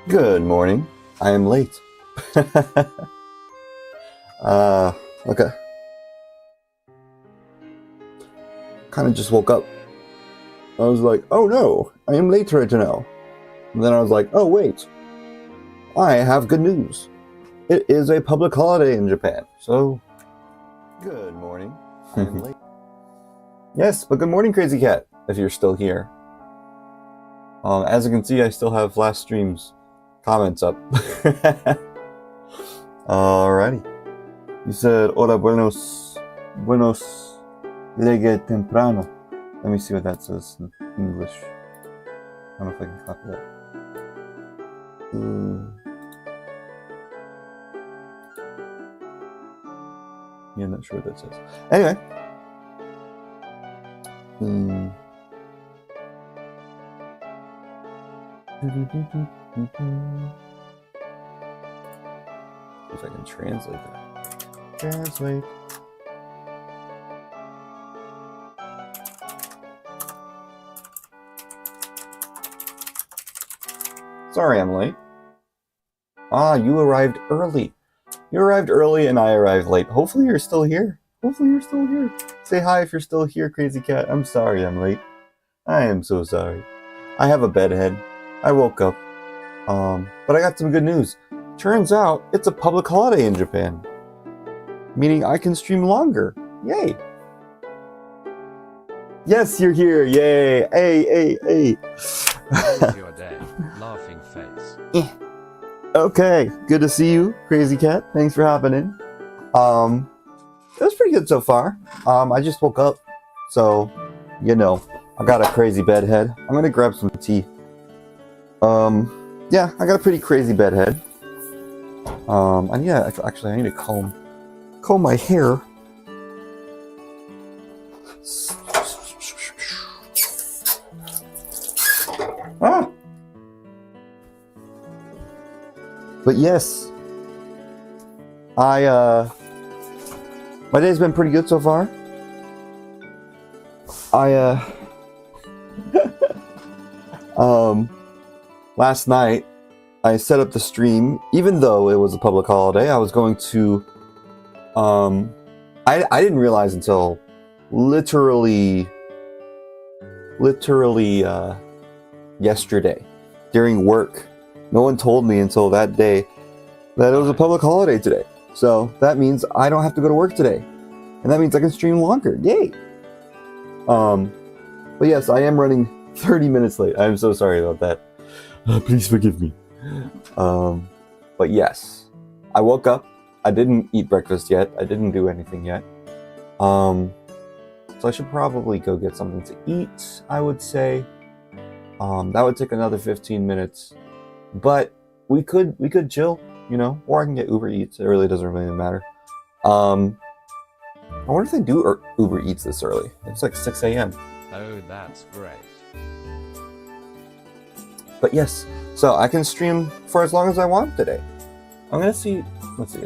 Good morning. I am late. Okay. Kind of just woke up. I was like, oh no, I am late right now. And then I was like, oh wait, I have good news. It is a public holiday in Japan, so good morning. I am late. Yes, but good morning, Crazy Cat, if you're still here. As you can see, I still have last stream's comments up. Alrighty. You said, hola, buenos llegue temprano. Let me see what that says in English. I don't know if I can copy that. Yeah, I'm not sure what that says. Anyway. If I can translate that. Translate. Sorry I'm late. You arrived early. You arrived early and I arrived late. Hopefully you're still here. Hopefully you're still here. Say hi if you're still here, Crazy Cat. I'm sorry I'm late. I am so sorry. I have a bedhead. I woke up. But I got some good news. Turns out it's a public holiday in Japan. Meaning I can stream longer. Yay. Yes, you're here. Yay. Hey. How was your day? Laughing face. Okay, good to see you, Crazy Cat. Thanks for hopping in. It was pretty good so far. I just woke up, so, you know, I got a crazy bedhead. I'm gonna grab some tea. Yeah, I got a pretty crazy bedhead. And yeah, actually, I need to comb my hair. But yes, my day's been pretty good so far. Last night I set up the stream, even though it was a public holiday. I was going to, I didn't realize until literally yesterday during work. No one told me until that day that it was a public holiday today. So that means I don't have to go to work today. And that means I can stream longer. Yay! But yes, I am running 30 minutes late. I'm so sorry about that. Please forgive me. But yes, I woke up. I didn't eat breakfast yet. I didn't do anything yet. So I should probably go get something to eat, I would say. That would take another 15 minutes. But we could chill, you know, or I can get Uber Eats. It really doesn't really matter. I wonder if they do Uber Eats this early. It's like 6 a.m. Oh, that's great. But yes, so I can stream for as long as I want today. I'm gonna see. Let's see.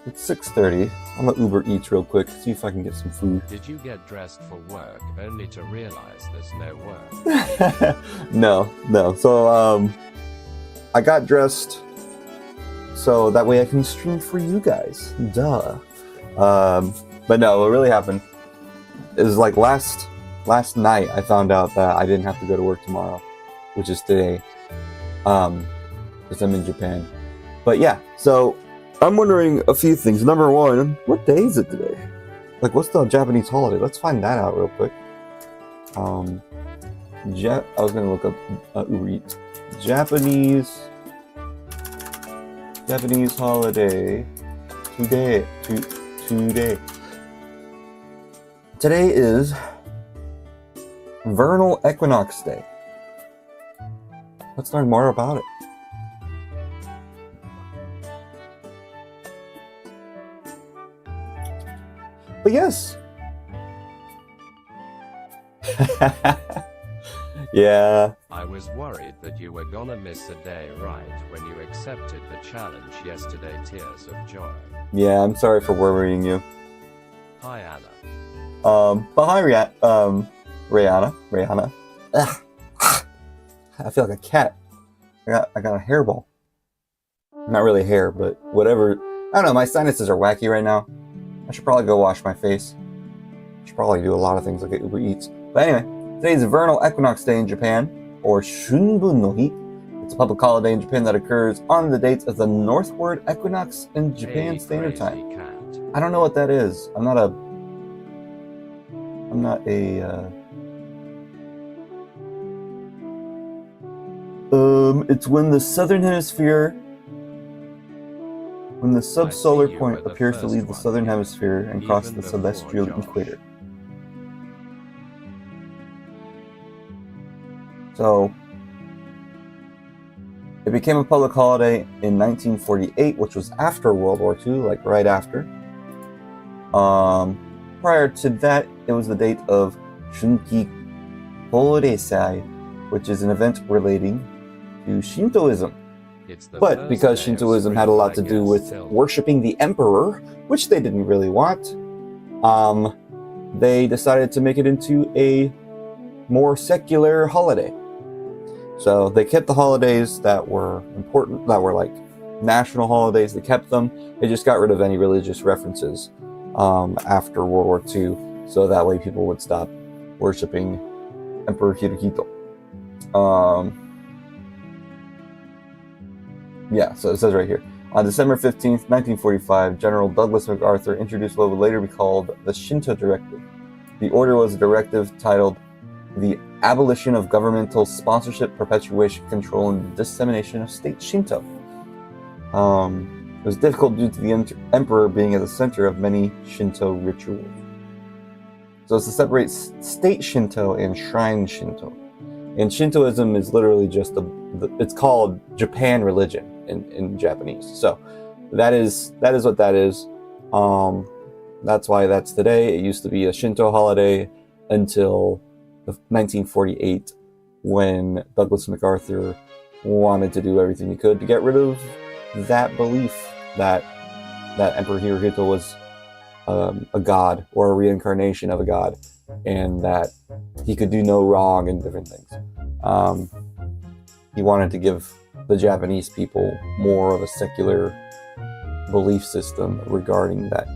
It's 6:30. I'm gonna Uber Eats real quick. See if I can get some food. Did you get dressed for work only to realize there's no work? No. So I got dressed so that way I can stream for you guys. Duh. But no, what really happened is like last night I found out that I didn't have to go to work tomorrow, which is today. Because I'm in Japan. But yeah, so I'm wondering a few things. Number one, what day is it today? Like, what's the Japanese holiday? Let's find that out real quick. I was gonna look up Uber Eats. Japanese holiday today. Today is Vernal Equinox Day. Let's learn more about it. But yes. Yeah. I was worried that you were gonna miss a day right when you accepted the challenge yesterday. Tears of joy. Yeah, I'm sorry for worrying you. Hi, Anna. But hi, Rihanna. Ugh. I feel like a cat. I got a hairball. Not really hair, but whatever. I don't know, my sinuses are wacky right now. I should probably go wash my face. I should probably do a lot of things like Uber Eats. But anyway, today's vernal equinox day in Japan, or Shunbun no Hi. It's a public holiday in Japan that occurs on the dates of the northward equinox in Japan Standard Time. Cat. I don't know what that is. I'm not a it's when the southern hemisphere, when the subsolar point appears to leave the southern hemisphere and cross the celestial equator. So, it became a public holiday in 1948, which was after World War II, like right after. Prior to that, it was the date of Shunki Horesai, which is an event relating to Shintoism. But because Shintoism had a lot to do with worshipping the emperor, which they didn't really want, they decided to make it into a more secular holiday. So they kept the holidays that were important, that were like national holidays, they kept them. They just got rid of any religious references after World War II, so that way people would stop worshipping Emperor Hirohito. Yeah, so it says right here. On December 15th, 1945, General Douglas MacArthur introduced what would later be called the Shinto Directive. The order was a directive titled The Abolition of Governmental Sponsorship, Perpetuation, Control, and Dissemination of State Shinto. It was difficult due to the emperor being at the center of many Shinto rituals. So it's to separate state Shinto and shrine Shinto. And Shintoism is literally just it's called Japan religion in Japanese. So that is what that is. That's why that's today. It used to be a Shinto holiday until 1948, when Douglas MacArthur wanted to do everything he could to get rid of that belief that Emperor Hirohito was a god or a reincarnation of a god, and that he could do no wrong and different things. He wanted to give the Japanese people more of a secular belief system regarding that,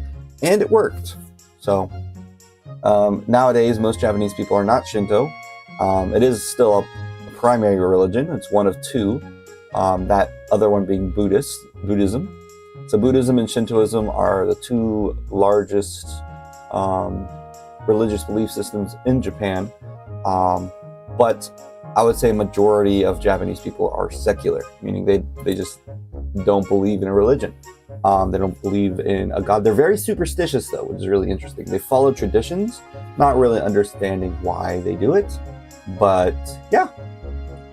and it worked. So nowadays, most Japanese people are not Shinto. It is still a primary religion. It's one of two. That other one being Buddhism. So Buddhism and Shintoism are the two largest religious belief systems in Japan. But I would say majority of Japanese people are secular, meaning they just don't believe in a religion. They don't believe in a god. They're very superstitious, though, which is really interesting. They follow traditions, not really understanding why they do it. But yeah,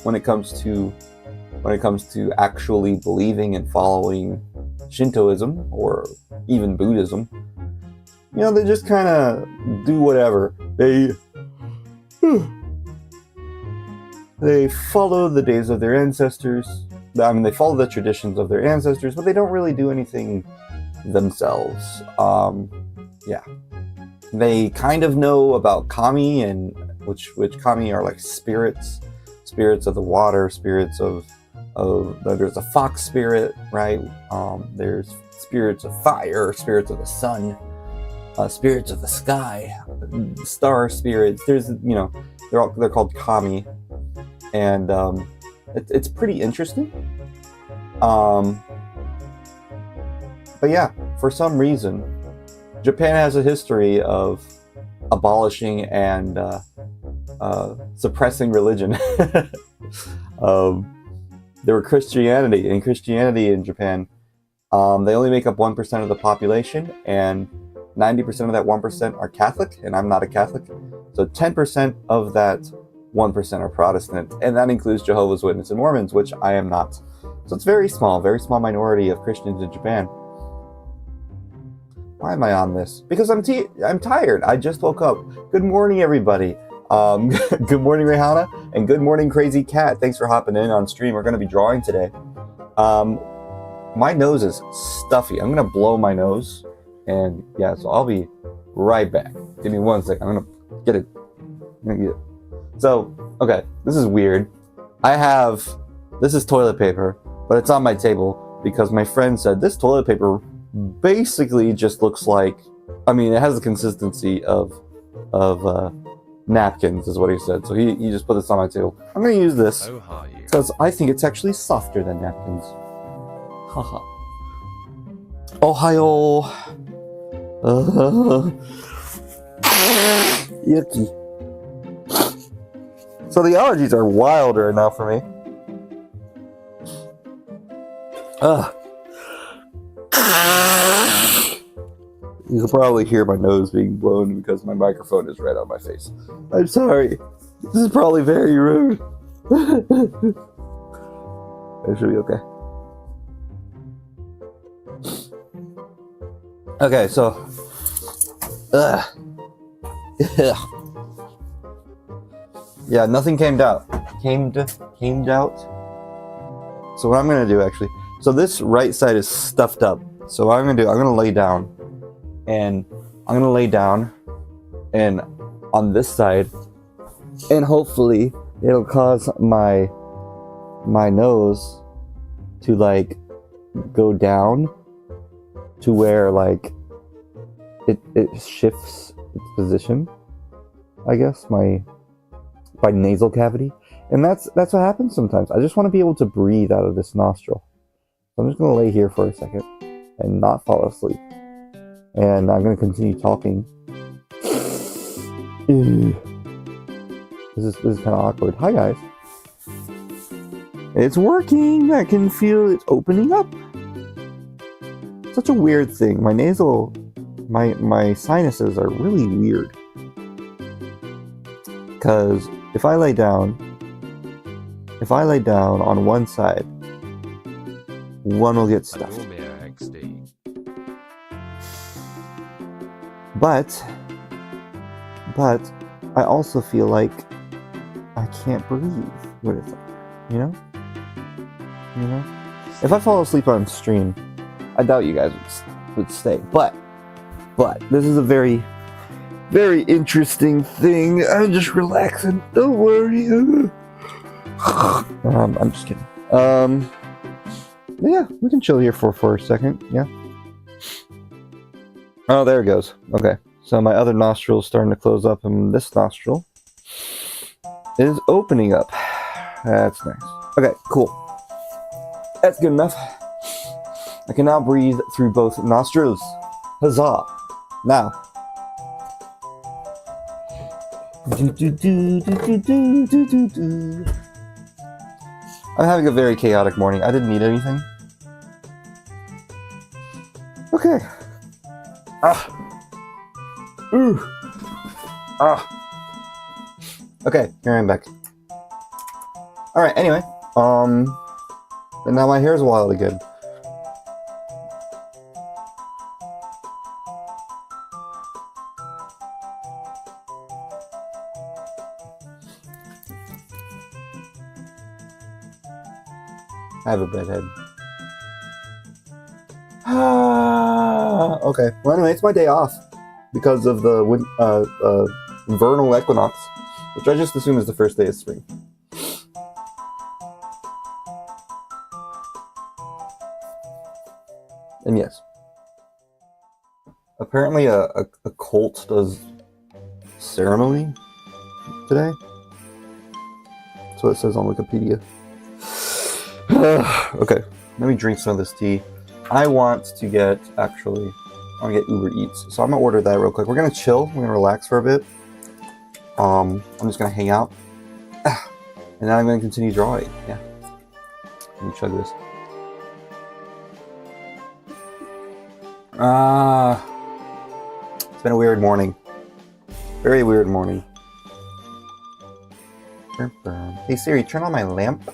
when it comes to actually believing and following Shintoism or even Buddhism, they just kind of do whatever. They follow the days of their ancestors. They follow the traditions of their ancestors, but they don't really do anything themselves. Yeah. They kind of know about kami, and which kami are like spirits of the water, spirits of there's a fox spirit, right? There's spirits of fire, spirits of the sun, spirits of the sky, star spirits. There's they're called kami, and it's pretty interesting. But yeah, for some reason, Japan has a history of abolishing and suppressing religion. There were Christianity in Japan. They only make up 1% of the population, and 90% of that 1% are Catholic, and I'm not a Catholic. So 10% of that 1% are Protestant, and that includes Jehovah's Witnesses and Mormons, which I am not. So it's very small minority of Christians in Japan. Why am I on this? Because I'm tired. I just woke up. Good morning, everybody. Good morning, Rihanna, and good morning, Crazy Cat. Thanks for hopping in on stream. We're going to be drawing today. My nose is stuffy. I'm going to blow my nose, and yeah, so I'll be right back. Give me 1 second. I'm going to get it. So, okay, this is weird. I have This is toilet paper, but it's on my table because my friend said this toilet paper basically just looks like, I mean, it has the consistency of napkins, is what he said. So he just put this on my table. I'm gonna use this because I think it's actually softer than napkins. Haha. Ohio. Yucky. So the allergies are wild right now for me. You can probably hear my nose being blown because my microphone is right on my face. I'm sorry. This is probably very rude. It should be okay. Okay, so... Yeah, nothing came out. Came out. So what I'm gonna do actually, so this right side is stuffed up. So what I'm gonna do, I'm gonna lay down, and I'm gonna lay down, and on this side, and hopefully it'll cause my nose to like go down to where like it shifts its position. I guess my nasal cavity, and that's what happens sometimes. I just want to be able to breathe out of this nostril. So I'm just going to lay here for a second and not fall asleep, and I'm going to continue talking. This is kind of awkward. Hi guys. It's working. I can feel it opening up. Such a weird thing. My sinuses are really weird. Because if I lay down on one side, one will get stuffed. But I also feel like I can't breathe when it's up there, you know? If I fall asleep on stream, I doubt you guys would stay. But this is a very, very interesting thing. I'm just relaxing. Don't worry. I'm just kidding. Yeah, we can chill here for a second. Yeah. Oh, there it goes. Okay. So my other nostril is starting to close up, and this nostril is opening up. That's nice. Okay, cool. That's good enough. I can now breathe through both nostrils. Huzzah! Now. I'm having a very chaotic morning. I didn't need anything. Okay. Okay, here I'm back. Alright, anyway. And now my hair's wild again. I have a bad head. Okay. Well, anyway, it's my day off because of the vernal equinox, which I just assume is the first day of spring. And yes, apparently a cult does ceremony today. That's what it says on Wikipedia. Okay, let me drink some of this tea. I want to get Uber Eats. So I'm gonna order that real quick. We're gonna chill, we're gonna relax for a bit. I'm just gonna hang out. And then I'm gonna continue drawing. Yeah. Let me chug this. It's been a weird morning. Very weird morning. Hey Siri, turn on my lamp.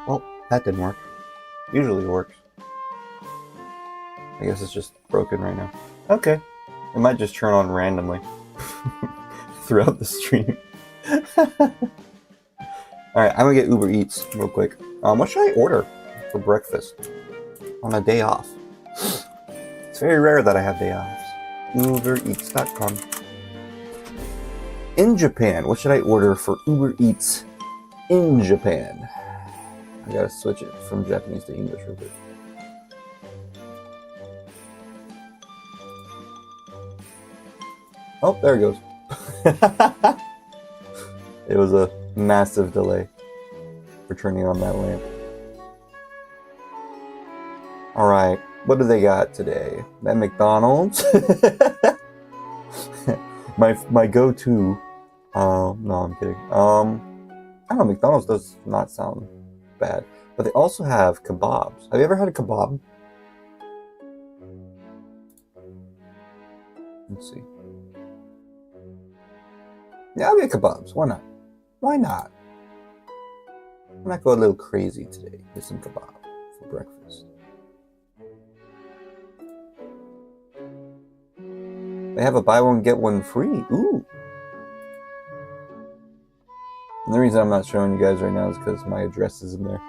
Well, that didn't work. Usually it works. I guess it's just broken right now. Okay. It might just turn on randomly throughout the stream. Alright, I'm gonna get Uber Eats real quick. What should I order for breakfast on a day off? It's very rare that I have day offs. UberEats.com. In Japan, what should I order for Uber Eats in Japan? I gotta switch it from Japanese to English real quick. Oh, there it goes. It was a massive delay for turning on that lamp. Alright, what do they got today? That McDonald's? my go-to. No, I'm kidding. I don't know, McDonald's does not sound bad. But they also have kebabs. Have you ever had a kebab? Let's see. Yeah, I'll get kebabs. Why not? Why not? Why not go a little crazy today? Get some kebab for breakfast. They have a buy one, get one free. Ooh. And the reason I'm not showing you guys right now is because my address is in there.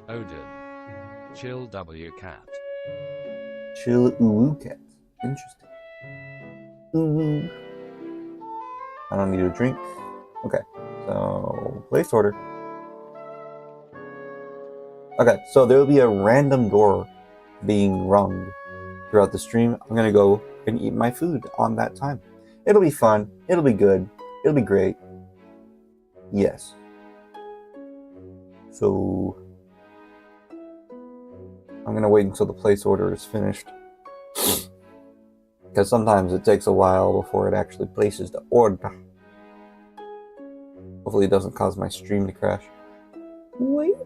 Odin. Chill W cat. Chill ooh cat. Interesting. Ooh. I don't need a drink. Okay. So, place order. Okay, so there will be a random door being rung throughout the stream. I'm gonna go and eat my food on that time. It'll be fun. It'll be good. It'll be great. Yes. So I'm gonna wait until the place order is finished. Because sometimes it takes a while before it actually places the order. Hopefully it doesn't cause my stream to crash. Wait.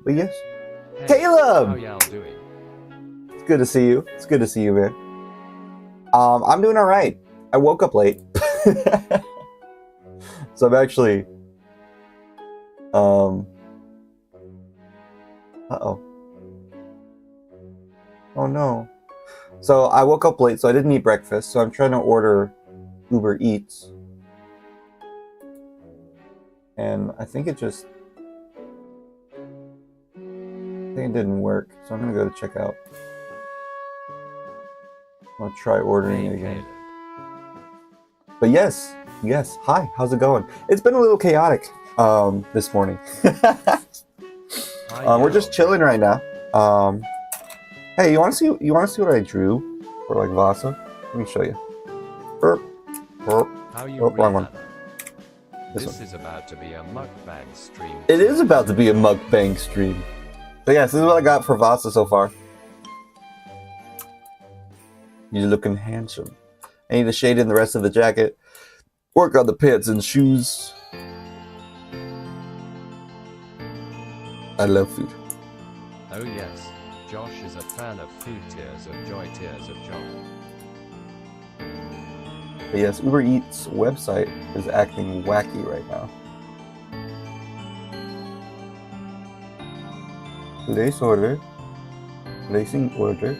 But yes. Hey, Caleb! how y'all doing? It's good to see you. It's good to see you, man. I'm doing alright. I woke up late. So I'm actually... Uh-oh. Oh no. So I woke up late, so I didn't eat breakfast, so I'm trying to order Uber Eats. And I think it just... it didn't work, so I'm gonna go to checkout. I'll try ordering it again. But yes, hi, how's it going? It's been a little chaotic this morning. We're just chilling right now. Hey, you want to see what I drew for like Vassa? Let me show you. How you wrong one. This is about to be a mukbang stream. It is about to be a mukbang stream. So yes, this is what I got for Vassa so far. You're looking handsome. I need to shade in the rest of the jacket. Work on the pants and shoes. I love food. Oh yes, Josh is a fan of food. Tears of joy, tears of joy. But yes, Uber Eats website is acting wacky right now. Place order. Placing order.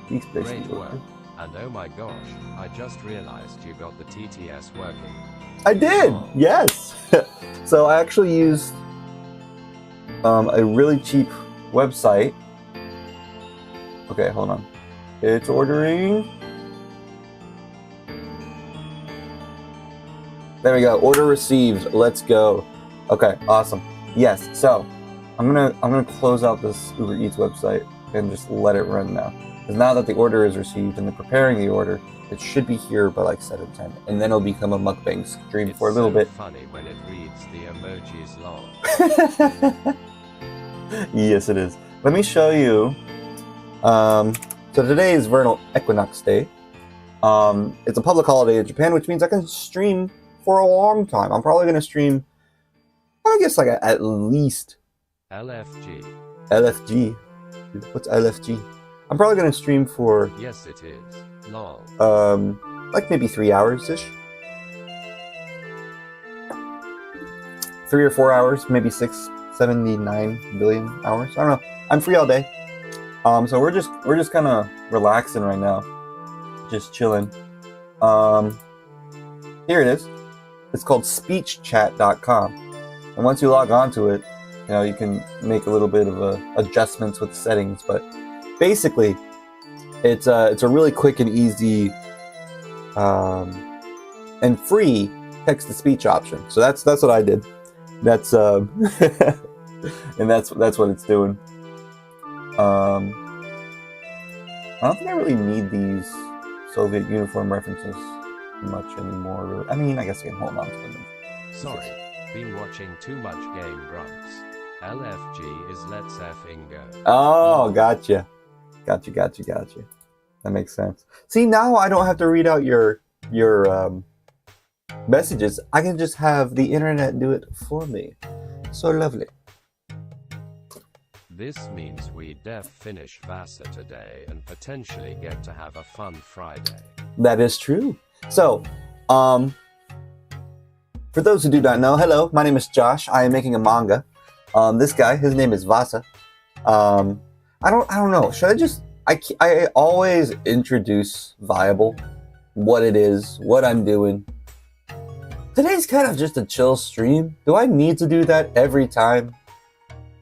Please place Great the work. order. And oh my gosh, I just realized you got the TTS working. I did! Yes! So I actually used a really cheap website. Okay, hold on. It's ordering. There we go. Order received. Let's go. Okay, awesome. Yes, so I'm gonna close out this Uber Eats website and just let it run now. Because now that the order is received and they're preparing the order, it should be here by like 7:10, and then it'll become a mukbang stream for a little bit. It's so funny when it reads the emojis long. Yes, it is. Let me show you. So today is Vernal Equinox Day. It's a public holiday in Japan, which means I can stream for a long time. I'm probably gonna stream, I guess, like at least LFG. LFG. What's LFG? I'm probably gonna stream for Yes, it is. Long. like maybe 3 hours ish. 3 or 4 hours, maybe 79 billion hours. I don't know. I'm free all day. So we're just kind of relaxing right now, just chilling. Here it is. It's called speechchat.com, and once you log on to it, you know, you can make a little bit of adjustments with settings. But basically, it's a really quick and easy and free text-to-speech option. So that's what I did. That's and that's what it's doing. I don't think I really need these Soviet uniform references much anymore. Really. I mean, I guess I can hold on to them. Sorry, been watching too much Game Grumps. LFG is Let's Effing Go. Oh, gotcha. That makes sense. See, now I don't have to read out your messages. I can just have the internet do it for me. So lovely. This means we finish Vassa today and potentially get to have a fun Friday. That is true. So, for those who do not know, hello, my name is Josh. I am making a manga. This guy, his name is Vassa. I don't know. Should I just? I always introduce Viable, what it is, what I'm doing. Today's kind of just a chill stream. Do I need to do that every time?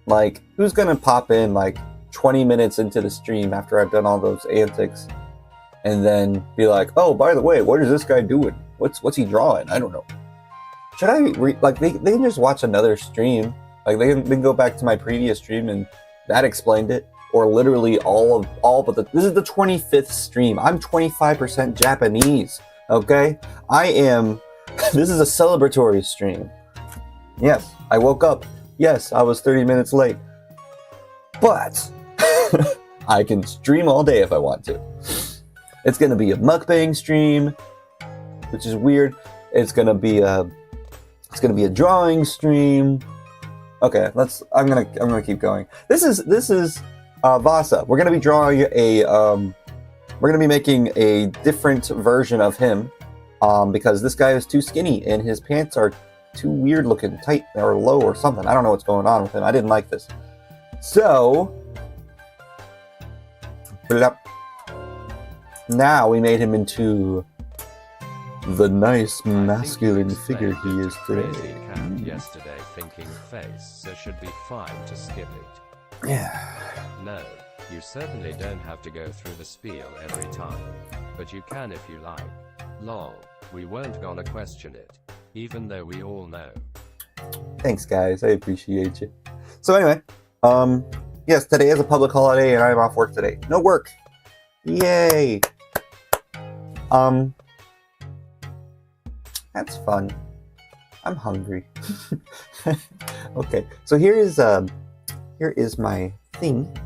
Like, who's gonna pop in like 20 minutes into the stream after I've done all those antics, and then be like, oh, by the way, what is this guy doing? What's he drawing? I don't know. Should I like they can just watch another stream? Like they can go back to my previous stream and that explained it. Or literally all but this is the 25th stream. I'm 25% Japanese. Okay? I am. This is a celebratory stream. Yes, I woke up. Yes, I was 30 minutes late. But I can stream all day if I want to. It's gonna be a mukbang stream, which is weird. It's gonna be a drawing stream. Okay, I'm gonna keep going. This is Vassa. We're gonna be drawing we're gonna be making a different version of him, because this guy is too skinny and his pants are too weird looking, tight or low or something. I don't know what's going on with him. I didn't like this. So, now we made him into the nice masculine figure he is today. Yesterday thinking face, so should be fine to skip it. Yeah. No, you certainly don't have to go through the spiel every time. But you can if you like. Lol, we weren't gonna question it. Even though we all know. Thanks guys, I appreciate you. So anyway, yes, today is a public holiday and I'm off work today. No work. Yay. That's fun. I'm hungry. Okay, so here is my thing.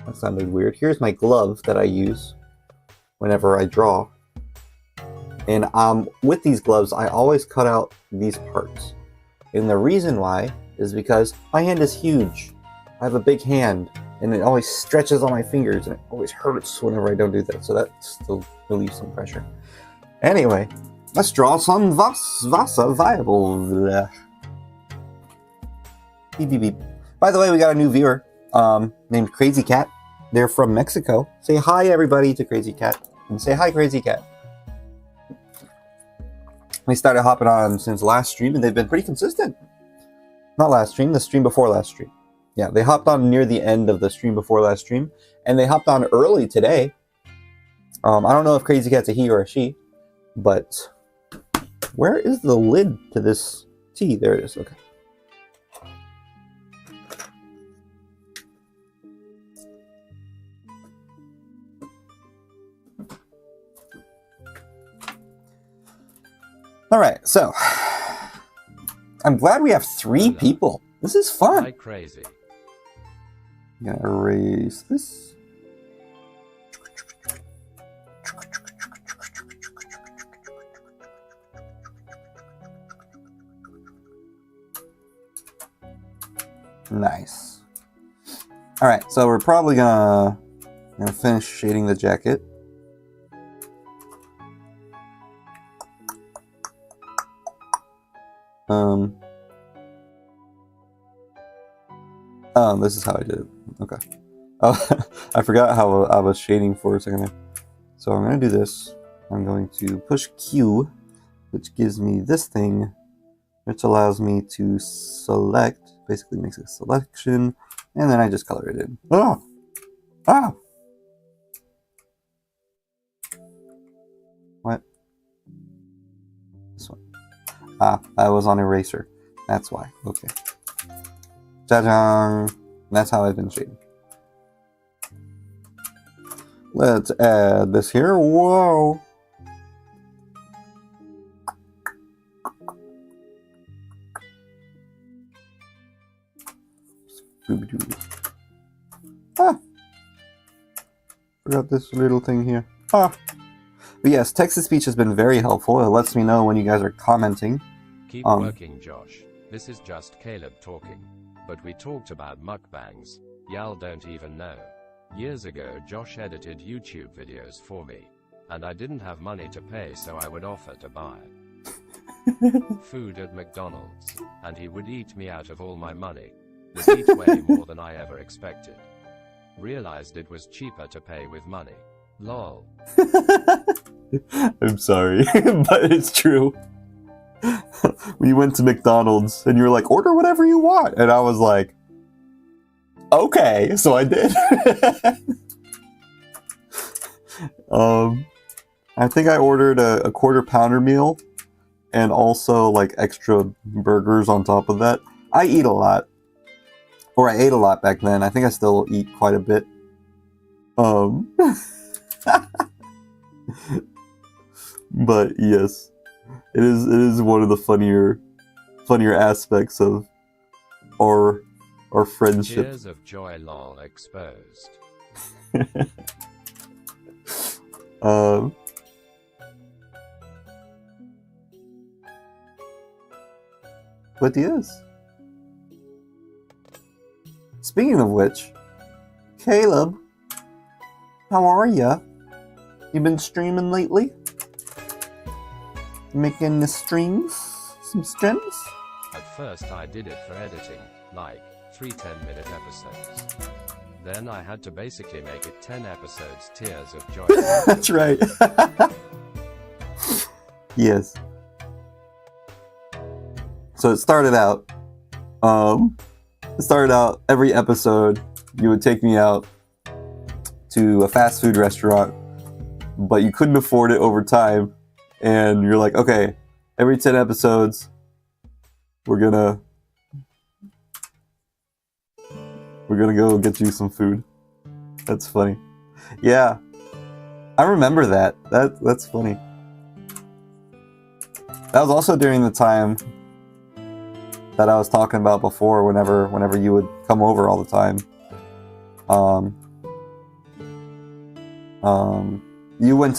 That sounded weird. Here's my glove that I use whenever I draw. And with these gloves, I always cut out these parts. And the reason why is because my hand is huge. I have a big hand, and it always stretches on my fingers, and it always hurts whenever I don't do that. So that still relieves some pressure. Anyway, let's draw some Vassa Viable. Beep, beep, beep. By the way, we got a new viewer named Crazy Cat. They're from Mexico. Say hi, everybody, to Crazy Cat. And say hi, Crazy Cat. They started hopping on since last stream, and they've been pretty consistent. Not last stream, the stream before last stream. Yeah, they hopped on near the end of the stream before last stream, and they hopped on early today. I don't know if Crazy Cat's a he or a she, but where is the lid to this tea? There it is. Okay. All right, so I'm glad we have 3 people. This is fun. Hi, crazy. I'm gonna erase this. Nice. All right, so we're probably gonna finish shading the jacket. Oh, this is how I did it. Okay. Oh, I forgot how I was shading for a second there. So I'm going to do this. I'm going to push Q, which gives me this thing, which allows me to select, basically makes a selection, and then I just color it in. Oh! Ah! What? This one. Ah, I was on eraser. That's why. Okay. Jajang! That's how I've been shading. Let's add this here. Whoa! Ah! Forgot this little thing here. Ah! But yes, text-to-speech has been very helpful. It lets me know when you guys are commenting. Keep working, Josh. This is just Caleb talking. But we talked about mukbangs. Y'all don't even know. Years ago, Josh edited YouTube videos for me. And I didn't have money to pay, so I would offer to buy food at McDonald's. And he would eat me out of all my money. Would eat way more than I ever expected. Realized it was cheaper to pay with money. Lol. I'm sorry, but it's true. When you went to McDonald's and you were like, order whatever you want. And I was like, okay, so I did. I think I ordered a quarter pounder meal and also like extra burgers on top of that. I eat a lot. Or I ate a lot back then. I think I still eat quite a bit. But yes, it is one of the funnier aspects of our friendship. Tears of joy, lol, exposed. But yes. Speaking of which, Caleb, how are ya? You been streaming lately? Making the streams? Some streams? At first I did it for editing, like 3 10-minute episodes. Then I had to basically make it 10 episodes tears of joy. That's right. Yes. So it started out, every episode you would take me out to a fast food restaurant, but you couldn't afford it over time, and you're like, okay, every 10 episodes we're gonna go get you some food. That's funny. Yeah, I remember that. That's funny. That was also during the time that I was talking about before, whenever you would come over all the time. You went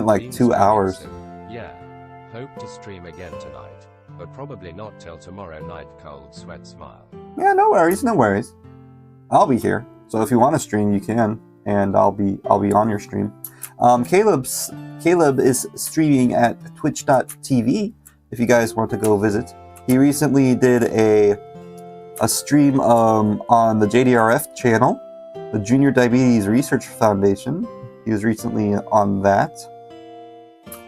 like 2 hours. Yeah. Hope to stream again tonight, but probably not till tomorrow night. Cold sweat smile. Yeah, no worries, no worries. I'll be here. So if you want to stream, you can, and I'll be on your stream. Caleb is streaming at twitch.tv if you guys want to go visit. He recently did a stream on the JDRF channel, the Junior Diabetes Research Foundation. He was recently on that.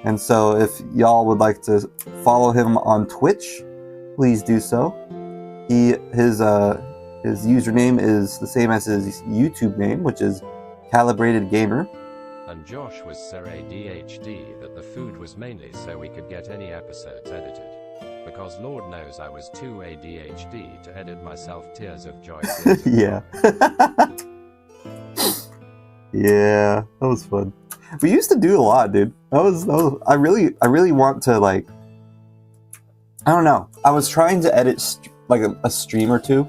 And so if y'all would like to follow him on Twitch, please do so. His username is the same as his YouTube name, which is Calibrated Gamer. And Josh was so ADHD that the food was mainly so we could get any episodes edited. Because Lord knows I was too ADHD to edit myself tears of joy. Yeah. Yeah, that was fun. We used to do a lot, dude. I really want to, like, I don't know. I was trying to edit like a stream or two,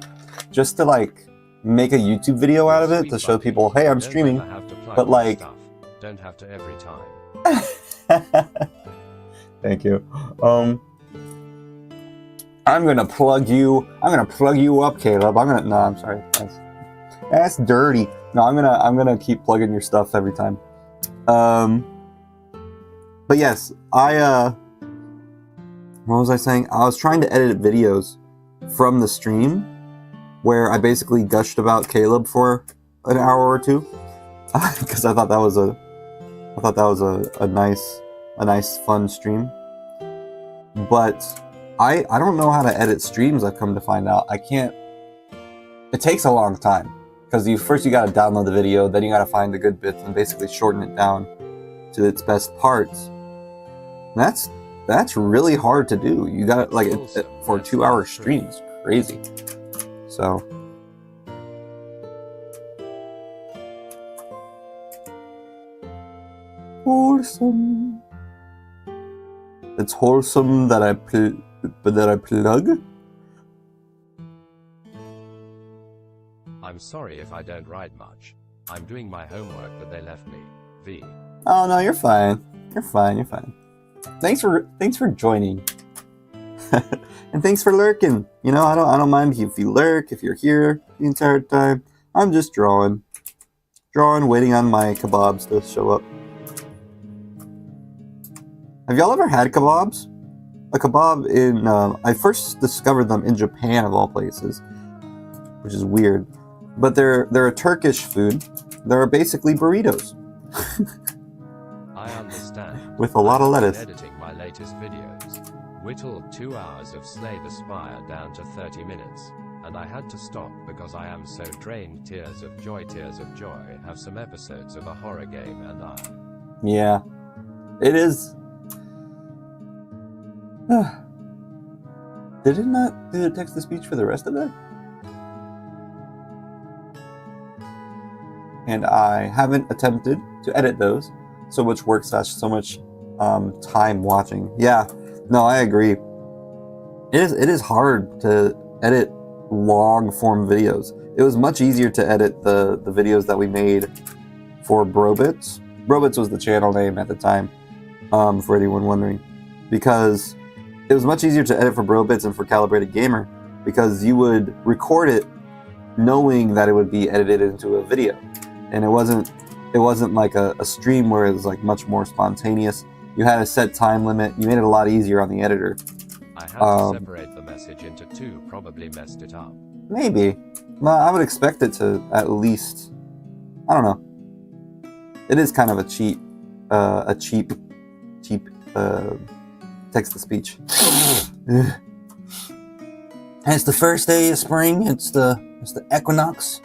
just to like make a YouTube video out of it to show people, hey, I'm streaming. But like, don't have to every time. Thank you. I'm gonna plug you up, Caleb. No, I'm sorry. That's dirty. No, I'm gonna keep plugging your stuff every time. But yes, what was I saying? I was trying to edit videos from the stream where I basically gushed about Caleb for an hour or two, because I thought that was a nice fun stream. But I don't know how to edit streams. I've come to find out I can't. It takes a long time because you got to download the video, then you got to find the good bits and basically shorten it down to its best parts. And that's really hard to do. You got to, like, for a 2-hour stream, it's crazy. So. Wholesome. It's wholesome that I plug. I'm sorry if I don't write much. I'm doing my homework that they left me. V. Oh no, you're fine. You're fine. Thanks for joining. And thanks for lurking. You know, I don't mind if you lurk, if you're here the entire time. I'm just drawing, waiting on my kebabs to show up. Have y'all ever had kebabs? A kebab in, I first discovered them in Japan of all places, which is weird. But they're a Turkish food. They're basically burritos. I understand. With a lot of lettuce. Editing my latest videos. Whittled 2 hours of Slay the Spire down to 30 minutes. And I had to stop because I am so drained. Tears of joy. Have some episodes of a horror game and I... Yeah. It is... Did it not do the text-to-speech for the rest of it? And I haven't attempted to edit those, so much work / so much time watching. Yeah, no, I agree. It is hard to edit long-form videos. It was much easier to edit the videos that we made for Brobits. Brobits was the channel name at the time, for anyone wondering, because it was much easier to edit for Brobits and for Calibrated Gamer, because you would record it knowing that it would be edited into a video. And it wasn't like a stream where it was like much more spontaneous. You had a set time limit. You made it a lot easier on the editor. I had to separate the message into two, probably messed it up. Maybe. Well, I would expect it to at least, I don't know. It is kind of a cheap text-to-speech. And it's the first day of spring. It's the equinox,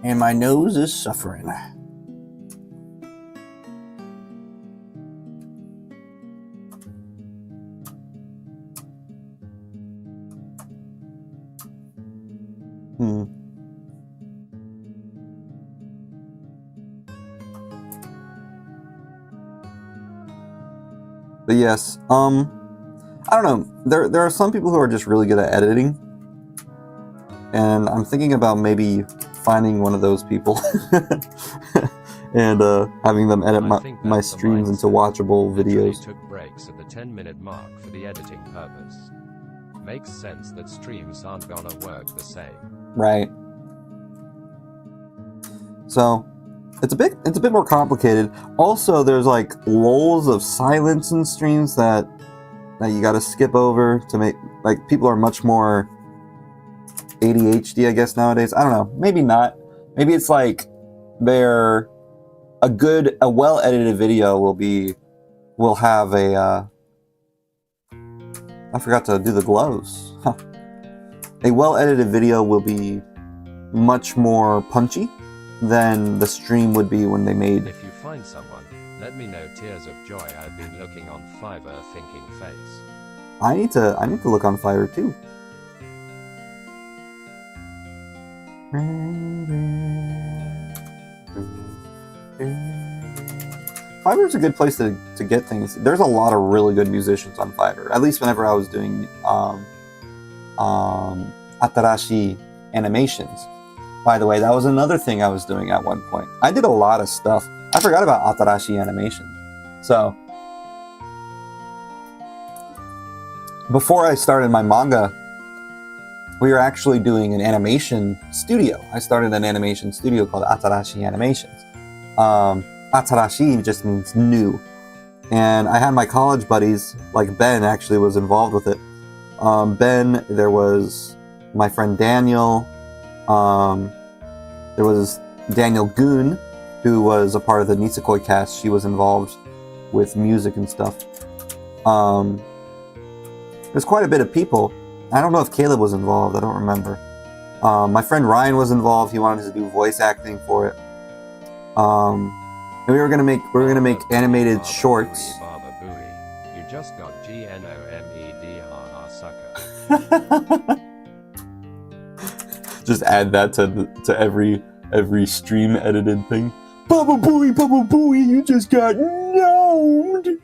and my nose is suffering. But yes, I don't know. There are some people who are just really good at editing, and I'm thinking about maybe finding one of those people and having them edit my streams into watchable videos. Took breaks at the 10-minute mark for the editing purpose. Makes sense that streams aren't gonna work the same. Right. So it's a bit more complicated. Also, there's like lulls of silence in streams that you got to skip over to make, like, people are much more ADHD, I guess, nowadays. I don't know. Maybe not. Maybe it's like they're a well-edited video will have a I forgot to do the gloves. Huh. A well-edited video will be much more punchy than the stream would be when they made. If you find someone, let me know. Tears of joy. I've been looking on Fiverr thinking face. I need to look on Fiverr too. Fiverr's a good place to get things. There's a lot of really good musicians on Fiverr. At least whenever I was doing atarashi animations. By the way, that was another thing I was doing at one point. I did a lot of stuff. I forgot about atarashi animations. So before I started my manga, we were actually doing an animation studio. I started an animation studio called Atarashi Animations. Atarashi just means new. And I had my college buddies, like Ben actually was involved with it. Ben, there was my friend Daniel, there was Daniel Goon, who was a part of the Nisekoi cast. She was involved with music and stuff. There's quite a bit of people. I don't know if Caleb was involved. I don't remember. My friend Ryan was involved. He wanted to do voice acting for it. And we were gonna make animated shorts. You just got GNOMED sucker. Just add that to every stream edited thing. Baba Booey, you just got gnomed.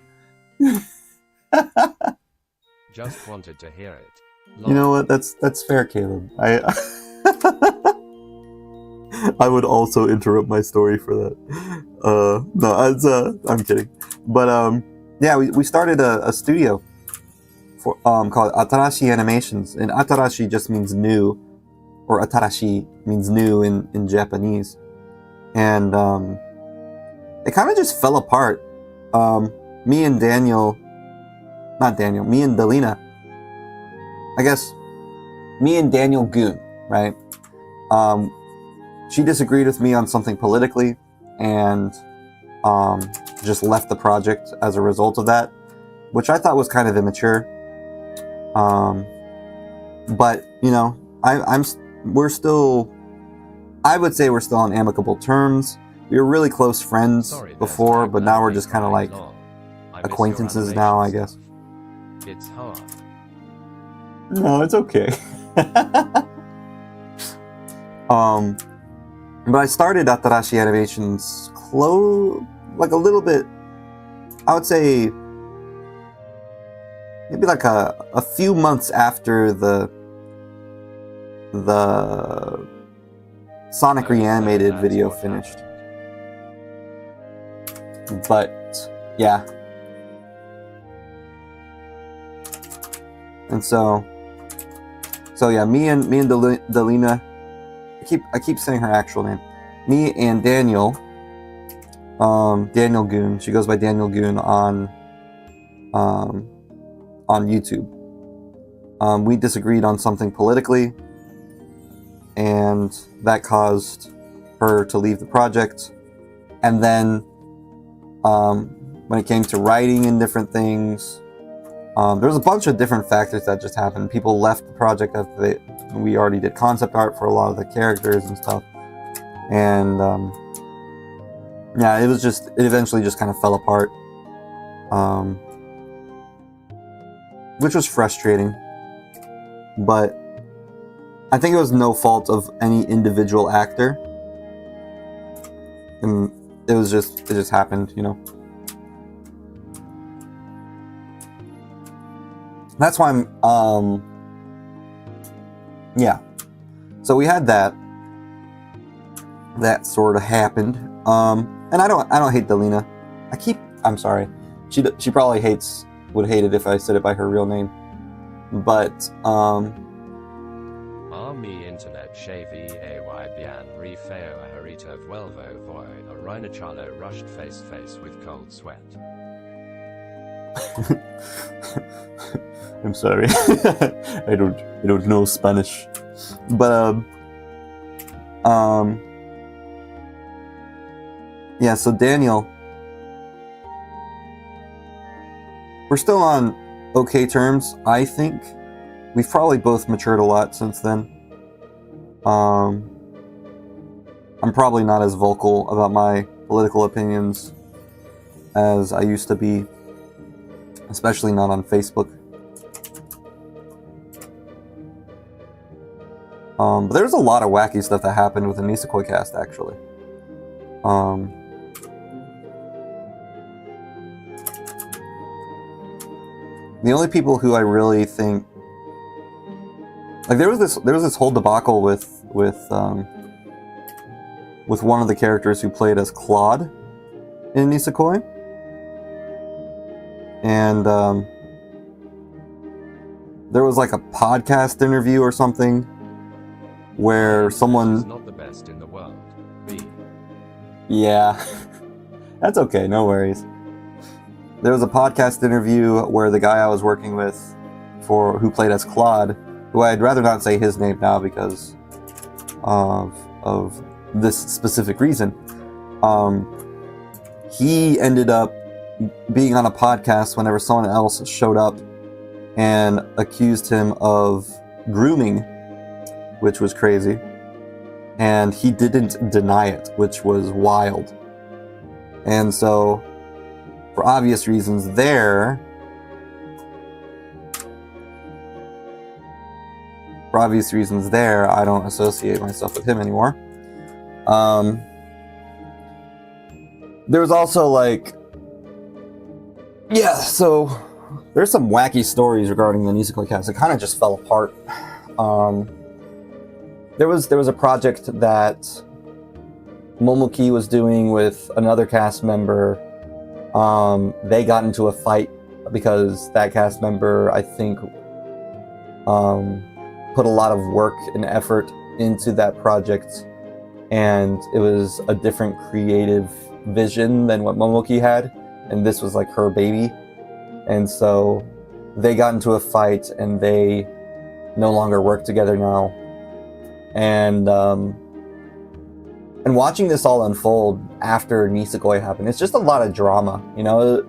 Just wanted to hear it. You know what? That's fair, Caleb. I would also interrupt my story for that. No, I'm kidding. But yeah, we started a studio for called Atarashi Animations, and Atarashi just means new, or Atarashi means new in Japanese, and it kind of just fell apart. Me and Delina. I guess me and Daniel Goon, right? She disagreed with me on something politically, and just left the project as a result of that, which I thought was kind of immature. But you know, we're still, I would say we're still on amicable terms. We were really close friends before, but now we're just kind of like acquaintances now, I guess. It's hard. No, it's okay. But I started Atarashi Animations like a little bit, I would say maybe like a few months after the Sonic Reanimated video finished. But yeah. And so yeah, me and Delina, I keep saying her actual name. Me and Daniel Goon. She goes by Daniel Goon on YouTube. We disagreed on something politically, and that caused her to leave the project. And then when it came to writing and different things, there was a bunch of different factors that just happened. People left the project after we already did concept art for a lot of the characters and stuff. And yeah, it eventually just kind of fell apart. Which was frustrating. But I think it was no fault of any individual actor. And it just happened, you know. That's why I'm, yeah. So we had that sort of happened. And I don't hate Delina. I'm sorry. She probably would hate it if I said it by her real name. But, Army Internet Shavy AY Bian Refeo Harita Vuelvo Voy a Rhinachalo rushed face with cold sweat. I'm sorry. I don't know Spanish. But yeah, so Daniel, we're still on okay terms, I think. We've probably both matured a lot since then. I'm probably not as vocal about my political opinions as I used to be, especially not on Facebook. But there's a lot of wacky stuff that happened with the Nisekoi cast, actually. The only people who I really think, like, there was this whole debacle with one of the characters who played as Claude in Nisekoi, and there was like a podcast interview or something where someone is not the best in the world. Yeah, that's okay, no worries. There was a podcast interview where the guy I was working with who played as Claude, who I'd rather not say his name now because of this specific reason. He ended up being on a podcast whenever someone else showed up and accused him of grooming, which was crazy. And he didn't deny it, which was wild. And so, for obvious reasons there, I don't associate myself with him anymore. There was also like, yeah, so there's some wacky stories regarding the Nisekoi cast. It kind of just fell apart. There was a project that Momoki was doing with another cast member. They got into a fight because that cast member, I think, put a lot of work and effort into that project, and it was a different creative vision than what Momoki had, and this was like her baby. And so they got into a fight and they no longer work together now. And watching this all unfold after Nisekoi happened, it's just a lot of drama, you know.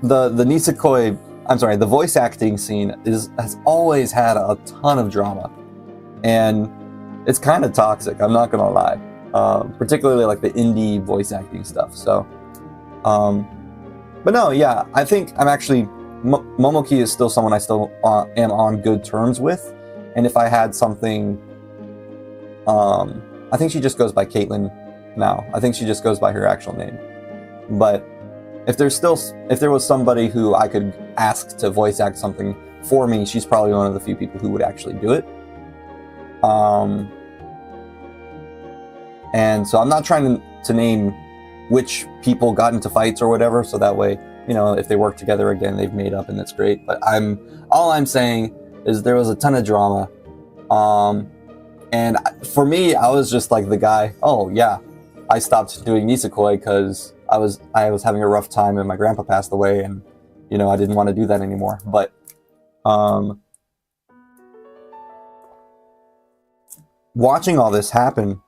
The Nisekoi, I'm sorry, the voice acting scene has always had a ton of drama, and it's kind of toxic, I'm not gonna lie. Particularly like the indie voice acting stuff. So, but no, yeah, I think I'm actually, Momoki is still someone I still am on good terms with. And if I had something, I think she just goes by Caitlin now. I think she just goes by her actual name. But if there was somebody who I could ask to voice act something for me, she's probably one of the few people who would actually do it. And so I'm not trying to name which people got into fights or whatever, so that way, you know, if they work together again, they've made up and that's great. But all I'm saying is there was a ton of drama. And for me, I was just like the guy, oh yeah, I stopped doing Nisekoi because I was having a rough time and my grandpa passed away, and, you know, I didn't want to do that anymore. But watching all this happen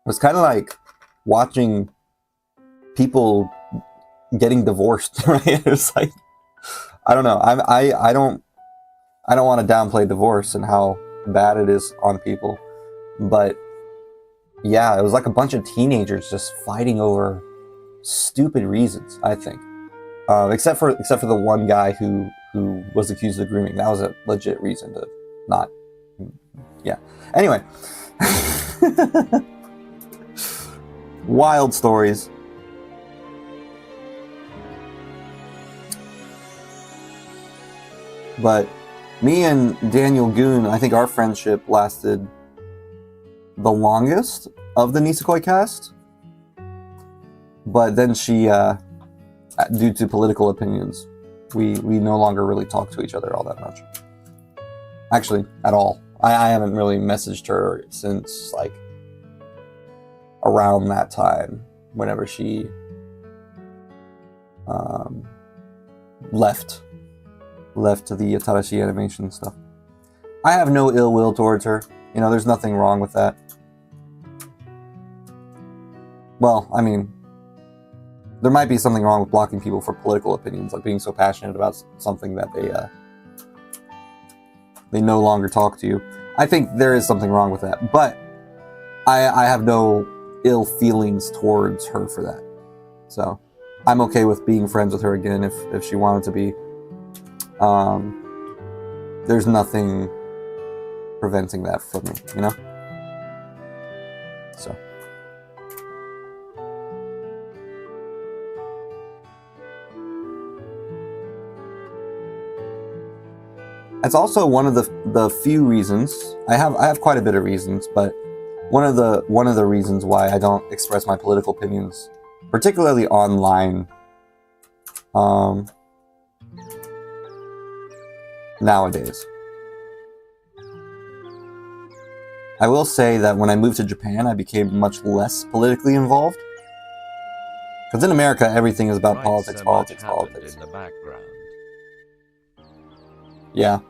was kind of like watching people getting divorced, right? It's like, I don't know. I don't want to downplay divorce and how bad it is on people, but yeah, it was like a bunch of teenagers just fighting over stupid reasons, I think. Except for the one guy who was accused of grooming. That was a legit reason to not. Yeah. Anyway. Wild stories. But me and Daniel Goon, I think our friendship lasted the longest of the Nisekoi cast. But then she, due to political opinions, we no longer really talk to each other all that much. Actually, at all. I haven't really messaged her since, like, around that time, whenever she left to the Tadashi animation stuff. I have no ill will towards her. You know, there's nothing wrong with that. Well, I mean, there might be something wrong with blocking people for political opinions, like being so passionate about something that they no longer talk to you. I think there is something wrong with that, but I have no ill feelings towards her for that. So I'm okay with being friends with her again if she wanted to be. There's nothing preventing that from me, you know? So. It's also one of the few reasons, I have quite a bit of reasons, but one of the reasons why I don't express my political opinions, particularly online, nowadays. I will say that when I moved to Japan, I became much less politically involved. Because in America, everything is about politics. In the background. Yeah.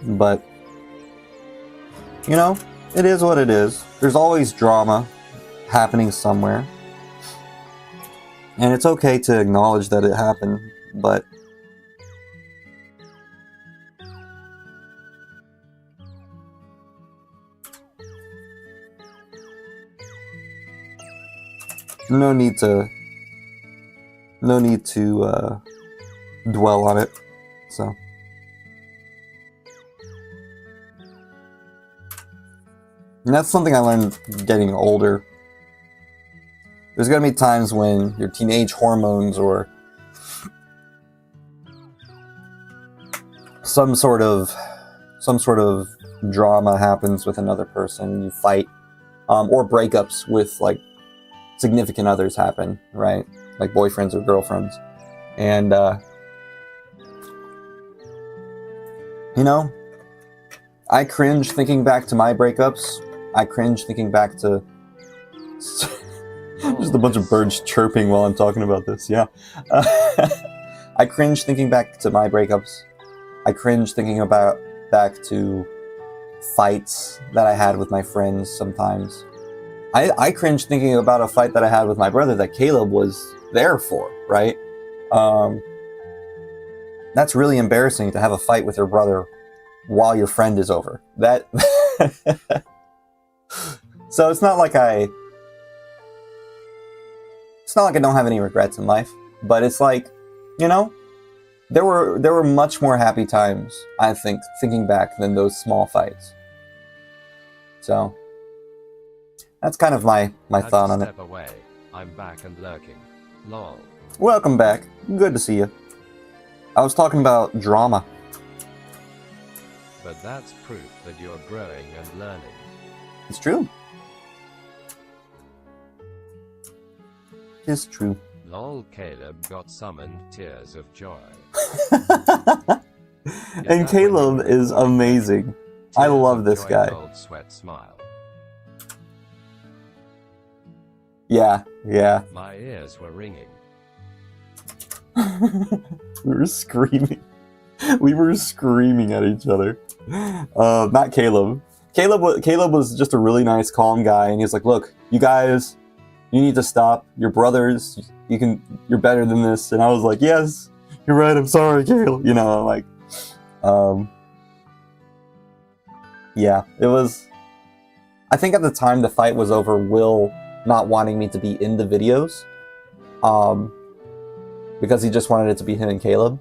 But, you know, it is what it is. There's always drama happening somewhere. And it's okay to acknowledge that it happened, but no need to dwell on it. So and that's something I learned getting older. There's gonna be times when your teenage hormones or some sort of drama happens with another person. You fight, or breakups with like significant others happen, right? Like boyfriends or girlfriends, and you know, I cringe thinking back to my breakups. I cringe thinking back to. Just a bunch of birds chirping while I'm talking about this, yeah. I cringe thinking back to my breakups. I cringe thinking back to fights that I had with my friends sometimes. I cringe thinking about a fight that I had with my brother that Caleb was there for, right? That's really embarrassing to have a fight with your brother while your friend is over. That So it's not like I don't have any regrets in life, but it's like, you know, there were much more happy times, I think, thinking back than those small fights. So that's kind of my thought on it. Step away. I'm back and lurking. Lol. Welcome back. Good to see you. I was talking about drama. But that's proof that you're growing and learning. It's true. It's true. Lol, Caleb got summoned tears of joy. And Caleb is amazing. I love this guy. Cold sweat smile. Yeah. My ears were ringing. We were screaming. We were screaming at each other. Not Caleb. Caleb was just a really nice, calm guy, and he was like, "Look, you guys, you need to stop. You're brothers. You're better than this." And I was like, "Yes, you're right. I'm sorry, Caleb." You know, like, yeah, it was. I think at the time the fight was over, Will not wanting me to be in the videos, because he just wanted it to be him and Caleb,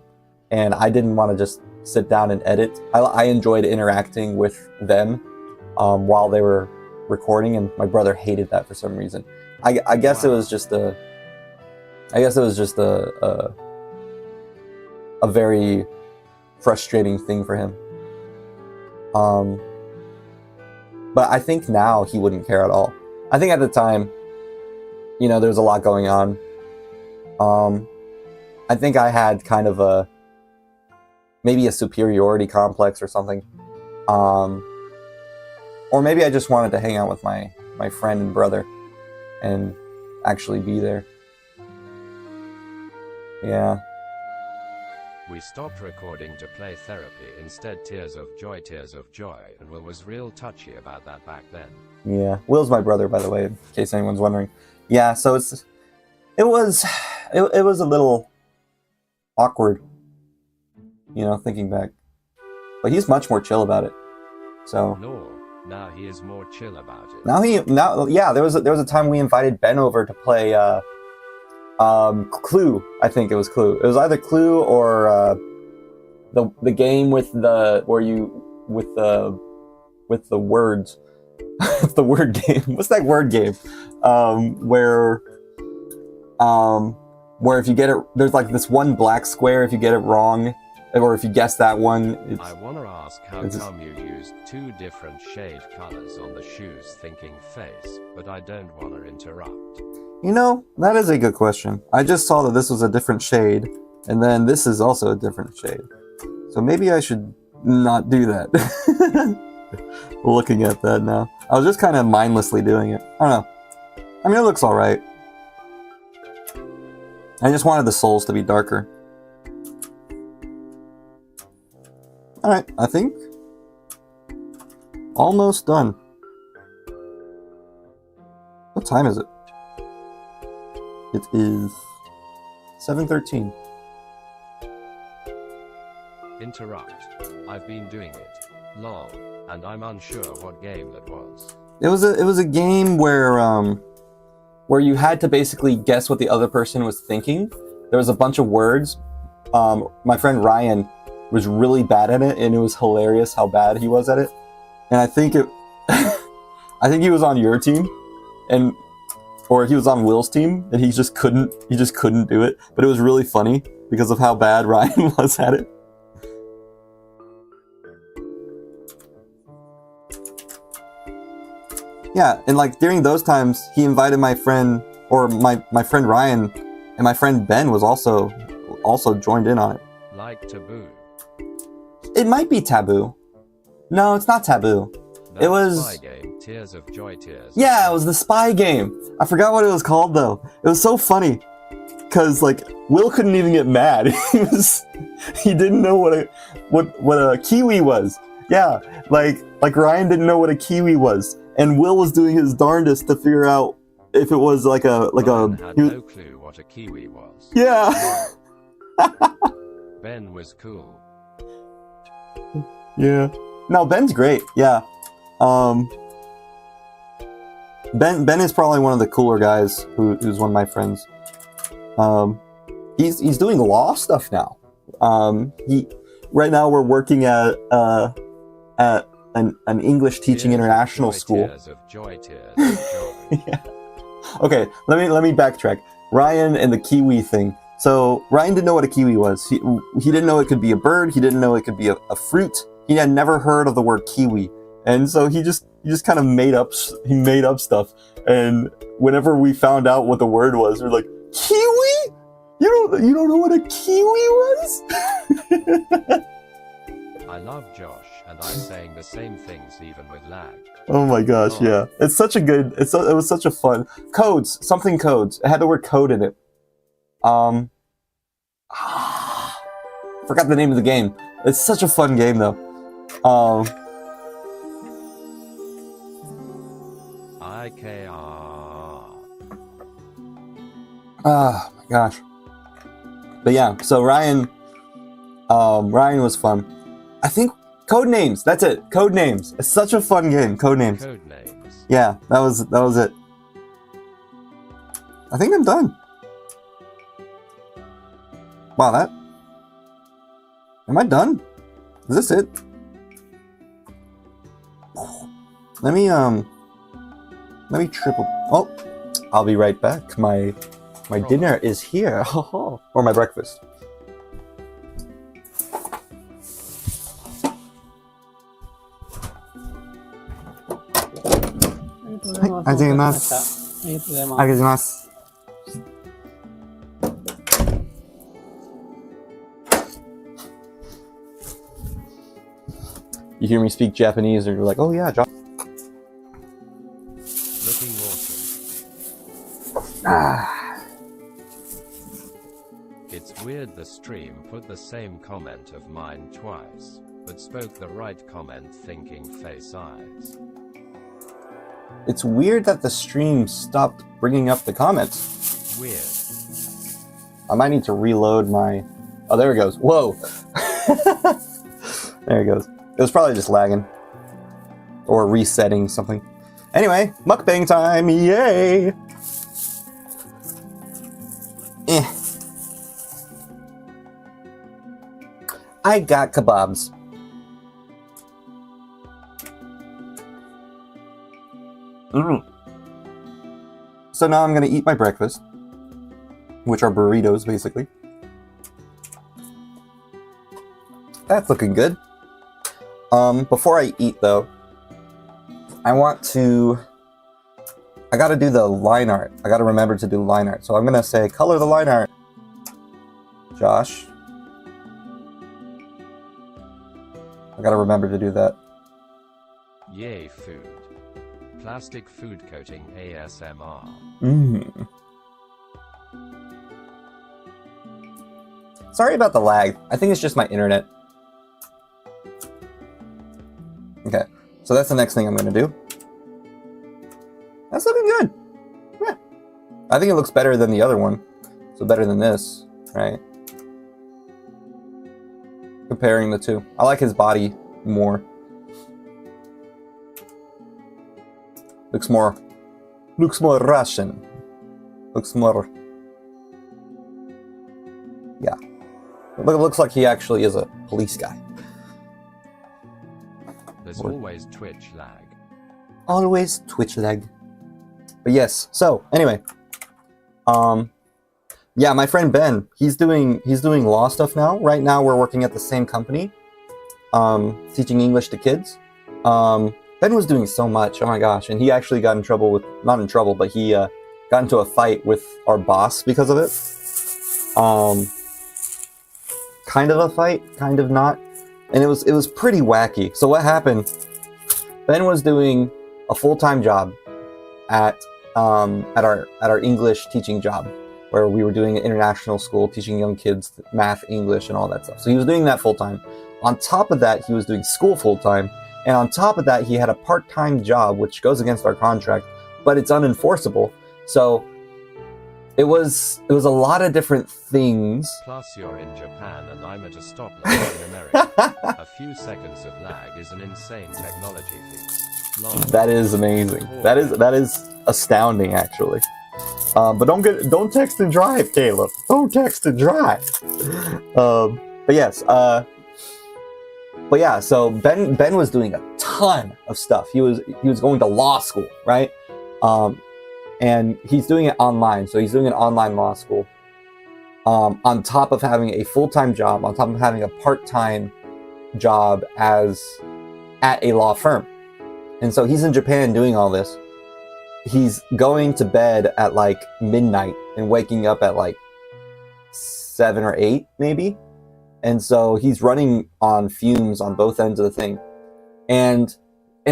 and I didn't want to just sit down and edit. I enjoyed interacting with them while they were recording, and my brother hated that for some reason. I guess it was just a very frustrating thing for him. But I think now he wouldn't care at all. I think at the time, you know, there's a lot going on. I think I had kind of maybe a superiority complex or something. Or maybe I just wanted to hang out with my friend and brother and actually be there. Yeah. We stopped recording to play therapy, instead tears of joy, and Will was real touchy about that back then. Yeah, Will's my brother, by the way, in case anyone's wondering. Yeah, so it was a little awkward, you know, thinking back. But he's much more chill about it. So No, now he is more chill about it. Yeah, there was a time we invited Ben over to play Clue. I think it was Clue. It was either Clue or the game with the words. It's the word game. What's that word game? Where if you get it, there's like this one black square. If you get it wrong, or if you guess that one, I want to ask how come you used 2 different shade colors on the shoes thinking face, but I don't want to interrupt. You know, that is a good question. I just saw that this was a different shade, and then this is also a different shade. So maybe I should not do that. Looking at that now. I was just kind of mindlessly doing it. I don't know. I mean, it looks alright. I just wanted the soles to be darker. Alright, I think Almost done. What time is it? It is 7:13. Interrupt. I've been doing it. Lol. And I'm unsure what game that was. It was a game where you had to basically guess what the other person was thinking. There was a bunch of words. My friend Ryan was really bad at it, and it was hilarious how bad he was at it. And I think I think he was on your team, or he was on Will's team, and he just couldn't do it. But it was really funny because of how bad Ryan was at it. Yeah, and like during those times, he invited my friend, or my friend Ryan, and my friend Ben was also joined in on it. Like Taboo. It might be Taboo. No, it's not Taboo. That it was spy game, Tears of Joy, Tears. Yeah, it was the spy game. I forgot what it was called though. It was so funny because like Will couldn't even get mad. He didn't know what a kiwi was. Yeah, like Ryan didn't know what a kiwi was, and Will was doing his darndest to figure out if it was like a Ryan had no clue what a kiwi was. Yeah. Ben was cool. Yeah. No, Ben's great. Yeah. Ben is probably one of the cooler guys who's one of my friends. He's doing law stuff now. Right now we're working at an English teaching Tears international of joy, school. Tears of joy, tears of joy. Yeah. Okay, let me backtrack. Ryan and the kiwi thing. So Ryan didn't know what a kiwi was. He didn't know it could be a bird. He didn't know it could be a fruit. He had never heard of the word kiwi, and so he just kind of made up stuff. And whenever we found out what the word was, we're like, kiwi? You don't know what a kiwi was? I love Josh, and I'm saying the same things even with lag. Oh my gosh, yeah. It was such a fun something codes. It had the word code in it. Forgot the name of the game. It's such a fun game though. IKR. Ah, my gosh. But yeah, so Ryan was fun. I think Codenames, that's it. Codenames. It's such a fun game, Codenames. Codenames. Yeah, that was it. I think I'm done. Wow, am I done? Is this it? Let me triple. Oh, I'll be right back. My dinner is here. Or my breakfast. You hear me speak Japanese, and you're like, oh yeah, John. Looking awesome. It's weird the stream put the same comment of mine twice, but spoke the right comment thinking face eyes. It's weird that the stream stopped bringing up the comments. Weird. I might need to reload my... Oh, there it goes. Whoa. There it goes. It was probably just lagging. Or resetting something. Anyway, mukbang time! Yay! I got kebabs. So now I'm gonna eat my breakfast, which are burritos, basically. That's looking good. Before I eat, though, I gotta do the line art. I gotta remember to do line art. So I'm gonna say, color the line art. Josh. I gotta remember to do that. Yay, food. Plastic food coating ASMR. Sorry about the lag. I think it's just my internet. Okay. So that's the next thing I'm going to do. That's looking good. Yeah. I think it looks better than the other one. So better than this, right? Comparing the two. I like his body more. Looks more Russian. Looks more, yeah. It looks like he actually is a police guy. There's always Twitch lag. Always Twitch lag. But yes, so anyway. Yeah, my friend Ben, he's doing law stuff now. Right now we're working at the same company. Teaching English to kids. Ben was doing so much, oh my gosh, and he actually got in trouble with, not in trouble, but he got into a fight with our boss because of it. Kind of a fight, kind of not. And it was pretty wacky. So what happened, Ben was doing a full-time job at our English teaching job, where we were doing an international school, teaching young kids math, English, and all that stuff. So he was doing that full-time. On top of that, he was doing school full-time. And on top of that, he had a part-time job, which goes against our contract, but it's unenforceable. So it was a lot of different things. Plus you're in Japan and I'm at a stoplight in America. A few seconds of lag is an insane technology feat. That is amazing. That is astounding, actually. But don't text and drive, Caleb. Don't text and drive. But yes. But yeah. So Ben was doing a ton of stuff. He was going to law school, right? And he's doing it online. So he's doing an online law school. On top of having a full-time job, on top of having a part-time job at a law firm. And so he's in Japan doing all this. He's going to bed at like midnight and waking up at like 7 or 8 maybe. And so he's running on fumes on both ends of the thing. And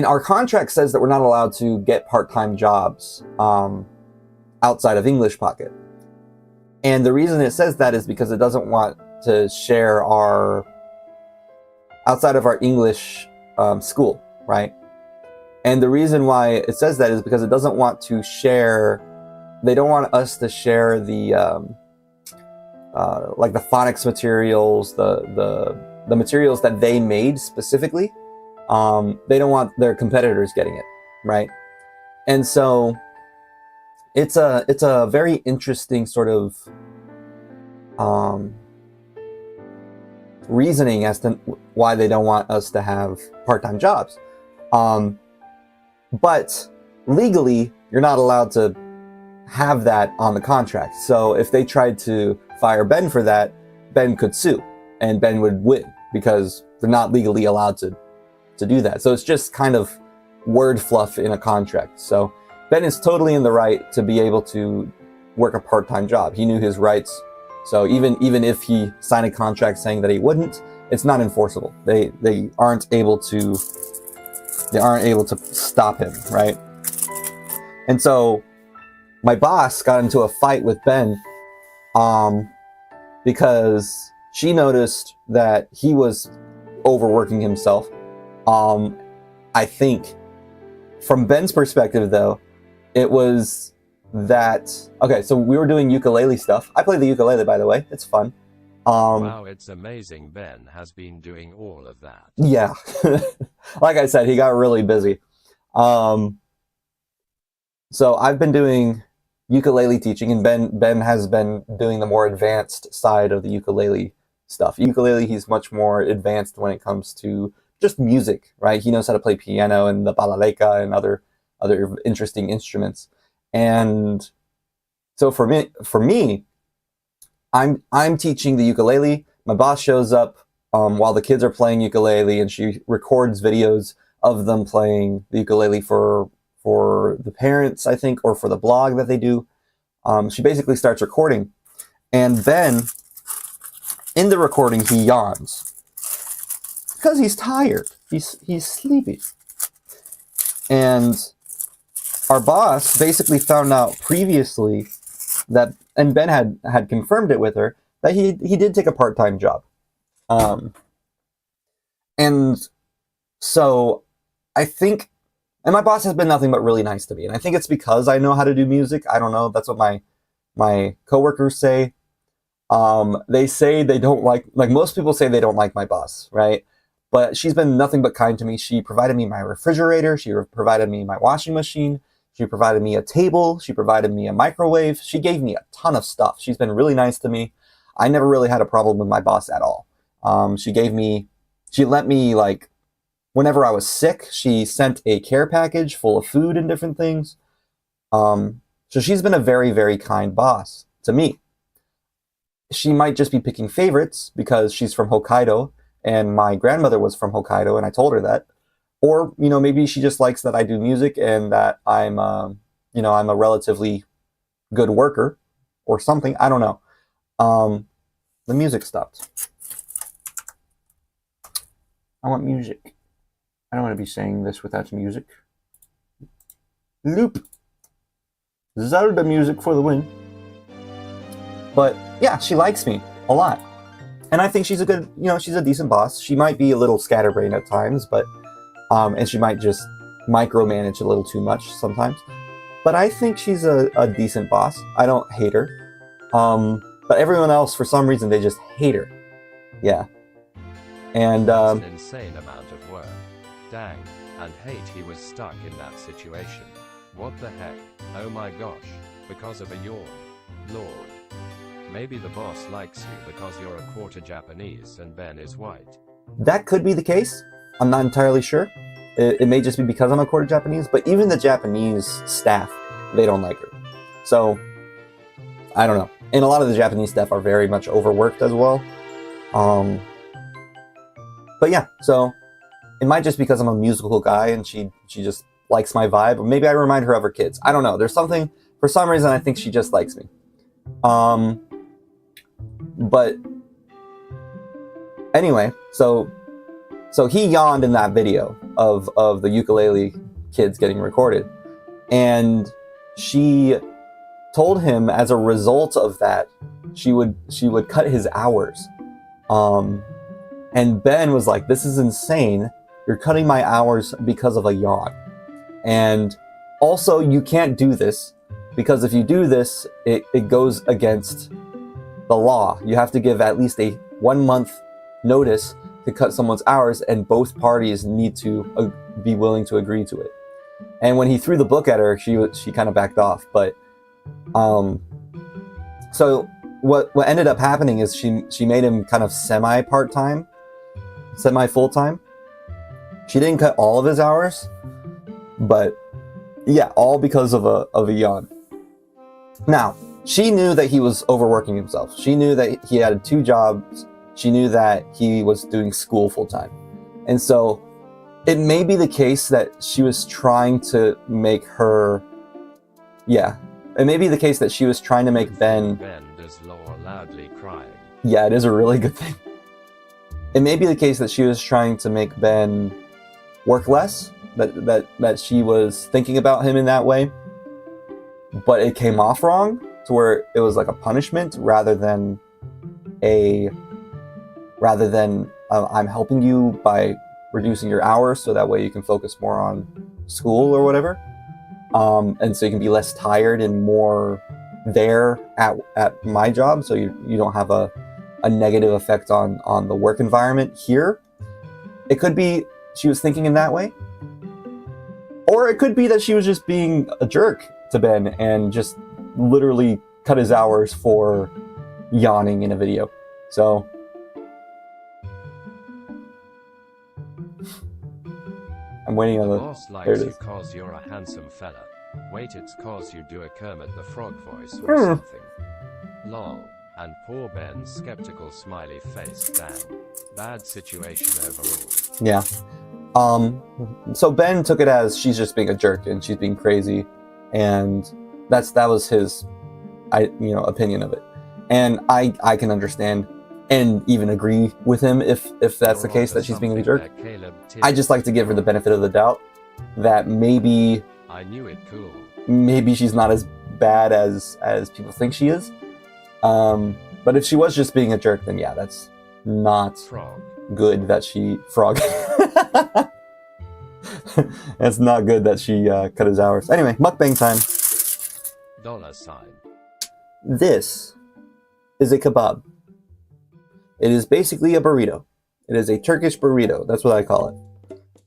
our contract says that we're not allowed to get part-time jobs outside of English Pocket. And the reason it says that is because it doesn't want to share outside of our English school, right? And the reason why it says that is because it doesn't want to share, they don't want us to share the, like the phonics materials, the materials that they made specifically. They don't want their competitors getting it, right? And so it's a very interesting sort of reasoning as to why they don't want us to have part-time jobs. But legally, you're not allowed to have that on the contract. So if they tried to fire Ben for that, Ben could sue, and Ben would win because they're not legally allowed to do that. So it's just kind of word fluff in a contract. So Ben is totally in the right to be able to work a part-time job. He knew his rights. So even if he signed a contract saying that he wouldn't, it's not enforceable. They aren't able to stop him, right? And so my boss got into a fight with Ben because she noticed that he was overworking himself. I think from Ben's perspective, though, it was that, okay, so we were doing ukulele stuff. I play the ukulele, by the way. It's fun. Wow, it's amazing Ben has been doing all of that. Yeah. Like I said, he got really busy. So I've been doing ukulele teaching, and Ben has been doing the more advanced side of the ukulele stuff. Ukulele, he's much more advanced when it comes to just music, right? He knows how to play piano and the balalaika and other interesting instruments. And so for me, I'm teaching the ukulele. My boss shows up while the kids are playing ukulele, and she records videos of them playing the ukulele for the parents, I think, or for the blog that they do. She basically starts recording, and then in the recording he yawns because he's tired. He's sleepy. And our boss basically found out previously that, and Ben had confirmed it with her, that he did take a part-time job. And so I think, and my boss has been nothing but really nice to me. And I think it's because I know how to do music. I don't know. That's what my coworkers say. They say they don't like most people say they don't like my boss, right? But she's been nothing but kind to me. She provided me my refrigerator. She provided me my washing machine. She provided me a table. She provided me a microwave. She gave me a ton of stuff. She's been really nice to me. I never really had a problem with my boss at all. She let me, like, whenever I was sick, she sent a care package full of food and different things. So she's been a very, very kind boss to me. She might just be picking favorites because she's from Hokkaido and my grandmother was from Hokkaido and I told her that. Or, maybe she just likes that I do music and that I'm a relatively good worker or something. I don't know. The music stopped. I want music. I don't want to be saying this without music. Loop. Zelda music for the win. But yeah, she likes me a lot. And I think she's she's a decent boss. She might be a little scatterbrained at times, but and she might just micromanage a little too much sometimes. But I think she's a decent boss. I don't hate her. But everyone else, for some reason, they just hate her. Yeah. And That's an insane amount of work. Dang. And hate he was stuck in that situation. What the heck? Oh my gosh. Because of a yawn. Lord. Maybe the boss likes you because you're a quarter Japanese and Ben is white. That could be the case. I'm not entirely sure. It may just be because I'm a quarter Japanese, but even the Japanese staff, they don't like her. So, I don't know. And a lot of the Japanese staff are very much overworked as well. But yeah, so it might just because I'm a musical guy and she just likes my vibe. Or maybe I remind her of her kids. I don't know. There's something, for some reason, I think she just likes me. But anyway, so he yawned in that video of the ukulele kids getting recorded. And she told him as a result of that, she would cut his hours. And Ben was like, this is insane. You're cutting my hours because of a yawn. And also, you can't do this because if you do this, it goes against the law. You have to give at least a 1 month notice to cut someone's hours, and both parties need to be willing to agree to it. And when he threw the book at her, she kind of backed off. But so what ended up happening is she made him kind of semi part-time, semi full-time. She didn't cut all of his hours, but yeah, all because of a yawn. Now, she knew that he was overworking himself. She knew that he had 2 jobs. She knew that he was doing school full-time. And so it may be the case that she was trying to make her... Yeah, it may be the case that she was trying to make Ben... Ben does Laura loudly crying. Yeah, it is a really good thing. It may be the case that she was trying to make Ben work less, that she was thinking about him in that way, but it came off wrong, to where it was like a punishment rather than I'm helping you by reducing your hours so that way you can focus more on school or whatever, and so you can be less tired and more there at my job, so you don't have a negative effect on the work environment here. It could be she was thinking in that way, or it could be that she was just being a jerk to Ben and just literally cut his hours for yawning in a video. So I'm waiting on the the... boss There likes it you is. cause you're a handsome fella. Wait, it's cause you do a Kermit the Frog voice or something. Lol. And poor Ben's skeptical smiley face. Damn. Bad situation overall. Yeah. So Ben took it as she's just being a jerk and she's being crazy, and that was his opinion of it. And I can understand and even agree with him if that's the case, that she's being a jerk. I just like to give her the benefit of the doubt that maybe I knew it cool. Maybe she's not as bad as people think she is. But if she was just being a jerk, then yeah, that's not Frog. good that she... Frog. It's not good that she cut his hours. Anyway, mukbang time. $sign. This is a kebab. It is basically a burrito. It is a Turkish burrito. That's what I call it.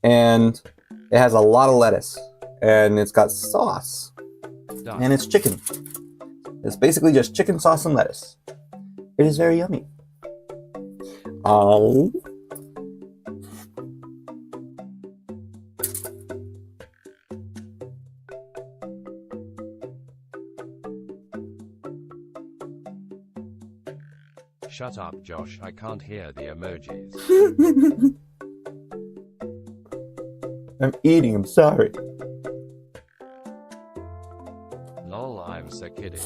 And it has a lot of lettuce. And it's got sauce. Done. And it's chicken. It's basically just chicken sauce and lettuce. It is very yummy. Oh. Shut up, Josh. I can't hear the emojis. I'm eating. I'm sorry. Lol, I'm so kidding.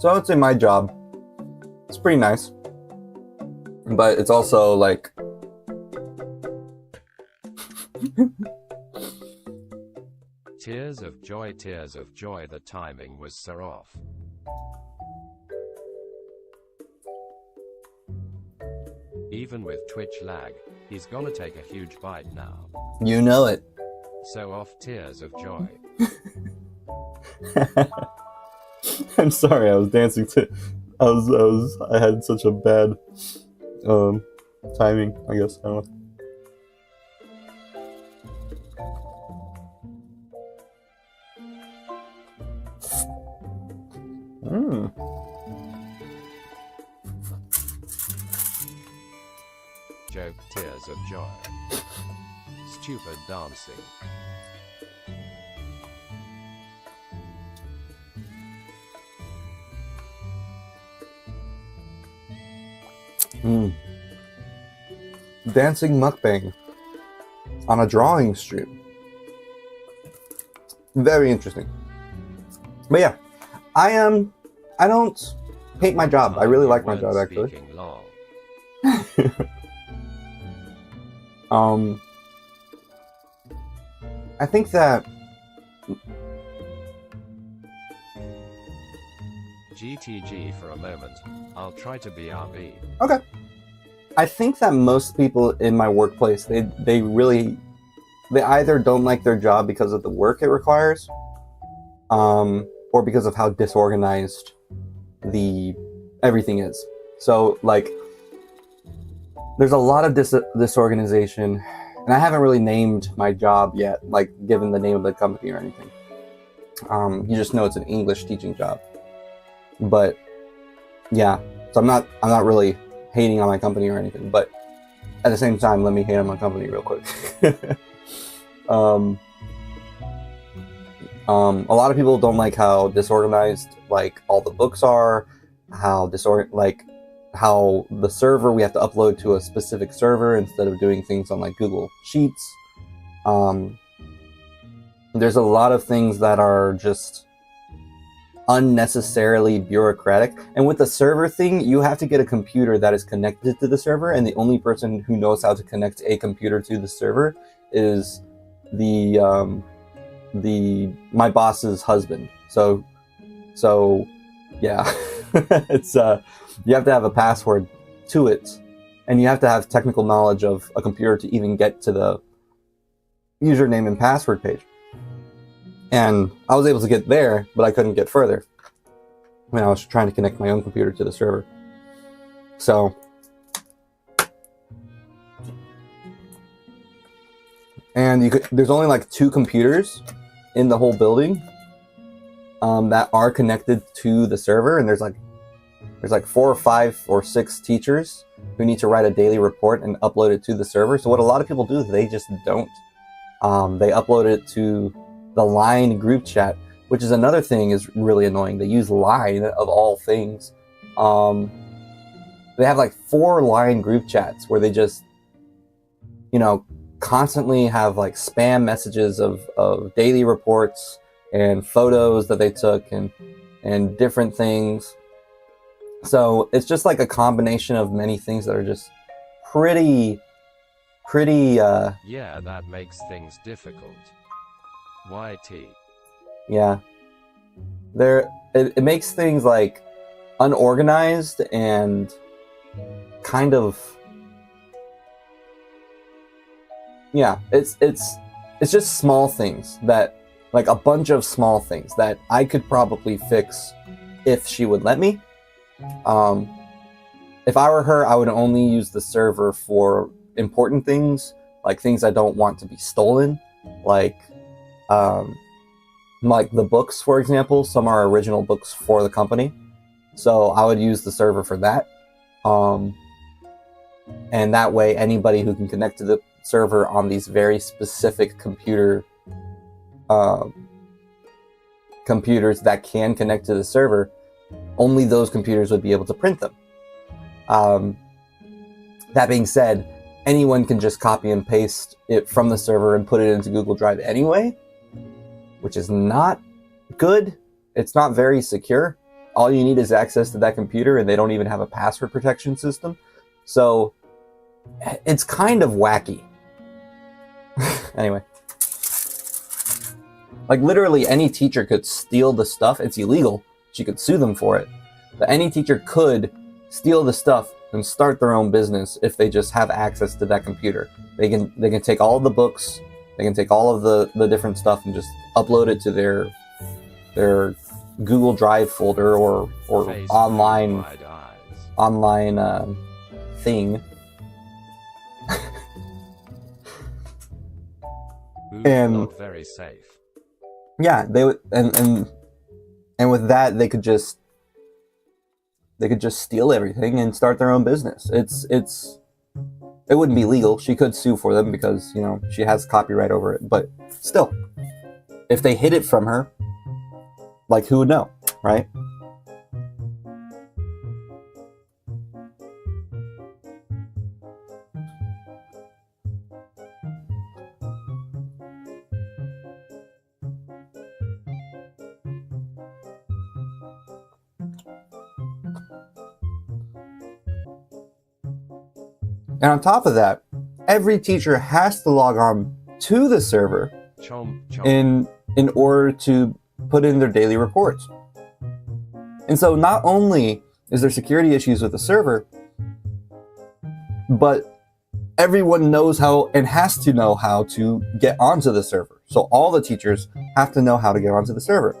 So I would say my job, it's pretty nice, but it's also like, Tears of joy, the timing was so off. Even with Twitch lag, he's gonna take a huge bite now. you know it. So off, tears of joy. I'm sorry, I was dancing to, I had such a bad timing, I guess. I don't know. Joke, tears of joy. Stupid dancing. Dancing mukbang on a drawing stream. Very interesting. But yeah, I don't hate my job. I really like my job, actually. I think that GTG for a moment. I'll try to be RB. okay. I think that most people in my workplace, they either don't like their job because of the work it requires, or because of how disorganized everything is. So like, there's a lot of disorganization, and I haven't really named my job yet, like given the name of the company or anything. You just know it's an English teaching job. But yeah, so I'm not really hating on my company or anything, but at the same time, let me hate on my company real quick. A lot of people don't like how disorganized like all the books are, how the server, we have to upload to a specific server instead of doing things on like Google Sheets. There's a lot of things that are just unnecessarily bureaucratic. And with the server thing, you have to get a computer that is connected to the server, and the only person who knows how to connect a computer to the server is my boss's husband. So yeah. It's you have to have a password to it, and you have to have technical knowledge of a computer to even get to the username and password page. And I was able to get there, but I couldn't get further when I was trying to connect my own computer to the server. So, and there's only like 2 computers in the whole building that are connected to the server, and there's like 4 or 5 or 6 teachers who need to write a daily report and upload it to the server. So what a lot of people do is they just don't. They upload it to the Line group chat, which is another thing is really annoying. They use Line of all things. They have like 4 Line group chats where they just, constantly have like spam messages of daily reports and photos that they took and different things. So it's just like a combination of many things that are just pretty Yeah, that makes things difficult. YT. yeah. It makes things like unorganized and kind of, yeah, it's just small things that, like a bunch of small things that I could probably fix if she would let me. If I were her, I would only use the server for important things, like things I don't want to be stolen, like the books, for example. Some are original books for the company, so I would use the server for that. And that way, anybody who can connect to the server on these very specific computers that can connect to the server, only those computers would be able to print them. That being said, anyone can just copy and paste it from the server and put it into Google Drive anyway, which is not good. It's not very secure. All you need is access to that computer, and they don't even have a password protection system. So it's kind of wacky. Anyway. Like, literally any teacher could steal the stuff. It's illegal. She could sue them for it. But any teacher could steal the stuff and start their own business if they just have access to that computer. They can take all of the books, they can take all of the different stuff and just upload it to their Google Drive folder or online thing. And not very safe. Yeah, they would, and with that they could just steal everything and start their own business. It wouldn't be legal. She could sue for them because, you know, she has copyright over it. But still, if they hid it from her, like, who would know, right? And on top of that, every teacher has to log on to the server in order to put in their daily reports. And so not only is there security issues with the server, but everyone knows how and has to know how to get onto the server. So all the teachers have to know how to get onto the server.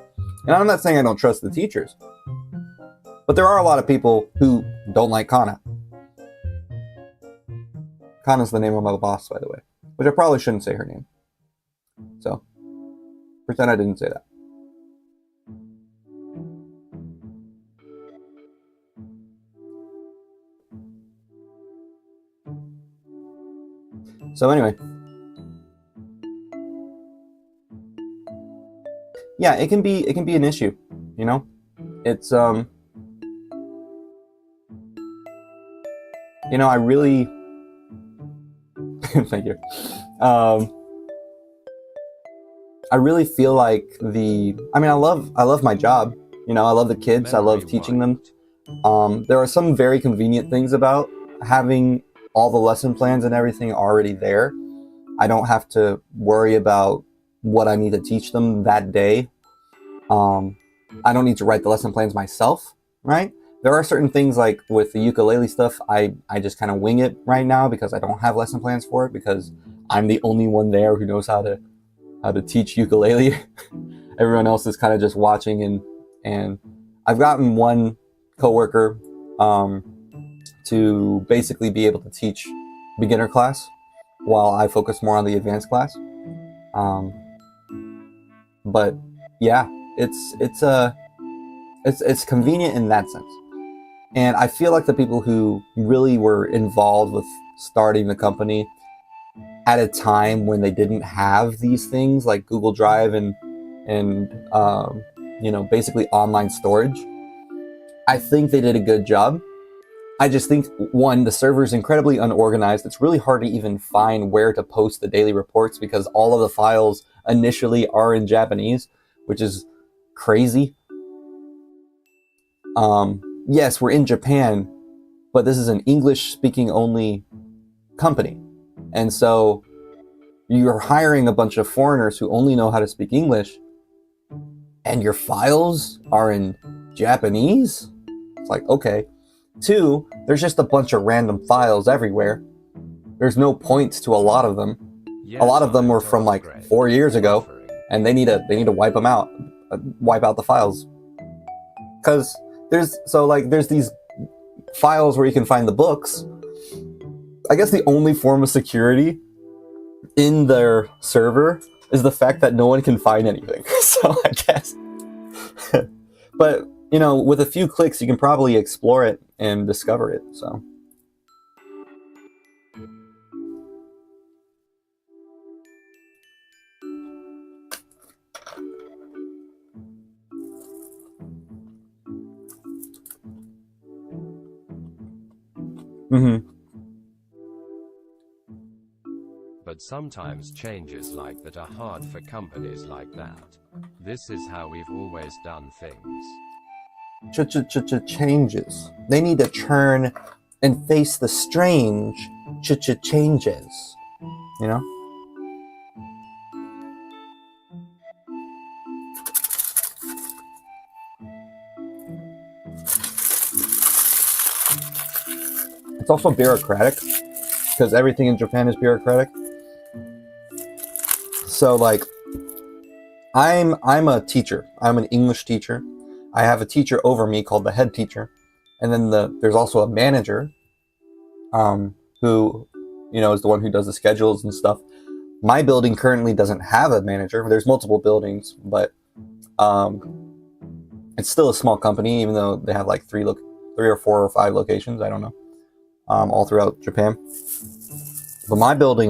And I'm not saying I don't trust the teachers, but there are a lot of people who don't like Hana. Hana's the name of my boss, by the way, which I probably shouldn't say her name. So, pretend I didn't say that. So anyway, yeah, it can be an issue, you know. It's you know, I really thank you. I really feel like I love my job. You know, I love the kids. I love teaching them. There are some very convenient things about having all the lesson plans and everything already there. I don't have to worry about what I need to teach them that day. I don't need to write the lesson plans myself, right? There are certain things, like with the ukulele stuff, I just kind of wing it right now because I don't have lesson plans for it, because I'm the only one there who knows how to teach ukulele. Everyone else is kind of just watching, and I've gotten one coworker to basically be able to teach beginner class while I focus more on the advanced class. But yeah, it's convenient in that sense. And I feel like the people who really were involved with starting the company at a time when they didn't have these things like Google Drive and you know, basically online storage, I think they did a good job. I just think, one, the server is incredibly unorganized. It's really hard to even find where to post the daily reports because all of the files initially are in Japanese, which is crazy. yes, we're in Japan, but this is an English-speaking only company. And so you're hiring a bunch of foreigners who only know how to speak English, and your files are in Japanese? It's like, okay. 2, there's just a bunch of random files everywhere. There's no points to a lot of them. Yes, a lot of them were from like 4 years ago, and they need to wipe them out, wipe out the files. Because there's these files where you can find the books. I guess the only form of security in their server is the fact that no one can find anything. So I guess. But, you know, with a few clicks, you can probably explore it and discover it, so. Mm-hmm. But sometimes changes like that are hard for companies like that. This is how we've always done things. Changes. They need to churn and face the strange changes. You know? It's also bureaucratic, because everything in Japan is bureaucratic. So, like, I'm a teacher. I'm an English teacher. I have a teacher over me called the head teacher, and then there's also a manager, who, you know, is the one who does the schedules and stuff. My building currently doesn't have a manager. There's multiple buildings, but it's still a small company, even though they have like 3 or 4 or 5 locations. I don't know, all throughout Japan. But my building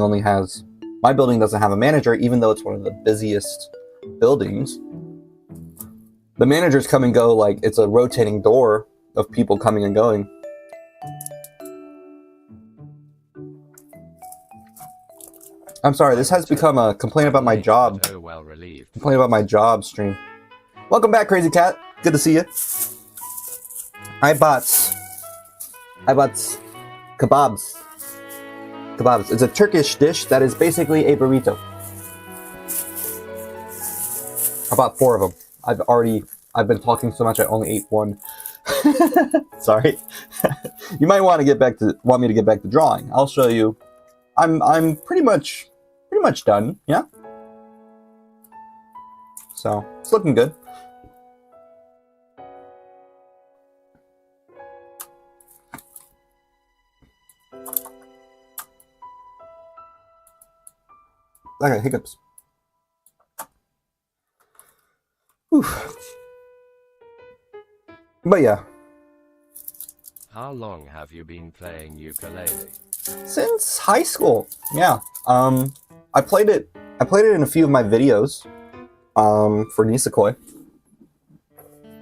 doesn't have a manager, even though it's one of the busiest buildings. The managers come and go like it's a rotating door of people coming and going. I'm sorry, this has become a complain about my job. Complain about my job stream. Welcome back, Crazy Cat. Good to see you. I bought kebabs. Kebabs. It's a Turkish dish that is basically a burrito. I bought 4 of them. I've been talking so much I only ate 1. Sorry. You might want me to get back to drawing. I'll show you. I'm pretty much done, yeah? So, it's looking good. I got hiccups. Whew. But yeah. How long have you been playing ukulele? Since high school. Yeah. I played it in a few of my videos for Nisekoi.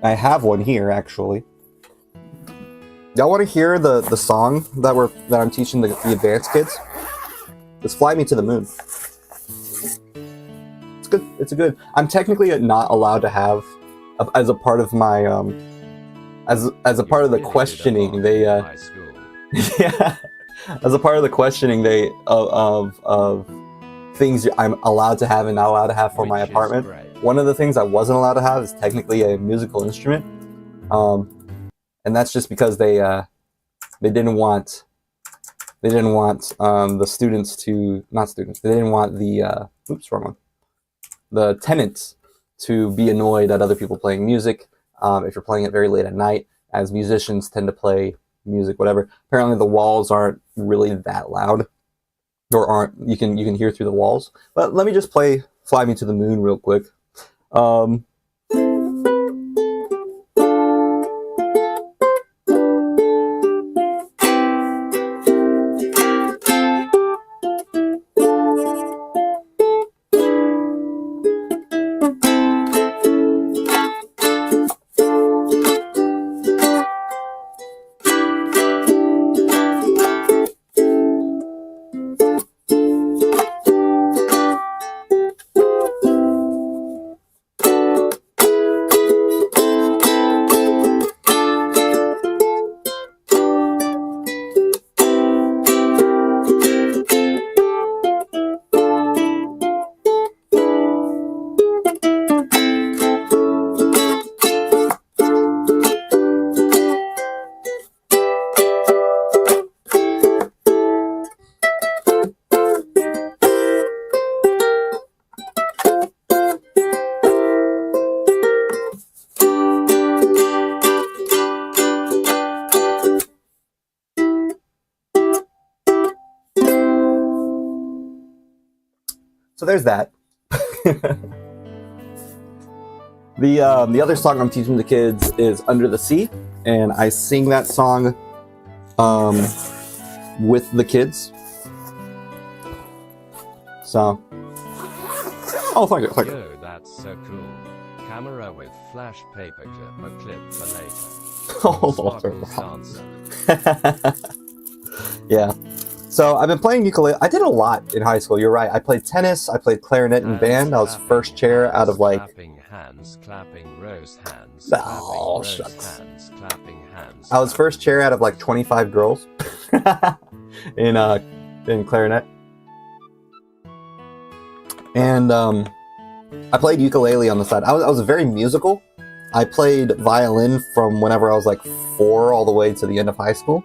I have one here actually. Y'all want to hear the song that I'm teaching the advanced kids? It's Fly Me to the Moon. It's good. It's a good. I'm technically not allowed to have as a part of my as a part of the questioning they yeah, as a part of the questioning they of things I'm allowed to have and not allowed to have for my apartment. One of the things I wasn't allowed to have is technically a musical instrument, and that's just because they didn't want the students to they didn't want the the tenants to be annoyed at other people playing music. If you're playing it very late at night, as musicians tend to play music, whatever. Apparently the walls aren't really that loud, or you can hear through the walls. But let me just play Fly Me to the Moon real quick. So there's that. The other song I'm teaching the kids is Under the Sea, and I sing that song with the kids. So, oh, thank you. Yo, that's so cool. Camera with flash paper clip, a clip for later. Oh, yeah. So I've been playing ukulele. I did a lot in high school. You're right. I played tennis. I played clarinet and band. I was first chair out of like. Clapping hands, clapping rose hands. Oh, clapping shucks. Hands, clapping hands. I was first chair out of like 25 girls in clarinet. And I played ukulele on the side. I was very musical. I played violin from whenever I was like 4 all the way to the end of high school.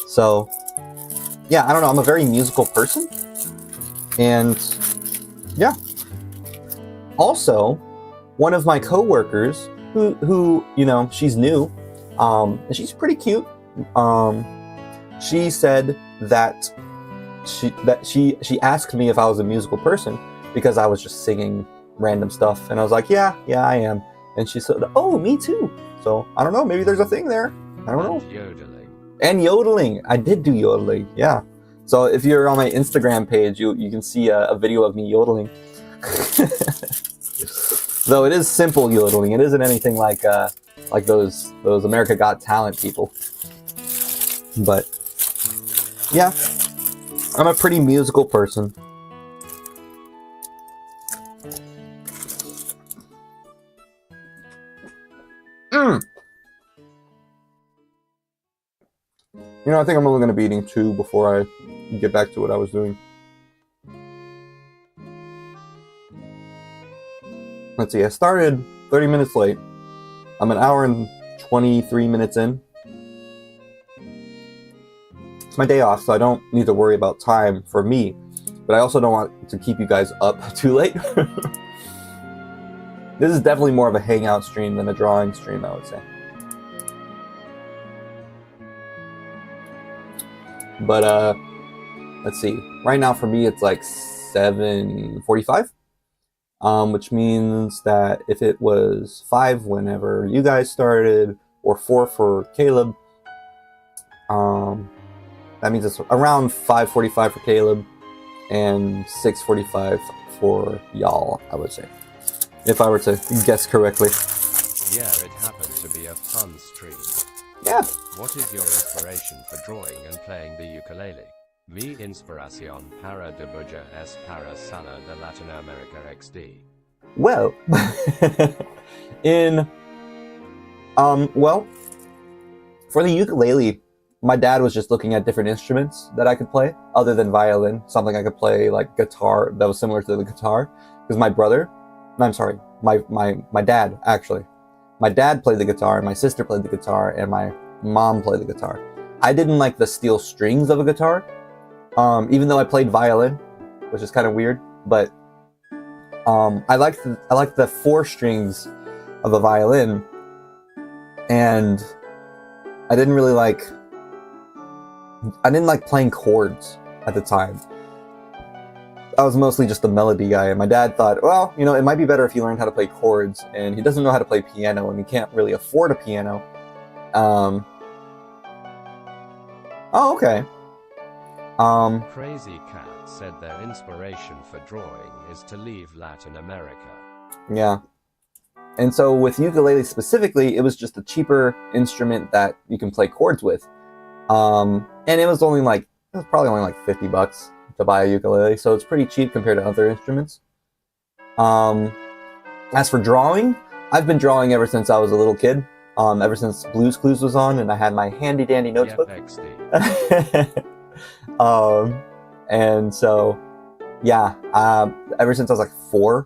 So, yeah, I don't know. I'm a very musical person. And, yeah. Also, one of my coworkers, who you know, she's new, and she's pretty cute. She said that she asked me if I was a musical person because I was just singing random stuff, and I was like, yeah, I am. And she said, oh, me too. So I don't know, maybe there's a thing there. I don't know. And yodeling. I did do yodeling, yeah. So if you're on my Instagram page, you can see a video of me yodeling. Though it is simple yodeling. It isn't anything like those America Got Talent people. But yeah, I'm a pretty musical person. You know, I think I'm only going to be eating 2 before I get back to what I was doing. Let's see, I started 30 minutes late. I'm an hour and 23 minutes in. It's my day off, so I don't need to worry about time for me. But I also don't want to keep you guys up too late. This is definitely more of a hangout stream than a drawing stream, I would say. But, let's see. Right now for me, it's like 7:45. Which means that if it was 5 whenever you guys started, or 4 for Caleb, that means it's around 5:45 for Caleb, and 6:45 for y'all, I would say. If I were to guess correctly. Yeah, it happened to be a fun stream. Yeah. What is your inspiration for drawing and playing the ukulele? Mi inspiración para dibujar es para sala de Latinoamérica XD. Well, well, for the ukulele, my dad was just looking at different instruments that I could play, other than violin, something I could play like guitar that was similar to the guitar. Because my dad, actually. My dad played the guitar, my sister played the guitar, and my mom played the guitar. I didn't like the steel strings of a guitar, even though I played violin, which is kind of weird, but I liked the 4 strings of a violin, and I didn't like playing chords at the time. I was mostly just a melody guy, and my dad thought, well, you know, it might be better if you learned how to play chords, and he doesn't know how to play piano, and he can't really afford a piano. Oh, okay. Crazy Cat said their inspiration for drawing is to leave Latin America. Yeah. And so with ukulele specifically, it was just a cheaper instrument that you can play chords with. And it was probably only like $50 to buy a ukulele, so it's pretty cheap compared to other instruments. As for drawing, I've been drawing ever since I was a little kid. Ever since Blue's Clues was on, and I had my handy dandy notebook. And so, yeah, ever since I was like 4,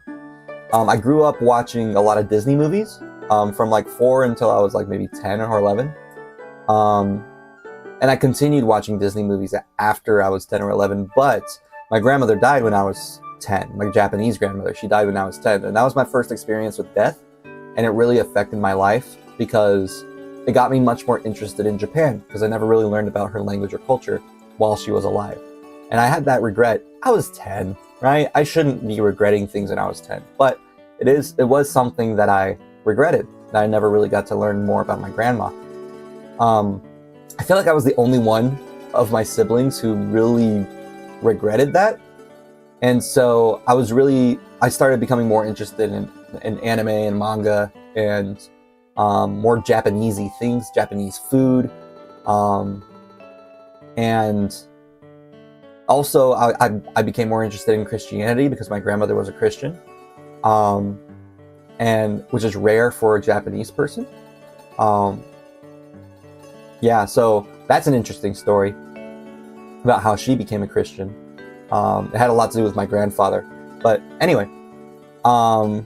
I grew up watching a lot of Disney movies, from like 4 until I was like maybe 10 or 11. And I continued watching Disney movies after I was 10 or 11, but my grandmother died when I was 10, my Japanese grandmother. She died when I was 10, and that was my first experience with death, and it really affected my life because it got me much more interested in Japan, because I never really learned about her language or culture while she was alive. And I had that regret. I was 10, right? I shouldn't be regretting things when I was 10, but it was something that I regretted, that I never really got to learn more about my grandma. I feel like I was the only one of my siblings who really regretted that. And so I started becoming more interested in anime and manga and more Japanesey things, Japanese food. And also I became more interested in Christianity because my grandmother was a Christian. And which is rare for a Japanese person. Yeah, so that's an interesting story about how she became a Christian. It had a lot to do with my grandfather. But anyway, my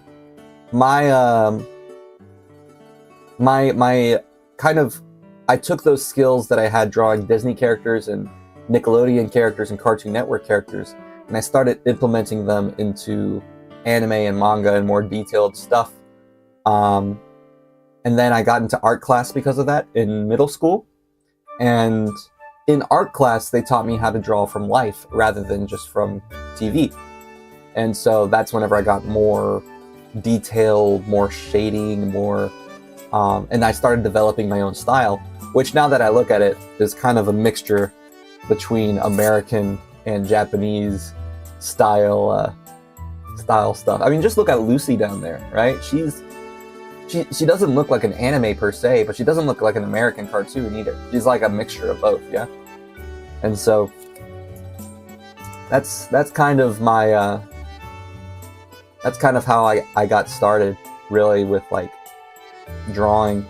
kind of, I took those skills that I had drawing Disney characters and Nickelodeon characters and Cartoon Network characters, and I started implementing them into anime and manga and more detailed stuff. And then I got into art class because of that in middle school. And in art class, they taught me how to draw from life rather than just from TV. And so that's whenever I got more detailed, more shading, more... and I started developing my own style, which now that I look at it, is kind of a mixture between American and Japanese style stuff. I mean, just look at Lucy down there, right? She doesn't look like an anime per se, but she doesn't look like an American cartoon either. She's like a mixture of both, yeah? And so that's kind of my that's kind of how I got started, really, with like drawing.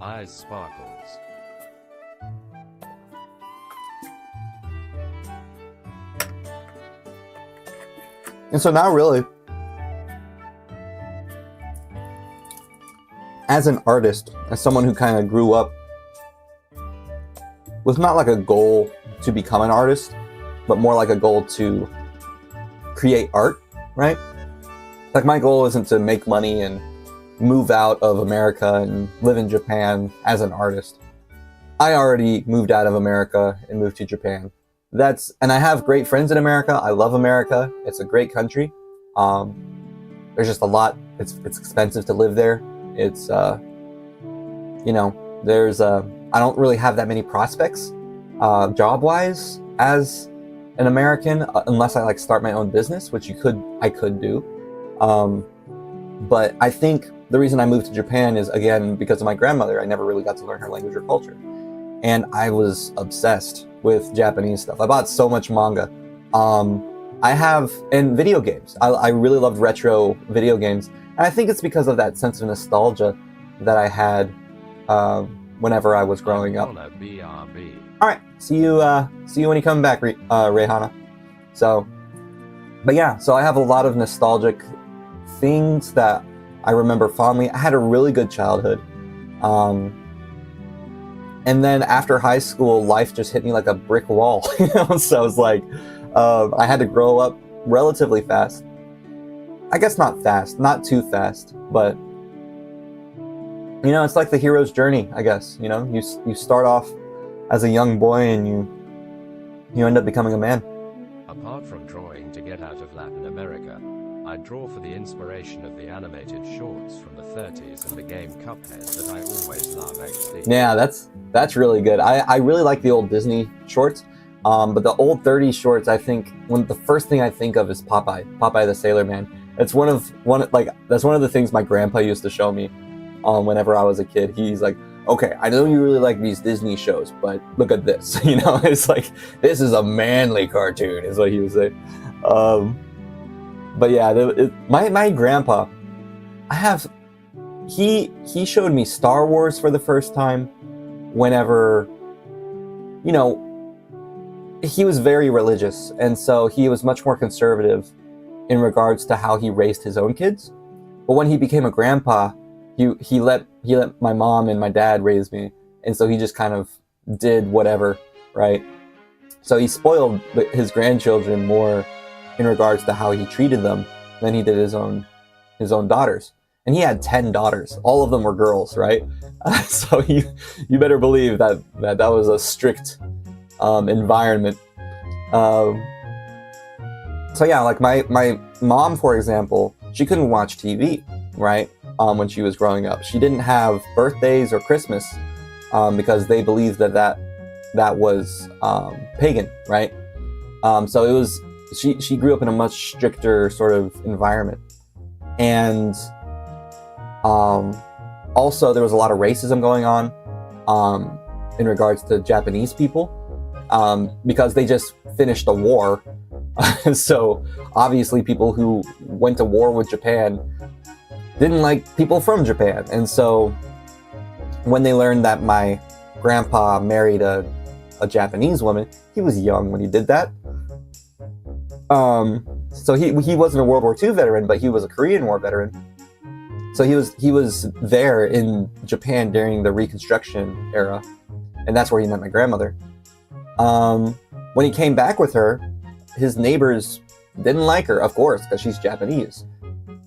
Eyes sparkles. And so now, really, as an artist, as someone who kind of grew up with not like a goal to become an artist, but more like a goal to create art, right? Like, my goal isn't to make money and move out of America and live in Japan as an artist. I already moved out of America and moved to Japan. And I have great friends in America. I love America. It's a great country. There's just a lot. It's expensive to live there. It's, you know, I don't really have that many prospects, job-wise, as an American, unless I like start my own business, which I could do. But I think the reason I moved to Japan is, again, because of my grandmother. I never really got to learn her language or culture. And I was obsessed with Japanese stuff. I bought so much manga. And video games. I really loved retro video games. And I think it's because of that sense of nostalgia that I had whenever I was growing up. All right, see you when you come back, Rehana. So, but yeah, so I have a lot of nostalgic things that I remember fondly. I had a really good childhood. And then after high school, life just hit me like a brick wall. You know? So I was like, I had to grow up relatively fast. I guess not fast, not too fast, but you know, it's like the hero's journey, I guess. You know, you start off as a young boy and you end up becoming a man. Apart from drawing to get out of Latin America, I draw for the inspiration of the animated shorts from the 30s and the game Cuphead that I always love XD. Yeah, that's really good. I really like the old Disney shorts, but the old 30s shorts, I think, the first thing I think of is Popeye the Sailor Man. It's that's one of the things my grandpa used to show me whenever I was a kid. He's like, okay, I know you really like these Disney shows, but look at this. You know, it's like, this is a manly cartoon, is what he would say. But yeah, my grandpa, he showed me Star Wars for the first time whenever, you know, he was very religious, and so he was much more conservative in regards to how he raised his own kids. But when he became a grandpa, he let my mom and my dad raise me, and so he just kind of did whatever, right? So he spoiled his grandchildren more in regards to how he treated them than he did his own daughters. And he had 10 daughters. All of them were girls, right? So you better believe that was a strict environment. So yeah, like my mom, for example, she couldn't watch TV, right? When she was growing up, she didn't have birthdays or Christmas because they believed that was pagan, right? So it was she grew up in a much stricter sort of environment, and also there was a lot of racism going on in regards to Japanese people because they just finished a war. So obviously people who went to war with Japan didn't like people from Japan. And so when they learned that my grandpa married a Japanese woman, he was young when he did that. So he wasn't a World War II veteran, but he was a Korean War veteran. So he was there in Japan during the Reconstruction era, and that's where he met my grandmother. When he came back with her, his neighbors didn't like her, of course, because she's Japanese.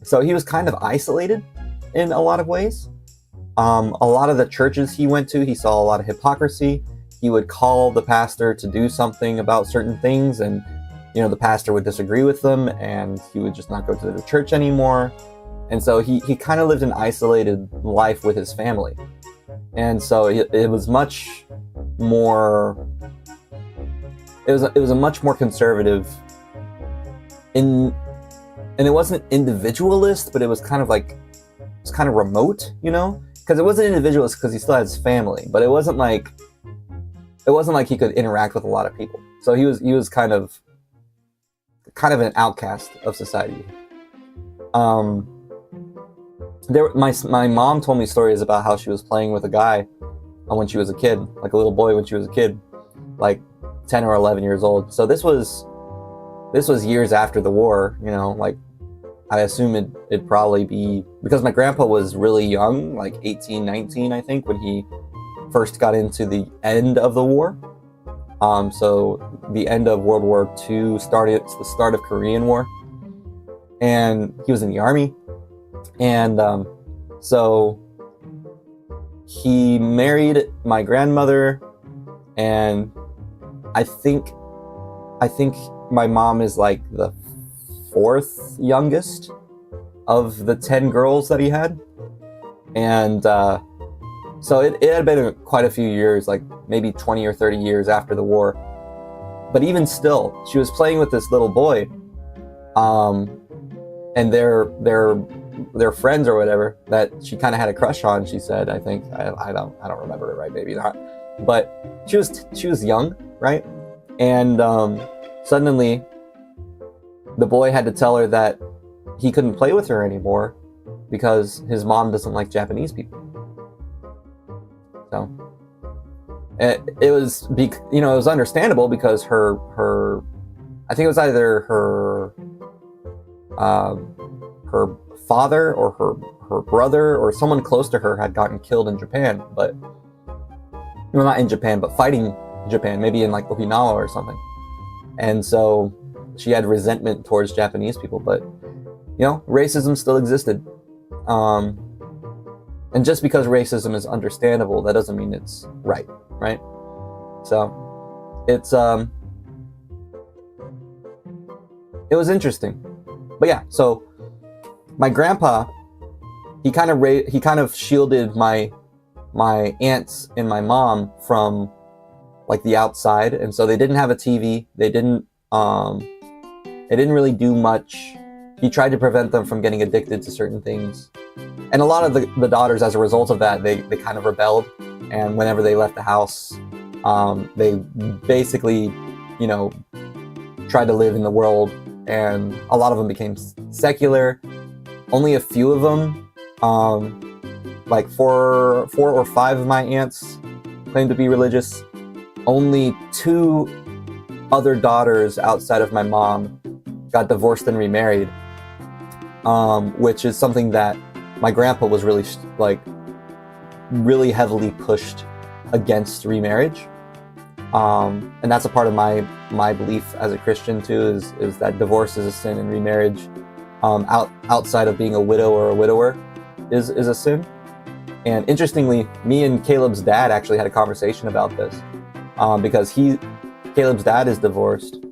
So he was kind of isolated in a lot of ways. A lot of the churches he went to, he saw a lot of hypocrisy. He would call the pastor to do something about certain things, and the pastor would disagree with them, and he would just not go to the church anymore. And so he kind of lived an isolated life with his family. And so it was much more. It was a much more conservative and it wasn't individualist, but it was kind of remote, because it wasn't individualist because he still had his family, but it wasn't like he could interact with a lot of people. So he was kind of an outcast of society. My mom told me stories about how she was playing with a guy when she was a kid, like a little boy when she was a kid, like 10 or 11 years old. So this was years after the war, like I assume it'd probably be because my grandpa was really young, like 18, 19, I think, when he first got into the end of the war. So the end of World War II it's the start of Korean War, and he was in the army. And so he married my grandmother, and I think my mom is like the 4th youngest of the 10 girls that he had. And so it had been quite a few years, like maybe 20 or 30 years after the war. But even still, she was playing with this little boy, and their friends or whatever that she kind of had a crush on. She said, I think I don't remember it right, maybe not, but she was young, right? And suddenly the boy had to tell her that he couldn't play with her anymore because his mom doesn't like Japanese people. So it was it was understandable because her I think it was either her father or her brother or someone close to her had gotten killed in Japan, but not in Japan, but fighting Japan, maybe in like Okinawa or something. And so she had resentment towards Japanese people, but racism still existed. And just because racism is understandable, that doesn't mean it's right? So it's it was interesting. But yeah, so my grandpa, he kind of shielded my aunts and my mom from like the outside, and so they didn't have a TV. They didn't really do much. He tried to prevent them from getting addicted to certain things. And a lot of the daughters, as a result of that, they kind of rebelled. And whenever they left the house, they basically, tried to live in the world. And a lot of them became secular. Only a few of them, like four or five of my aunts claimed to be religious. Only 2 other daughters outside of my mom got divorced and remarried, which is something that my grandpa was really heavily pushed against remarriage. And that's a part of my belief as a Christian too, is that divorce is a sin and remarriage, outside of being a widow or a widower, is a sin. And interestingly, me and Caleb's dad actually had a conversation about this, because Caleb's dad is divorced.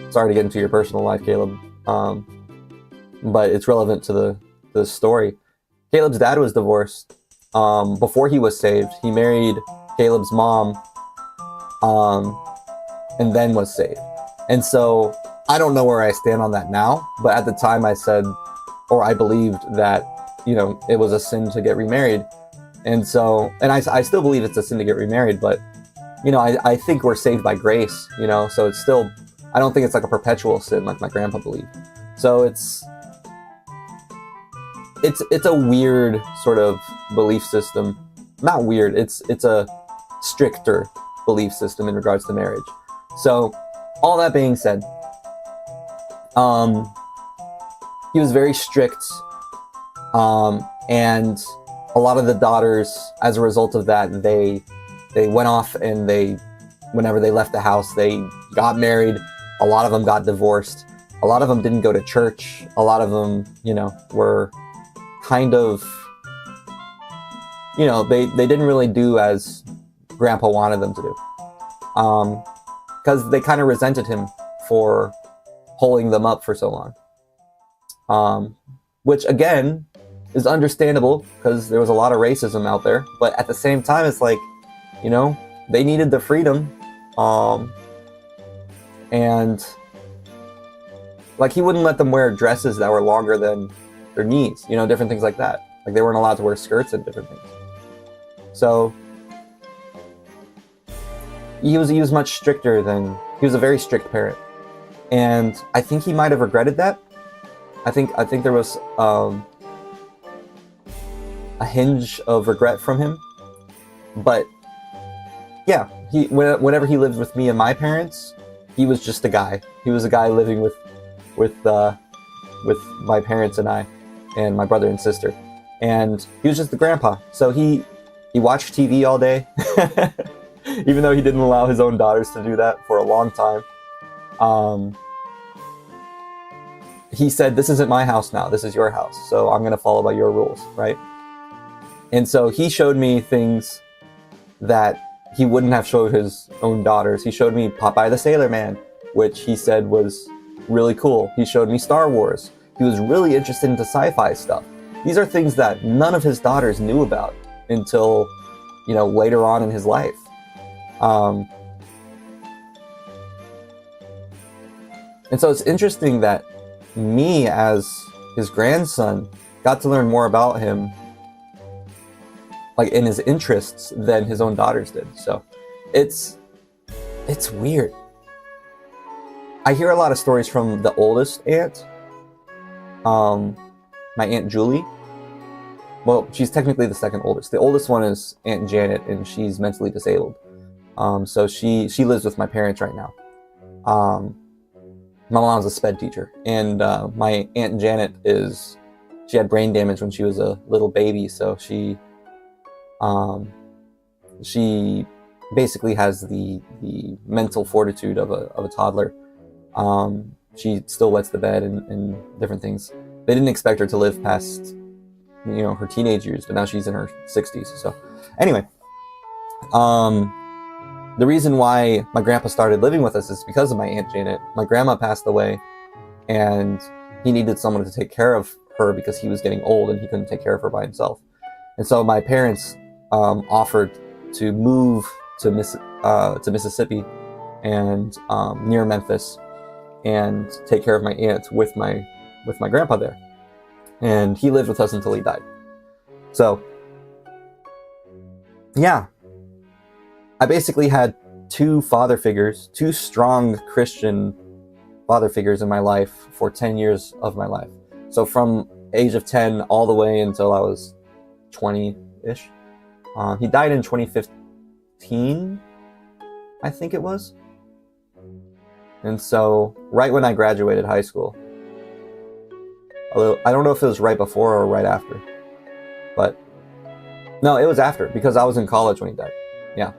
Sorry to get into your personal life, Caleb, but it's relevant to the story. Caleb's dad was divorced before he was saved. He married Caleb's mom, and then was saved. And so I don't know where I stand on that now, but at the time I said, or I believed that, it was a sin to get remarried. And so, and I still believe it's a sin to get remarried, but, I think we're saved by grace, so it's still, I don't think it's like a perpetual sin like my grandpa believed. So it's a weird sort of belief system. Not weird, it's a stricter belief system in regards to marriage. So all that being said, he was very strict, and a lot of the daughters, as a result of that, they went off, and whenever they left the house, they got married. A lot of them got divorced. A lot of them didn't go to church. A lot of them, were kind of, they didn't really do as Grandpa wanted them to do, because they kind of resented him for holding them up for so long, which again is understandable because there was a lot of racism out there. But at the same time, it's like, they needed the freedom, and like he wouldn't let them wear dresses that were longer than their knees, different things like that. Like they weren't allowed to wear skirts and different things. So he was much stricter he was a very strict parent. And I think he might have regretted that. I think there was a hinge of regret from him. But yeah, whenever he lived with me and my parents, he was just a guy. He was a guy living with my parents and I, and my brother and sister. And he was just the grandpa. So he watched TV all day, even though he didn't allow his own daughters to do that for a long time. He said, "This isn't my house now, this is your house, so I'm going to follow by your rules," right? And so he showed me things that he wouldn't have showed his own daughters. He showed me Popeye the Sailor Man, which he said was really cool. He showed me Star Wars. He was really interested into sci-fi stuff. These are things that none of his daughters knew about until, later on in his life. And so it's interesting that me, as his grandson, got to learn more about him, like in his interests, than his own daughters did. So it's weird. I hear a lot of stories from the oldest aunt, my Aunt Julie. Well, she's technically the second oldest. The oldest one is Aunt Janet, and she's mentally disabled. So she lives with my parents right now. My mom's a sped teacher, and my Aunt Janet she had brain damage when she was a little baby, so she basically has the mental fortitude of a toddler. She still wets the bed and different things. They didn't expect her to live past, her teenage years, but now she's in her 60s. So anyway, the reason why my grandpa started living with us is because of my Aunt Janet. My grandma passed away, and he needed someone to take care of her because he was getting old and he couldn't take care of her by himself. And so my parents offered to move to Mississippi and near Memphis, and take care of my aunt with my grandpa there. And he lived with us until he died. So yeah, I basically had two strong Christian father figures in my life for 10 years of my life. So from age of 10 all the way until I was 20-ish. He died in 2015, I think it was. And so right when I graduated high school, although I don't know if it was right before or right after, but no, it was after, because I was in college when he died. Yeah.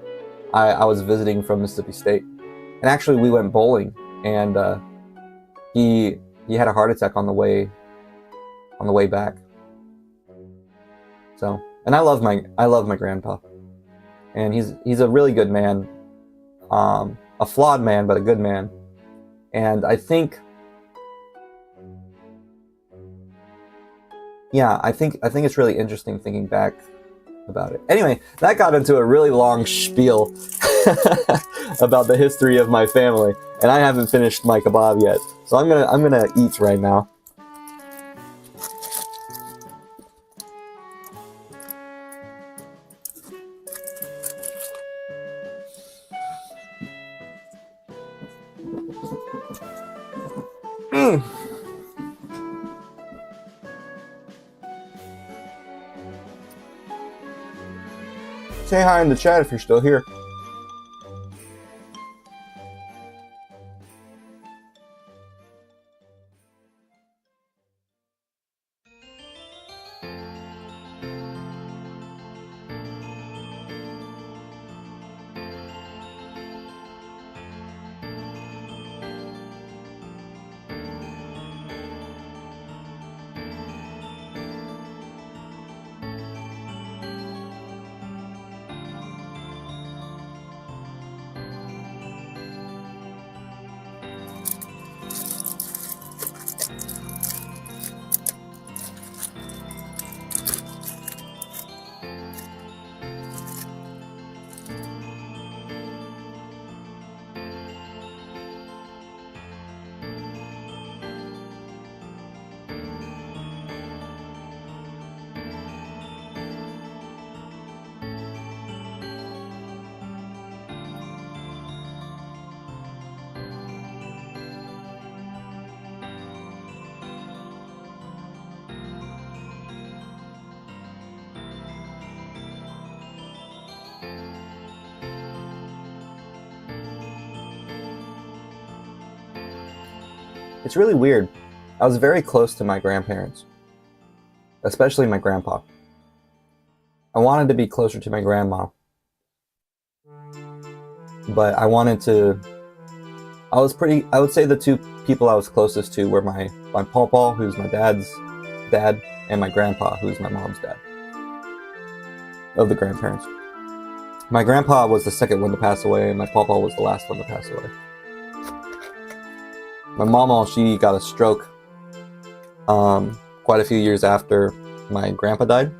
I was visiting from Mississippi State, and actually we went bowling, and he had a heart attack on the way back. So, and I love my grandpa, and he's a really good man, a flawed man, but a good man. And I think it's really interesting thinking back about it. Anyway, that got into a really long spiel about the history of my family, and I haven't finished my kebab yet. So I'm gonna eat right now. Say hi in the chat if you're still here. It's really weird. I was very close to my grandparents, especially my grandpa. I wanted to be closer to my grandma, but I would say the two people I was closest to were my pawpaw, who's my dad's dad, and my grandpa, who's my mom's dad, of the grandparents. My grandpa was the second one to pass away, and my pawpaw was the last one to pass away. My mama, she got a stroke quite a few years after my grandpa died.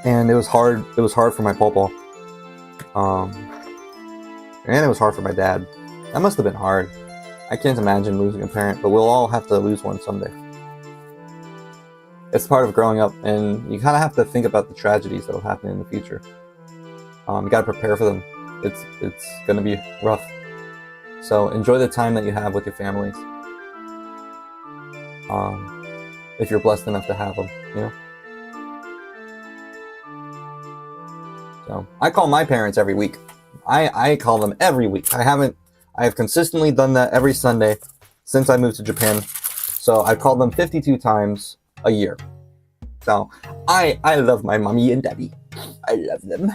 And it was hard for my pawpaw. And it was hard for my dad. That must have been hard. I can't imagine losing a parent, but we'll all have to lose one someday. It's part of growing up, and you kind of have to think about the tragedies that will happen in the future. You gotta prepare for them. It's gonna be rough. So enjoy the time that you have with your families. If you're blessed enough to have them, you know? So I call my parents every week. I call them every week. I have consistently done that every Sunday since I moved to Japan. So I've called them 52 times a year. So I love my mommy and daddy. I love them.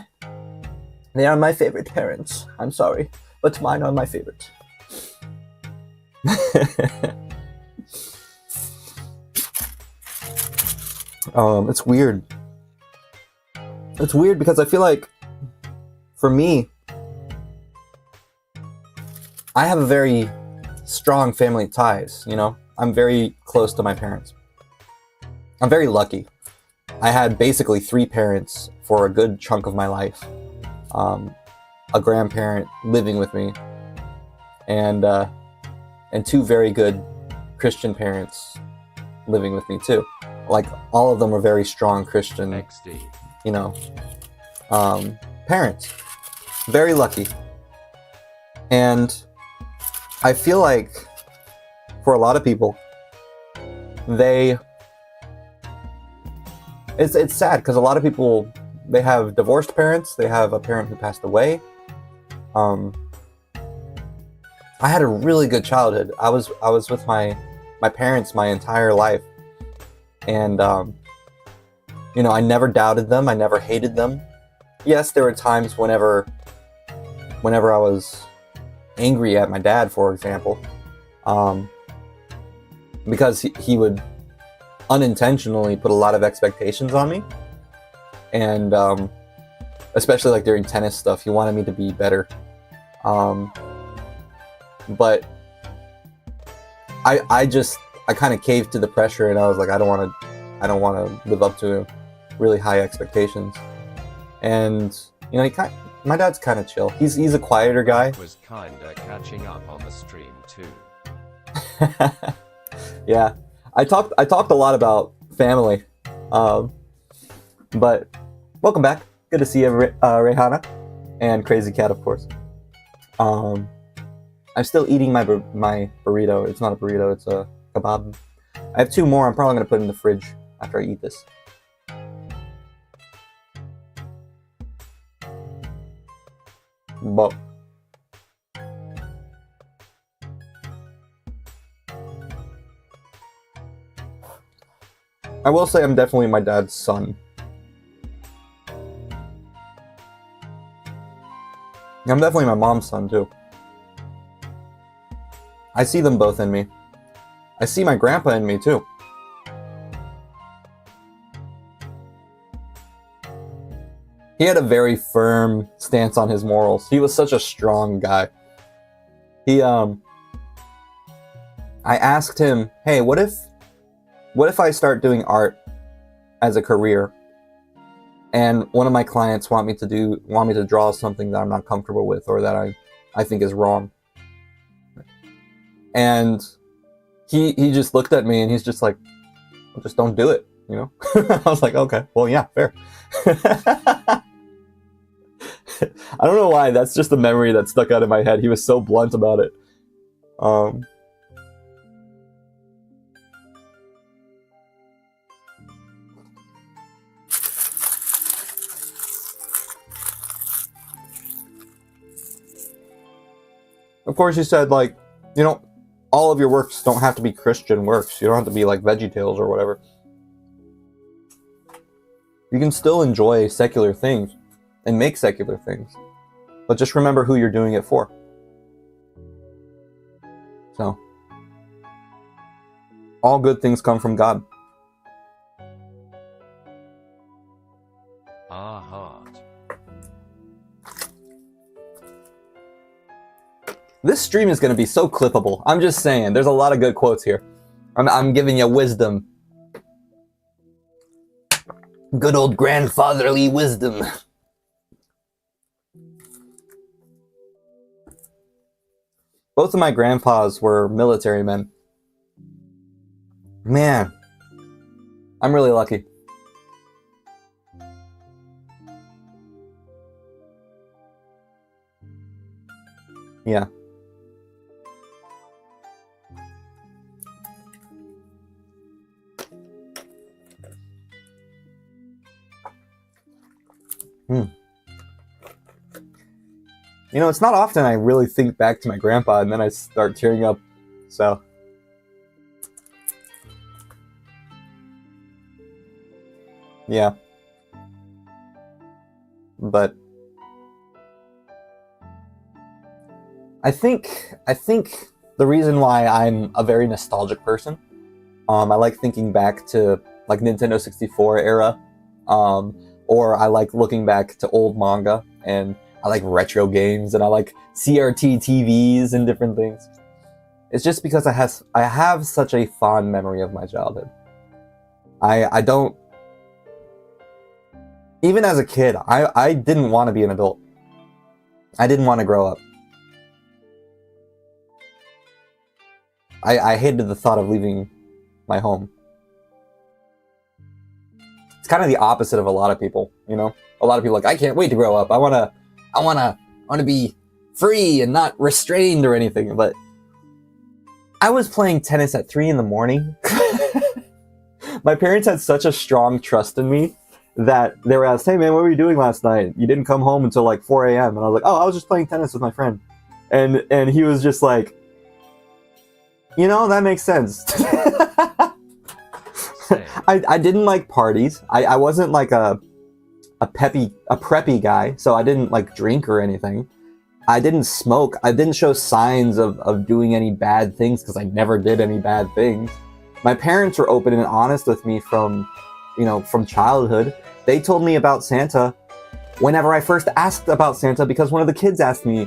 They are my favorite parents. I'm sorry, but mine are my favorite. It's weird. It's weird because I feel like, for me, I have a very strong family ties, you know? I'm very close to my parents. I'm very lucky. I had basically 3 parents for a good chunk of my life. A grandparent living with me, and 2 very good Christian parents living with me too. Like, all of them were very strong Christian, XD. you know, parents. Very lucky. And I feel like, for a lot of people, it's sad because a lot of people, they have divorced parents, they have a parent who passed away. I had a really good childhood. I was with my parents my entire life, and you know, I never doubted them, I never hated them. yes, there were times whenever I was angry at my dad, for example, because he would unintentionally put a lot of expectations on me, and especially like during tennis stuff, he wanted me to be better. But I kind of caved to the pressure, and I was like, I don't want to live up to really high expectations. And you know, my dad's kind of chill. He's a quieter guy. Was kinda catching up on the stream too. Yeah, I talked a lot about family, but welcome back. Good to see you, Rehana, and Crazy Cat, of course. I'm still eating my burrito. It's not a burrito, it's a kebab. I have 2 more. I'm probably gonna put in the fridge after I eat this. But I will say I'm definitely my dad's son. I'm definitely my mom's son too. I see them both in me. I see my grandpa in me too. He had a very firm stance on his morals. He was such a strong guy. I asked him, "Hey, what if I start doing art as a career, and one of my clients want me to draw something that I'm not comfortable with, or that I think is wrong?" And he just looked at me, and he's just like, "Well, just don't do it," you know? I was like, "Okay, well, yeah, fair." I don't know why, that's just a memory that stuck out in my head. He was so blunt about it. Of course, he said, like, you know, all of your works don't have to be Christian works. You don't have to be like VeggieTales or whatever. You can still enjoy secular things and make secular things, but just remember who you're doing it for. So, all good things come from God. Heart. This stream is going to be so clippable. I'm just saying, there's a lot of good quotes here. I'm giving you wisdom. Good old grandfatherly wisdom. Both of my grandpas were military men. Man, I'm really lucky. Yeah. You know, it's not often I really think back to my grandpa and then I start tearing up, so. Yeah. But I think the reason why I'm a very nostalgic person, I like thinking back to like Nintendo 64 era, or I like looking back to old manga, and I like retro games, and I like CRT TVs and different things. It's just because I have such a fond memory of my childhood. I don't, even as a kid, I didn't want to be an adult. I didn't want to grow up. I hated the thought of leaving my home. It's kind of the opposite of a lot of people, you know? A lot of people are like, I can't wait to grow up. I wanna be free and not restrained or anything. But I was playing tennis at 3 a.m. My parents had such a strong trust in me that they were asked, "Hey man, what were you doing last night? You didn't come home until like 4 a.m. And I was like, "Oh, I was just playing tennis with my friend." And he was just like, "You know, that makes sense." I didn't like parties. I wasn't like a a preppy guy, so I didn't like drink or anything. I didn't smoke. I didn't show signs of doing any bad things because I never did any bad things. My parents were open and honest with me from childhood. They told me about Santa whenever I first asked about Santa, because one of the kids asked me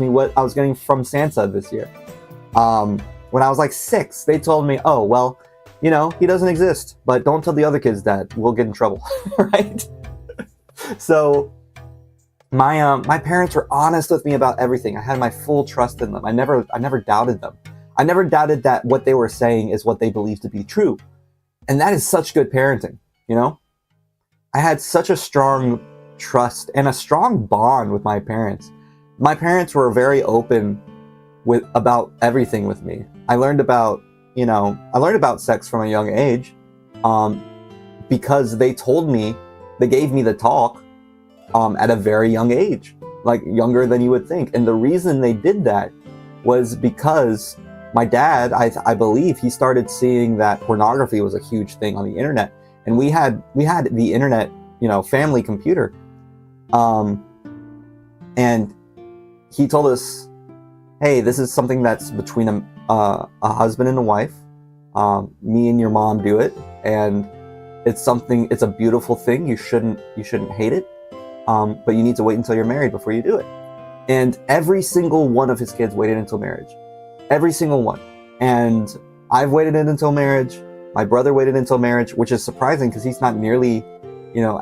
what I was getting from Santa this year. When I was like 6, they told me, oh, well, he doesn't exist, but don't tell the other kids that. We'll get in trouble, right? So my parents were honest with me about everything. I had my full trust in them. I never doubted them. I never doubted that what they were saying is what they believed to be true. And that is such good parenting, I had such a strong trust and a strong bond with my parents. My parents were very open about everything with me. I learned about sex from a young age, because they gave me the talk, at a very young age, like younger than you would think. And the reason they did that was because my dad, I believe, he started seeing that pornography was a huge thing on the internet. And we had the internet, family computer. And he told us, hey, this is something that's between a husband and a wife. Me and your mom do it. And it's a beautiful thing. You shouldn't hate it. But you need to wait until you're married before you do it. And every single one of his kids waited until marriage. Every single one. And I've waited until marriage. My brother waited until marriage, which is surprising because he's not nearly,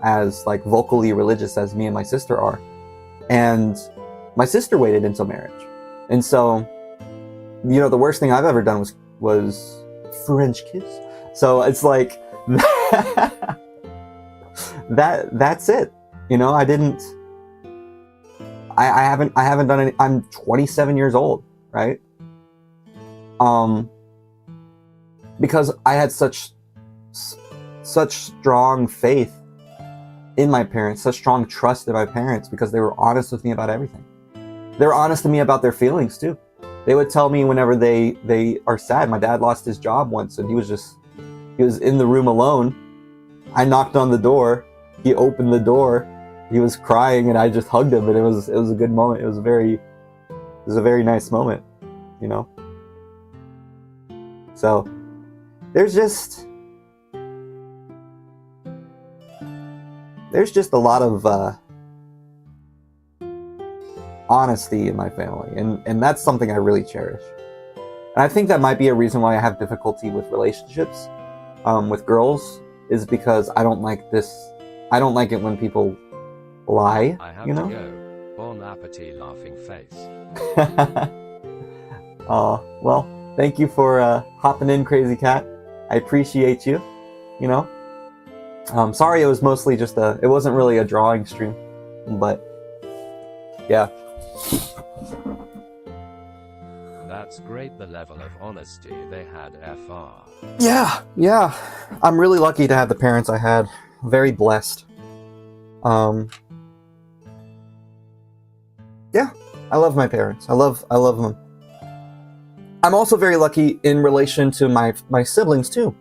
as like vocally religious as me and my sister are. And my sister waited until marriage. And so, the worst thing I've ever done was French kiss. So it's like that's it. I haven't done any. I'm 27 years old, right? Because I had such strong faith in my parents, such strong trust in my parents, because they were honest with me about everything. They were honest to me about their feelings too. They would tell me whenever they are sad. My dad lost his job once, and he was in the room alone. I knocked on the door. He opened the door. He was crying, and I just hugged him, and it was a good moment. It was a very nice moment, So there's just a lot of honesty in my family, and that's something I really cherish. And I think that might be a reason why I have difficulty with relationships with girls, is because I don't like it when people lie. I have to go. Bon appetit, laughing face. Well, thank you for hopping in, Crazy Cat. I appreciate you. Sorry, it was mostly it wasn't really a drawing stream, but yeah. That's great, the level of honesty they had, FR. Yeah. I'm really lucky to have the parents I had. Very blessed. Yeah, I love my parents. I love them. I'm also very lucky in relation to my siblings too.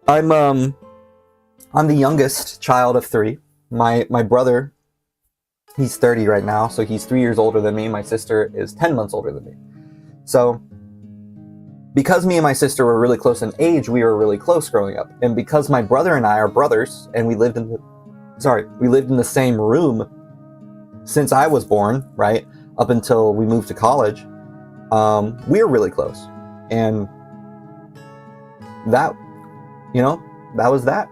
I'm the youngest child of 3. My brother, he's 30 right now, so he's 3 years older than me. My sister is 10 months older than me. So because me and my sister were really close in age, we were really close growing up. And because my brother and I are brothers, and we lived in the same room since I was born, right, up until we moved to college, we were really close. And that, that was that.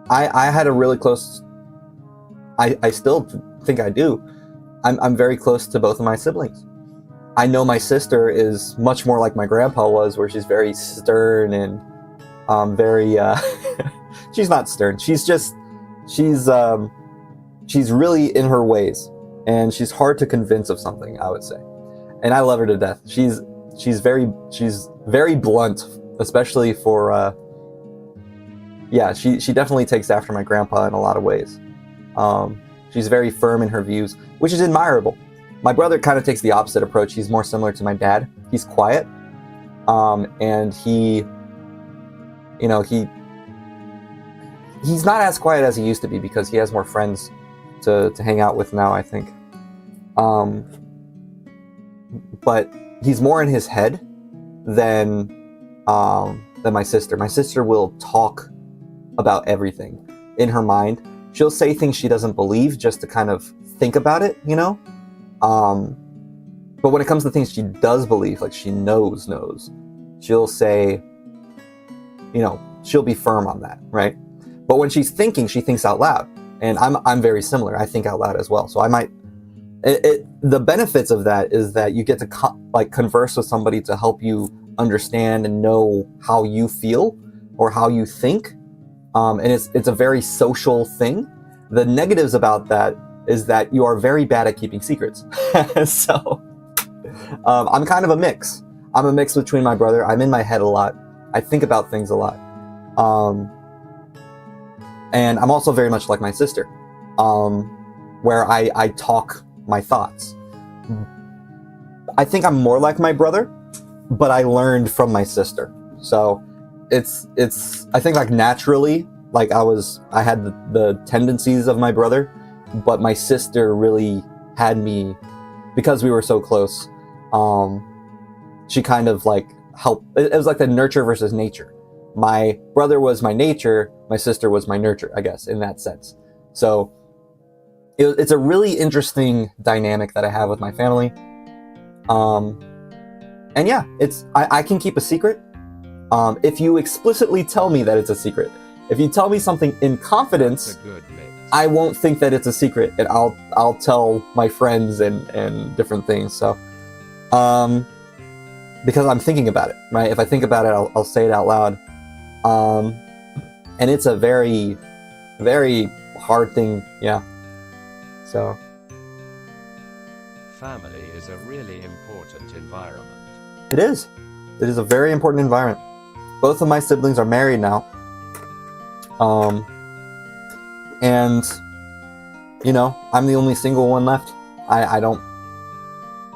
I had a really close, I still think I do. I'm very close to both of my siblings. I know my sister is much more like my grandpa was, where she's very stern and very, she's not stern. She's really in her ways, and she's hard to convince of something, I would say. And I love her to death. She's very blunt, especially for, she definitely takes after my grandpa in a lot of ways. She's very firm in her views, which is admirable. My brother kind of takes the opposite approach. He's more similar to my dad. He's quiet. And he, you know, he's not as quiet as he used to be because he has more friends to hang out with now, I think. But he's more in his head than my sister. My sister will talk about everything in her mind. She'll say things she doesn't believe just to kind of think about it, you know? But when it comes to things she does believe, like she knows, she'll say, you know, she'll be firm on that, right? But when she's thinking, she thinks out loud. And I'm very similar. I think out loud as well. So I might... the benefits of that is that you get to converse with somebody to help you understand and know how you feel or how you think. And it's a very social thing. The negatives about that is that you are very bad at keeping secrets. So I'm kind of a mix. I'm a mix between my brother. I'm in my head a lot. I think about things a lot. And I'm also very much like my sister, where I talk my thoughts. I think I'm more like my brother, but I learned from my sister. So it's I think like naturally, like I had the tendencies of my brother, but my sister really had me, because we were so close. She kind of like helped. It was like the nurture versus nature. My brother was my nature, my sister was my nurture, I guess, in that sense. So it's a really interesting dynamic that I have with my family. And yeah, I can keep a secret if you explicitly tell me that it's a secret. If you tell me something in confidence, I won't think that it's a secret, and I'll tell my friends and different things. So, because I'm thinking about it, right? If I think about it, I'll say it out loud. And it's a very, very hard thing, yeah. So. Family is a really important environment. It is. It is a very important environment. Both of my siblings are married now. And, you know, I'm the only single one left. I don't,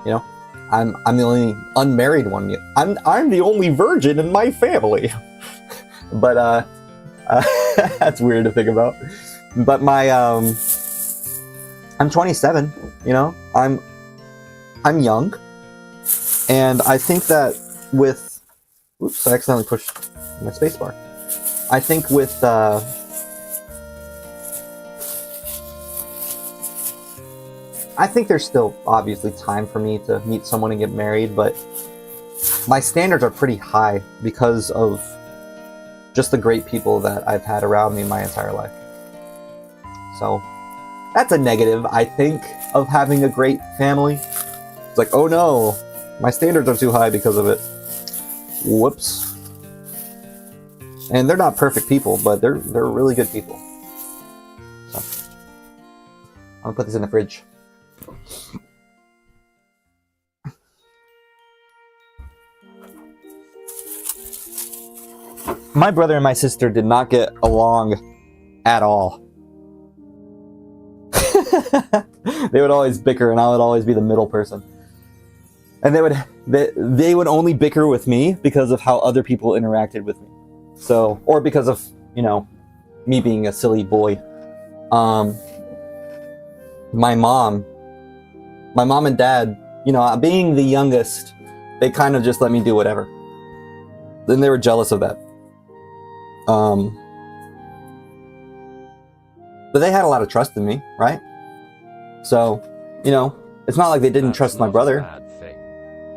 you know, I'm the only unmarried one yet. I'm the only virgin in my family. But, that's weird to think about. But I'm 27, you know, I'm young. And I think that with, oops, I accidentally pushed my spacebar. I think with, I think there's still obviously time for me to meet someone and get married, but my standards are pretty high because of just the great people that I've had around me my entire life. So that's a negative, I think, of having a great family. It's like, oh no, my standards are too high because of it. Whoops. And they're not perfect people, but they're really good people. So I'm gonna put this in the fridge. My brother and my sister did not get along at all. They would always bicker, and I would always be the middle person. And they would only bicker with me because of how other people interacted with me. So, or because of, you know, me being a silly boy. My mom and dad, you know, being the youngest, they kind of just let me do whatever. Then they were jealous of that. But they had a lot of trust in me, right? So, you know, it's not like they didn't trust my brother. That's not a bad thing.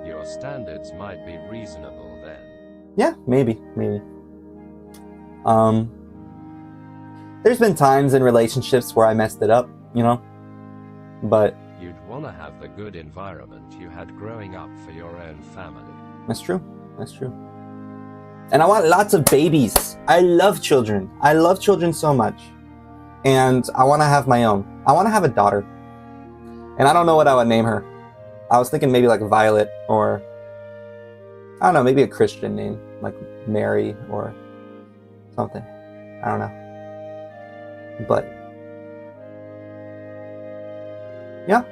Your standards might be reasonable then. Yeah, maybe. There's been times in relationships where I messed it up, you know, but you'd want to have the good environment you had growing up for your own family. That's true. And I want lots of babies. I love children. I love children so much. And I want to have my own. I want to have a daughter. And I don't know what I would name her. I was thinking maybe like Violet, or I don't know, maybe a Christian name, like Mary or something. I don't know. But yeah.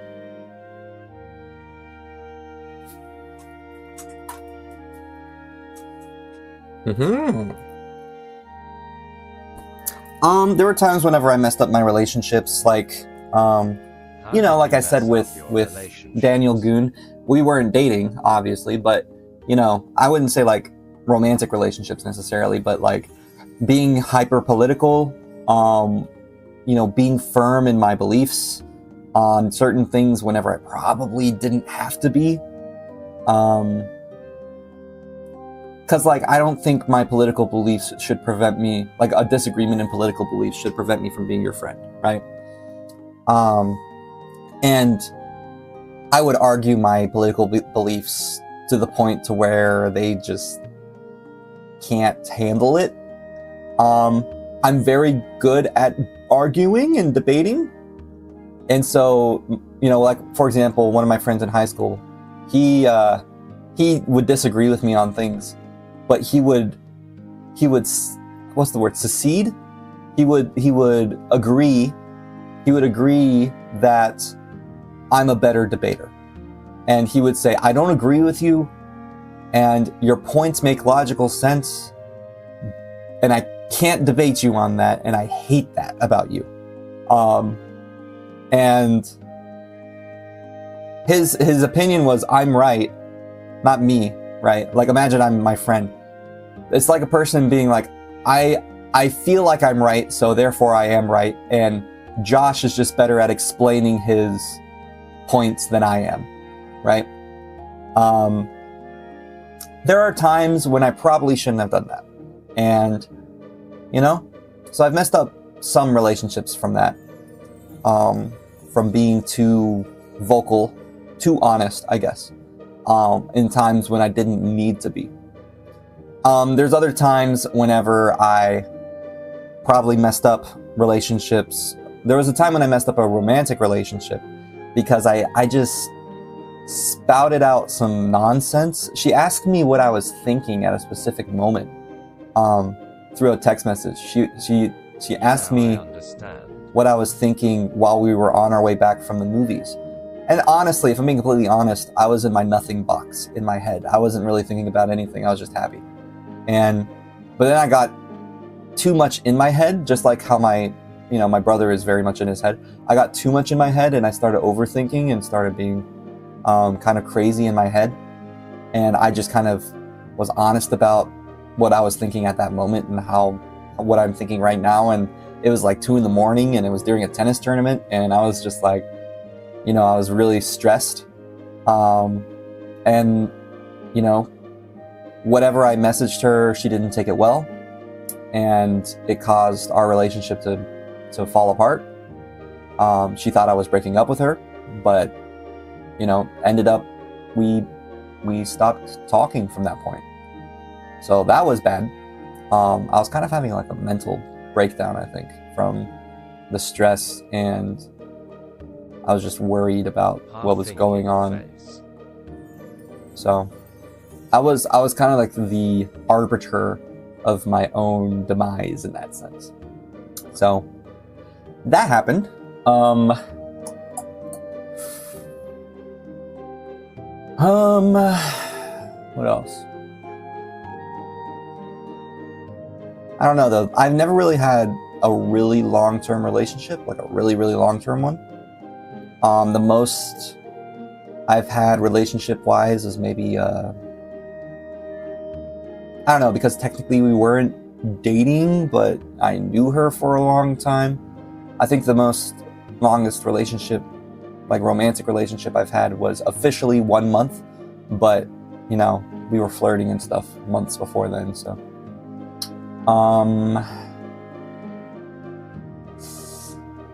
Mm-hmm. There were times whenever I messed up my relationships, like, you know, like I said with Daniel Goon, we weren't dating, obviously, but, you know, I wouldn't say, like, romantic relationships necessarily, but, like, being hyper-political, you know, being firm in my beliefs on certain things whenever I probably didn't have to be. Because, like, I don't think my political beliefs should prevent me, like, a disagreement in political beliefs should prevent me from being your friend, right? And I would argue my political beliefs to the point to where they just can't handle it. I'm very good at arguing and debating. And so, you know, like, for example, one of my friends in high school, he would disagree with me on things, but he would, what's the word, secede? He would agree that I'm a better debater. And he would say, I don't agree with you, and your points make logical sense, and I can't debate you on that, and I hate that about you. And his opinion was, I'm right, not me, right? Like, imagine I'm my friend. It's like a person being like, I feel like I'm right, so therefore I am right, and Josh is just better at explaining his points than I am, right? There are times when I probably shouldn't have done that. And, you know, so I've messed up some relationships from that. From being too vocal, too honest, I guess, in times when I didn't need to be. There's other times whenever I probably messed up relationships. There was a time when I messed up a romantic relationship because I just spouted out some nonsense. She asked me what I was thinking at a specific moment through a text message. She asked me what I was thinking while we were on our way back from the movies. And honestly, if I'm being completely honest, I was in my nothing box in my head. I wasn't really thinking about anything. I was just happy. But then I got too much in my head, just like how my brother is very much in his head. I got too much in my head and I started overthinking and started being kind of crazy in my head. And I just kind of was honest about what I was thinking at that moment and what I'm thinking right now. And it was like 2 a.m. and it was during a tennis tournament. And I was just like, I was really stressed. And, whatever I messaged her, she didn't take it well. And it caused our relationship to fall apart. She thought I was breaking up with her, but, ended up, we stopped talking from that point. So that was bad. I was kind of having like a mental breakdown, I think, from the stress, and I was just worried about what was going on. So I was kind of like the arbiter of my own demise in that sense. So that happened. What else? I don't know though. I've never really had a really long-term relationship, like a really, really long-term one. The most I've had relationship-wise is maybe, I don't know, because technically we weren't dating, but I knew her for a long time. I think the longest relationship, like romantic relationship I've had was officially 1 month, but, we were flirting and stuff months before then, so.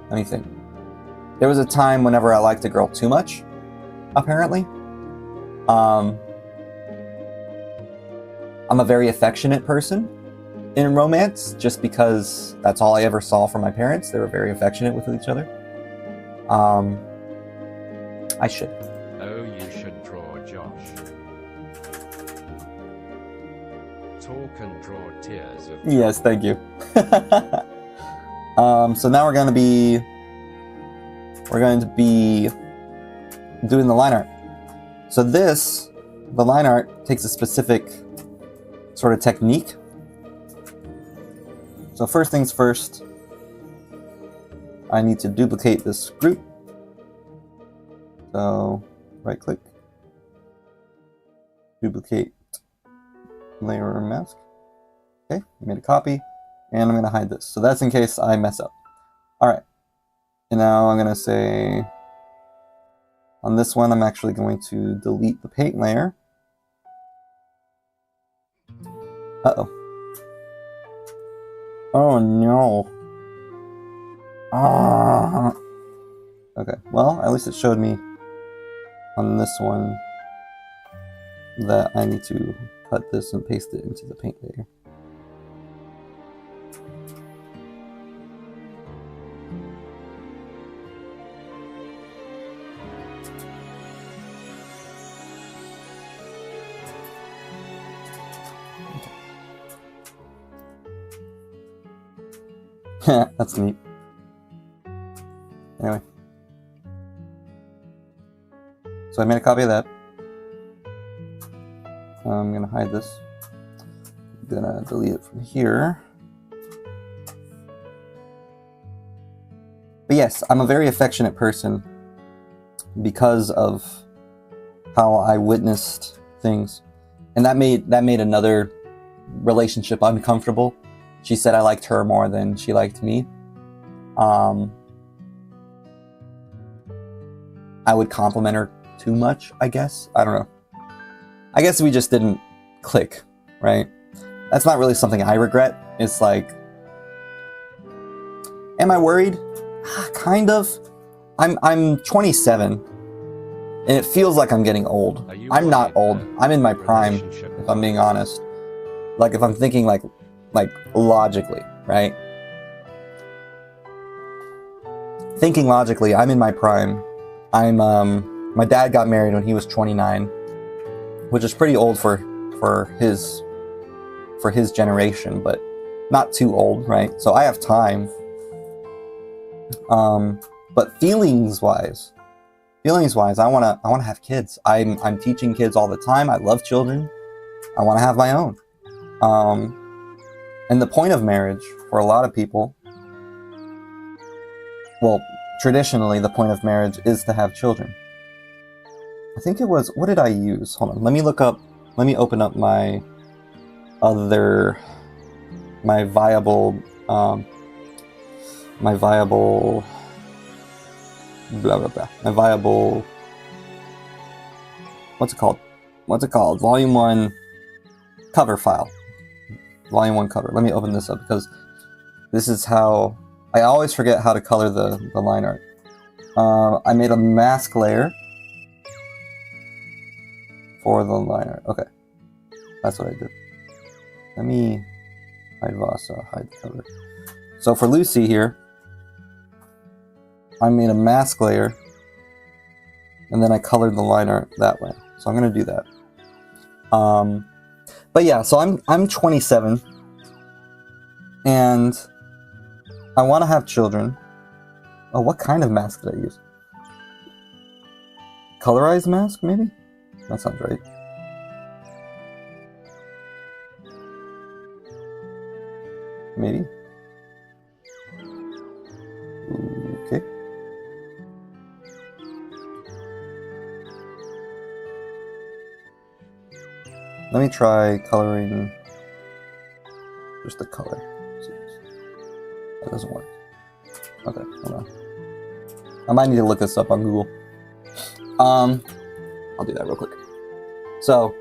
Let me think. There was a time whenever I liked a girl too much, apparently. I'm a very affectionate person in romance, just because that's all I ever saw from my parents. They were very affectionate with each other. I should. Oh, you should draw, Josh. Talk and draw tears of joy. Yes, thank you. So now we're going to be doing the line art. So the line art takes a specific sort of technique So first things first, I need to duplicate this group. So right click, duplicate layer or mask. Okay, I made a copy, and I'm going to hide this. So that's in case I mess up. All right, and now I'm going to say, on this one, I'm actually going to delete the paint layer. Uh-oh. Oh no. Ah. Okay, well, at least it showed me on this one that I need to cut this and paste it into the paint layer. That's neat. Anyway. So I made a copy of that. I'm going to hide this. I'm going to delete it from here. But yes, I'm a very affectionate person because of how I witnessed things. And that made another relationship uncomfortable. She said I liked her more than she liked me. I would compliment her too much, I guess. I don't know. I guess we just didn't click, right? That's not really something I regret. It's like, am I worried? Kind of. I'm 27, and it feels like I'm getting old. I'm not old. I'm in my prime, if I'm being honest. Like, if I'm thinking like logically, right? Thinking logically, I'm in my prime. My dad got married when he was 29, which is pretty old for his generation, but not too old, right? So I have time. But feelings wise, I wanna have kids. I'm teaching kids all the time. I love children. I want to have my own. And the point of marriage for a lot of people, well, traditionally the point of marriage is to have children. I think it was, what did I use? Hold on, let me open up my viable, blah, blah, blah. My viable, what's it called? Volume 1 cover file. Volume 1 cover. Let me open this up because this is how, I always forget how to color the line art. I made a mask layer for the line art. Okay. That's what I did. Let me hide Vassa, hide the cover. So for Lucy here, I made a mask layer and then I colored the line art that way. So I'm going to do that. But yeah, so I'm 27 and I want to have children. Oh, what kind of mask did I use? Colorized mask, maybe? That sounds right. Maybe. Okay. Let me try coloring just the color. That doesn't work. Okay, hold on. I might need to look this up on Google. I'll do that real quick. So,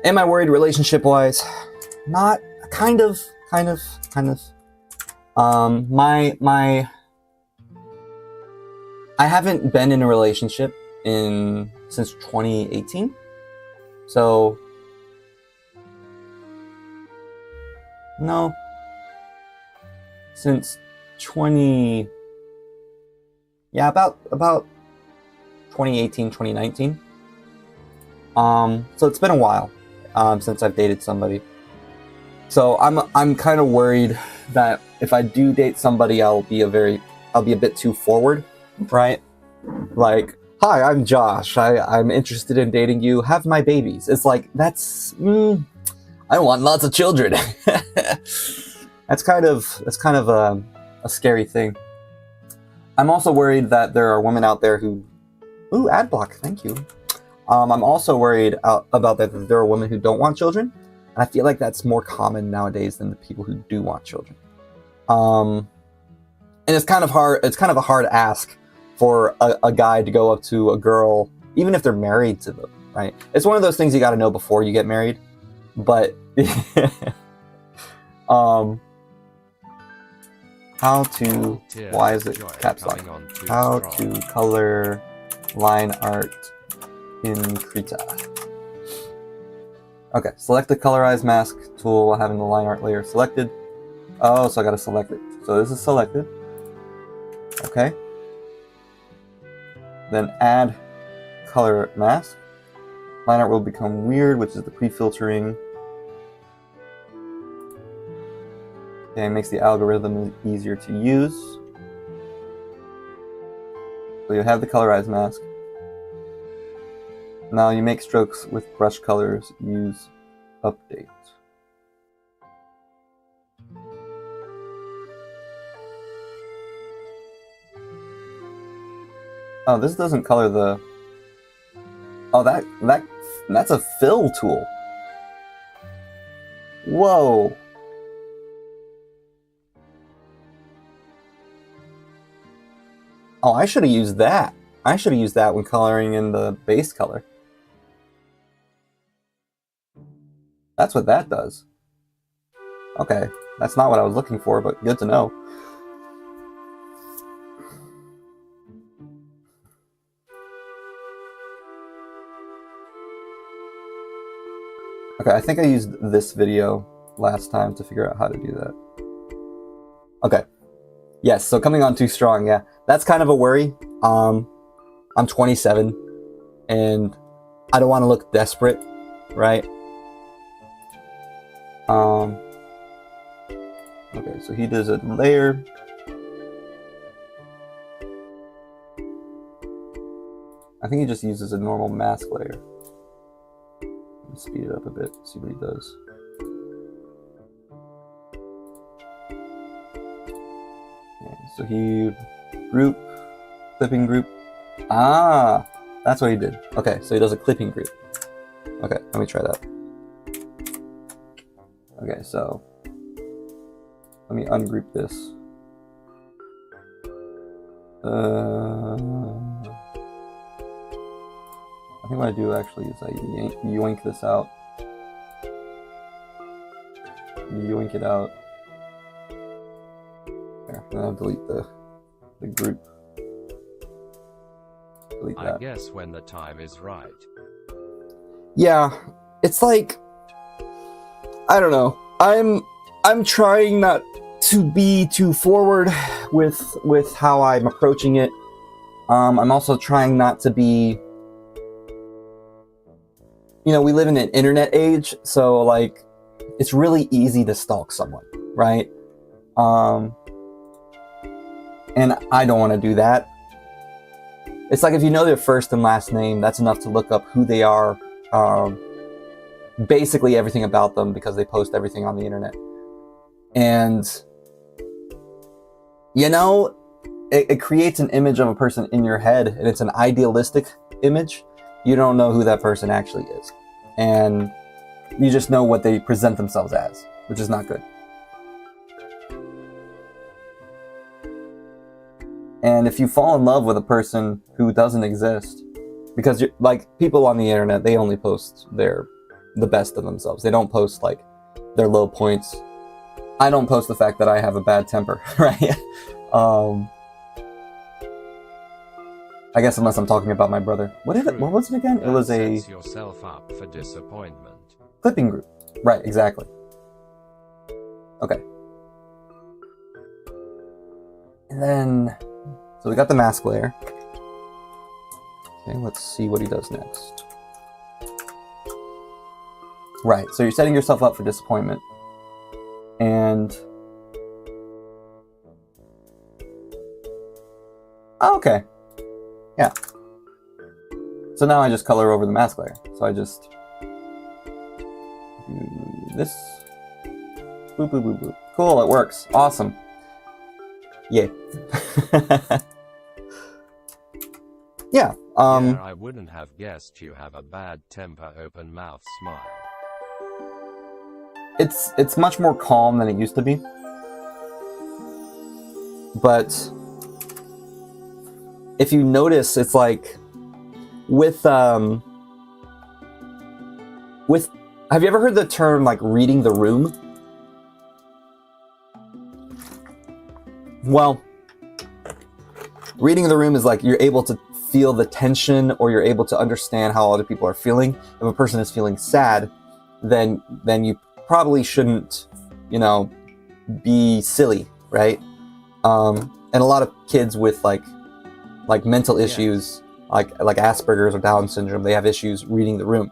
am I worried relationship-wise? Not. Kind of. I haven't been in a relationship since 2018. So, no. Since about 2018, 2019. So it's been a while since I've dated somebody. So I'm kind of worried that if I do date somebody, I'll be a bit too forward, right? Like, hi, I'm Josh. I'm interested in dating you. Have my babies. It's like, that's I want lots of children. That's kind of a scary thing. I'm also worried that there are women out there who... Ooh, ad block, thank you. I'm also worried about that there are women who don't want children. And I feel like that's more common nowadays than the people who do want children. And it's kind of hard. It's kind of a hard ask for a guy to go up to a girl, even if they're married to them, right? It's one of those things you got to know before you get married. But how to... Why is it caps lock? How to color line art in Krita. Okay, select the colorize mask tool while having the line art layer selected. Oh, so I gotta select it. So this is selected. Okay. Then add color mask. Line art will become weird, which is the pre-filtering. Okay, it makes the algorithm easier to use. So you have the colorize mask. Now you make strokes with brush colors. Use update. Oh, this doesn't color the... Oh, that's a fill tool. Whoa. Oh, I should have used that. I should have used that when coloring in the base color. That's what that does. Okay, that's not what I was looking for, but good to know. Okay, I think I used this video last time to figure out how to do that. Okay. Yes, so coming on too strong, yeah. That's kind of a worry. I'm 27, and I don't want to look desperate, right? Okay, so he does a layer. I think he just uses a normal mask layer. Let's speed it up a bit, see what he does. Okay, so he group, clipping group. Ah, that's what he did. Okay, so he does a clipping group. Okay, let me try that. Okay, so let me ungroup this. I think what I do actually is I yoink this out. Yoink it out. There, then I'll delete the group. Delete that. I guess when the time is right. Yeah, it's like, I don't know. I'm trying not to be too forward with how I'm approaching it. I'm also trying not to be, you know, we live in an internet age, so like it's really easy to stalk someone, right? And I don't want to do that. It's like if you know their first and last name, that's enough to look up who they are, basically everything about them, because they post everything on the internet. And you know, it creates an image of a person in your head, and it's an idealistic image. You don't know who that person actually is, and you just know what they present themselves as, which is not good. And if you fall in love with a person who doesn't exist, because you're, like, people on the internet, they only post the best of themselves. They don't post like their low points. I don't post the fact that I have a bad temper, right? I guess unless I'm talking about my brother. What was it again? It was a sets yourself up for disappointment. Clipping group. Right, exactly. Okay. And then, so we got the mask layer. Okay, let's see what he does next. Right, so you're setting yourself up for disappointment. And oh, okay. Yeah. So now I just color over the mask layer. So I just do this. Boop, boop, boop, boop. Cool, it works. Awesome. Yay. Yeah. Yeah, I wouldn't have guessed you have a bad temper, open mouth smile. It's much more calm than it used to be. But if you notice, it's like with have you ever heard the term like reading the room? Well, reading the room is like you're able to feel the tension, or you're able to understand how other people are feeling. If a person is feeling sad, then you probably shouldn't, be silly, right? And a lot of kids with like mental issues, like Asperger's or Down syndrome, they have issues reading the room.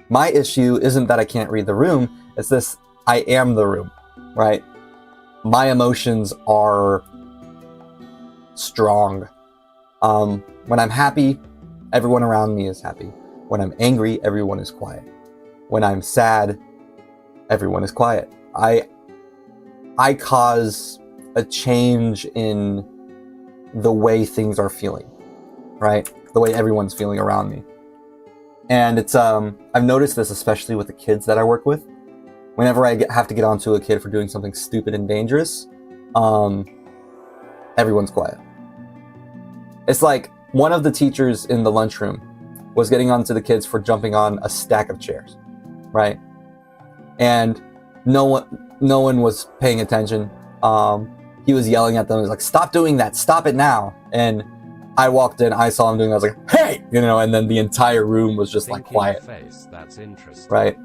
My issue isn't that I can't read the room, it's this: I am the room, right? My emotions are strong. When I'm happy, everyone around me is happy. When I'm angry, everyone is quiet. When I'm sad, everyone is quiet. I cause a change in the way things are feeling, right? The way everyone's feeling around me. And it's I've noticed this especially with the kids that I work with. Whenever I have to get onto a kid for doing something stupid and dangerous, everyone's quiet. It's like one of the teachers in the lunchroom was getting onto the kids for jumping on a stack of chairs, right? And no one was paying attention. He was yelling at them. He was like, "Stop doing that! Stop it now!" And I walked in, I saw him doing it, I was like, "Hey!" And then the entire room was just like quiet. Face. That's interesting. Right?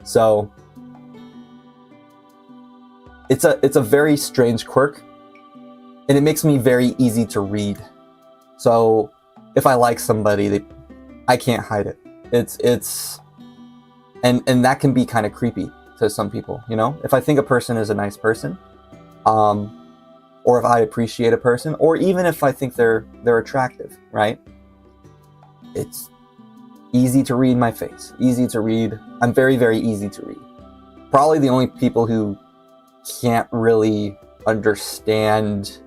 So it's a very strange quirk, and it makes me very easy to read. So if I like somebody, I can't hide it. And that can be kind of creepy to some people, If I think a person is a nice person, or if I appreciate a person, or even if I think they're attractive, right? It's easy to read my face, easy to read. I'm very, very easy to read. Probably the only people who can't really understand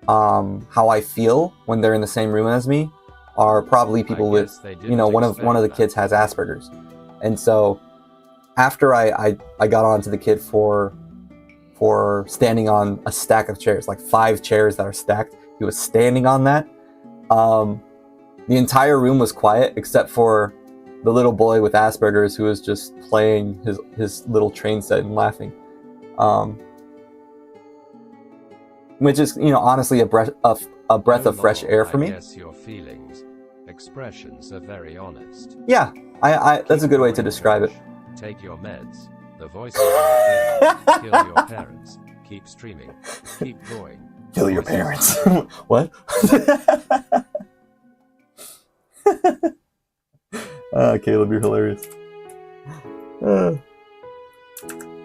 how I feel when they're in the same room as me are probably people with, one of the kids has Asperger's. And so after I got onto the kid for standing on a stack of chairs, like 5 chairs that are stacked, he was standing on that. The entire room was quiet except for the little boy with Asperger's who was just playing his little train set and laughing. Which is, honestly a breath of fresh air for me. I guess your feelings, expressions are very honest. Yeah, I that's a good way to describe it. Take your meds. The voices are kill your parents. Keep streaming. Keep going. Kill your parents. What? Caleb, you're hilarious.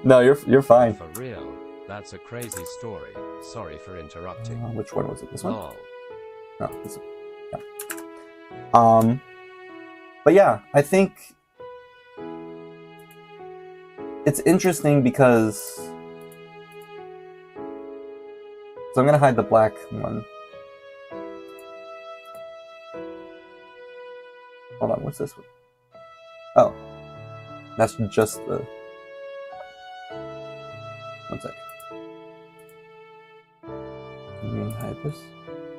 No, you're fine. For real, that's a crazy story. Sorry for interrupting. Which one was it? This one? Lol. No, this one. Yeah. But yeah, I think it's interesting because, so I'm gonna hide the black one. Hold on, what's this one? Oh, that's just the. One sec. Let me hide this.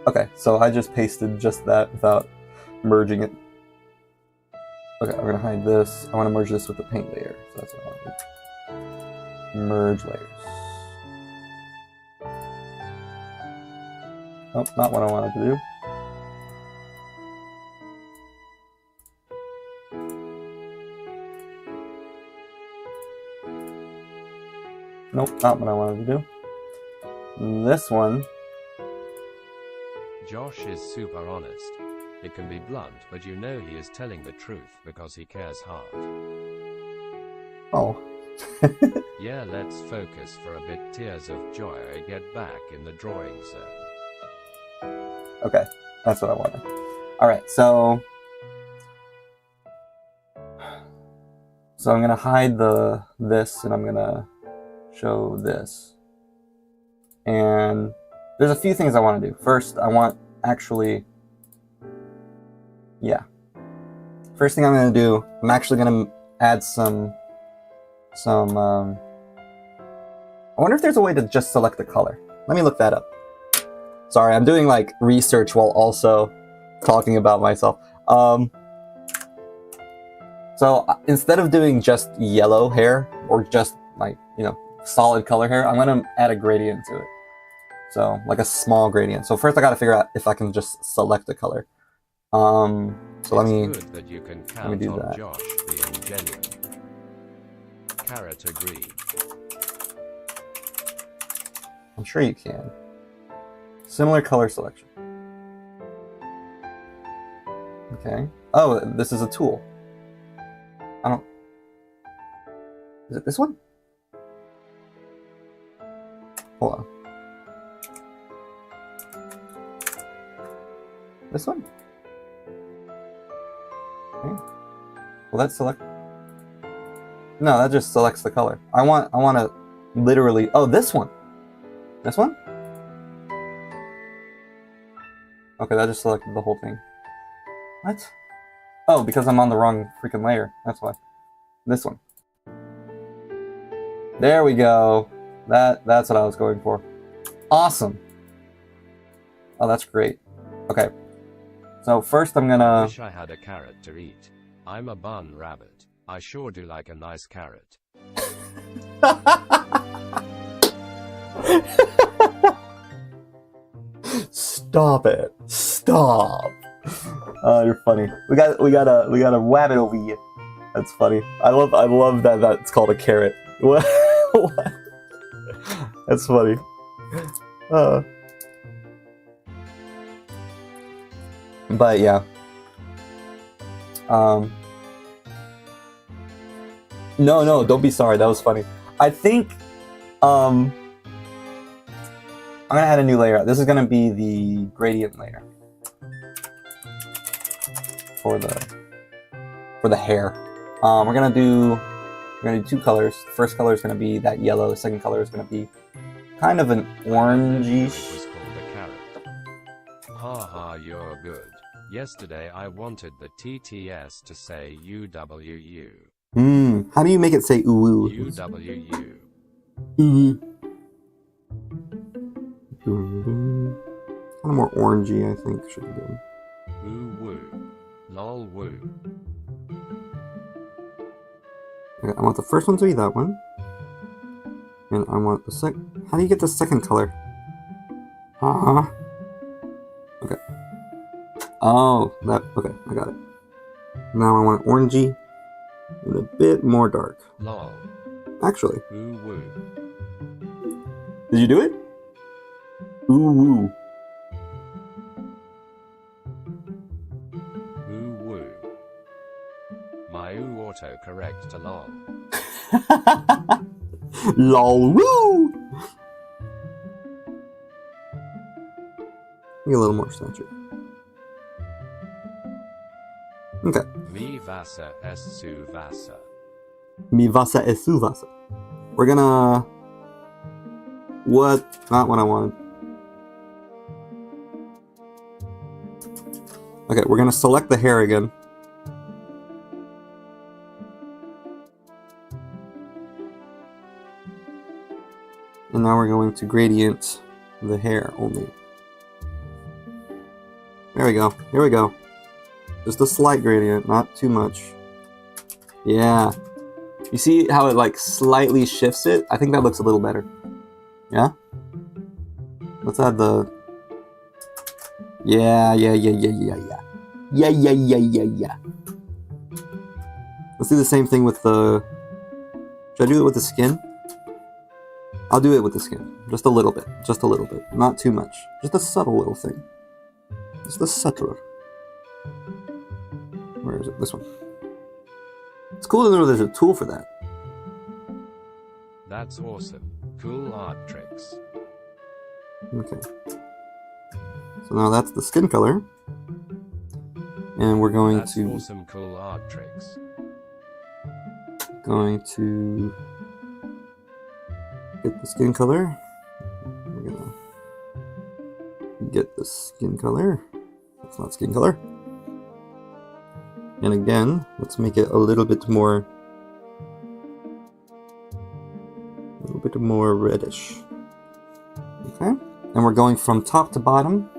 Okay, so I just pasted just that without merging it. Okay, I'm gonna hide this. I want to merge this with the paint layer, so that's what I want to do. Merge layers. Nope, not what I wanted to do. Nope, not what I wanted to do. This one. Josh is super honest. It can be blunt, but he is telling the truth because he cares hard. Oh. Yeah, let's focus for a bit. Tears of joy. Get back in the drawing zone. Okay, that's what I wanted. Alright, so So I'm gonna hide this, and I'm gonna show this. And there's a few things I want to do. First, I want actually, yeah. First thing I'm gonna do, I'm actually gonna add some. I wonder if there's a way to just select the color. Let me look that up. Sorry, I'm doing like research while also talking about myself. So instead of doing just yellow hair or just like, you know, solid color hair, I'm gonna add a gradient to it. So like a small gradient. So first I gotta figure out if I can just select the color. So let me do that. Josh being genuine. Carrot agreed. I'm sure you can. Similar color selection. Okay. Oh, this is a tool. I don't... Is it this one? Hold on. This one? Okay. Will that select? No, that just selects the color. I want to literally... Oh, this one! This one? Okay, that just selected the whole thing. What? Oh, because I'm on the wrong freaking layer. That's why. This one. There we go. That's what I was going for. Awesome. Oh, that's great. Okay. So first I'm gonna... Wish I had a carrot to eat. I'm a bun rabbit. I sure do like a nice carrot. Stop it. Stop. Oh, you're funny. We got a rabbit over here. That's funny. I love that that's called a carrot. What? That's funny. But yeah. No, don't be sorry. That was funny. I think I'm gonna add a new layer. This is gonna be the gradient layer for the hair. We're gonna do two colors. The first color is gonna be that yellow. The second color is gonna be kind of an orangey. It was called a carrot. Haha, you're good. Yesterday I wanted the TTS to say UWU. How do you make it say ooh? UWU. Kind of more orangey, I think, should be good. Ooh woo. Lol woo. Okay, I want the first one to be that one. And I want the How do you get the second color? Okay. Oh, okay, I got it. Now I want orangey and a bit more dark. Lol. Actually. Ooh woo. Did you do it? Ooh woo. Ooh woo. My ooh autocorrect to lol. Lol woo! Need a little more saturated. Okay. Mi Vassa su Vassa. Mi Vassa su Vassa. We're gonna... What? Not what I wanted. Okay, we're gonna select the hair again. And now we're going to gradient the hair only. There we go. Here we go. Just a slight gradient, not too much. Yeah. You see how it like slightly shifts it? I think that looks a little better. Yeah? Let's add the... Yeah. Yeah. Let's do the same thing with the... Should I do it with the skin? I'll do it with the skin. Just a little bit. Just a little bit. Not too much. Just a subtle little thing. Just a subtle. Where is it? This one. It's cool to know there's a tool for that. That's awesome. Cool art tricks. Okay. So now that's the skin color. And we're going That's to... awesome cool art tricks. going to get the skin color. We're gonna get the skin color. That's not skin color. And again, let's make it a little bit more reddish. Okay, and we're going from top to bottom.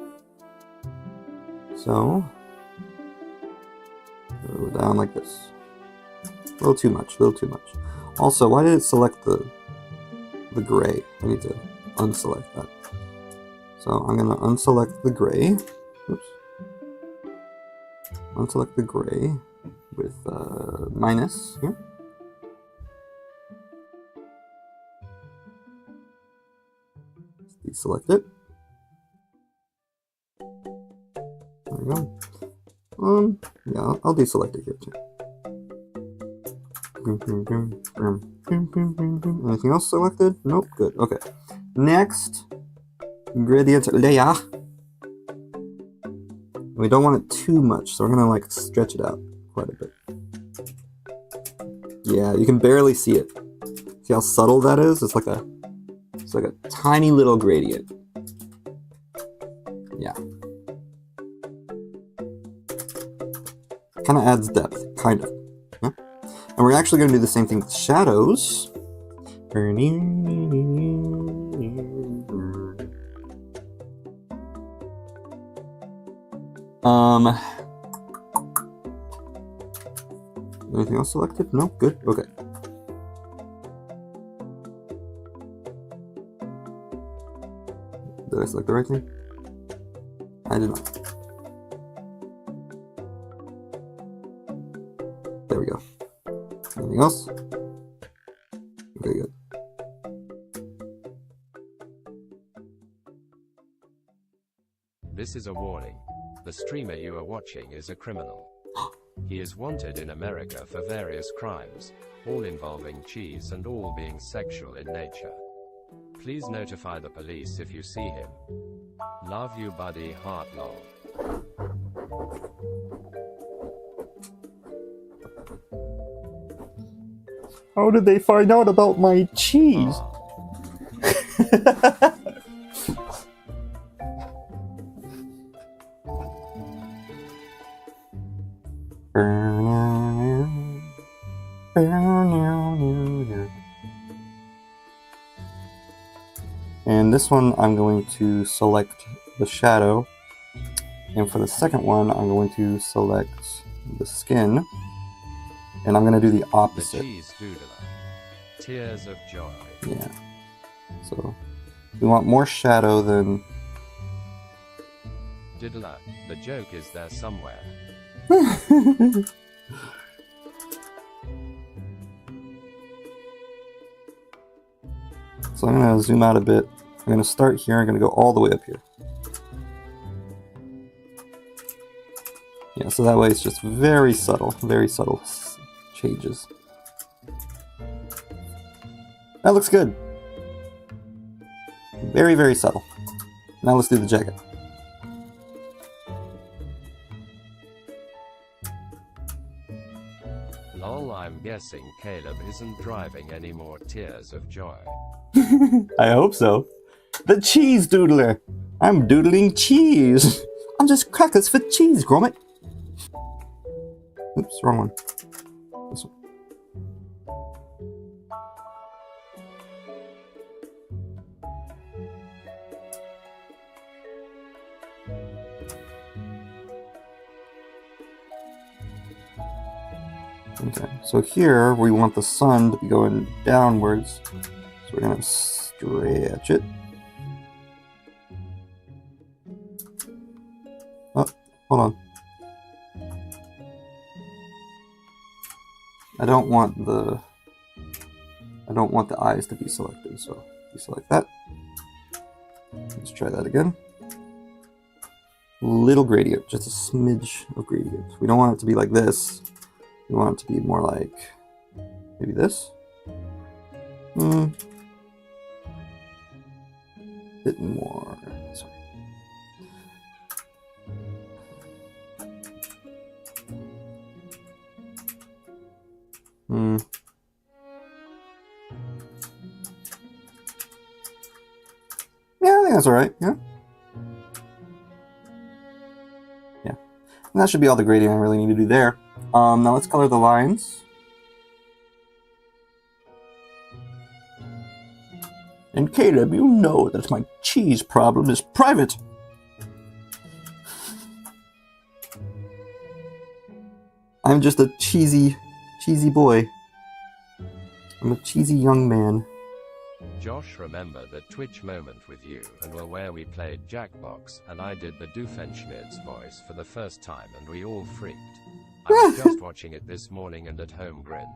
So go down like this. A little too much. Also, why did it select the gray? I need to unselect that. So I'm gonna unselect the gray. Oops. Unselect the gray with minus here. Deselect it. There we go. Yeah, I'll deselect it here too. Anything else selected? Nope, good. Okay. Next, gradient layer. We don't want it too much, so we're gonna like stretch it out quite a bit. Yeah, you can barely see it. See how subtle that is? It's like a tiny little gradient. Yeah. Kind of adds depth, kind of. Yeah? And we're actually going to do the same thing with shadows. Anything else selected? No? Good? Okay. Did I select the right thing? I did not. There we go. Anything else? Okay, good. This is a warning. The streamer you are watching is a criminal. He is wanted in America for various crimes, all involving cheese and all being sexual in nature. Please notify the police if you see him. Love you, buddy, heart lol. How did they find out about my cheese? And this one I'm going to select the shadow, and for the second one I'm going to select the skin, and I'm going to do the opposite. The cheese doodler. Tears of joy. Yeah. So we want more shadow than... Diddler. The joke is there somewhere. So I'm going to zoom out a bit. I'm going to start here. I'm going to go all the way up here. Yeah, so that way it's just very subtle changes. That looks good. Very, very subtle. Now let's do the jacket. Lol, I'm guessing Caleb isn't driving any more tears of joy. I hope so. The cheese doodler. I'm doodling cheese. I'm just crackers for cheese, Gromit. Oops, wrong one. This one. Okay, so here we want the sun to be going downwards. So we're going to stretch it. Oh, hold on. I don't want the eyes to be selected, so deselect that. Let's try that again. Little gradient, just a smidge of gradient. We don't want it to be like this. We want it to be more like maybe this. Bit more. Sorry. that's alright, yeah. Yeah. And that should be all the grading I really need to do there. Now let's color the lines. And Caleb, you know that my cheese problem is private. I'm just a cheesy boy. I'm a cheesy young man. Josh, remember that Twitch moment with you and where we played Jackbox and I did the Doofenshmirtz voice for the first time and we all freaked. I was just watching it this morning and at home grin.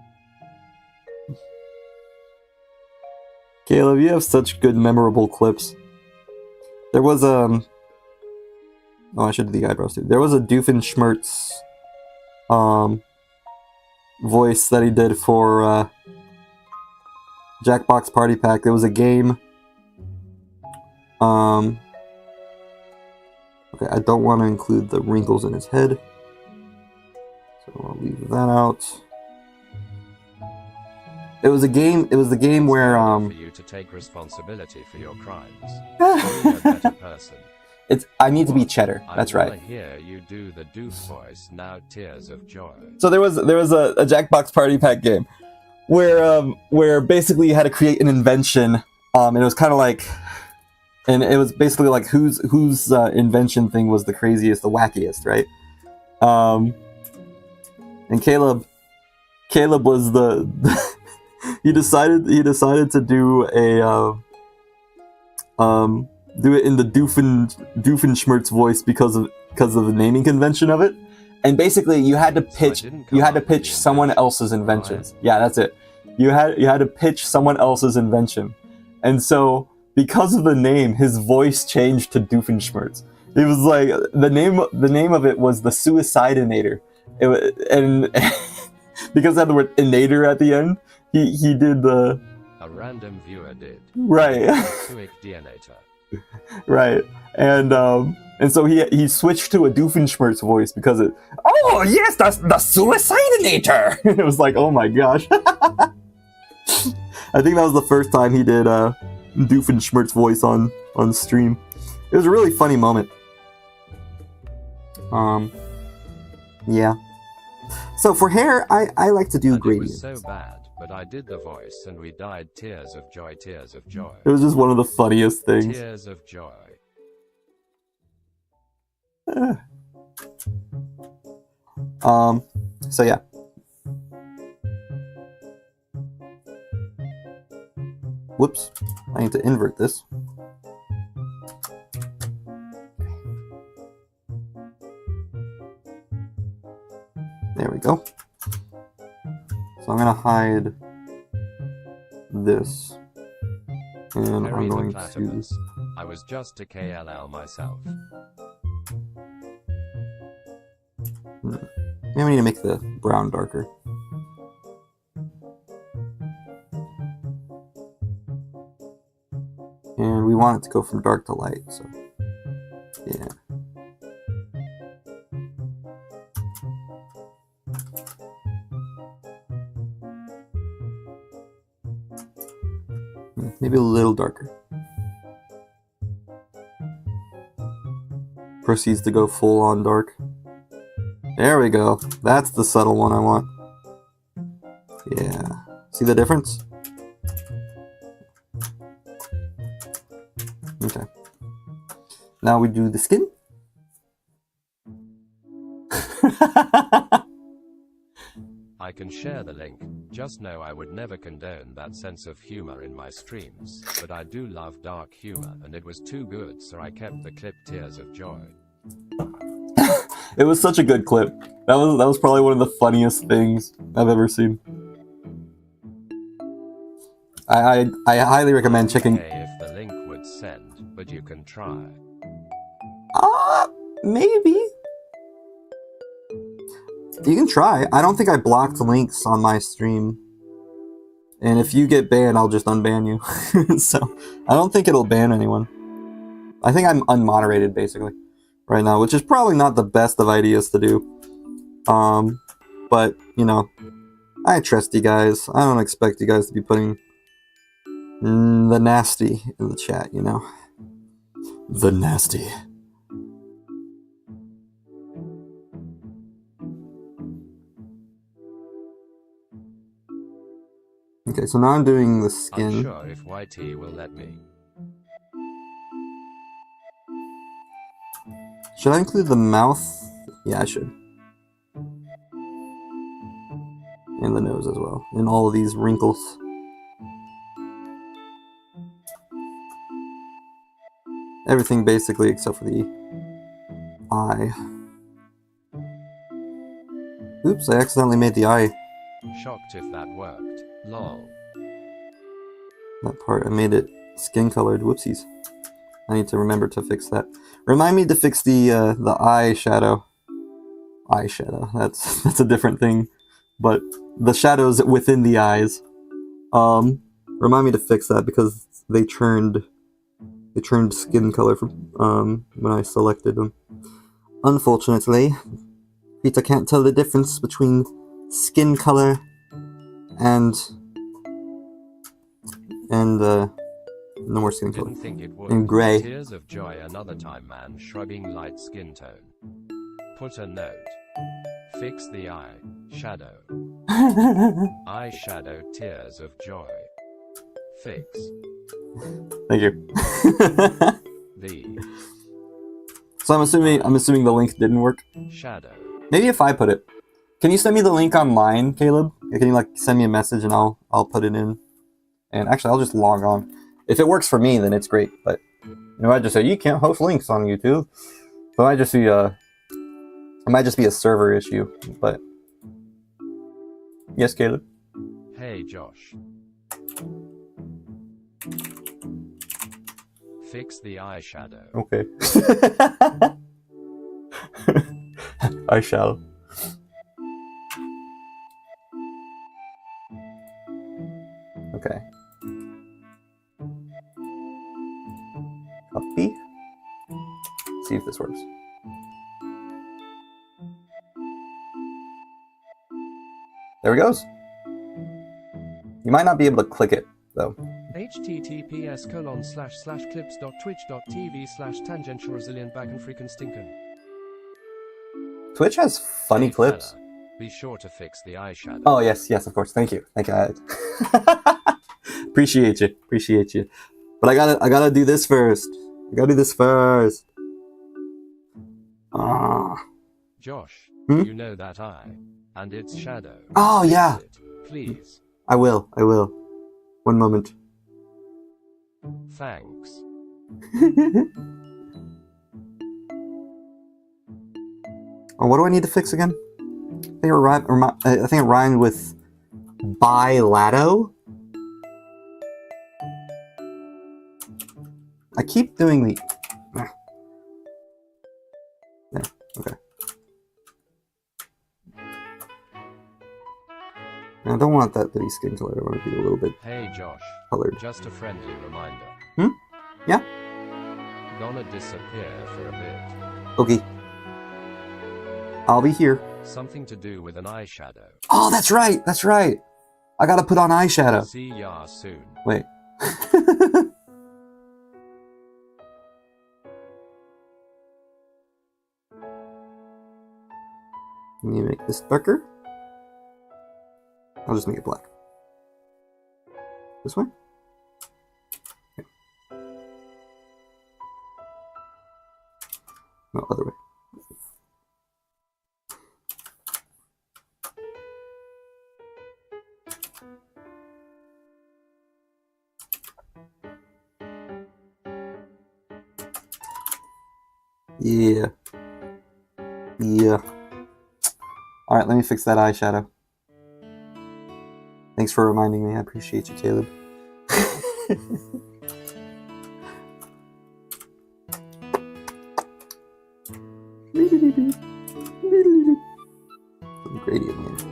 Caleb, you have such good memorable clips. There was oh, I should do the eyebrows too. There was a Doofenshmirtz voice that he did for Jackbox Party Pack. There was a game. Okay, I don't want to include the wrinkles in his head, so I'll leave that out. It was a game. It was the game where for you to take responsibility for your crimes. Be a better person. It's I need to be cheddar. That's right. I hear you do the doof voice now. Tears of joy. So there was a Jackbox Party Pack game where basically you had to create an invention. And it was kind of like, and it was basically like whose invention thing was the craziest, the wackiest, right? And Caleb was the he decided to do a do it in the Doofenshmirtz voice because of the naming convention of it. And basically you had to pitch someone else's inventions. Yeah, that's it. You had to pitch someone else's invention. And so because of the name, his voice changed to Doofenshmirtz. It was like the name of it was the Suicidinator. And because it had the word inator at the end, he did the a random viewer did. Right. Right. And so he switched to a Doofenshmirtz voice because it. Oh yes, that's the Suicidinator. It was like, oh my gosh. I think that was the first time he did Doofenshmirtz voice on stream. It was a really funny moment. Yeah. So for hair, I like to do gradients. It was so bad, but I did the voice and we died tears of joy, tears of joy. It was just one of the funniest things. Tears of joy. So yeah. Whoops, I need to invert this. There we go. So I'm gonna hide this. And I'm going to... I was just a KLL myself. Maybe we need to make the brown darker. And we want it to go from dark to light, so yeah. Maybe a little darker. Proceeds to go full on dark. There we go. That's the subtle one I want. Yeah. See the difference? Okay. Now we do the skin. I can share the link. Just know I would never condone that sense of humor in my streams, but I do love dark humor and it was too good, so I kept the clip Tears of Joy. It was such a good clip. That was probably one of the funniest things I've ever seen. I highly recommend checking. Okay, if the link would send, but you can try. Maybe. You can try. I don't think I blocked links on my stream. And if you get banned, I'll just unban you. So, I don't think it'll ban anyone. I think I'm unmoderated, basically, right now, which is probably not the best of ideas to do. But, you know, I trust you guys. I don't expect you guys to be putting the nasty in the chat, you know. The nasty. Okay, so now I'm doing the skin. Unsure if YT will let me. Should I include the mouth? Yeah, I should. And the nose as well. And all of these wrinkles. Everything basically except for the eye. Oops, I accidentally made the eye. Shocked if that worked. Lol. That part, I made it skin colored. Whoopsies. I need to remember to fix that. Remind me to fix the eye shadow. Eyeshadow. That's a different thing. But the shadows within the eyes. Remind me to fix that because they turned skin color from when I selected them. Unfortunately, Rita can't tell the difference between skin color and no more skin color. Didn't think it would. And grey. Tears of joy another time, man. Shrugging light skin tone. Put a note. Fix the eye. Shadow. Eyeshadow tears of joy. Fix. Thank you. The So I'm assuming the link didn't work. shadow. Maybe if I put it. Can you send me the link on mine, Caleb? Can you like send me a message and I'll put it in? And actually I'll just log on. If it works for me, then it's great. But you know, I just say you can't host links on YouTube. So it might just be a server issue. But yes, Caleb. Hey Josh. Fix the eyeshadow. Okay. I shall. Okay. Copy. See if this works. There it goes. You might not be able to click it though. https://clips.twitch.tv/tangential resilient back and freaking stinken. Twitch has funny Hey, clips. fella, be sure to fix the eyeshadow. Oh yes, of course. Thank you. Appreciate you. But I gotta do this first. Ah. Josh, Hmm? you know that eye and its shadow. Oh Fix yeah. it, please. I will. One moment. Thanks. Oh, what do I need to fix again? I think it rhymed with bilato. I keep doing the. Yeah. Okay. I don't want that to be skin color. I want it to be a little bit Hey Josh, colored. just a friendly reminder. Yeah. Gonna disappear for a bit. Okay. I'll be here. Something to do with an eyeshadow. Oh, that's right. I gotta put on eyeshadow. See ya soon. Wait. Can you make this darker? I'll just make it black. This way? Okay. No, other way. Yeah. Alright, let me fix that eyeshadow. Thanks for reminding me. I appreciate you, Caleb. Some gradient there.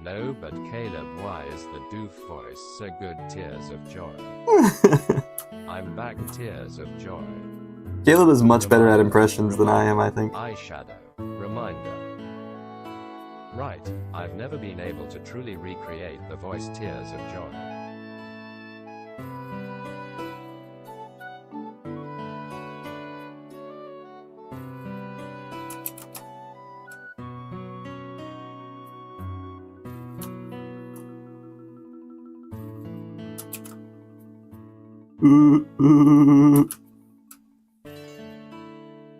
No, but Caleb, why is the doof voice so good? Tears of joy. I'm back, tears of joy. Caleb is much better at impressions than I am, I think. Eyeshadow. Reminder. Right, I've never been able to truly recreate the voice tears of joy.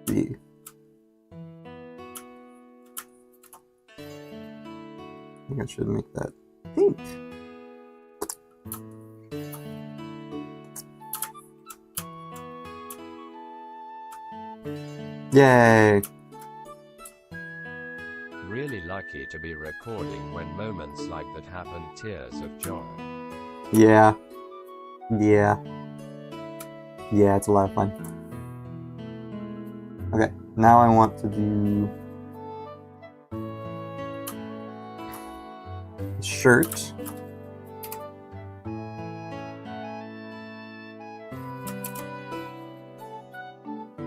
See. I think I should make that pink. Yay! Really lucky to be recording when moments like that happen. Tears of joy. Yeah. Yeah. Yeah, it's a lot of fun. Okay, now I want to do a shirt.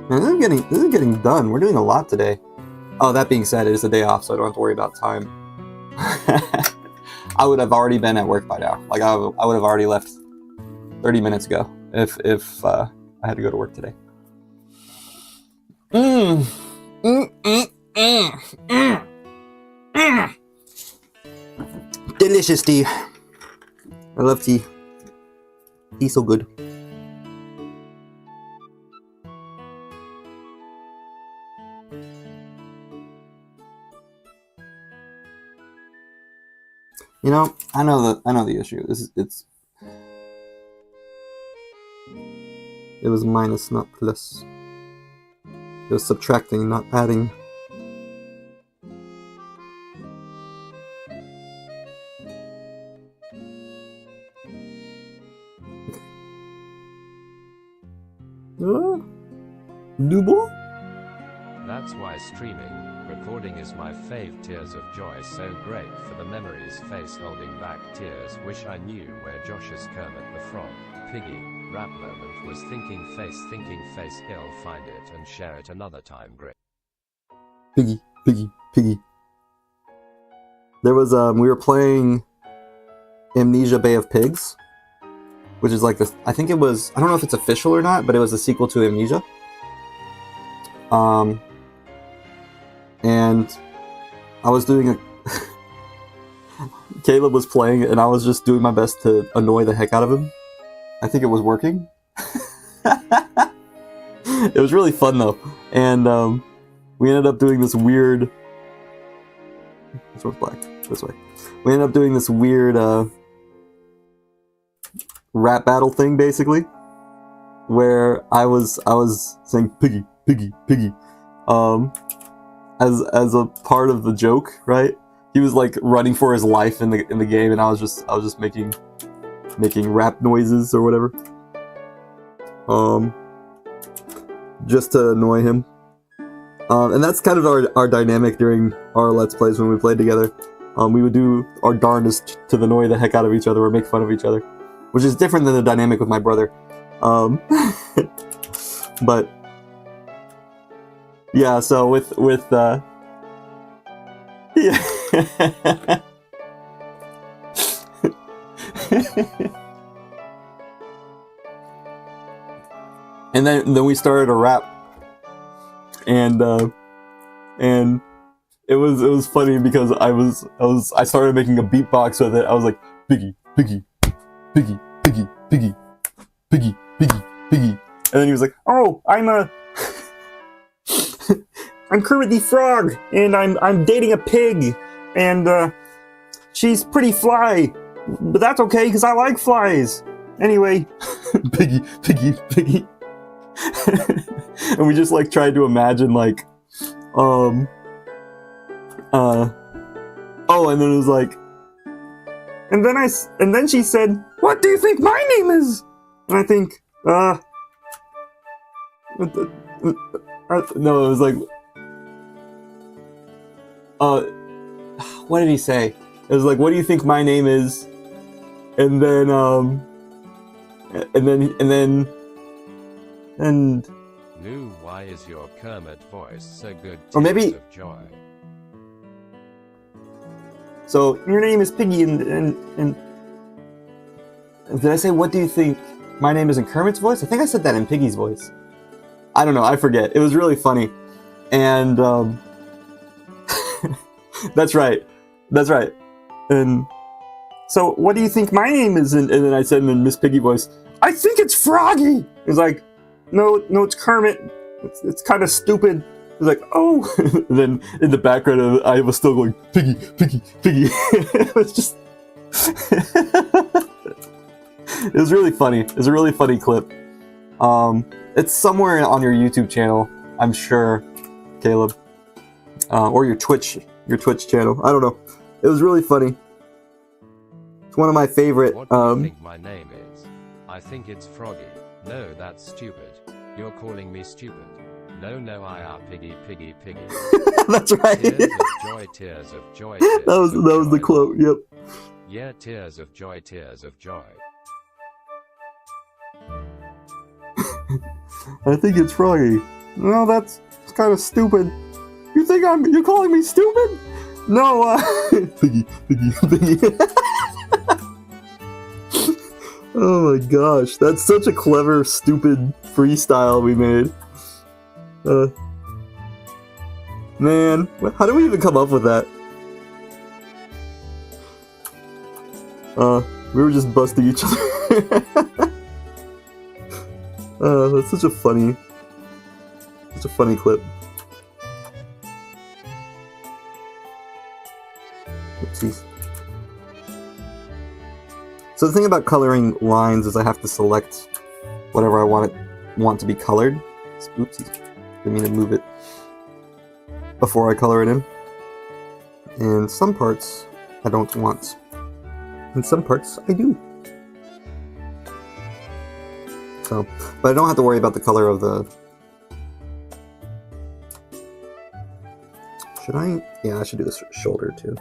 Man, this is getting done. We're doing a lot today. Oh, that being said, it is a day off, so I don't have to worry about time. I would have already been at work by now. Like I would have already left 30 minutes ago if I had to go to work today. Delicious tea. I love tea. Tea's so good. You know, I know the issue. It was minus, not plus. It was subtracting, not adding. Double? That's why streaming, recording is my fave. Tears of joy, so great for the memories. Face holding back tears. Wish I knew where Josh's Kermit the Frog, Piggy, rap moment was. Thinking face, he'll find it and share it another time. Great. Piggy, Piggy, Piggy. There was, we were playing Amnesia Bay of Pigs, which is like this, I think it was, I don't know if it's official or not, but it was a sequel to Amnesia. And I was doing a Caleb was playing and I was just doing my best to annoy the heck out of him. I think it was working. It was really fun though. And we ended up doing this weird... This one's black. This way. We ended up doing this weird rap battle thing basically, where I was saying Piggy, Piggy, Piggy, as a part of the joke, right? He was like running for his life in the game, and I was just making rap noises or whatever, just to annoy him. And that's kind of our dynamic during our Let's Plays when we played together. We would do our darndest to annoy the heck out of each other or make fun of each other, which is different than the dynamic with my brother. But yeah, so with yeah. And then we started a rap, and it was funny because I started making a beatbox with it. I was like Piggy, Piggy, Piggy, Piggy, Piggy, Piggy, Piggy, Piggy, and then he was like, "Oh, I'm Kermit the Frog, and I'm dating a pig, and she's pretty fly, but that's okay because I like flies. Anyway, Piggy, Piggy, Piggy." And we just like tried to imagine like, oh, and then it was like, and then she said, "What do you think my name is?" And I think, no, it was like, what did he say? It was like, "What do you think my name is?" And then, Lou, why is your Kermit voice so good? Or maybe- Tears of joy. So your name is Piggy, and did I say what do you think my name is in Kermit's voice? I think I said that in Piggy's voice. I don't know. I forget. It was really funny, and that's right. That's right. And so, what do you think my name is? And then I said in Miss Piggy voice, I think it's Froggy. He's like, no, it's Kermit. It's kind of stupid. He's like, oh. And then in the background, I was still going, Piggy, Piggy, Piggy. It was just, it was really funny. It was a really funny clip. It's somewhere on your YouTube channel, I'm sure, Caleb, or your Twitch channel. I don't know. It was really funny. It's one of my favorite. What do you think my name is? I think it's Froggy. No, that's stupid. You're calling me stupid. No, I are Piggy, Piggy, Piggy. That's right. Tears of joy. That was the quote. Yep. Yeah, tears of joy, tears of joy. I think it's Froggy. No, that's kind of stupid. You're calling me stupid? No, Piggy, Piggy, Piggy. Oh my gosh, that's such a clever, stupid freestyle we made. Man, how do we even come up with that? We were just busting each other. That's such a funny clip. Oopsies. So the thing about coloring lines is I have to select whatever I want to be colored. Oopsies. Didn't mean to move it before I color it in. And some parts I don't want. And some parts I do. So, but I don't have to worry about the color of the... Should I? Yeah, I should do this shoulder too.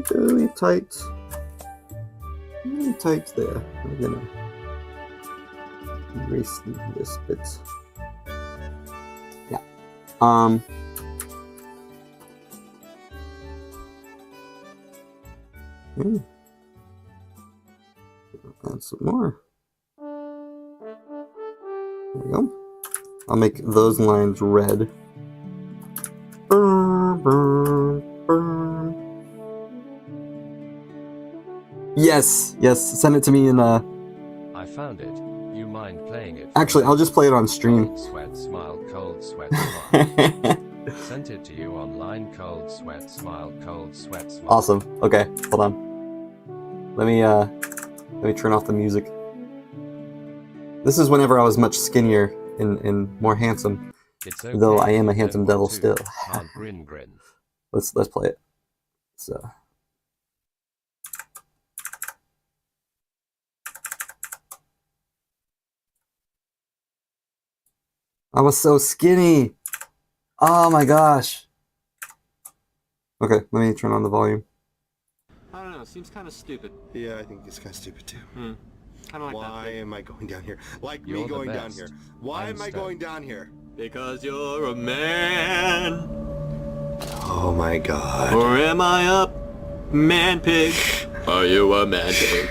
Really tight. Really tight there. I'm gonna erase this bit. Yeah. Add some more. There we go. I'll make those lines red. Yes, send it to me in I found it. You mind playing it? Actually, I'll just play it on stream. Cold sweat, smile, cold sweat, smile. Sent it to you online. Cold sweat, smile, cold sweat, smile. Awesome. Okay, hold on. Let me turn off the music. This is whenever I was much skinnier and more handsome. It's okay, though I am a handsome devil still. Can't grin. Let's play it. So. I was so skinny. Oh my gosh. Okay, let me turn on the volume. I don't know, seems kind of stupid. Yeah, I think it's kind of stupid too. I don't like Why that. am I going down here? Like You're me the going down best. here. Why am I Einstein. going down here? Because you're a man. Oh my god. Or am I a man pig? Are you a man pig?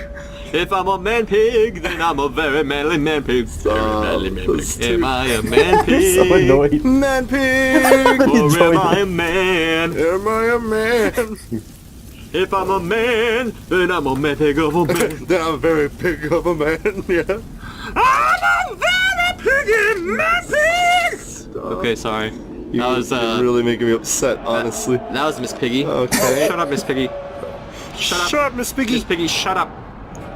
If I'm a man pig, then I'm a very manly man pig. Very manly man that's pig. too- Am I a man pig? So annoyed. Man pig! Or am I a it. man? Am I a man? If I'm a man, then I'm a man pig of a man. Then I'm a very pig of a man, yeah. I'm a very piggy man pig! Okay, sorry. You're really making me upset, honestly. That was Miss Piggy. Okay. Shut up, Miss Piggy. Shut up, Miss Piggy! Miss Piggy, shut up.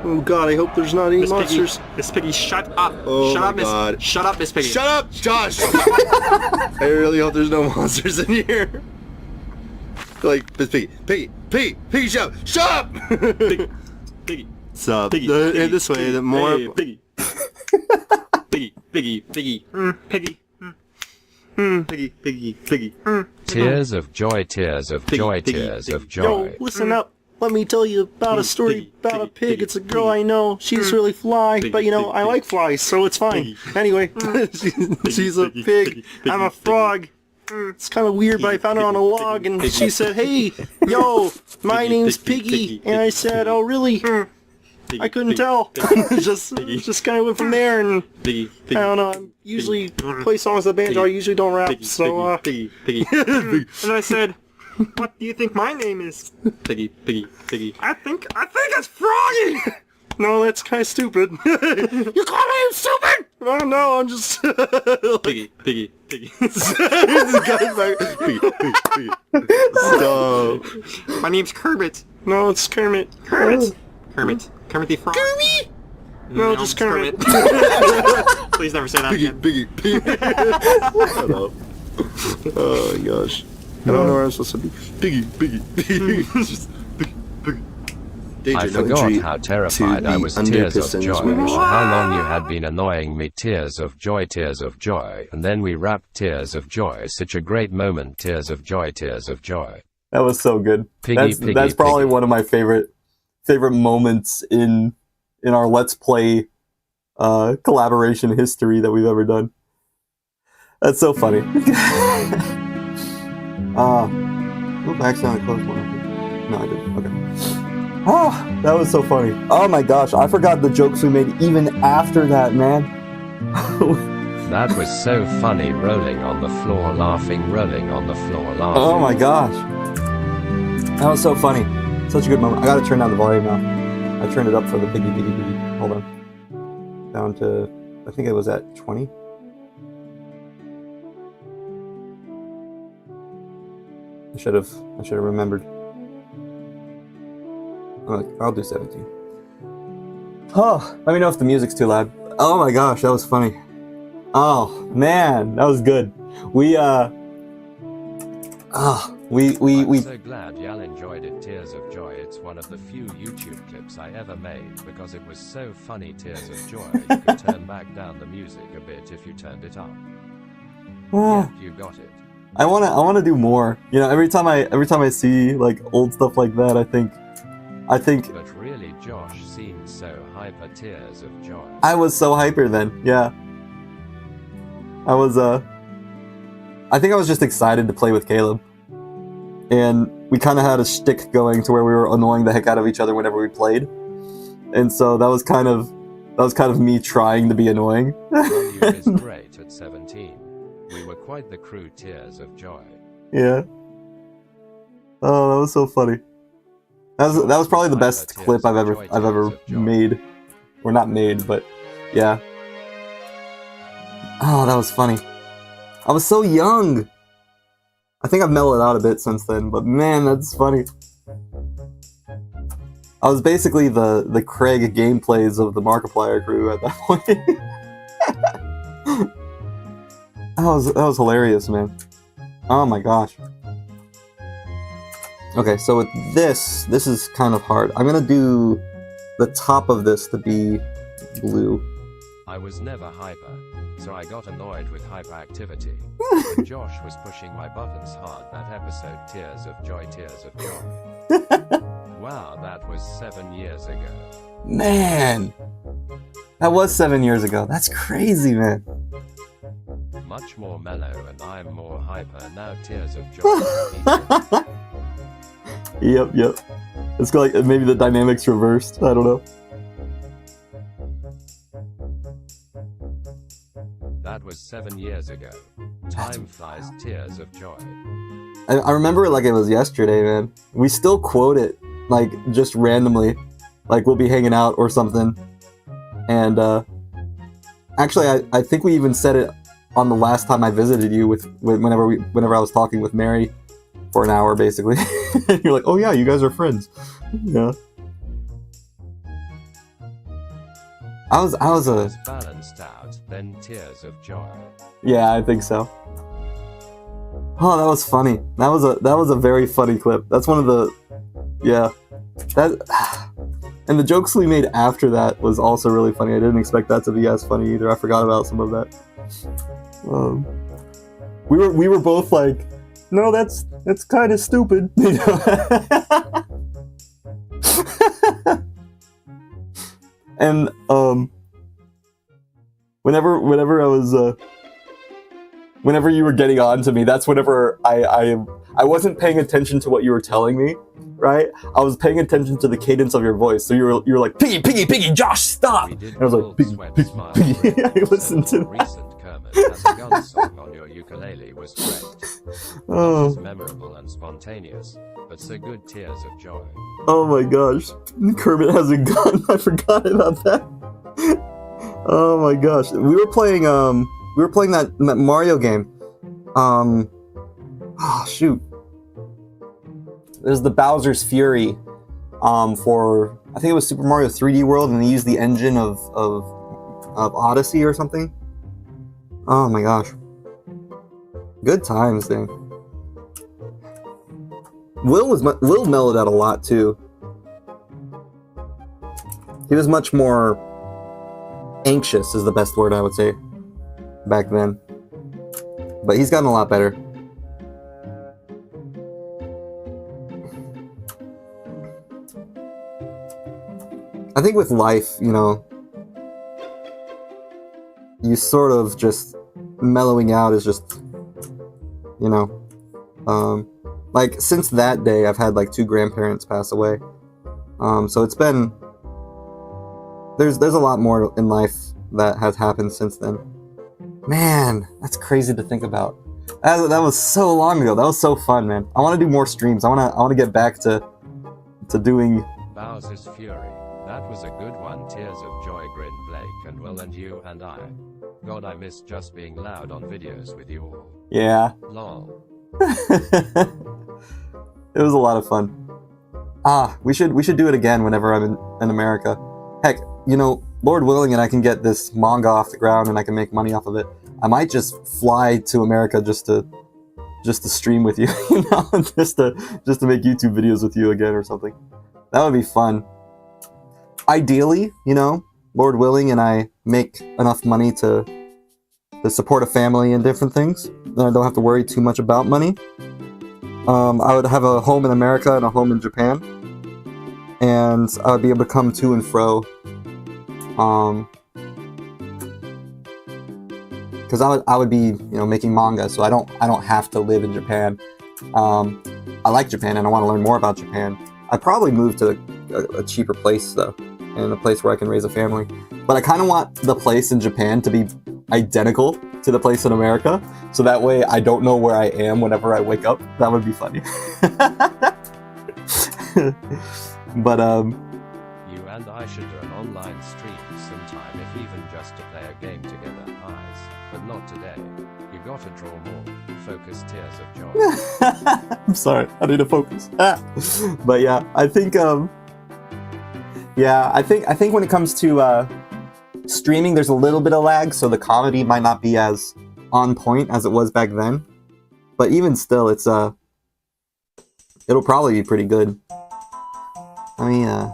Oh god, I hope there's not any Miss Piggy, monsters. Miss Piggy, shut up. Oh Shut my up, Miss. God. Shut up, Miss Piggy. Shut up, Josh! I really hope there's no monsters in here. Like, Miss Piggy, shut up! Piggy, Piggy, Stop. Piggy, And Piggy, this way, Piggy, the more... hey, Piggy. Piggy, Piggy, Piggy, Piggy. Piggy. Tears of joy, tears of Piggy, joy, Piggy, tears Piggy. of joy. Yo, listen up. let me tell you about a story about a pig. It's a girl I know. She's really fly, but you know, I like flies, so it's fine. Anyway, she's a pig. I'm a frog. It's kind of weird, but I found her on a log, and she said, "Hey, yo, my name's Piggy," and I said, "Oh, really?" I couldn't tell. just kind of went from there, and I don't know. I usually play songs with the banjo. I usually don't rap, so and I said, "What do you think my name is?" Piggy. I think it's Froggy. No, that's kind of stupid. You call me stupid? Oh no, I'm just Piggy. Stop. My name's Kermit. No, it's Kermit. Kermit the Frog. Kermit? No, just it's Kermit. Please never say that again. Piggy. Shut up. Oh my gosh. I don't know where I'm supposed to be. Piggy. Just piggy. Danger, I no forgot entry how terrified to I the was. under Tears of pistons joy. wish. How long you had been annoying me. Tears of joy. And then we rapped Tears of Joy. Such a great moment. Tears of joy. That was so good. Piggy, That's probably piggy. one of my favorite moments in our Let's Play collaboration history that we've ever done. That's so funny. Oop, I accidentally closed one. I think. No, I didn't. Okay. Oh, that was so funny. Oh my gosh, I forgot the jokes we made even after that, man. That was so funny. Rolling on the floor laughing. Oh my gosh. That was so funny. Such a good moment. I gotta turn down the volume now. I turned it up for the piggy. Hold on. Down to, I think it was at 20. I should have remembered. I'll do 17. Oh, let me know if the music's too loud. Oh my gosh, that was funny. Oh man, that was good. We I'm so glad y'all enjoyed it. Tears of Joy. It's one of the few YouTube clips I ever made because it was so funny. Tears of Joy. You could turn back down the music a bit if you turned it up. Yeah, you got it. I wanna do more. You know, every time I see like old stuff like that, I think But really, Josh seemed so hyper. Tears of Joy. I was so hyper then. Yeah. I was I think I was just excited to play with Caleb. And we kind of had a shtick going to where we were annoying the heck out of each other whenever we played. And so that was kind of me trying to be annoying. Volume is great at 17. We were quite the crew. Tears of Joy. Yeah. Oh, that was so funny. That was probably the best clip I've ever made, or not made, but yeah. Oh, that was funny. I was so young. I think I've mellowed out a bit since then, but man, that's funny. I was basically the Craig gameplays of the Markiplier crew at that point. that was hilarious, man. Oh my gosh. Okay, so with this is kind of hard. I'm gonna do the top of this to be blue. I was never hyper, so I got annoyed with hyperactivity. When Josh was pushing my buttons hard that episode. Tears of Joy. Wow, that was 7 years ago. Man, that was 7 years ago. That's crazy, man. Much more mellow and I'm more hyper now. Tears of Joy. Yep. It's like maybe the dynamics reversed. I don't know. That was 7 years ago. Time flies. Tears of Joy. I remember it like it was yesterday, man. We still quote it, like, just randomly. Like, we'll be hanging out or something. And, actually, I think we even said it on the last time I visited you whenever I was talking with Mary for an hour, basically. And you're like, oh yeah, you guys are friends. Yeah. I was a... balanced out, then Tears of Joy. Yeah, I think so. Oh, that was funny. That was a very funny clip. That's one of the... Yeah. And the jokes we made after that was also really funny. I didn't expect that to be as funny either. I forgot about some of that. We were both like, no, that's kind of stupid. You know? And whenever I was whenever you were getting on to me, that's whenever I wasn't paying attention to what you were telling me, right? I was paying attention to the cadence of your voice. So you were like, Piggy, Piggy, Piggy, Josh, stop! And I was like, Piggy, Piggy, Piggy. I listened to that. Recent Kermit has a gun song on your ukulele was great. Oh. It was memorable and spontaneous, but so good tears of joy. Oh my gosh, Kermit has a gun. I forgot about that. Oh my gosh, we were playing that Mario game. Oh shoot, there's the Bowser's Fury. For I think it was Super Mario 3D World, and they used the engine of Odyssey or something. Oh my gosh, good times, dang. Will mellowed out a lot too. He was much more anxious, is the best word I would say, back then. But he's gotten a lot better. I think with life, you know, you sort of just mellowing out is just, you know, like since that day I've had like 2 grandparents pass away. So it's been, there's a lot more in life that has happened since then. Man, that's crazy to think about. That was so long ago. That was so fun, man. I want to do more streams. I want to get back to doing Bowser's Fury. That was a good one. Tears of joy, grinned Blake and Will and you and I. God, I miss just being loud on videos with you all. Yeah. Lol. It was a lot of fun. We should do it again whenever I'm in America. Heck, you know, Lord willing, and I can get this manga off the ground and I can make money off of it. I might just fly to America just to stream with you, you know, just to make YouTube videos with you again or something. That would be fun. Ideally, you know, Lord willing, and I make enough money to support a family and different things, then I don't have to worry too much about money. I would have a home in America and a home in Japan, and I would be able to come to and fro. Because I would be, you know, making manga, so I don't have to live in Japan. I like Japan and I want to learn more about Japan. I'd probably move to a cheaper place though, and a place where I can raise a family. But I kind of want the place in Japan to be identical to the place in America, so that way I don't know where I am whenever I wake up. That would be funny. But You and I should do an online stream sometime, if even just to play a game together. Eyes, but not today. You gotta draw more. Focus, tears of joy. I'm sorry, I need to focus. But yeah, I think I think when it comes to streaming, there's a little bit of lag, so the comedy might not be as on point as it was back then. But even still, it's it'll probably be pretty good. I mean,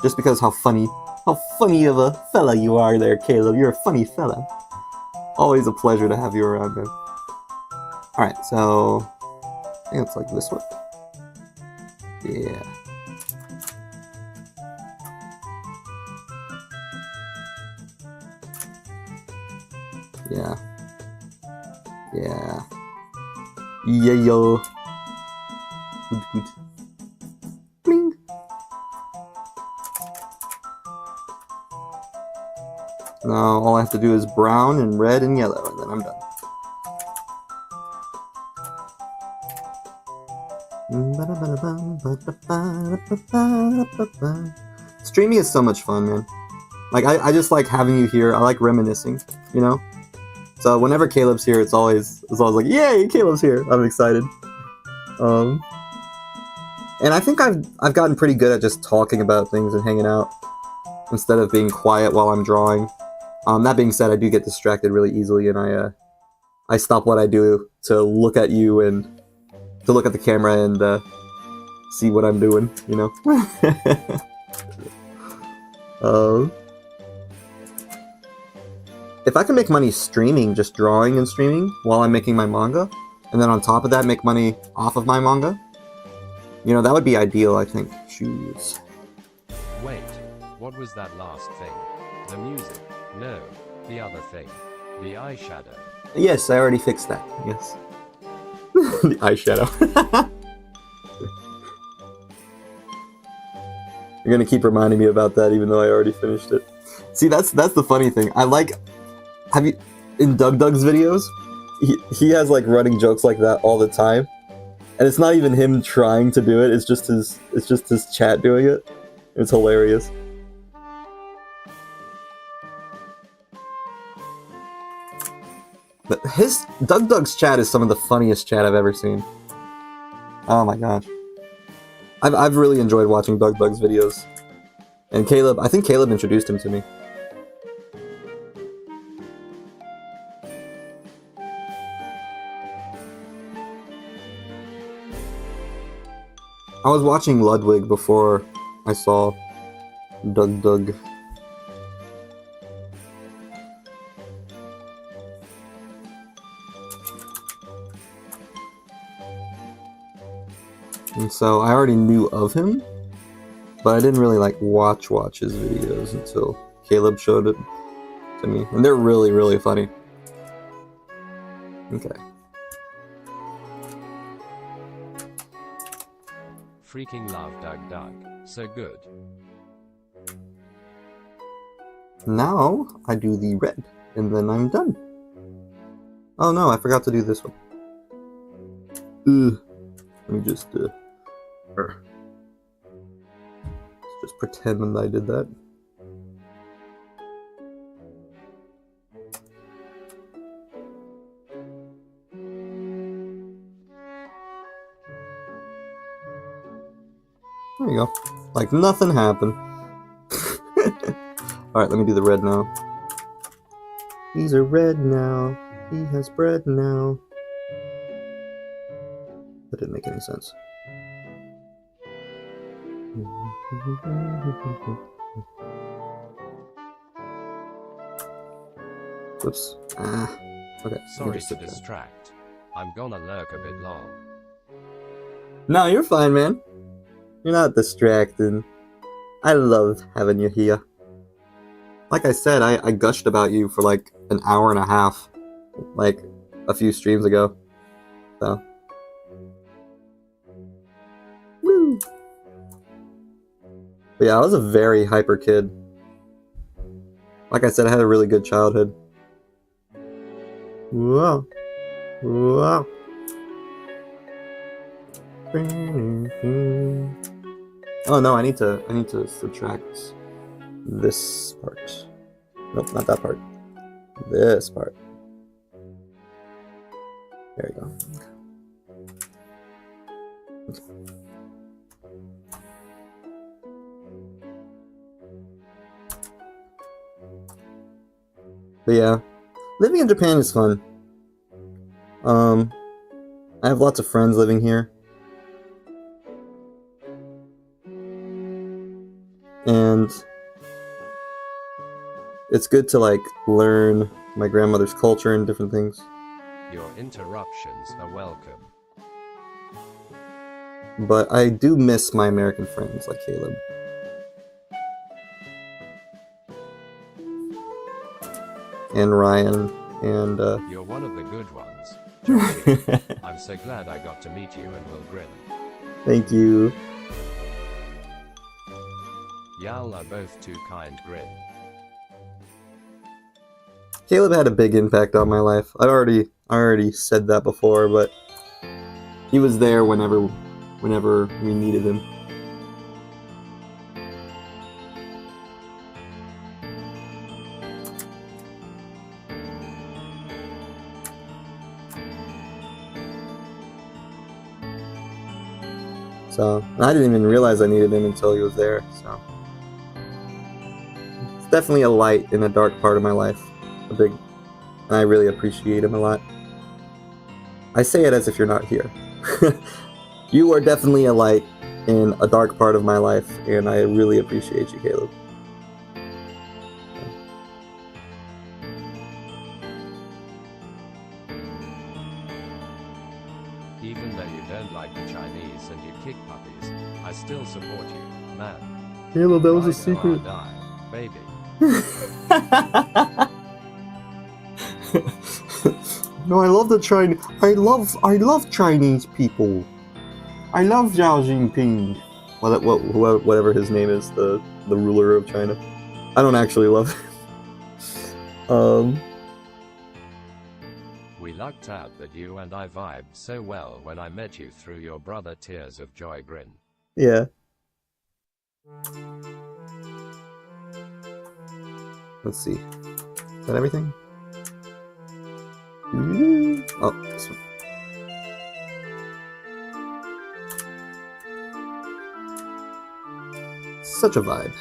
just because how funny of a fella you are there, Caleb. You're a funny fella. Always a pleasure to have you around, man. Alright, so I think it's like this one. Yeah. Yeah. Yeah. Yeah, yo. Good, good. Bling. Now all I have to do is brown and red and yellow, and then I'm done. Streaming is so much fun, man. Like, I just like having you here. I like reminiscing, you know? So whenever Caleb's here, it's always like, yay, Caleb's here. I'm excited. And I think I've gotten pretty good at just talking about things and hanging out instead of being quiet while I'm drawing. That being said, I do get distracted really easily, and I stop what I do to look at you and to look at the camera and see what I'm doing, you know? If I can make money streaming, just drawing and streaming while I'm making my manga, and then on top of that make money off of my manga, you know, that would be ideal, I think. Shoes. What was that last thing? The music? No. The other thing. The eyeshadow. Yes, I already fixed that. Yes. The eyeshadow. You're gonna keep reminding me about that even though I already finished it. See, that's the funny thing. Have you, in Doug's videos, he has like running jokes like that all the time. And it's not even him trying to do it, it's just his chat doing it. It's hilarious. But Doug's chat is some of the funniest chat I've ever seen. Oh my gosh. I've really enjoyed watching Doug's videos. And I think Caleb introduced him to me. I was watching Ludwig before I saw Doug. And so I already knew of him, but I didn't really like watch his videos until Caleb showed it to me. And they're really, really funny. Okay. Freaking love Doug. So good. Now I do the red, and then I'm done. Oh no, I forgot to do this one. Ugh. Let me just pretend that I did that. There you go. Like nothing happened. Alright, let me do the red now. These are red now. He has bread now. That didn't make any sense. Whoops. Okay. Sorry to distract. I'm gonna lurk a bit long. No, you're fine, man. You're not distracting. I love having you here. Like I said, I gushed about you for like an hour and a half, like a few streams ago. So. Woo! But yeah, I was a very hyper kid. Like I said, I had a really good childhood. Whoa. Whoa. Oh no, I need to subtract this part. Nope, not that part. This part. There you go. Okay. But yeah, living in Japan is fun. I have lots of friends living here. And it's good to like learn my grandmother's culture and different things. Your interruptions are welcome. But I do miss my American friends like Caleb. And Ryan and You're one of the good ones. Johnny. I'm so glad I got to meet you and will grin. Thank you. Y'all are both too kind, grin. Caleb had a big impact on my life. I already said that before, but he was there whenever we needed him. So, I didn't even realize I needed him until he was there, so. It's definitely a light in a dark part of my life. And I really appreciate him a lot. I say it as if you're not here. You are definitely a light in a dark part of my life, and I really appreciate you, Caleb. Even though you don't like the Chinese and you kick puppies, I still support you, man. Caleb, that was a Ride till I secret. die. baby. No, I love the Chinese. I love Chinese people. I love Xiao Jinping. Whatever his name is, the ruler of China. I don't actually love him. We lucked out that you and I vibed so well when I met you through your brother Tears of Joy grin. Yeah. Let's see. Is that everything? Oh, this one. Such a vibe.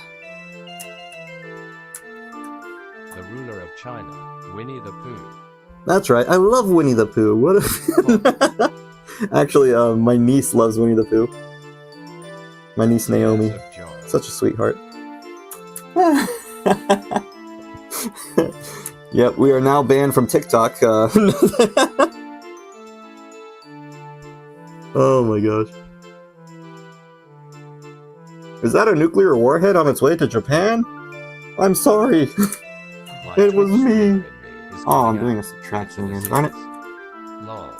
The ruler of China, Winnie the Pooh. That's right. I love Winnie the Pooh. What a... Actually, my niece loves Winnie the Pooh. My niece Naomi. Such a sweetheart. Yep, we are now banned from TikTok. Oh my gosh. Is that a nuclear warhead on its way to Japan? I'm sorry. It was me. Oh, I'm doing a subtraction again. Darn it. Lol.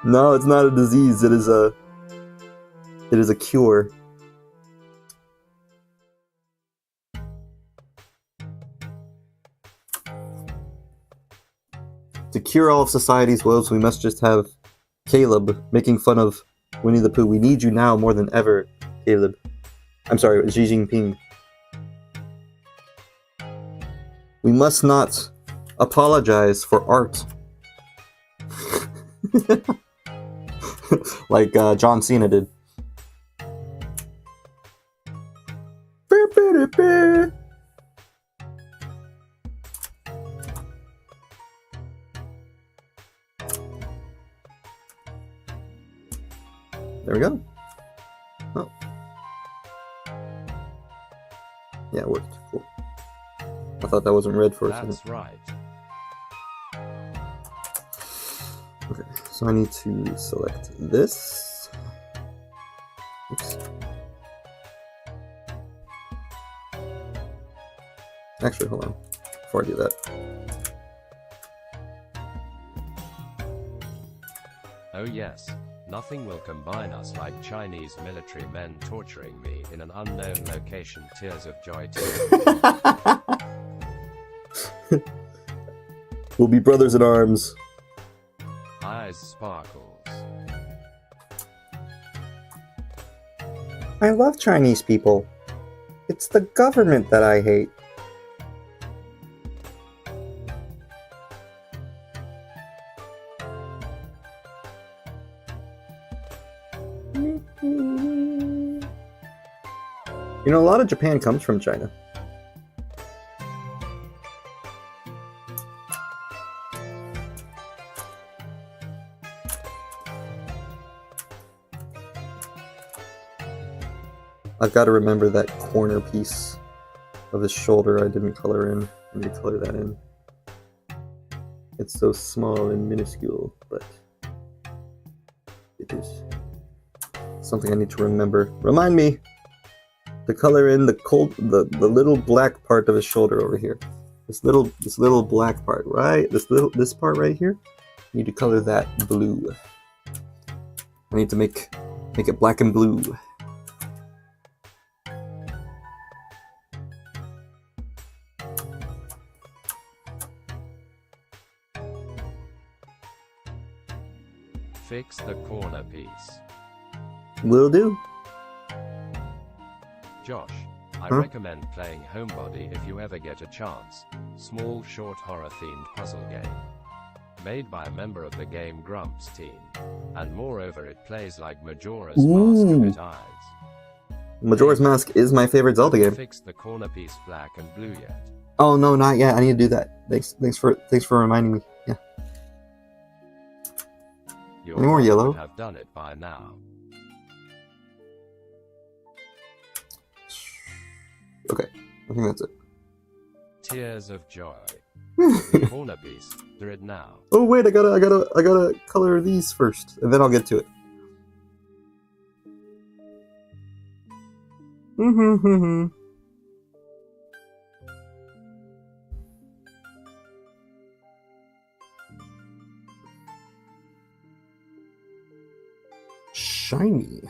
No, it's not a disease. It is a cure. To cure all of society's woes, we must just have Caleb making fun of Winnie the Pooh. We need you now more than ever, Caleb. I'm sorry, Xi Jinping. We must not apologize for art. Like John Cena did. There we go. Oh. Yeah, it worked. Cool. I thought that wasn't red for a second. That's right. Okay, so I need to select this. Oops. Actually, hold on. Before I do that. Oh yes. Nothing will combine us like Chinese military men torturing me in an unknown location. Tears of Joy. We'll be brothers in arms. Eyes sparkles. I love Chinese people. It's the government that I hate. You know, a lot of Japan comes from China. I've got to remember that corner piece of his shoulder I didn't color in. I need to color that in. It's so small and minuscule, but it is something I need to remember. Remind me to color in the little black part of his shoulder over here. This little black part, right? This part right here. I need to color that blue. I need to make it black and blue. Fix the corner piece. Will do. Josh, I recommend playing Homebody if you ever get a chance. Small, short horror-themed puzzle game. Made by a member of the Game Grumps team. And moreover, it plays like Majora's Mask with eyes. Majora's Mask is my favorite Zelda game. Fix the corner piece black and blue yet? Oh no, not yet. I need to do that. Thanks for reminding me. Yeah. You Any more yellow? would have done it by now. Okay, I think that's it. Tears of Joy. Corner piece. Do it now. Oh wait, I gotta color these first, and then I'll get to it. Shiny.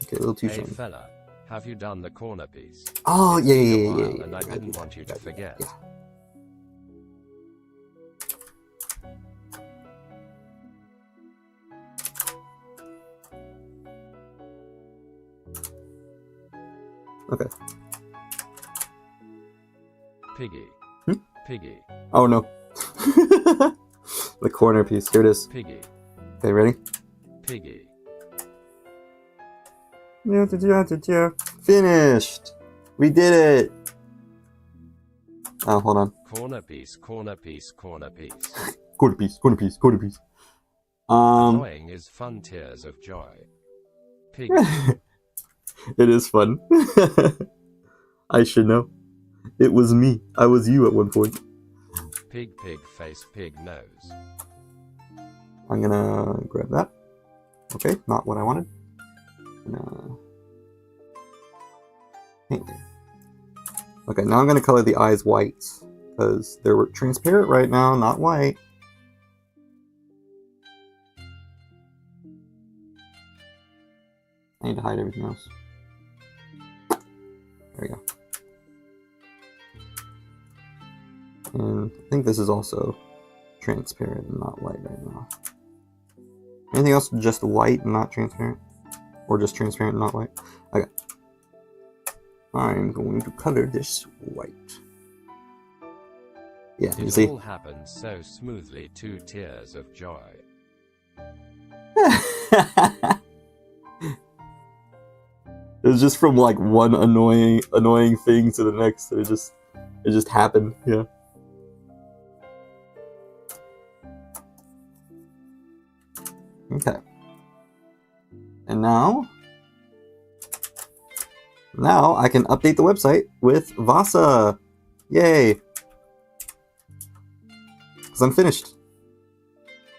Okay, a little too Hey shiny. fella, have you done the corner piece? Oh, It's yeah, been a yeah, while, yeah, yeah. and I didn't want you to forget. Yeah. Okay. Piggy. Hmm? Piggy. Oh no. The corner piece. Here it is. Piggy. Okay, ready? Piggy. Finished. We did it. Oh, hold on. Corner piece, corner piece, corner piece. Quarter piece. Quarter piece. Quarter piece. Annoying is fun tears of joy. Piggy. It is fun. I should know. It was me. I was you at one point. Pig, pig face, pig nose. I'm gonna grab that. Okay, not what I wanted. Paint there. Okay, now I'm gonna color the eyes white because they're transparent right now, not white. I need to hide everything else. There we go. And I think this is also transparent and not white right now. Anything else just white and not transparent? Or just transparent and not white? Okay. I'm going to color this white. Yeah, you see? It all happened so smoothly, 2 tears of joy. It was just from like one annoying thing to the next. It just happened. Yeah. Okay. And now I can update the website with Vassa. Yay! Because I'm finished.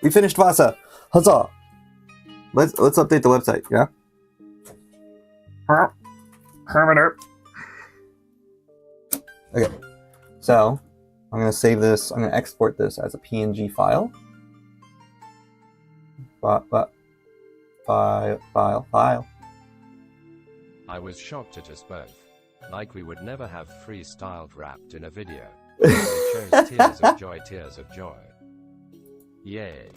We finished Vassa. Huzzah! Let's update the website. Yeah. Okay. So I'm gonna save this. I'm gonna export this as a PNG file. File. I was shocked at us both. Like we would never have freestyled rapped in a video. We chose tears of joy, tears of joy. Yay.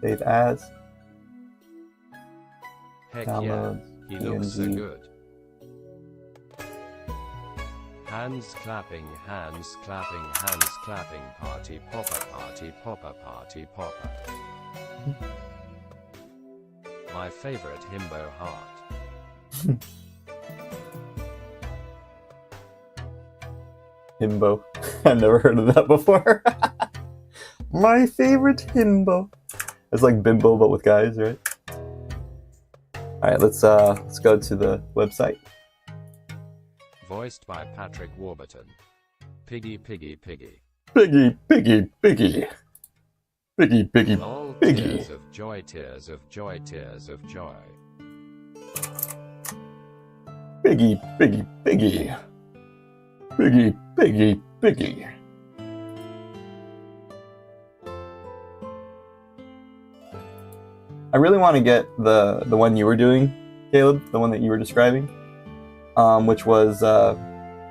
Save as. Heck Downloads, yeah, he looks so PNG. good. Hands clapping, hands clapping, hands clapping, party popper, party popper, party popper. My favorite himbo heart. Himbo. I've never heard of that before. My favorite himbo. It's like bimbo but with guys, right? Alright, let's go to the website. Voiced by Patrick Warburton. Piggy, piggy, piggy. Piggy, piggy, piggy. Piggy, piggy, All piggy. tears of joy, tears of joy, tears of joy. Piggy, piggy, piggy. Piggy, piggy, piggy. I really want to get the one you were doing, Caleb, the one that you were describing, which was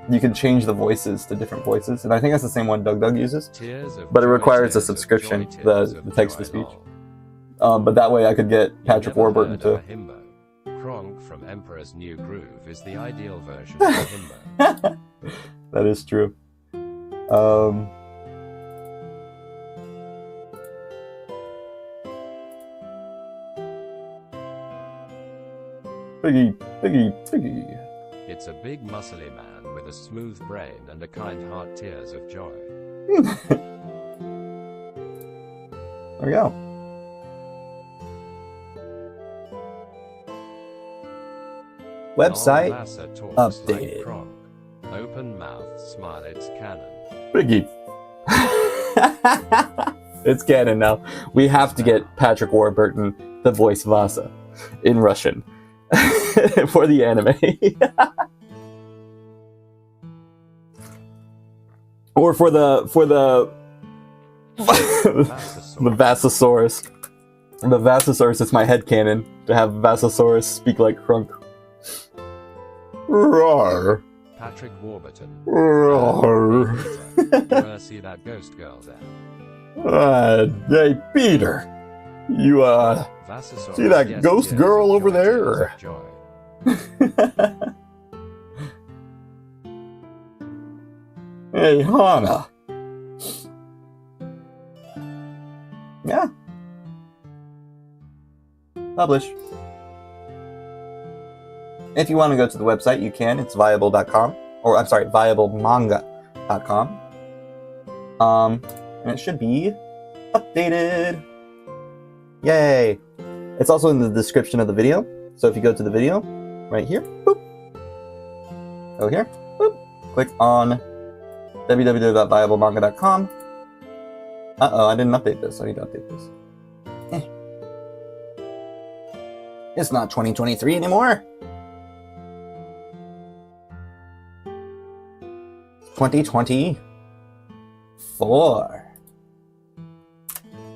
you can change the voices to different voices, and I think that's the same one Doug uses. Tears of But it joy, requires a tears of subscription, joy, the tears of text to joy, speech. lol. But that way I could get You Patrick never Warburton heard to. of a himbo. Kronk from Emperor's New Groove is the ideal version of a himbo. That is true. Piggy, piggy, piggy. It's a big muscly man with a smooth brain and a kind heart, tears of joy. There we go. Website Old Vassa talks updated. like Kronk. Open mouth, smile, it's canon. Piggy. It's canon now. We have to get Patrick Warburton to voice Vassa in Russian. for the anime. Or for the the Vassosaurus. The Vassosaurus is my headcanon, to have Vassosaurus speak like Crunk. Roar. Patrick Warburton. Roar. You wanna see that ghost girl there? Hey, Peter. You, Vassosaurus, see that yes, ghost yes, girl over joy, there? joy. Hey, Hana. Yeah. Publish. If you want to go to the website, you can. It's viable.com. Or, I'm sorry, viablemanga.com. And it should be updated. Yay. It's also in the description of the video. So if you go to the video, right here, boop. Go here, boop. Click on www.viablemanga.com. Uh-oh, I didn't update this. I need to update this. It's not 2023 anymore. 2024.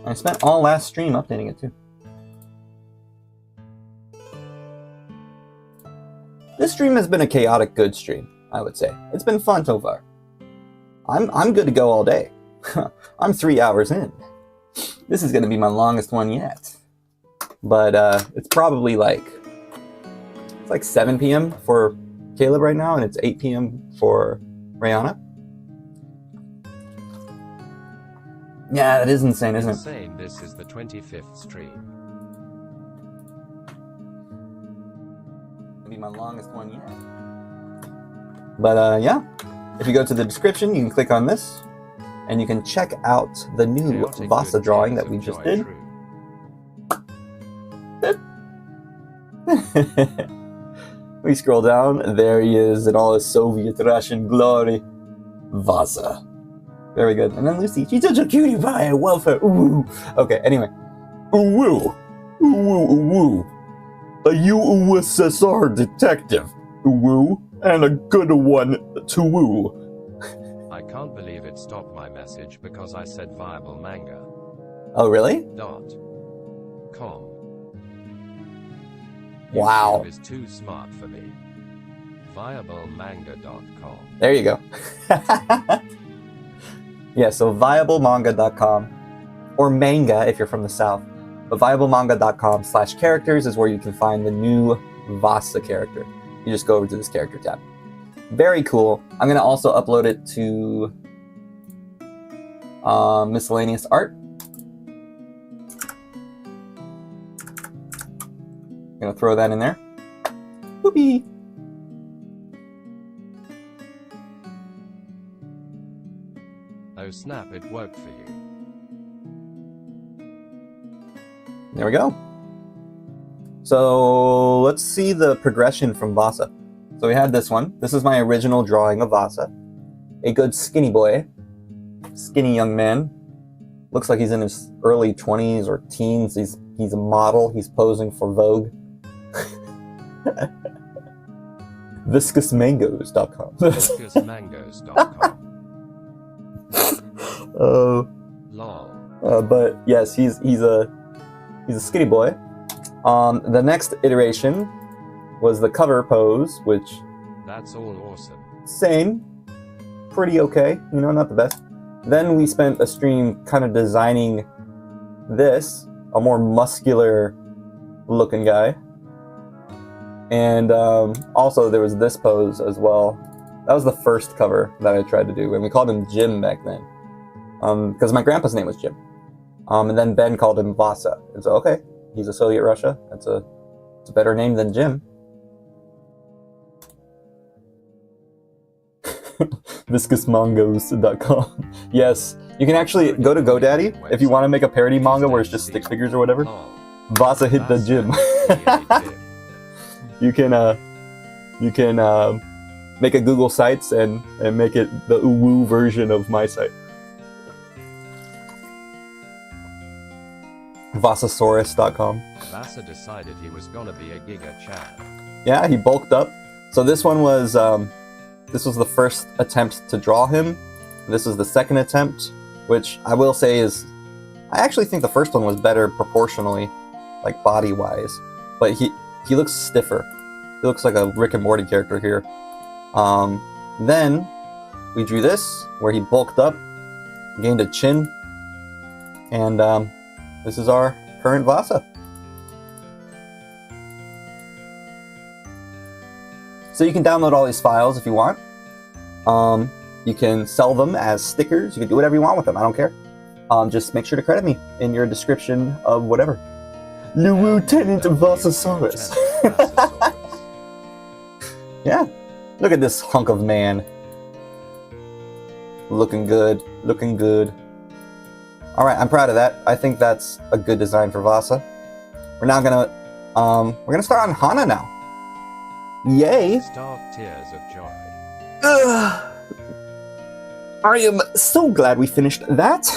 I spent all last stream updating it too. This stream has been a chaotic good stream, I would say. It's been fun so far. I'm good to go all day. I'm 3 hours in. This is going to be my longest one yet. But it's probably like 7 p.m. for Caleb right now, and it's 8 p.m. for Rihanna. Yeah, that is insane, isn't it? Insane. This is the 25th stream. It'll be my longest one yet. But yeah, if you go to the description, you can click on this, and you can check out the new Chaotic Vassa good drawing tales that we of just joy did. true. We scroll down, there he is in all his Soviet Russian glory. Vassa. Very good. And then Lucy, she's such a cutie pie, I love her. Ooh. Okay, anyway. Ooh, ooh, ooh, ooh. A USSR detective. Ooh, and a good one to woo. I can't believe it stopped my message because I said viable manga. Oh, really? .com. Wow. YouTube is too smart for me. Viablemanga.com. There you go. Yeah, so viablemanga.com, or manga if you're from the south, but viablemanga.com/characters is where you can find the new Vassa character. You just go over to this character tab. Very cool. I'm going to also upload it to miscellaneous art. I'm going to throw that in there. Whoopee! Oh snap, it worked for you. There we go. So let's see the progression from Vassa. So we had this one. This is my original drawing of Vassa. A good skinny boy. Skinny young man. Looks like he's in his early 20s or teens. He's a model. He's posing for Vogue. ViscousMangoes.com. ViscousMangoes.com. Lol. But yes, he's a skinny boy. The next iteration was the cover pose, which That's all awesome. same, pretty okay, you know, not the best. Then we spent a stream kind of designing this, a more muscular looking guy. And also there was this pose as well. That was the first cover that I tried to do, and we called him Jim back then. Because my grandpa's name was Jim. And then Ben called him Vassa. And so, okay, he's a Soviet Russia. It's a better name than Jim. ViscousMangos.com. Yes, you can actually go to GoDaddy if you want to make a parody manga where it's just stick figures or whatever. Vassa hit the gym. You can make a Google Sites and make it the uwu version of my site. Vassasaurus.com. Vassa decided he was gonna be a Giga Chad. Yeah, he bulked up. So this one was the first attempt to draw him. This is the second attempt, which I will say is, I actually think the first one was better proportionally, like body-wise. But he looks stiffer. He looks like a Rick and Morty character here. Then we drew this, where he bulked up, gained a chin, and this is our current Vassa. So you can download all these files if you want. You can sell them as stickers. You can do whatever you want with them. I don't care. Just make sure to credit me in your description of whatever. Lieutenant Vassasaurus. Yeah. Look at this hunk of man. Looking good. Looking good. Alright, I'm proud of that. I think that's a good design for Vassa. We're now gonna start on Hana now. Yay! Start Tears of Joy. I am so glad we finished that.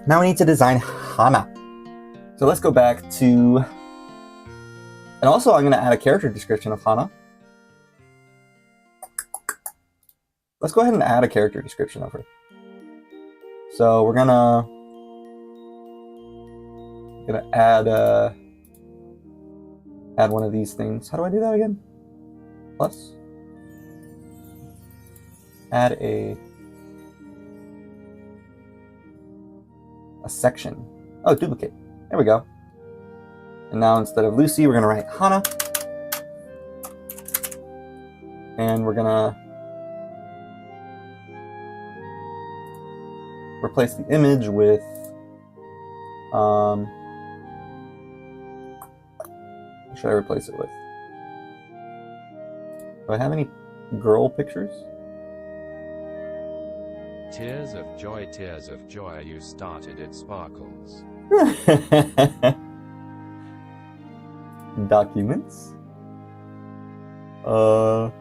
Now we need to design Hana. So let's go back to... And also I'm going to add a character description of Hana. Let's go ahead and add a character description of her. So we're gonna add one of these things. How do I do that again? Plus. Add a section. Oh, duplicate. There we go. And now instead of Lucy, we're gonna write Hana. And we're gonna replace the image with what should I replace it with? Do I have any girl pictures? Tears of joy, you started it sparkles. Documents. Art.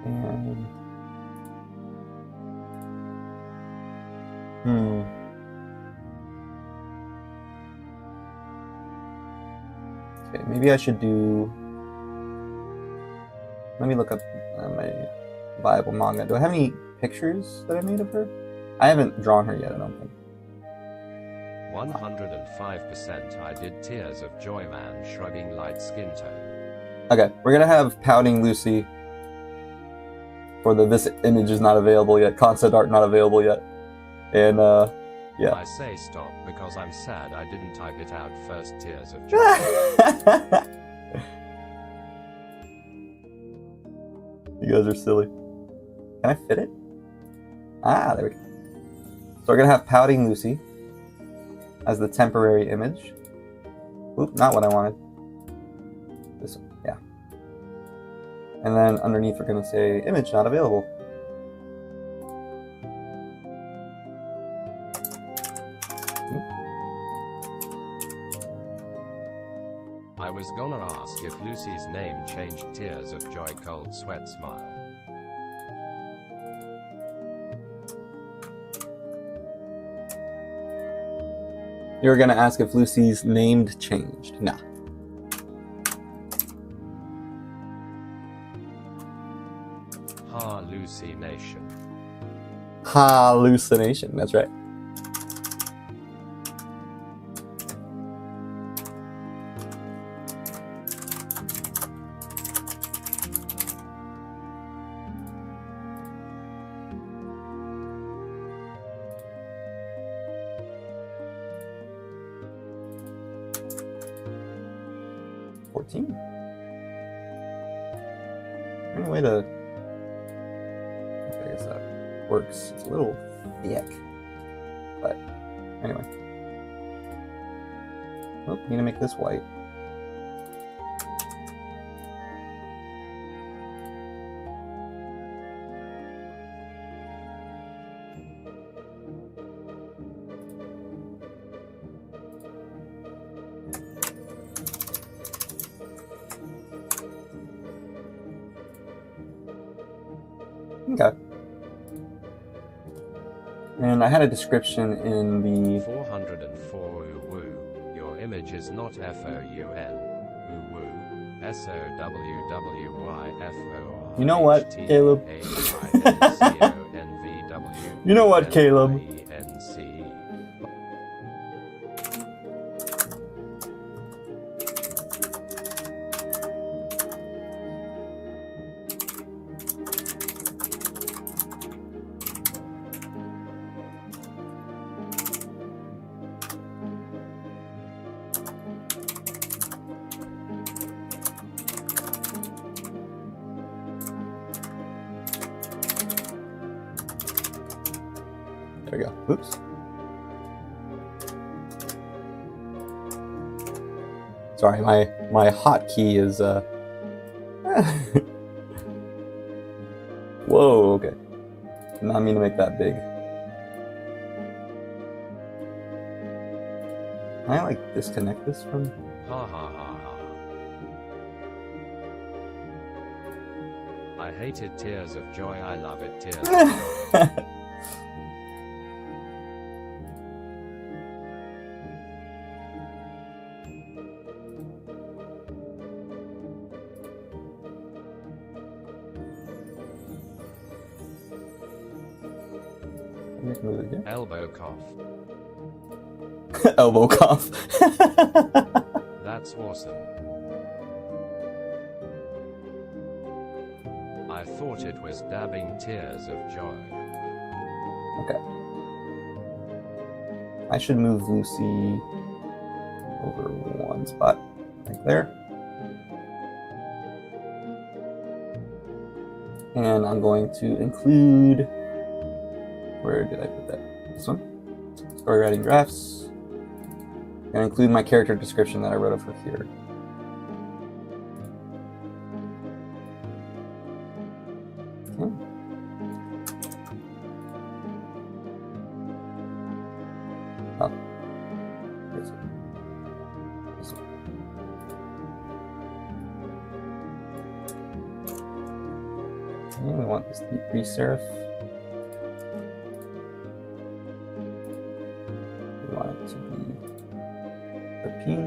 And okay, maybe I should do... Let me look up my viable manga. Do I have any pictures that I made of her? I haven't drawn her yet, I don't think. 105% I did Tears of Joy man shrugging light skin tone. Okay, we're gonna have Pouting Lucy for the this image is not available yet, concept art not available yet. And yeah. I say stop because I'm sad I didn't type it out first. Tears of Joy. You guys are silly. Can I fit it? Ah, there we go. So we're gonna have Pouting Lucy as the temporary image. Oop, not what I wanted. This one, yeah. And then underneath we're gonna say image not available. I was gonna ask if Lucy's name changed. Tears of Joy cold sweat smile. You were gonna ask if Lucy's name changed. Nah. Hallucination. Hallucination, that's right. Any way to... I guess that works. It's a little thick. But anyway. Oh, need to make this white. Okay. And I had a description in the 404 Woo. Your image is not FOUN. Woo. SOWWYFOR. You know what, Caleb? You know what, Caleb? There we go. Oops. Sorry, my hotkey is Whoa, okay. Did not mean to make that big. Can I like disconnect this from? Ha ha ha ha. I hated tears of joy, I love it, tears of joy. Move it again. Elbow cough. Elbow cough. That's awesome. I thought it was dabbing tears of joy. Okay. I should move Lucy over one spot, right there. And I'm going to include, where did I put that? This one. Story writing drafts. And include my character description that I wrote of her here. Okay. Oh. Here's it. This one. And we want this deep pre-serif. We want it to be 13. We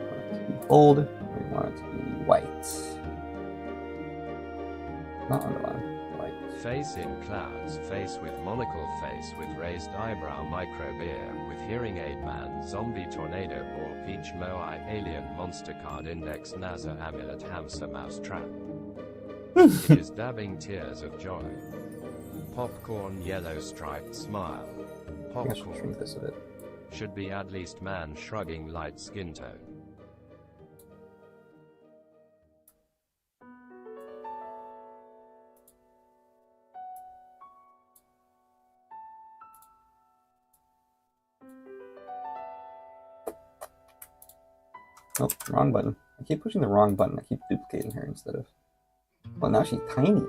want it to be bold. We want it to be white. Not underlined, white. Face in clouds, face with monocle, face with raised eyebrow, micro beer, with hearing aid man, zombie tornado, or peach moai, alien monster card index, NASA amulet, hamster mouse trap. It is dabbing tears of joy. Popcorn, yellow striped smile. I should Popcorn shrink this a bit. should be at least man shrugging light skin tone. Oh, wrong button. I keep pushing the wrong button. I keep duplicating her instead of... Well, now she's tiny. Is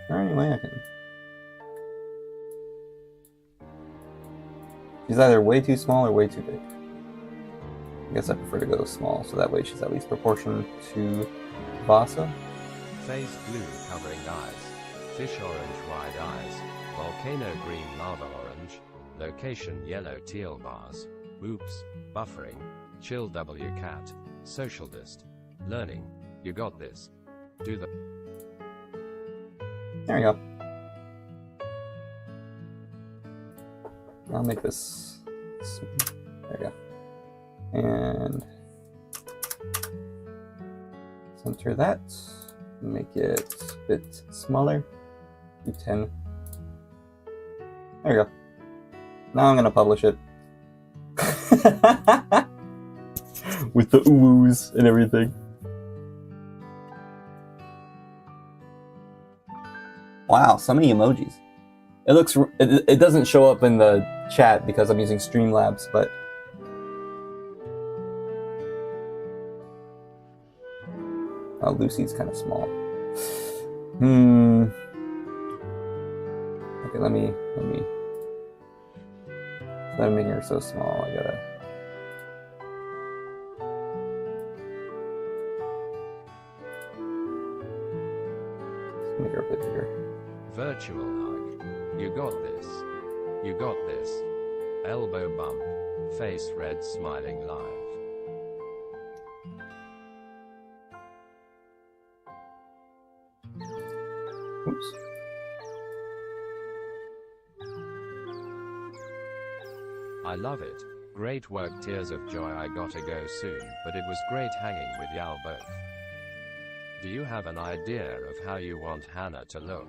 there any way I can... She's either way too small or way too big. I guess I prefer to go small, so that way she's at least proportioned to Vassa. Face blue covering eyes. Fish orange wide eyes. Volcano green lava orange. Location yellow teal bars. Oops. Buffering. Chill W cat. Social dist. Learning. You got this. Do the... There we go. I'll make this... There we go. And... center that. Make it a bit smaller. Do 10. There we go. Now I'm gonna publish it. With the oohs and everything. Wow, so many emojis. It looks. It doesn't show up in the chat because I'm using Streamlabs, but. Oh, Lucy's kind of small. Okay, let me I'm making her so small, I gotta... Make her a bit bigger. Virtual hug. You got this. You got this. Elbow bump. Face red smiling live. Oops. I love it. Great work, tears of joy. I gotta go soon, but it was great hanging with y'all both. Do you have an idea of how you want Hannah to look?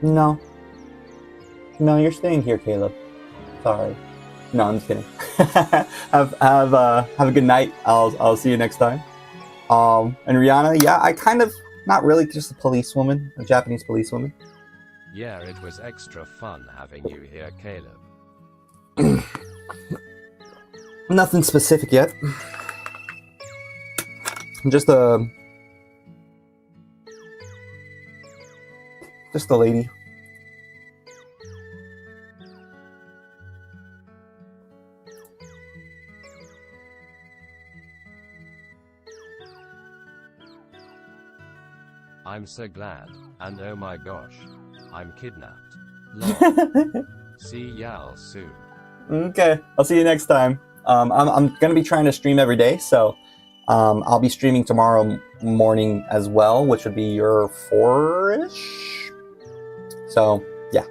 No. No, you're staying here, Caleb. Sorry. No, I'm just kidding. have a good night. I'll see you next time. And Rihanna, yeah, I kind of, not really, just a policewoman, a Japanese policewoman. Yeah, it was extra fun having you here, Caleb. Nothing specific yet. Just a lady. I'm so glad, and oh my gosh, I'm kidnapped. Lol. See y'all soon. Okay, I'll see you next time. I'm gonna be trying to stream every day, so I'll be streaming tomorrow morning as well, which would be your 4-ish. So yeah,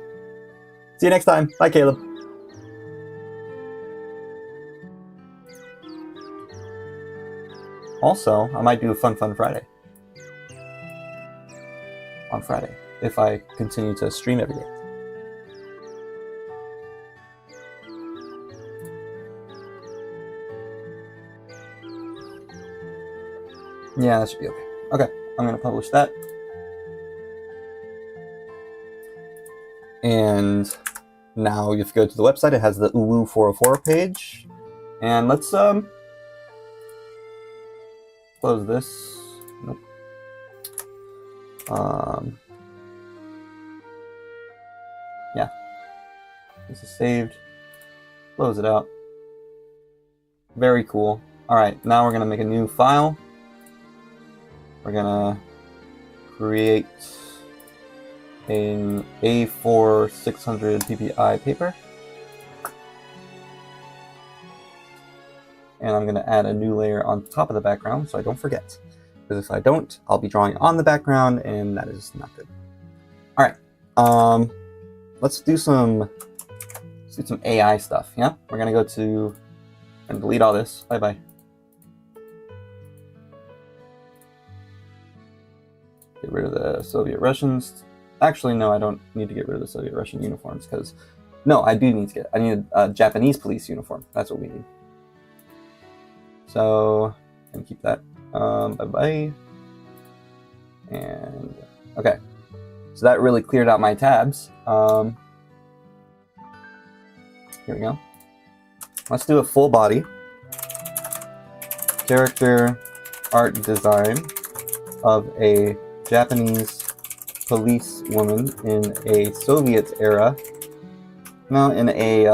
see you next time. Bye, Caleb. Also, I might do a Fun Friday on Friday if I continue to stream every day. Yeah, that should be okay. Okay, I'm gonna publish that. And now you have to go to the website. It has the Uwu 404 page. And let's close this. Nope. Yeah. This is saved. Close it out. Very cool. Alright, now we're gonna make a new file. We're gonna create an A4 600 ppi paper. And I'm gonna add a new layer on top of the background so I don't forget. Because if I don't, I'll be drawing on the background and that is not good. Alright, let's do some AI stuff, yeah? We're gonna go to, and delete all this, bye-bye. Get rid of the Soviet Russians. Actually, no, I don't need to get rid of the Soviet Russian uniforms because, no, I do need to I need a Japanese police uniform. That's what we need. So, I'm gonna keep that. Bye-bye. And, okay. So that really cleared out my tabs. Here we go. Let's do a full body. Character art design of a Japanese police woman in a Soviet era. No, in a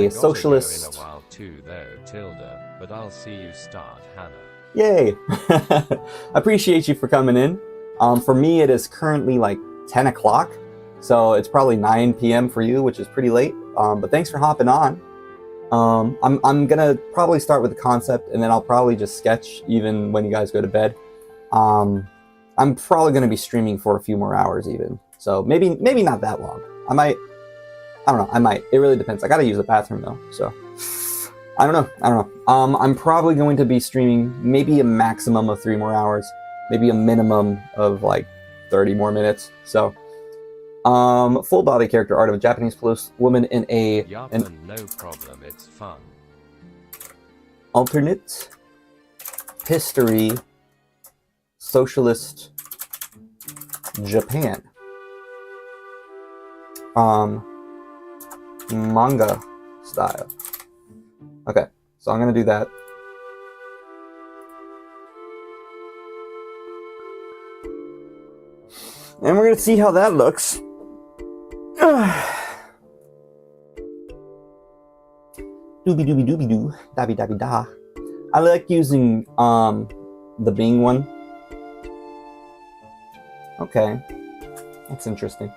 socialist. Go in a while too, though, Tilda. But I'll see you start, Hannah. Yay! Appreciate you for coming in. For me, it is currently like 10 o'clock, so it's probably 9 p.m. for you, which is pretty late. But thanks for hopping on. I'm gonna probably start with the concept, and then I'll probably just sketch even when you guys go to bed. I'm probably gonna be streaming for a few more hours even, so maybe not that long. I don't know. I might. It really depends. I gotta use the bathroom though, so I don't know. I'm probably going to be streaming maybe a maximum of 3 more hours, maybe a minimum of like 30 more minutes. So, full body character art of a Japanese police woman in No problem. It's fun. Alternate history socialist Japan. Manga style. Okay, so I'm gonna do that. And we're gonna see how that looks. Doobie doobie doobie doo, dabby dabby da. I like using the Bing one. Okay, that's interesting.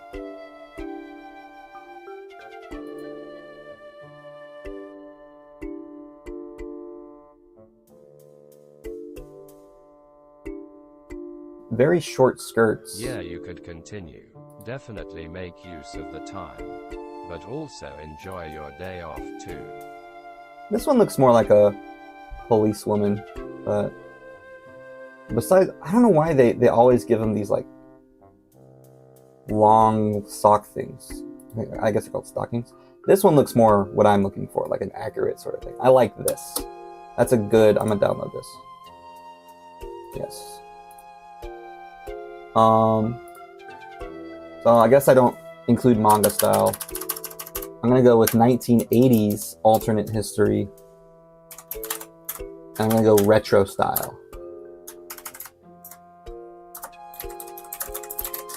Very short skirts. Yeah, you could continue. Definitely make use of the time. But also enjoy your day off too. This one looks more like a policewoman, but besides, I don't know why they always give them these like long sock things. I guess they're called stockings. This one looks more what I'm looking for, like an accurate sort of thing. I like this. That's a good, I'm gonna download this. Yes. So I guess I don't include manga style. I'm gonna go with 1980s alternate history. I'm gonna go retro style.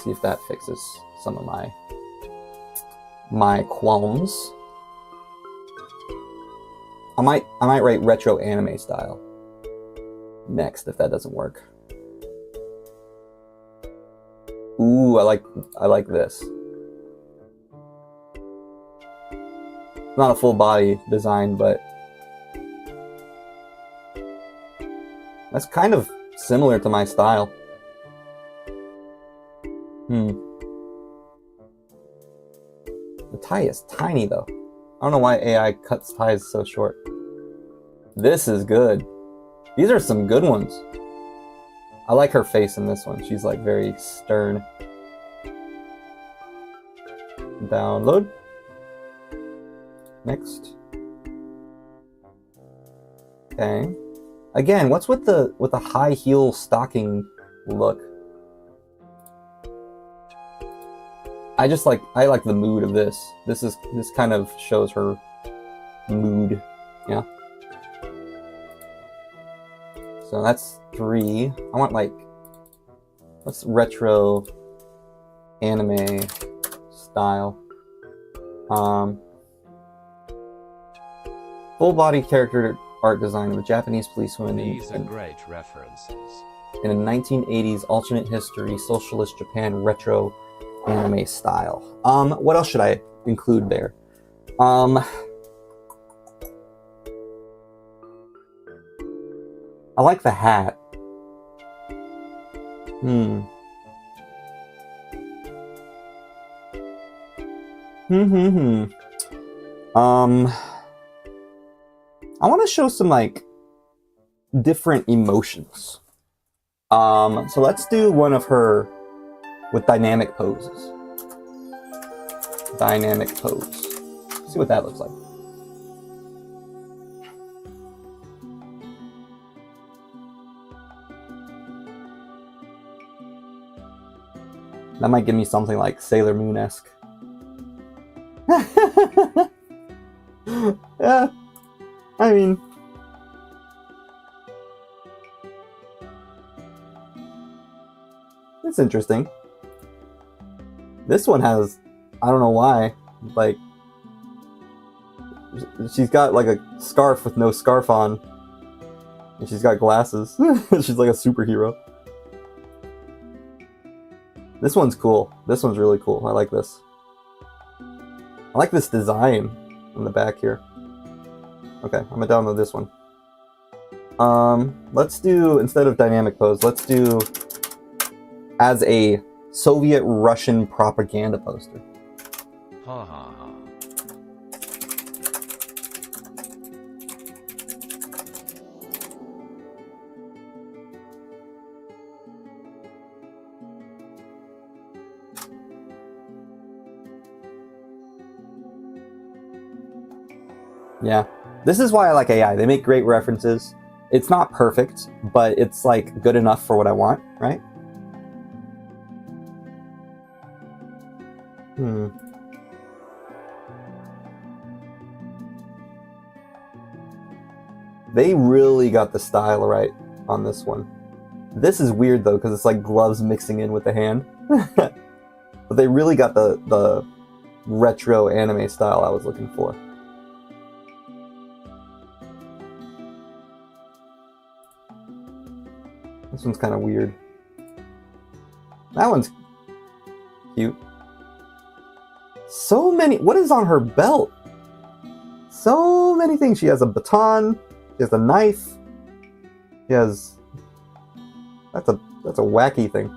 See if that fixes some of my qualms. I might write retro anime style next if that doesn't work. Ooh, I like this. Not a full body design, but that's kind of similar to my style. The tie is tiny though. I don't know why AI cuts ties so short. This is good. These are some good ones. I like her face in this one. She's like very stern. Download. Next. Okay. Again, what's with the high heel stocking look? I like the mood of this. This kind of shows her mood. Yeah. So that's 3. I want like, what's retro anime style? Full body character art design of a Japanese policewoman These are great references. in a 1980s alternate history socialist Japan retro anime style. What else should I include there? I like the hat. I want to show some like different emotions. So let's do one of her with dynamic poses. Dynamic pose. See what that looks like. That might give me something like Sailor Moon-esque. Yeah, I mean... it's interesting. This one has, I don't know why, like... she's got like a scarf with no scarf on. And she's got glasses. She's like a superhero. This one's cool. This one's really cool. I like this. I like this design on the back here. Okay, I'm gonna download this one. Let's do, instead of dynamic pose, let's do as a Soviet Russian propaganda poster. Ha ha ha. Yeah, this is why I like AI. They make great references. It's not perfect, but it's like good enough for what I want, right? They really got the style right on this one. This is weird though, because it's like gloves mixing in with the hand. they really got the retro anime style I was looking for. This one's kind of weird. That one's cute. So many. What is on her belt? So many things. She has a baton. She has a knife. She has. That's a wacky thing.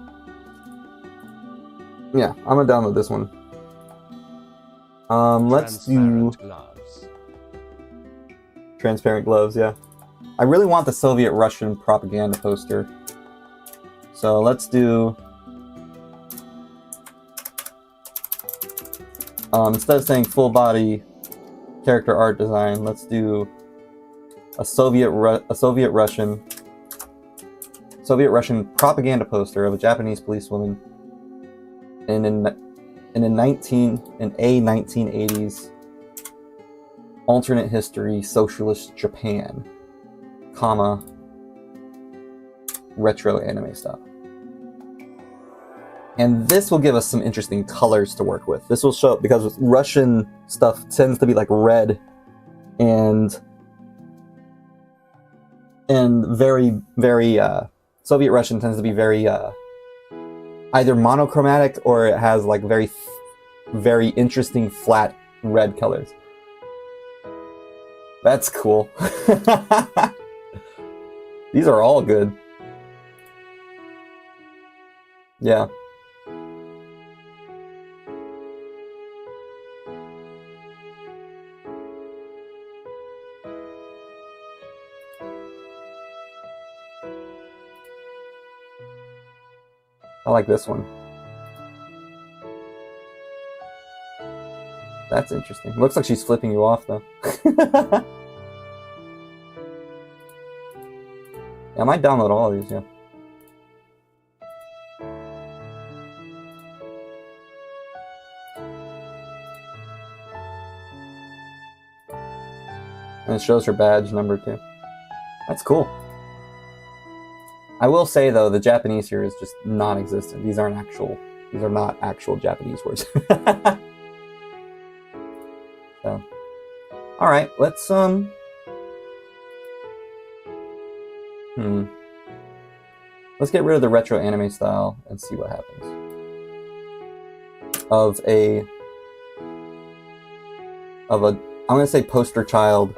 Yeah, I'm gonna download this one. Let's do gloves. transparent gloves. Yeah, I really want the Soviet Russian propaganda poster. So let's do. Instead of saying full body character art design, let's do a Soviet Russian propaganda poster of a Japanese policewoman in a 1980s alternate history socialist Japan, comma, retro anime style. And this will give us some interesting colors to work with. This will show, because Russian stuff tends to be like red and very, very, Soviet Russian tends to be very, either monochromatic or it has like very, very interesting flat red colors. That's cool. These are all good. Yeah. I like this one. That's interesting. Looks like she's flipping you off, though. Yeah, I might download all of these, yeah. And it shows her badge number, too. That's cool. I will say, though, the Japanese here is just non-existent. These are not actual Japanese words. So, all right, let's let's get rid of the retro anime style and see what happens. I'm gonna say poster child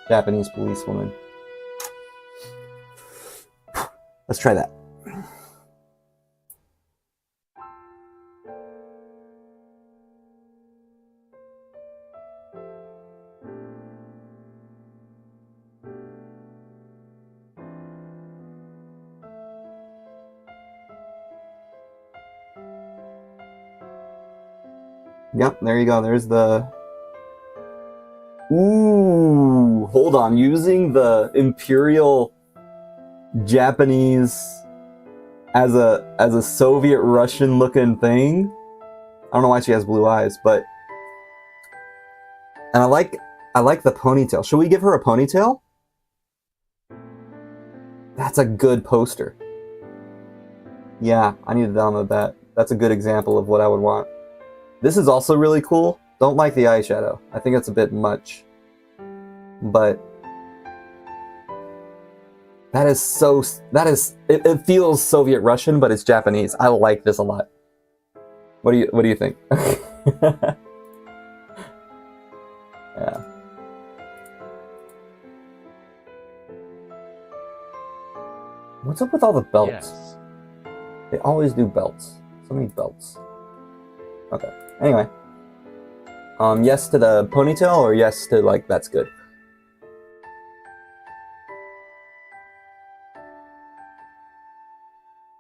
Japanese policewoman. Let's try that. Yep, there you go. There's the... Ooh, hold on. Using the Imperial Japanese as a Soviet Russian looking thing. I don't know why she has blue eyes, but... And I like the ponytail. Should we give her a ponytail? That's a good poster. Yeah, I need to download that. That's a good example of what I would want. This is also really cool. Don't like the eyeshadow. I think it's a bit much. But it feels Soviet Russian, but it's Japanese. I like this a lot. What do you think? Yeah. What's up with all the belts? Yes. They always do belts. So many belts. Okay. Anyway. Yes to the ponytail, or yes to, like, that's good?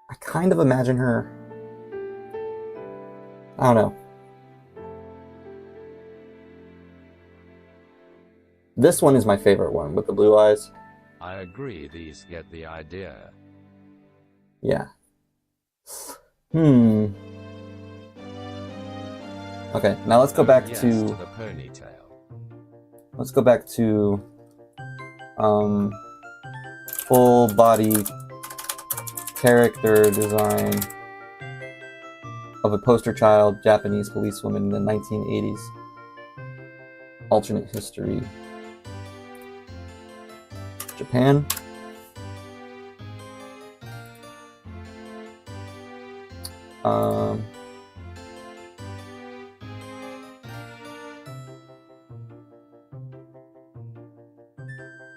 I kind of imagine her... I don't know. This one is my favorite one, with the blue eyes. I agree, these get the idea. Yeah. Okay, now let's go back Yes to the ponytail. let's go back to full body character design of a poster child Japanese policewoman in the 1980s. Alternate history. Japan.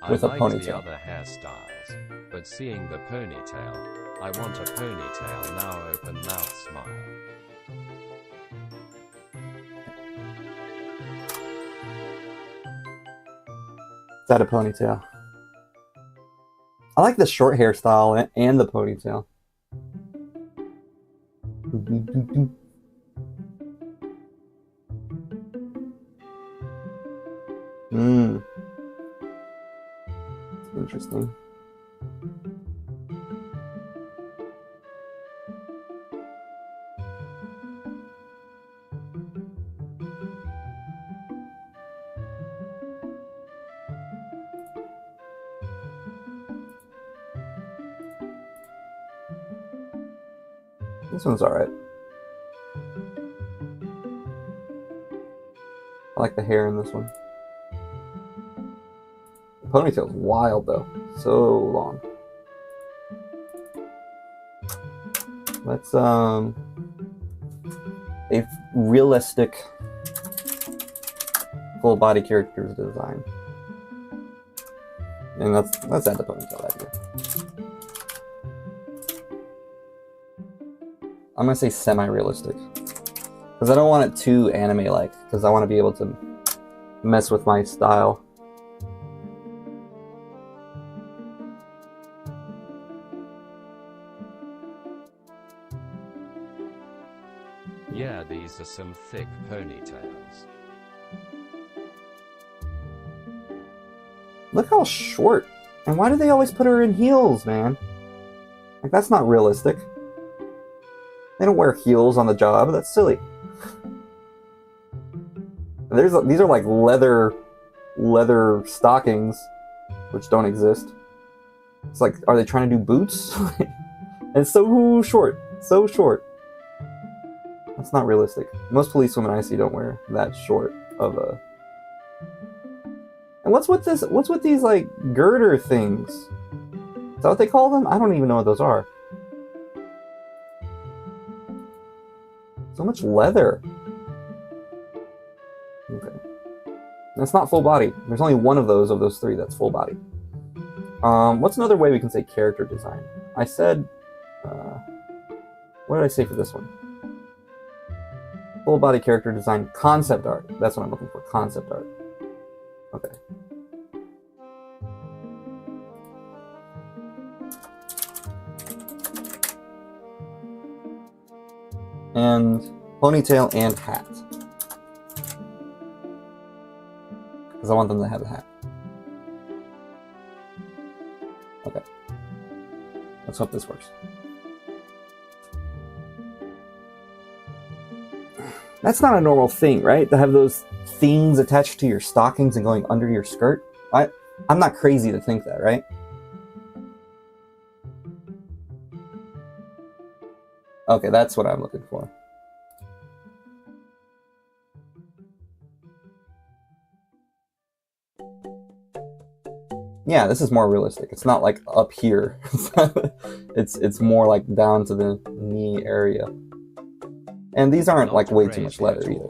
With I a like ponytail. the other hairstyles, but seeing the ponytail, I want a ponytail now. Open mouth smile. Is that a ponytail? I like the short hairstyle and the ponytail. Interesting. This one's alright. I like the hair in this one. The ponytail's wild though. So long. Let's a realistic full body character's design. And let's add the ponytail that here. I'm gonna say semi-realistic. Because I don't want it too anime-like, because I want to be able to mess with my style. Yeah, these are some thick ponytails. Look how short. And why do they always put her in heels, man? Like, that's not realistic. They don't wear heels on the job. That's silly. These are like leather stockings, which don't exist. It's like, are they trying to do boots? And it's so short, so short. That's not realistic. Most policewomen I see don't wear that short of a. And what's with this? What's with these like girder things? Is that what they call them? I don't even know what those are. So much leather. Okay. That's not full body. There's only one of those three that's full body. What's another way we can say character design? I said, what did I say for this one? Full body character design, concept art. That's what I'm looking for, concept art. Okay. And ponytail and hat. Because I want them to have a hat. Okay. Let's hope this works. That's not a normal thing, right? To have those things attached to your stockings and going under your skirt. I'm not crazy to think that, right? Okay, that's what I'm looking for. Yeah, this is more realistic. It's not like up here. It's more like down to the knee area. And these aren't like way too much leather either.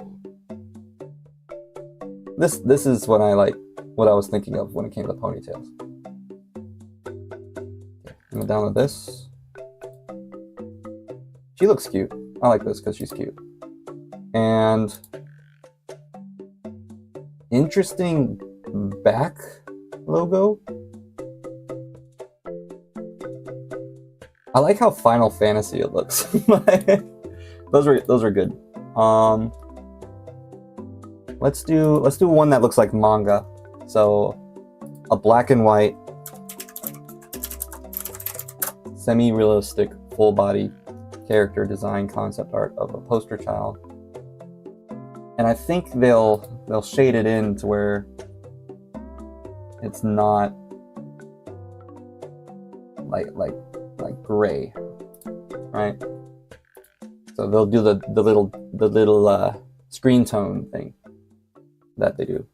This is what I was thinking of when it came to ponytails. Okay, go down to this. She looks cute. I like this because she's cute. And interesting back logo. I like how Final Fantasy it looks. Those are good. Let's do one that looks like manga. So a black and white, semi-realistic, full body character design concept art of a poster child. And I think they'll shade it in to where it's not like gray, right? So they'll do the little screen tone thing that they do.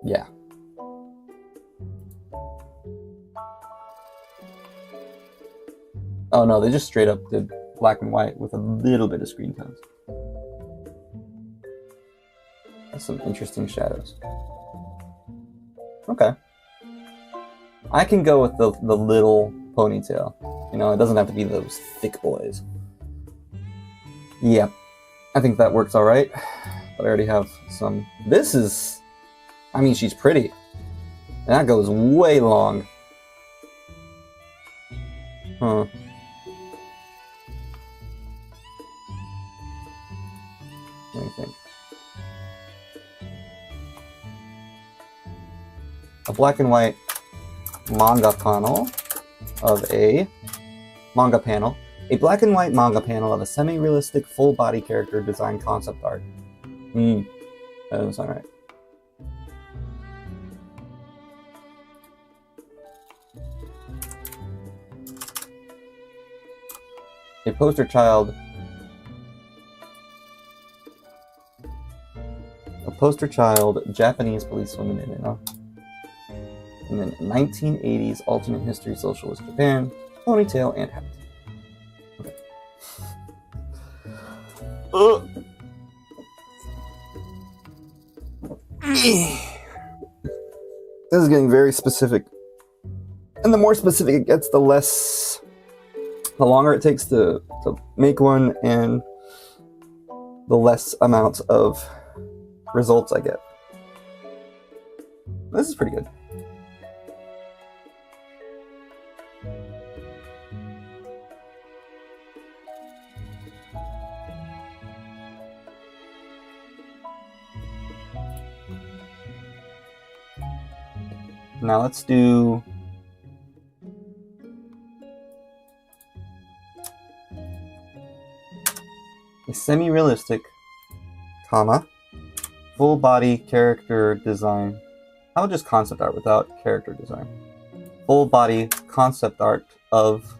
Yeah. Oh no, they just straight up did black and white with a little bit of screen tones. That's some interesting shadows. Okay. I can go with the little ponytail. You know, it doesn't have to be those thick boys. Yep. I think that works alright. But I already have some. This is... I mean, she's pretty. And that goes way long. Huh. What do you think? A black and white manga panel of a manga panel. A black and white manga panel of a semi-realistic full-body character design concept art. That doesn't sound right. A poster child. A poster child Japanese policewoman in the 1980s alternate history socialist Japan, ponytail and hat. Okay. This is getting very specific. And the more specific it gets, the longer it takes to make one, and the less amount of results I get. This is pretty good. Now let's do a semi-realistic, full body character design. How about just concept art without character design? Full body concept art of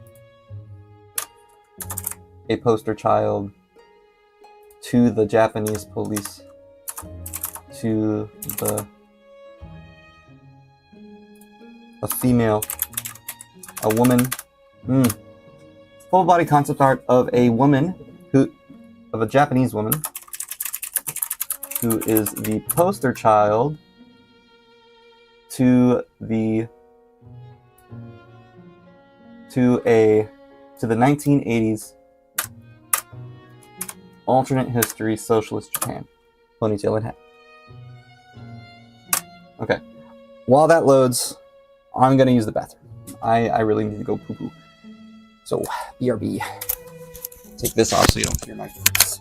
a poster child to the Japanese police, to a female, a woman. Full body concept art of a woman of a Japanese woman who is the poster child to the 1980s alternate history socialist Japan, ponytail and hat. Okay, while that loads, I'm gonna use the bathroom. I really need to go poo poo. So BRB. Take this off so you don't hear my footsteps.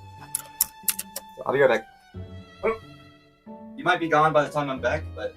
So I'll be right back. Oh. You might be gone by the time I'm back, but...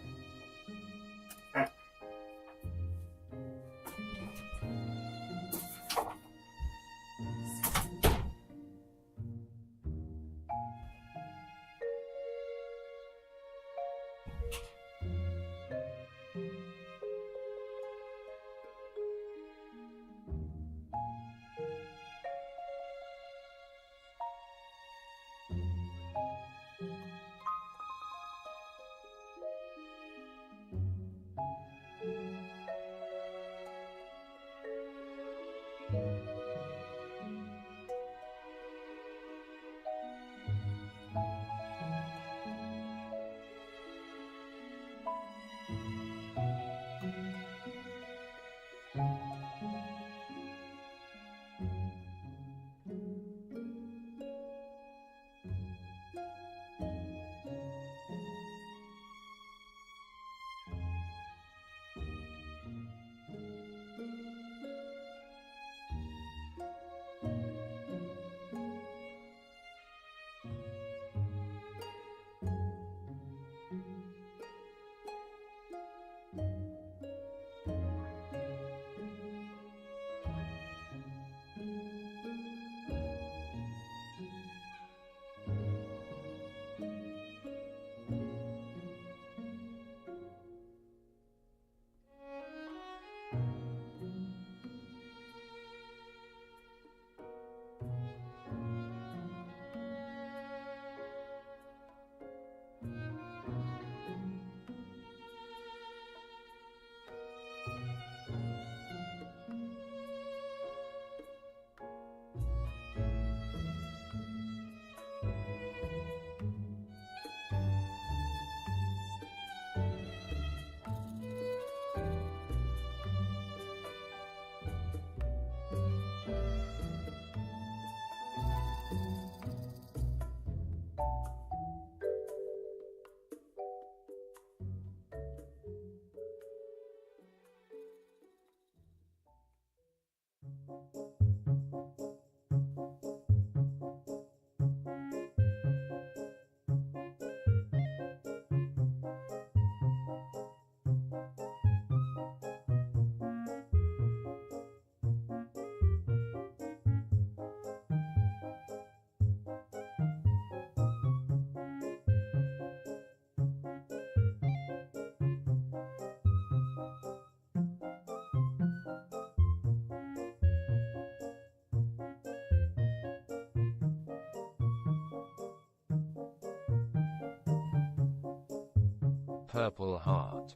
purple heart.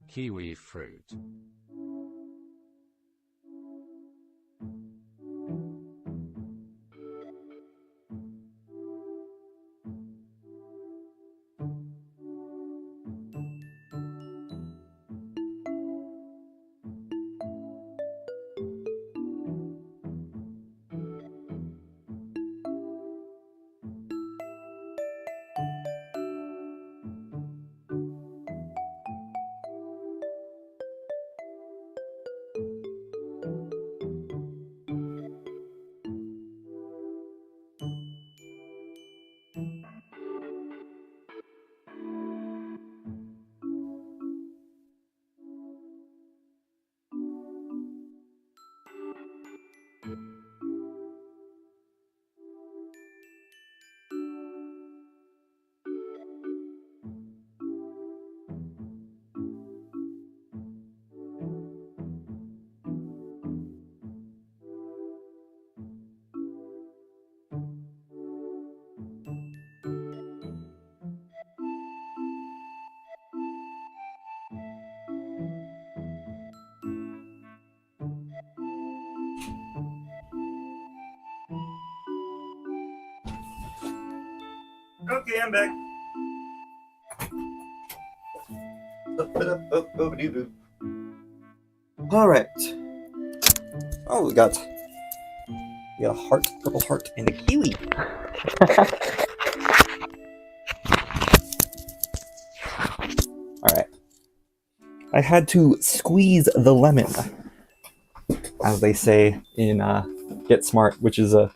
Kiwi fruit. Okay, I'm back. All right. Oh, we got a heart, purple heart, and a kiwi. All right. I had to squeeze the lemon, as they say in Get Smart, which is a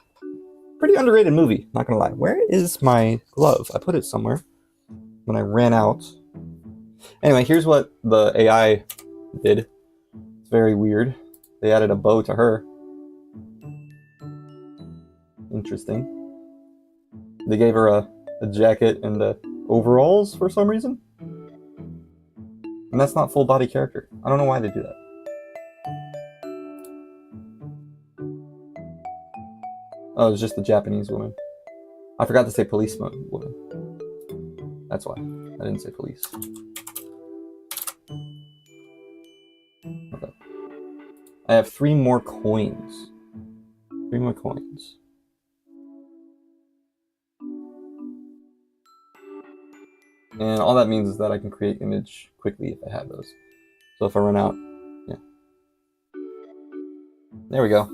pretty underrated movie, not gonna lie. Where is my glove? I put it somewhere when I ran out. Anyway, here's what the AI did. It's very weird. They added a bow to her. Interesting. They gave her a jacket and overalls for some reason. And that's not full body character. I don't know why they do that. Oh, it's just the Japanese woman. I forgot to say policeman woman. That's why. I didn't say police. Okay. I have 3 more coins. 3 more coins. And all that means is that I can create image quickly if I have those. So if I run out, yeah. There we go.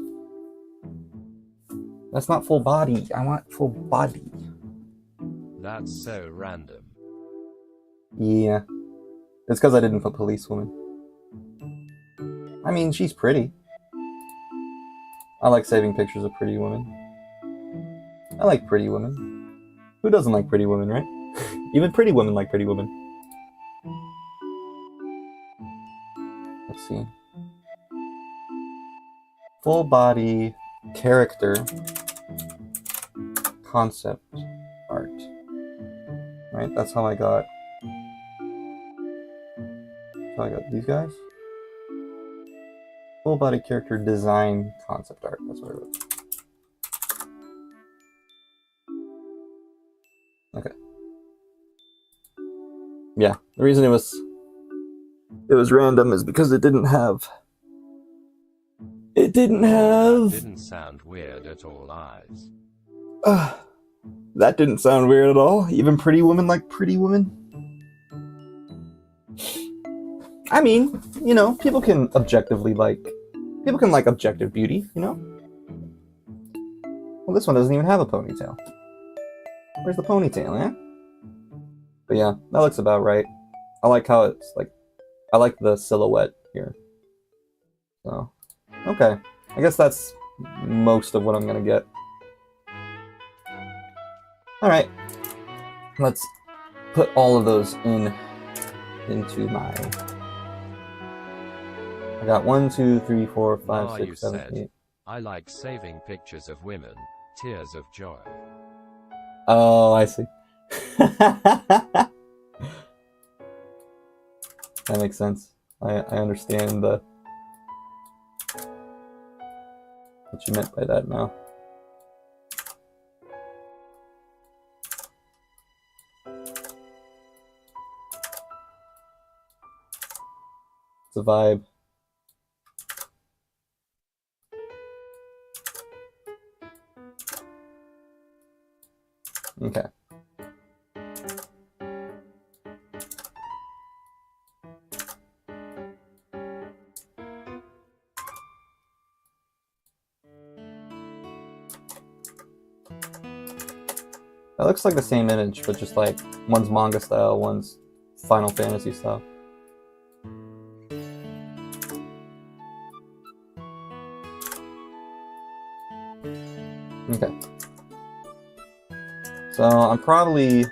That's not full body. I want full body. That's so random. Yeah. It's because I didn't put policewoman. I mean, she's pretty. I like saving pictures of pretty women. I like pretty women. Who doesn't like pretty women, right? Even pretty women like pretty women. Let's see. Full body character concept art. Right? That's how I got these guys. Full body character design concept art. That's what I wrote. Okay. Yeah, the reason it was random is because it didn't Didn't sound weird at all, eyes. That didn't sound weird at all. Even pretty women like pretty women. I mean, you know, people can like objective beauty, you know? Well, this one doesn't even have a ponytail. Where's the ponytail, eh? But yeah, that looks about right. I like how it's like, I like the silhouette here. So, okay. I guess that's most of what I'm gonna get. Alright. let's put all of those into my... I got 1, 2, 3, 4, 5, 6, 7, 8. I like saving pictures of women, tears of joy. Oh, I see. That makes sense. I understand what you meant by that now. It's a vibe. Okay. That looks like the same image, but just like one's manga style, one's Final Fantasy style. Okay. So I'm probably...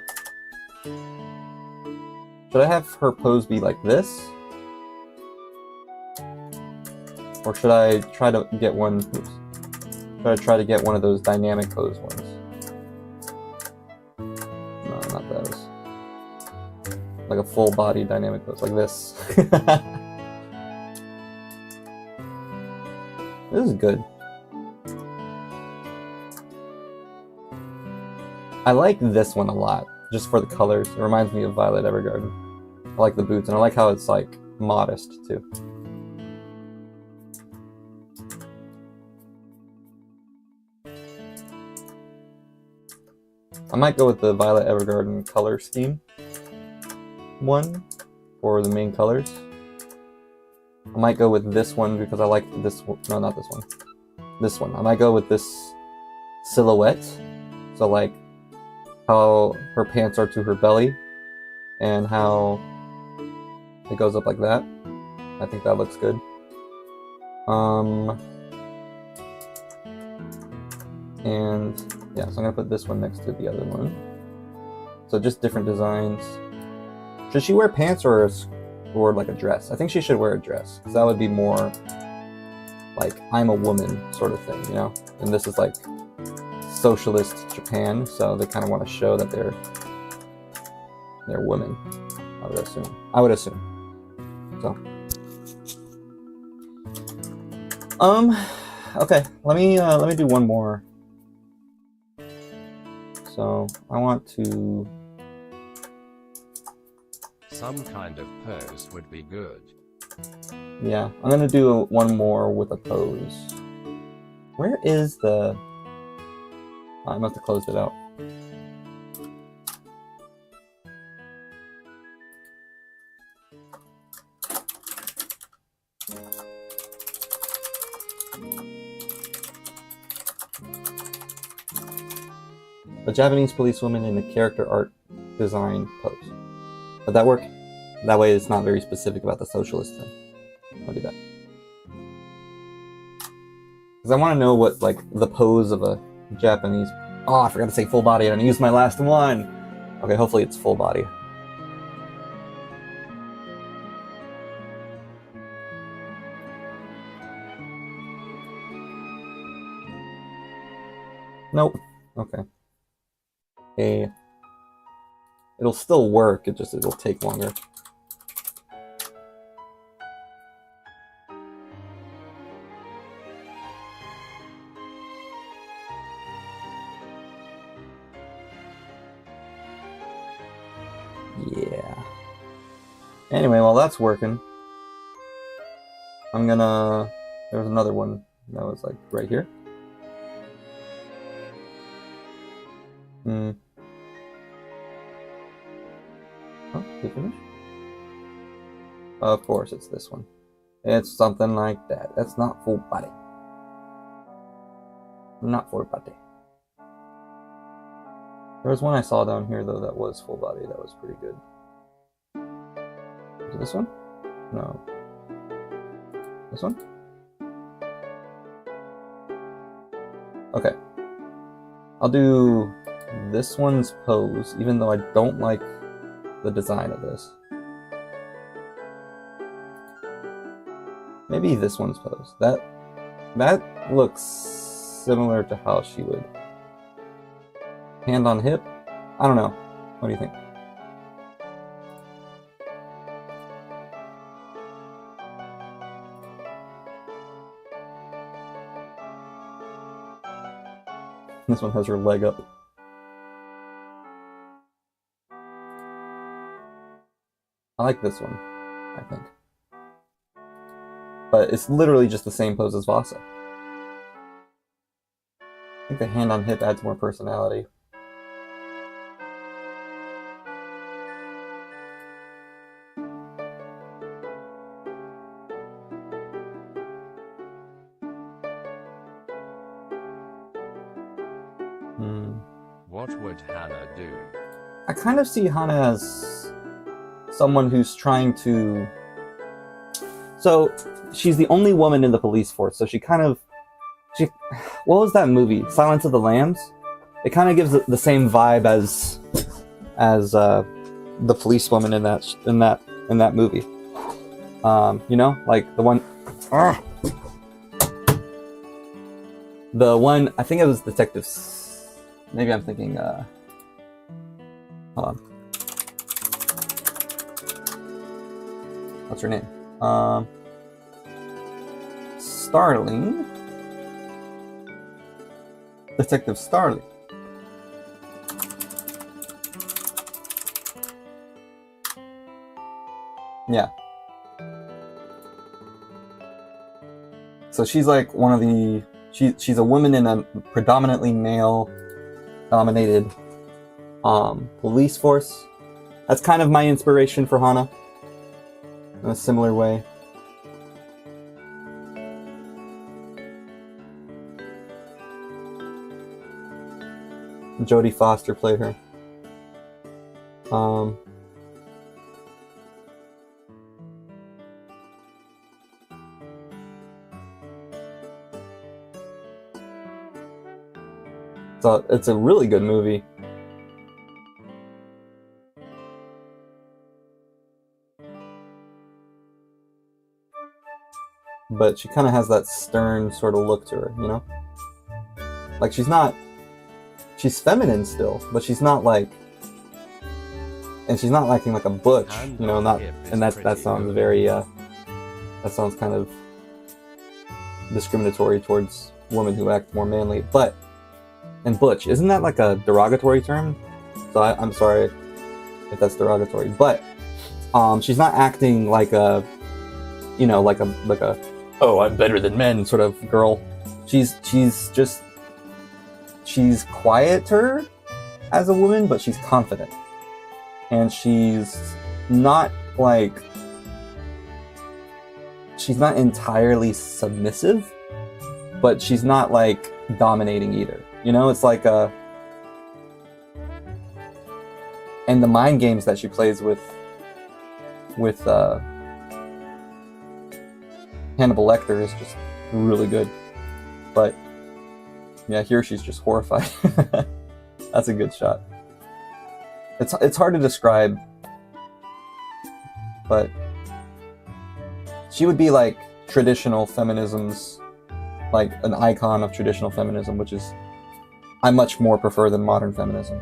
Should I have her pose be like this? Or should I try to get one... Oops. Should I try to get one of those dynamic pose ones? No, not those. Like a full body dynamic pose, like this. This is good. I like this one a lot, just for the colors. It reminds me of Violet Evergarden. I like the boots, and I like how it's like modest too. I might go with the Violet Evergarden color scheme one for the main colors. I might go with this one because I like this one. No, not this one. This one. I might go with this silhouette. So like how her pants are to her belly and how it goes up like that. I think that looks good. And yeah, so I'm gonna put this one next to the other one. So just different designs. Should she wear pants or like a dress? I think she should wear a dress, because that would be more like I'm a woman sort of thing, you know? And this is like socialist Japan, so they kind of want to show that they're women. I would assume. So, okay. Let me do one more. So I want to. Some kind of pose would be good. Yeah, I'm gonna do one more with a pose. Where is the? I must have closed it out. A Japanese policewoman in a character art design pose. Would that work? That way it's not very specific about the socialist thing. I'll do that. Because I want to know what, like, the pose of a Japanese... Oh, I forgot to say full body, and I used my last one! Okay, hopefully it's full body. Nope. Okay. It'll still work, it'll take longer. Yeah. Anyway, while that's working, I'm gonna... There was another one that was like right here. Oh, did you finish? Of course, it's this one. It's something like that. That's not full body. Not full body. There was one I saw down here, though, that was full body. That was pretty good. Is it this one? No. This one? Okay. I'll do this one's pose, even though I don't like the design of this. Maybe this one's pose. That looks similar to how she would. Hand on hip? I don't know. What do you think? This one has her leg up. I like this one, I think. But it's literally just the same pose as Vassa. I think the hand on hip adds more personality. What would Hana do? I kind of see Hana as someone who's trying to... So, she's the only woman in the police force, so she kind of... What was that movie? Silence of the Lambs? It kind of gives the same vibe as the policewoman in that movie. You know, like the one... The one, I think it was Detectives... Maybe I'm thinking, hold on. What's her name? Starling? Detective Starling. Yeah. So she's like one of the... She's a woman in a predominantly male dominated police force. That's kind of my inspiration for Hana in a similar way. Jodie Foster played her. So it's a really good movie. But she kind of has that stern sort of look to her, you know? Like she's feminine still, but she's not like, and she's not acting like a butch, you know, and that sounds very, that sounds kind of discriminatory towards women who act more manly, but, and butch, isn't that like a derogatory term? So I'm sorry if that's derogatory, but she's not acting like a, you know, like a oh, I'm better than men sort of girl. She's quieter as a woman, but she's confident. And she's not entirely submissive, but she's not like dominating either. You know, it's like and the mind games that she plays with Hannibal Lecter is just really good. But yeah, here she's just horrified. That's a good shot. It's hard to describe, but she would be like traditional feminism's, like an icon of traditional feminism, which is I much more prefer than modern feminism.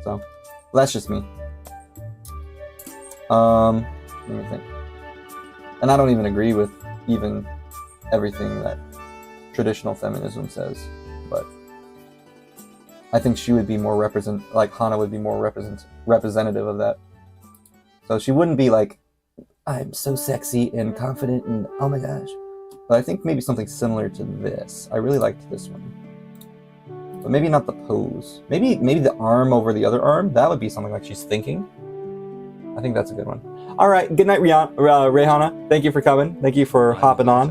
So that's just me. Let me think. And I don't even agree with even everything that traditional feminism says, but I think she would be more Hana would be more representative of that. So she wouldn't be like, I'm so sexy and confident and oh my gosh. But I think maybe something similar to this. I really liked this one. But maybe not the pose. Maybe the arm over the other arm. That would be something like she's thinking. I think that's a good one. All right. Good night, Rehana. Thank you for coming. Thank you for hopping on.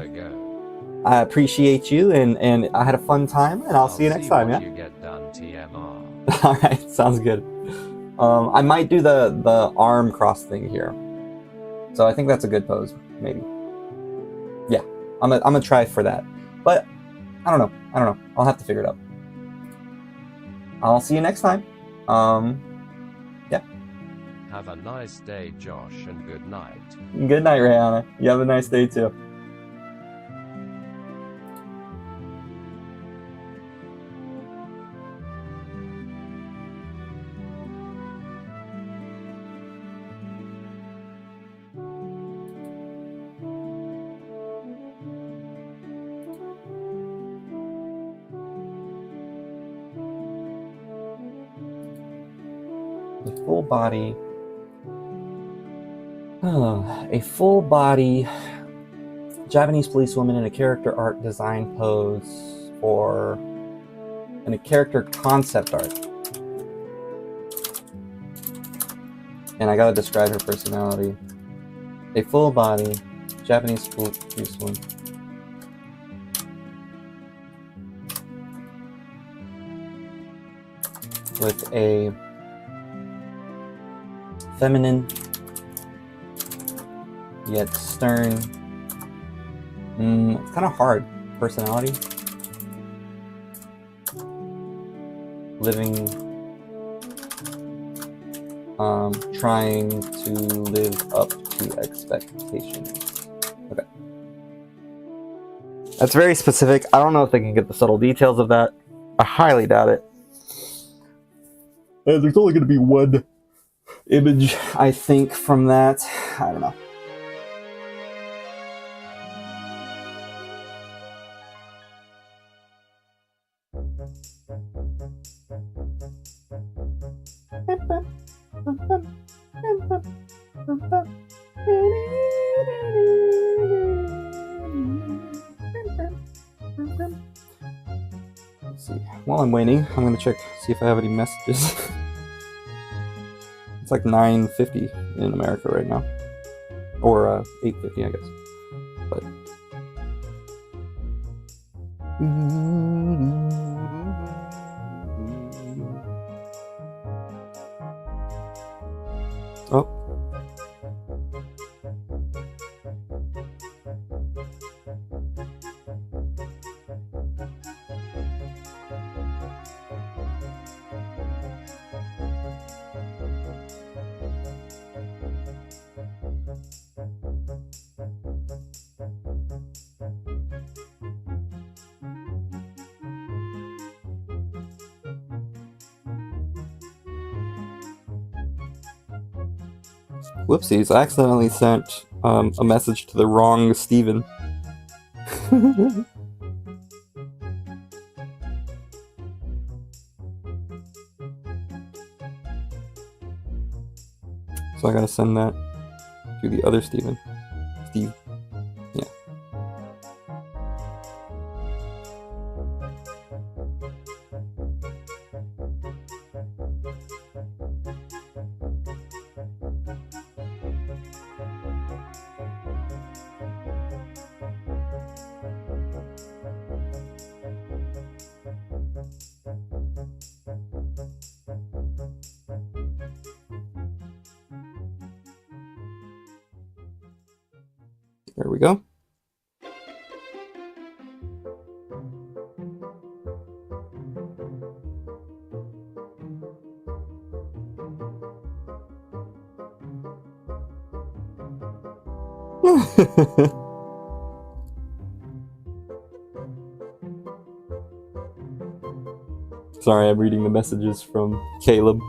I appreciate you, and I had a fun time, and I'll see you next time, yeah? You get done, TMR. All right. Sounds good. I might do the arm cross thing here. So I think that's a good pose, maybe. Yeah. I'm gonna try for that. But I don't know. I'll have to figure it out. I'll see you next time. Yeah. Have a nice day, Josh, and good night. Good night, Rihanna. You have a nice day too. Full body. A full body Japanese policewoman in a character art design pose in a character concept art. And I gotta describe her personality. A full body Japanese policewoman. With a feminine yet stern, it's kind of hard personality. Living, trying to live up to expectations. Okay. That's very specific. I don't know if they can get the subtle details of that. I highly doubt it. And there's only going to be one image, I think, from that. I don't know. Let's see. While I'm waiting, I'm gonna check, see if I have any messages. It's like 9:50 in America right now, or 8:50, I guess. But oh. Whoopsies, I accidentally sent a message to the wrong Steven. So I gotta send that to the other Steven. Steve. Yeah. There we go. Sorry, I'm reading the messages from Caleb.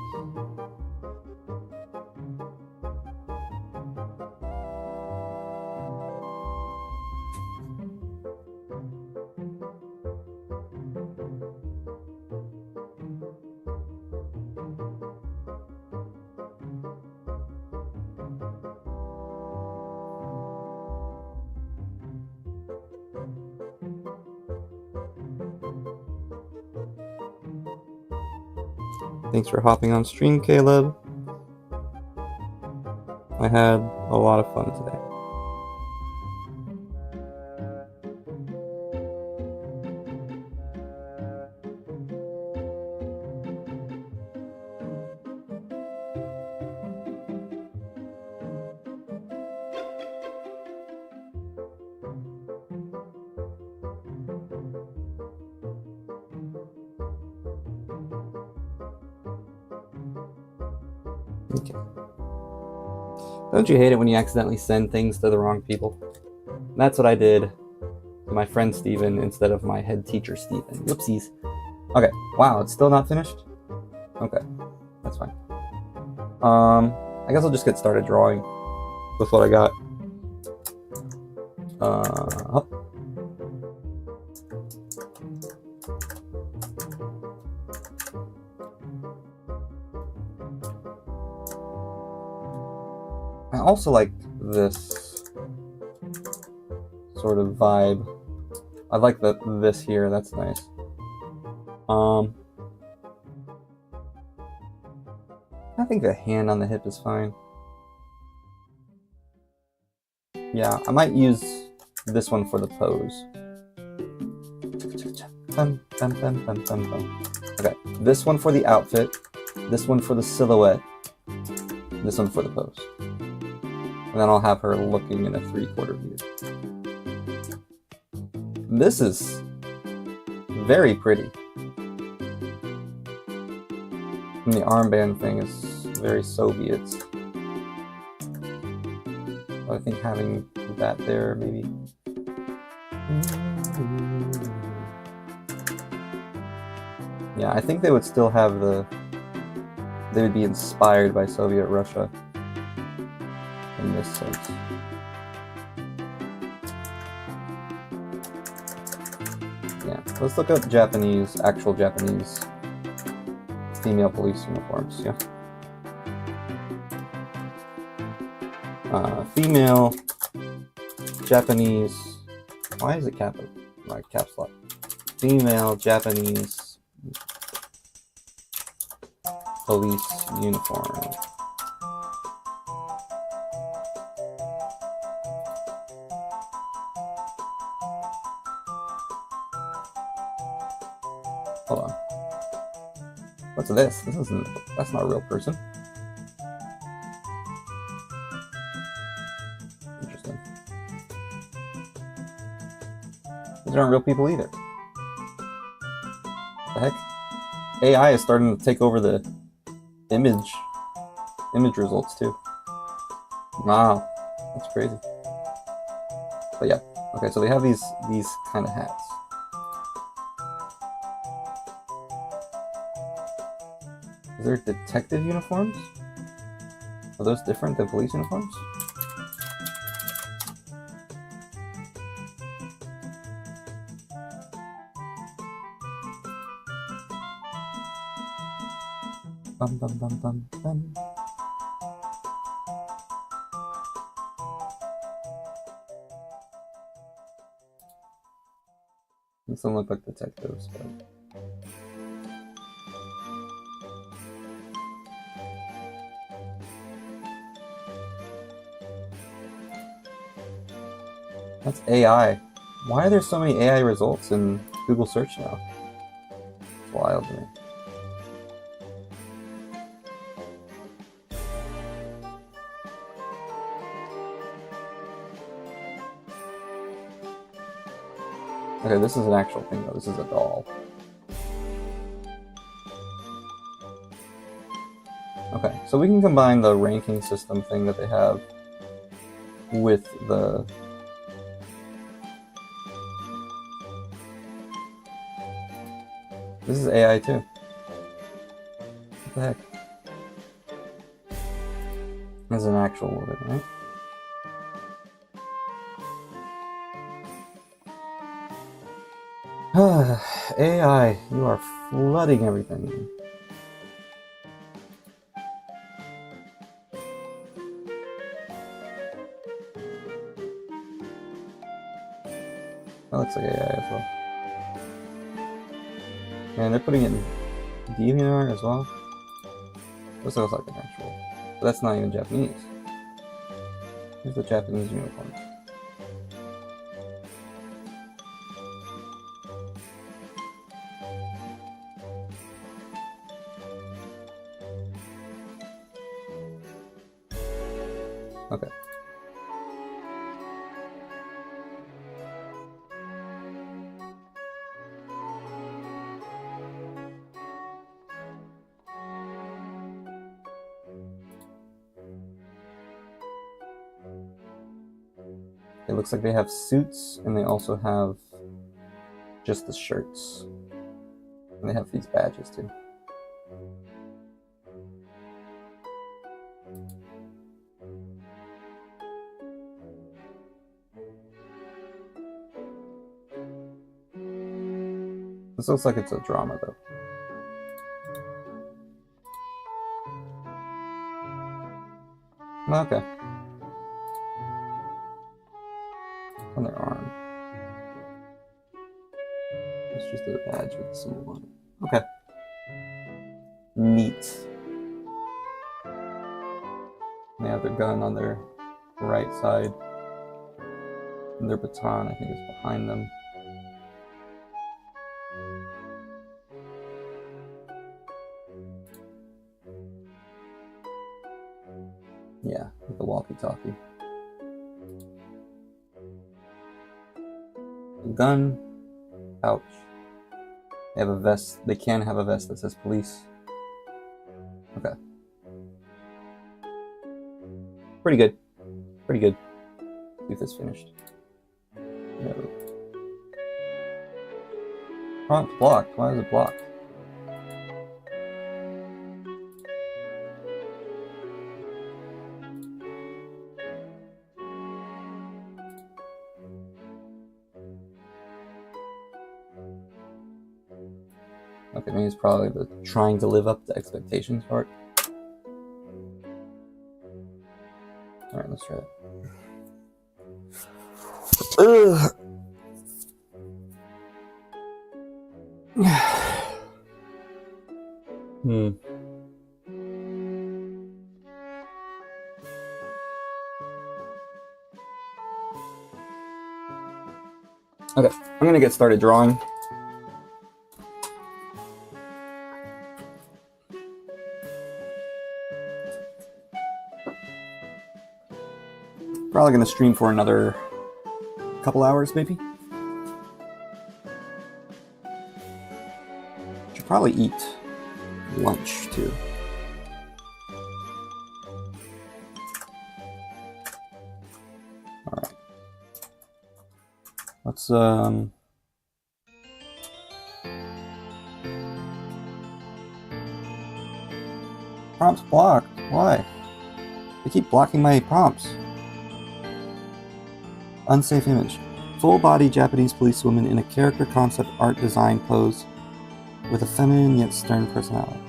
Thanks for hopping on stream, Caleb. I had a lot of fun today. Okay. Don't you hate it when you accidentally send things to the wrong people? That's what I did to my friend Steven instead of my head teacher Steven. Whoopsies. Okay. Wow, it's still not finished? Okay. That's fine. I guess I'll just get started drawing with what I got. Oh. I also like this sort of vibe. I like this here, that's nice. I think the hand on the hip is fine. Yeah, I might use this one for the pose. Okay, this one for the outfit, this one for the silhouette, this one for the pose. And then I'll have her looking in a 3/4 view. This is very pretty. And the armband thing is very Soviet. I think having that there, maybe. Yeah, I think they would still have they would be inspired by Soviet Russia in this sense. Yeah, let's look up actual Japanese female police uniforms, yeah. Female Japanese, why is it caps lock? Female Japanese police uniform. Hold on. What's this? That's not a real person. Interesting. These aren't real people either. The heck? AI is starting to take over the image results too. Wow, that's crazy. But yeah, okay, so they have these kind of hats. Is there detective uniforms? Are those different than police uniforms? Bum bum bum bum bum. These don't look like detectives, but that's AI. Why are there so many AI results in Google search now? It's wild to me. Okay, this is an actual thing though. This is a doll. Okay, so we can combine the ranking system thing that they have with the This is AI too. What the heck? That's an actual woman, right? AI, you are flooding everything. That looks like AI as well. And they're putting it in DeviantArt as well. This looks like an actual, but that's not even Japanese. Here's the Japanese uniform. Okay. looks like they have suits, and they also have just the shirts. And they have these badges too. This looks like it's a drama though. Okay. On their arm. It's just a badge with a symbol on it. Okay. Neat. They have their gun on their right side. And their baton, I think, is behind them. Yeah, with the walkie-talkie. Gun, pouch. They have a vest. They can have a vest that says police. Okay. Pretty good. Pretty good. See if it's finished. No. Prompt blocked. Why is it blocked? Okay, maybe it's probably the trying to live up to expectations part. Alright, let's try it. Okay, I'm gonna get started drawing. Probably gonna stream for another couple hours, maybe. Should probably eat lunch too. All right. Let's prompts blocked. Why? They keep blocking my prompts. Unsafe image. Full-body Japanese policewoman in a character concept art design pose with a feminine yet stern personality.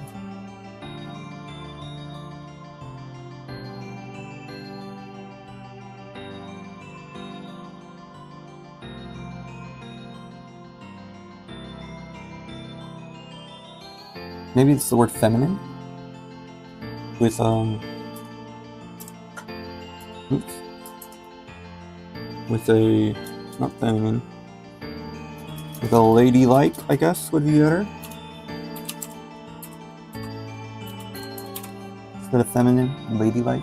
Maybe it's the word feminine with oops. With a, not feminine, with a ladylike, I guess, would be better. Instead of feminine, ladylike.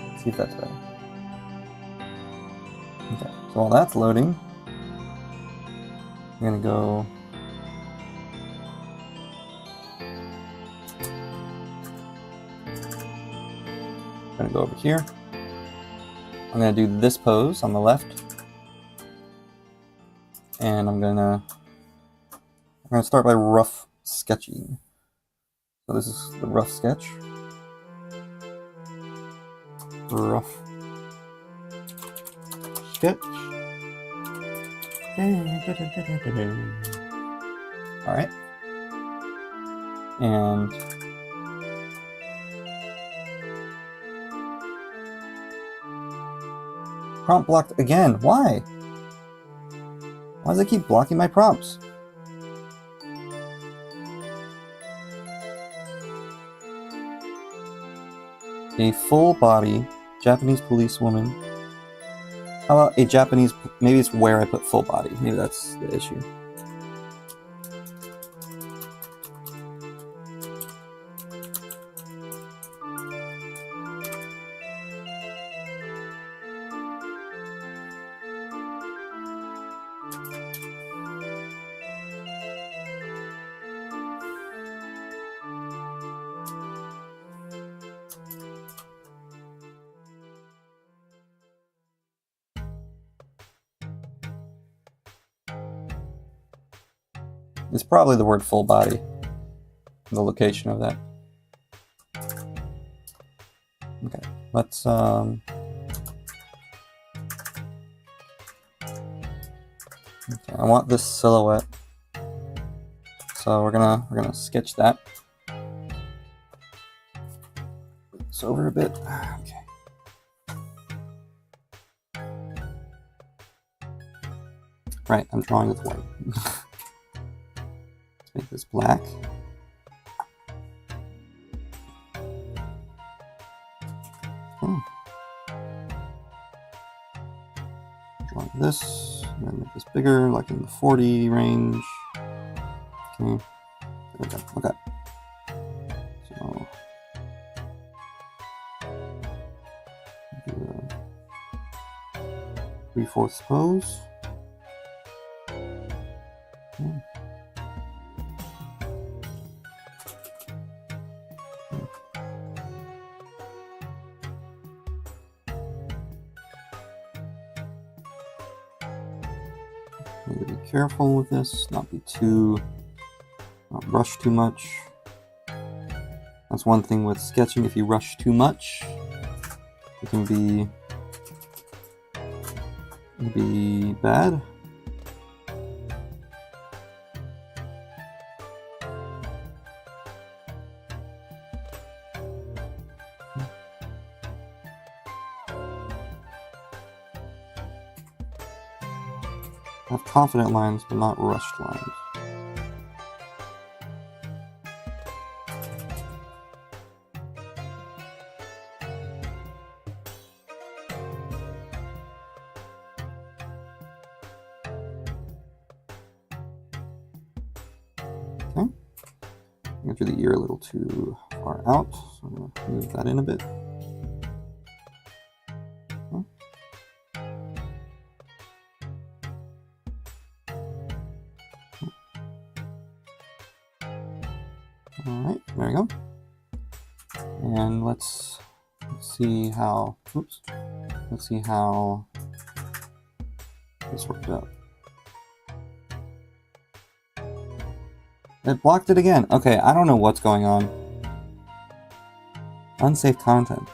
Let's see if that's better. Okay, so while that's loading, I'm gonna go. I'm gonna go over here. I'm gonna do this pose on the left, and I'm gonna start by rough sketching. So this is the rough sketch. Rough sketch. All right, and prompt blocked again. Why? Why does it keep blocking my prompts? A full-body Japanese policewoman. How about a Japanese... Maybe it's where I put full body. Maybe that's the issue. is probably the word full body. The location of that. Okay, let's okay, I want this silhouette. So we're gonna sketch that. It's over a bit. Okay. Right, I'm drawing with white. Let's make this black. Drawing this, and then make this bigger, like in the 40 range. Okay. There we go. Okay. So do a 3/4 pose. Okay. Need to be careful with this, not rush too much. That's one thing with sketching. If you rush too much, it can be bad. Have confident lines, but not rushed lines. Okay. I'm going to do the ear a little too far out, so I'm going to move that in a bit. Alright, there we go. And let's see how, let's see how this worked out. It blocked it again. Okay, I don't know what's going on. Unsafe content.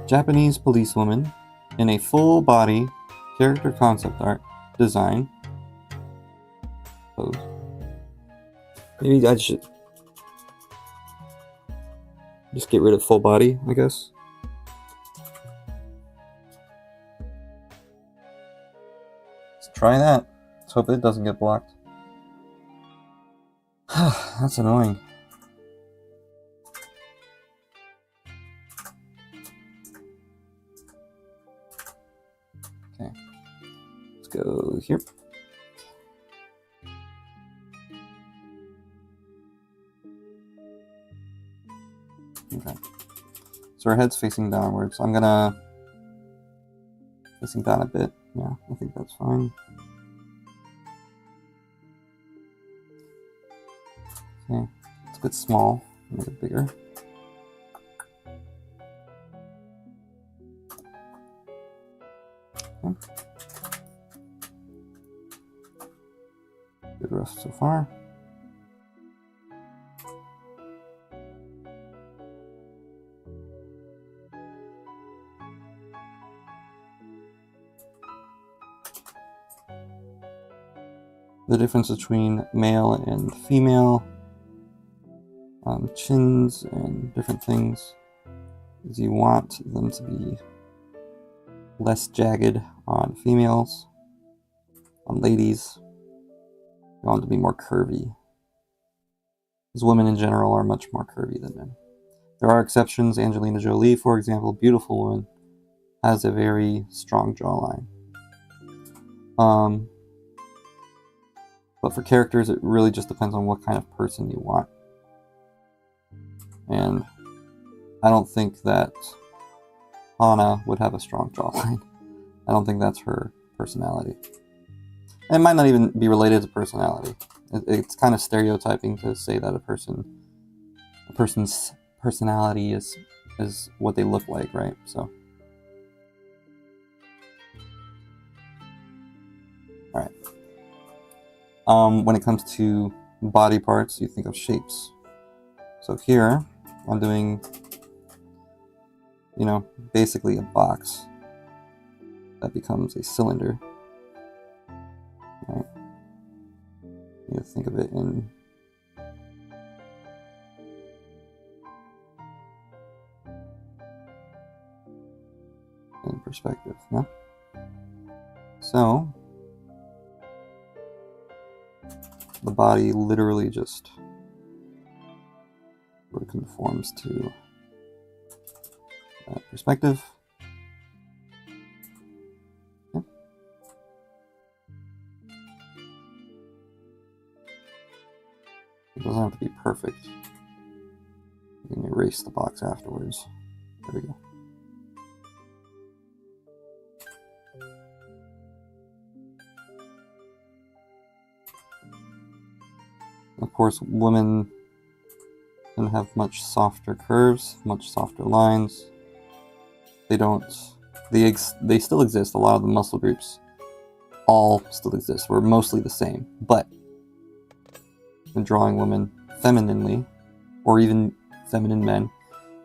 Japanese policewoman in a full body character concept art design. Pose. Maybe I should just get rid of full body, I guess. Let's try that. Let's hope it doesn't get blocked. That's annoying. Okay. Let's go here. Okay. So our head's facing downwards. I'm gonna facing down a bit. Yeah, I think that's fine. Okay, it's a bit small. Make it bigger. Okay. Good rough so far. The difference between male and female chins and different things is you want them to be less jagged on females, on ladies. You want them to be more curvy, because women in general are much more curvy than men. There are exceptions. Angelina Jolie, for example, beautiful woman, has a very strong jawline. But for characters, it really just depends on what kind of person you want. And I don't think that Hana would have a strong jawline. I don't think that's her personality. And it might not even be related to personality. It's kind of stereotyping to say that a person's personality is what they look like, right? So when it comes to body parts, you think of shapes. So here, I'm doing, you know, basically a box that becomes a cylinder. Right? You think of it in perspective, yeah? So, the body literally just sort of conforms to that perspective. Okay. It doesn't have to be perfect. You can erase the box afterwards. There we go. Of course, women can have much softer curves, much softer lines. They still exist. A lot of the muscle groups all still exist. We're mostly the same. But when drawing women femininely, or even feminine men,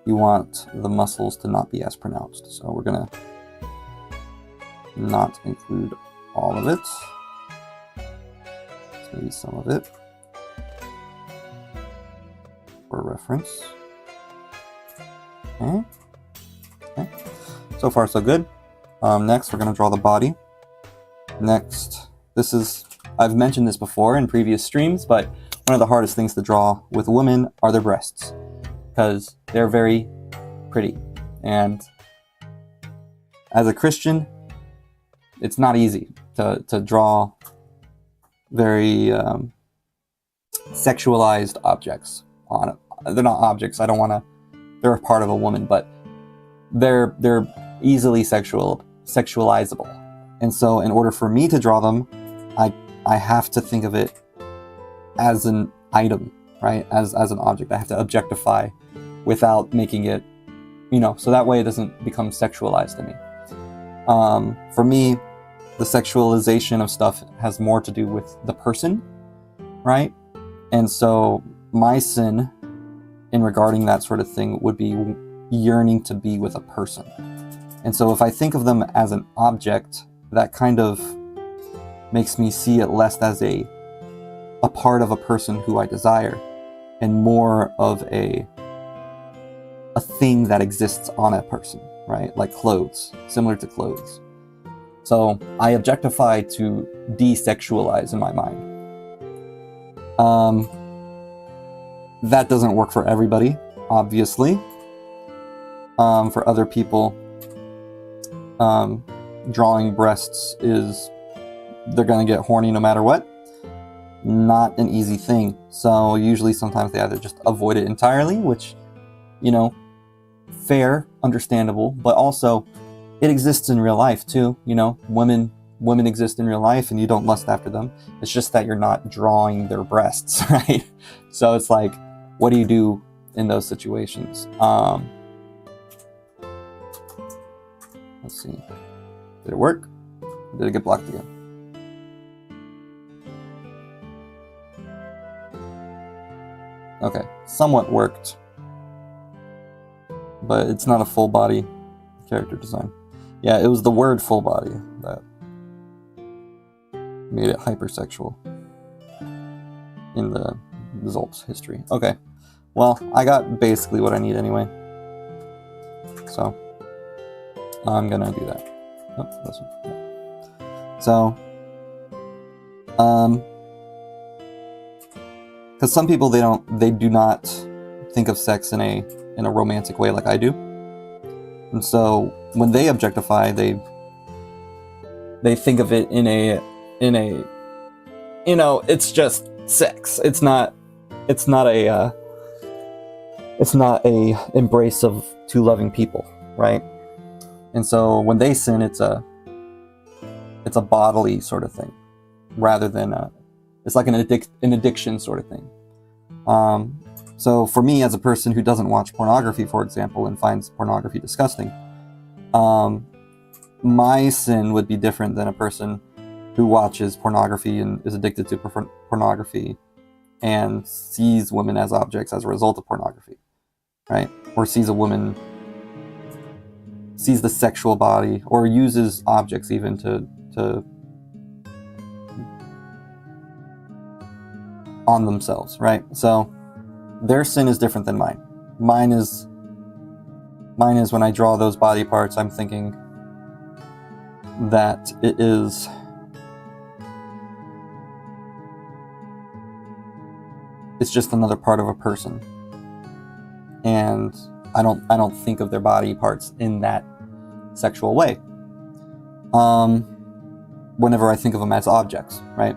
you want the muscles to not be as pronounced. So we're gonna not include all of it. Maybe some of it. For reference. Okay. So far so good. Next we're going to draw the body. Next, I've mentioned this before in previous streams, but one of the hardest things to draw with women are their breasts, because they're very pretty. And as a Christian, it's not easy to draw very sexualized objects on it. They're not objects. They're a part of a woman, but they're easily sexualizable. And so in order for me to draw them, I have to think of it as an item, right? As an object. I have to objectify without making it, so that way it doesn't become sexualized to me. For me, the sexualization of stuff has more to do with the person, right? And so my sin in regarding that sort of thing would be yearning to be with a person. And so if I think of them as an object, that kind of makes me see it less as a part of a person who I desire, and more of a thing that exists on a person, right? Like clothes, similar to clothes. So I objectify to desexualize in my mind. That doesn't work for everybody, obviously. For other people, drawing breasts they're gonna get horny no matter what. Not an easy thing. So usually sometimes they either just avoid it entirely, which, fair, understandable, but also it exists in real life too. Women exist in real life and you don't lust after them. It's just that you're not drawing their breasts, right? So it's like, what do you do in those situations? Let's see. Did it work? Or did it get blocked again? Okay, somewhat worked. But it's not a full body character design. Yeah, it was the word full body that made it hypersexual in the results history. Okay, well, I got basically what I need anyway. So, I'm gonna do that. Oh, this one. Yeah. So, because some people they do not think of sex in a romantic way like I do, and so when they objectify, they think of it in a it's just sex. It's not a embrace of two loving people, right? And so when they sin, it's a bodily sort of thing, rather than it's like an addiction sort of thing. So for me, as a person who doesn't watch pornography, for example, and finds pornography disgusting, my sin would be different than a person who watches pornography and is addicted to pornography and sees women as objects as a result of pornography, right? Or sees a woman, sees the sexual body, or uses objects even to on themselves, right? So their sin is different than mine. Mine is when I draw those body parts, I'm thinking that it's just another part of a person, and I don't think of their body parts in that sexual way. Whenever I think of them as objects, right?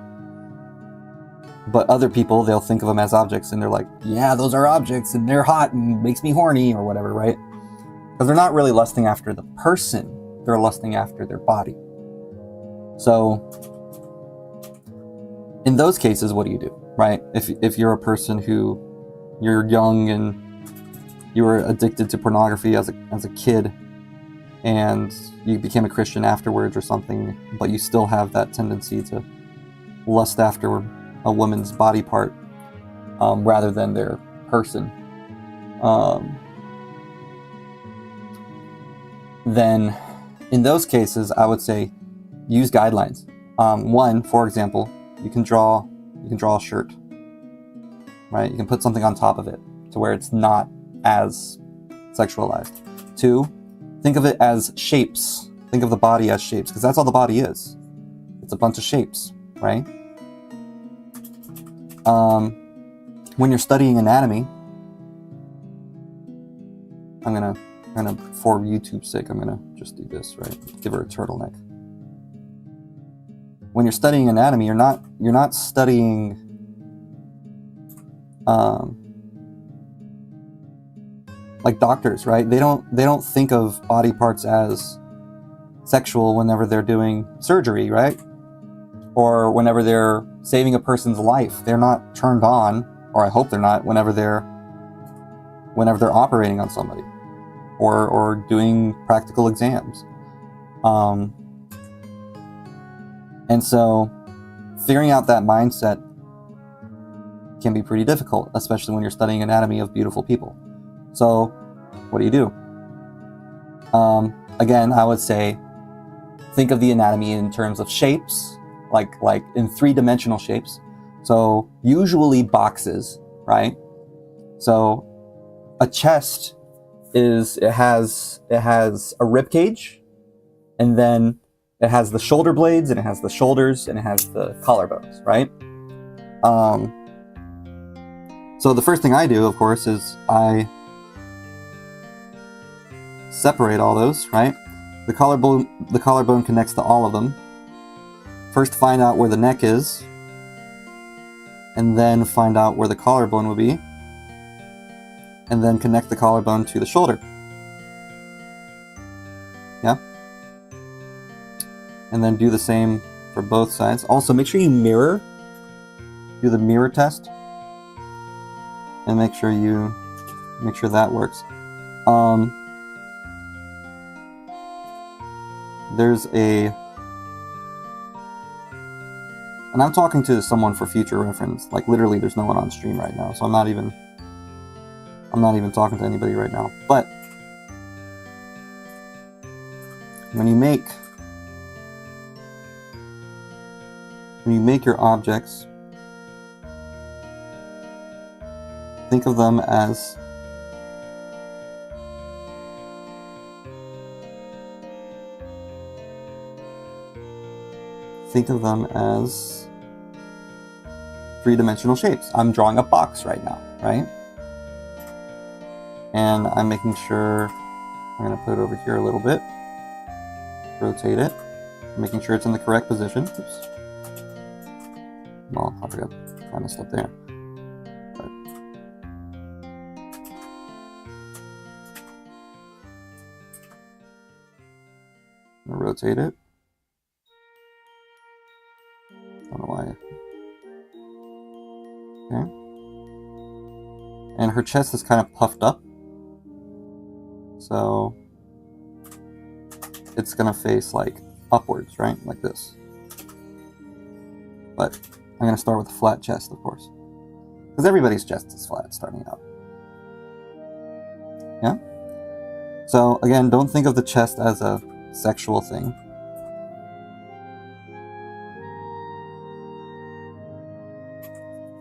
But other people, they'll think of them as objects, and they're like, yeah, those are objects, and they're hot, and makes me horny, or whatever, right? Because they're not really lusting after the person, they're lusting after their body. So, in those cases, what do you do, right? If you're a person who, you're young and you were addicted to pornography as a kid, and you became a Christian afterwards or something, but you still have that tendency to lust after a woman's body part rather than their person, then in those cases I would say use guidelines. One, for example, you can draw a shirt, right? You can put something on top of it to where it's not as sexualized. Two, think of it as shapes. Think of the body as shapes, because that's all the body is. It's a bunch of shapes, right? When you're studying anatomy, I'm gonna, for YouTube's sake, I'm gonna just do this, right? Give her a turtleneck. When you're studying anatomy, you're not studying like doctors, right? They don't think of body parts as sexual whenever they're doing surgery, right? Or whenever they're saving a person's life. They're not turned on, or I hope they're not, whenever they're operating on somebody or doing practical exams. And so figuring out that mindset can be pretty difficult, especially when you're studying anatomy of beautiful people. So what do? Again, I would say think of the anatomy in terms of shapes, like in three-dimensional shapes. So usually boxes, right? So a chest has a rib cage, and then it has the shoulder blades, and it has the shoulders, and it has the collarbones, right? So the first thing I do, of course, is I separate all those, right? The collarbone connects to all of them. First find out where the neck is, and then find out where the collarbone would be, and then connect the collarbone to the shoulder. Yeah? And then do the same for both sides. Also, make sure you mirror. Do the mirror test. And make sure that works. And I'm talking to someone for future reference. Like literally there's no one on stream right now, so I'm not even talking to anybody right now. But when you make your objects, think of them as three-dimensional shapes. I'm drawing a box right now, right? And I'm making sure, I'm going to put it over here a little bit, rotate it, making sure it's in the correct position. Oops. Well, I forgot, I messed up there. But I'm going to rotate it. I don't know why. Okay. And her chest is kind of puffed up. So it's gonna face like upwards, right? Like this. but I'm going to start with a flat chest, of course. Because everybody's chest is flat starting out. Yeah? So, again, don't think of the chest as a sexual thing.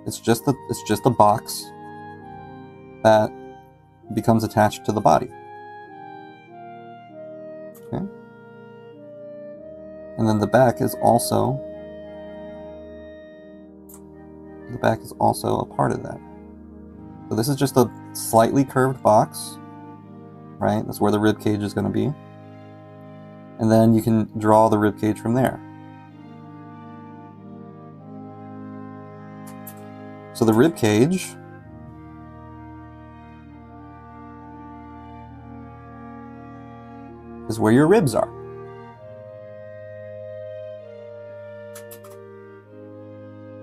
It's just a box that becomes attached to the body. Okay? And then the back is also a part of that. So this is just a slightly curved box, right? That's where the rib cage is going to be. And then you can draw the rib cage from there. So the rib cage is where your ribs are.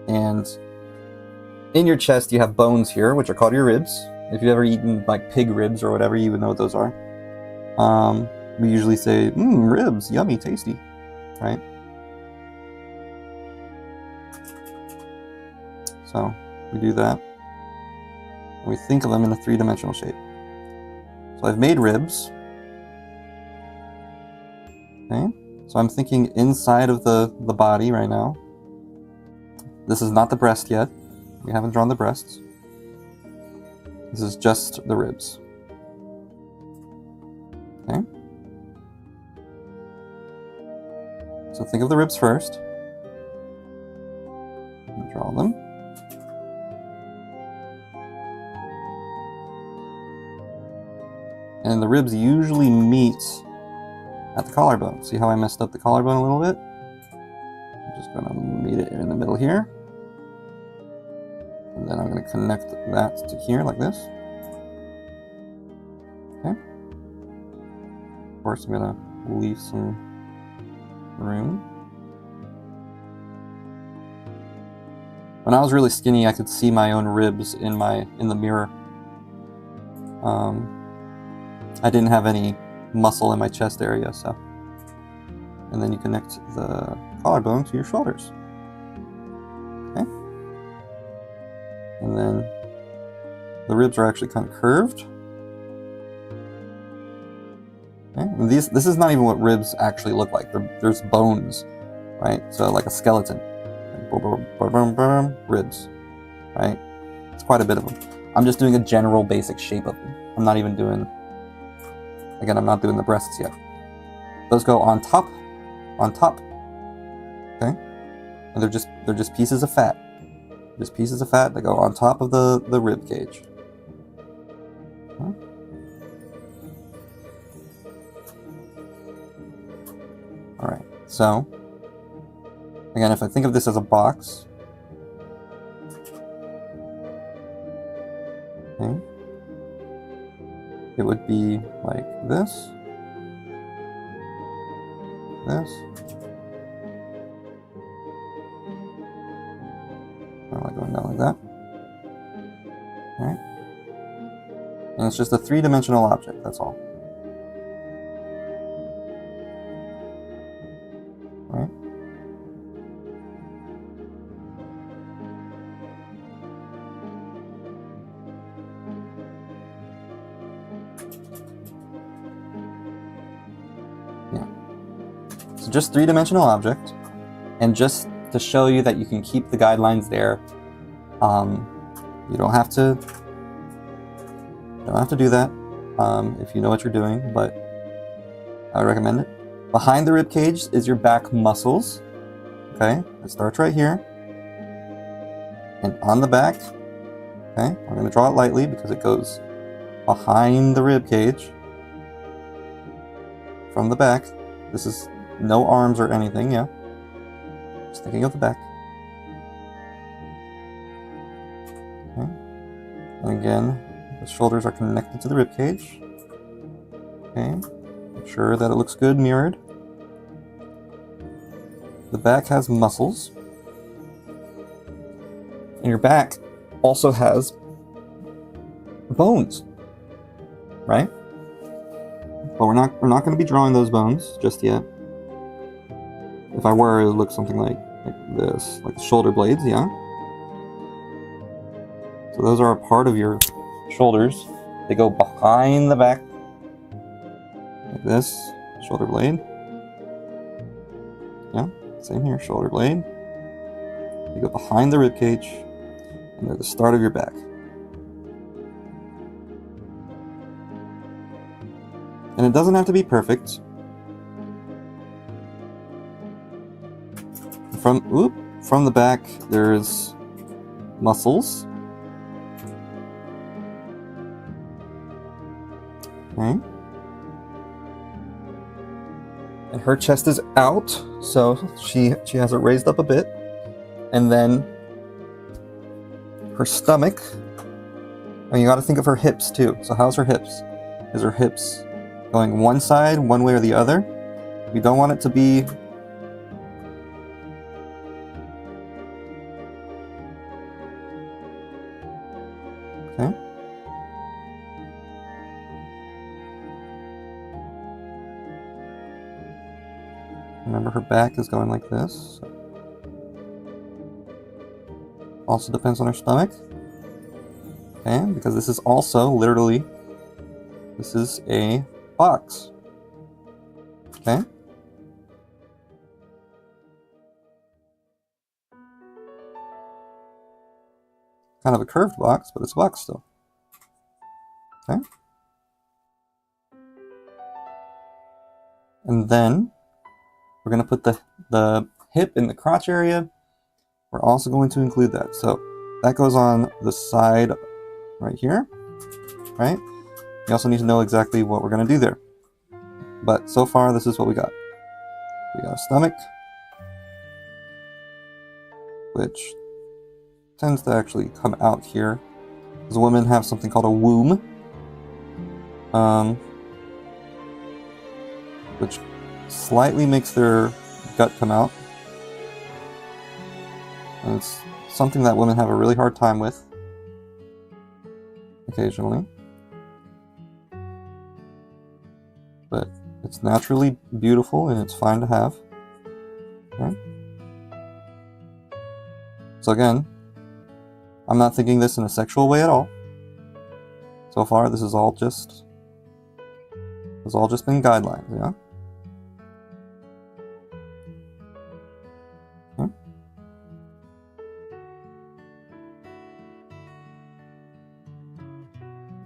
And in your chest you have bones here, which are called your ribs. If you've ever eaten like pig ribs or whatever, you would know what those are. We usually say, ribs, yummy, tasty, right? So we do that. And we think of them in a three-dimensional shape. So I've made ribs. Okay, so I'm thinking inside of the body right now. This is not the breast yet. We haven't drawn the breasts. This is just the ribs. Okay. So think of the ribs first. Draw them. And the ribs usually meet at the collarbone. See how I messed up the collarbone a little bit? I'm just going to meet it in the middle here. And then I'm going to connect that to here like this. Okay. Of course, I'm going to leave some room. When I was really skinny, I could see my own ribs in the mirror. I didn't have any muscle in my chest area, so. And then you connect the collarbone to your shoulders. Okay. And then the ribs are actually kind of curved. Okay. And this is not even what ribs actually look like. There's bones, right? So like a skeleton. Ribs, right? It's quite a bit of them. I'm just doing a general basic shape of them. I'm not even doing, again, I'm not doing the breasts yet. Those go on top, okay? And they're just pieces of fat. Just pieces of fat that go on top of the rib cage. Okay. All right, so again, if I think of this as a box, okay, it would be like this, like going down like that. All right, and it's just a three-dimensional object. That's all. All right. So just three-dimensional object, and just to show you that you can keep the guidelines there, you don't have to do that if you know what you're doing, but I would recommend it. Behind the rib cage is your back muscles. Okay, it starts right here, and on the back. Okay, I'm going to draw it lightly because it goes behind the rib cage from the back. This is no arms or anything, yeah. Just thinking of the back. Okay. And again, the shoulders are connected to the rib cage. Okay. Make sure that it looks good mirrored. The back has muscles. And your back also has bones. Right? But we're not going to be drawing those bones just yet. If I were, it would look something like like this, like the shoulder blades, yeah. So those are a part of your shoulders. They go behind the back, like this, shoulder blade. Yeah, same here, shoulder blade. They go behind the rib cage, and they're the start of your back. And it doesn't have to be perfect. From the back, there's muscles. Okay. And her chest is out, so she has it raised up a bit. And then her stomach. And you got to think of her hips too. So how's her hips? Is her hips going one side, one way or the other? You don't want it to be okay. Remember, her back is going like this. Also depends on her stomach. Okay, because this is also literally, this is a box. Okay. Kind of a curved box, but it's a box still. Okay. And then we're going to put the hip in the crotch area. We're also going to include that. So that goes on the side right here, right? You also need to know exactly what we're going to do there. But so far, this is what we got. We got a stomach, which tends to actually come out here. Because women have something called a womb, which slightly makes their gut come out. And it's something that women have a really hard time with occasionally. But it's naturally beautiful and it's fine to have. Okay. So again, I'm not thinking this in a sexual way at all. So far, this has all just been guidelines, yeah? Okay.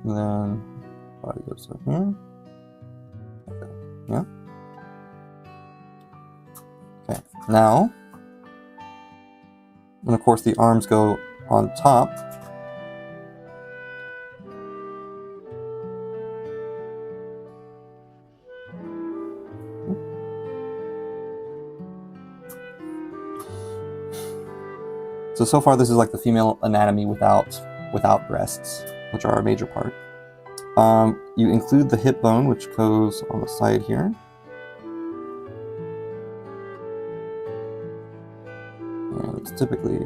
And then body goes up here. Okay. Yeah. Okay. Now, and of course the arms go on top. So far this is like the female anatomy without breasts, which are a major part. You include the hip bone, which goes on the side here. And it's typically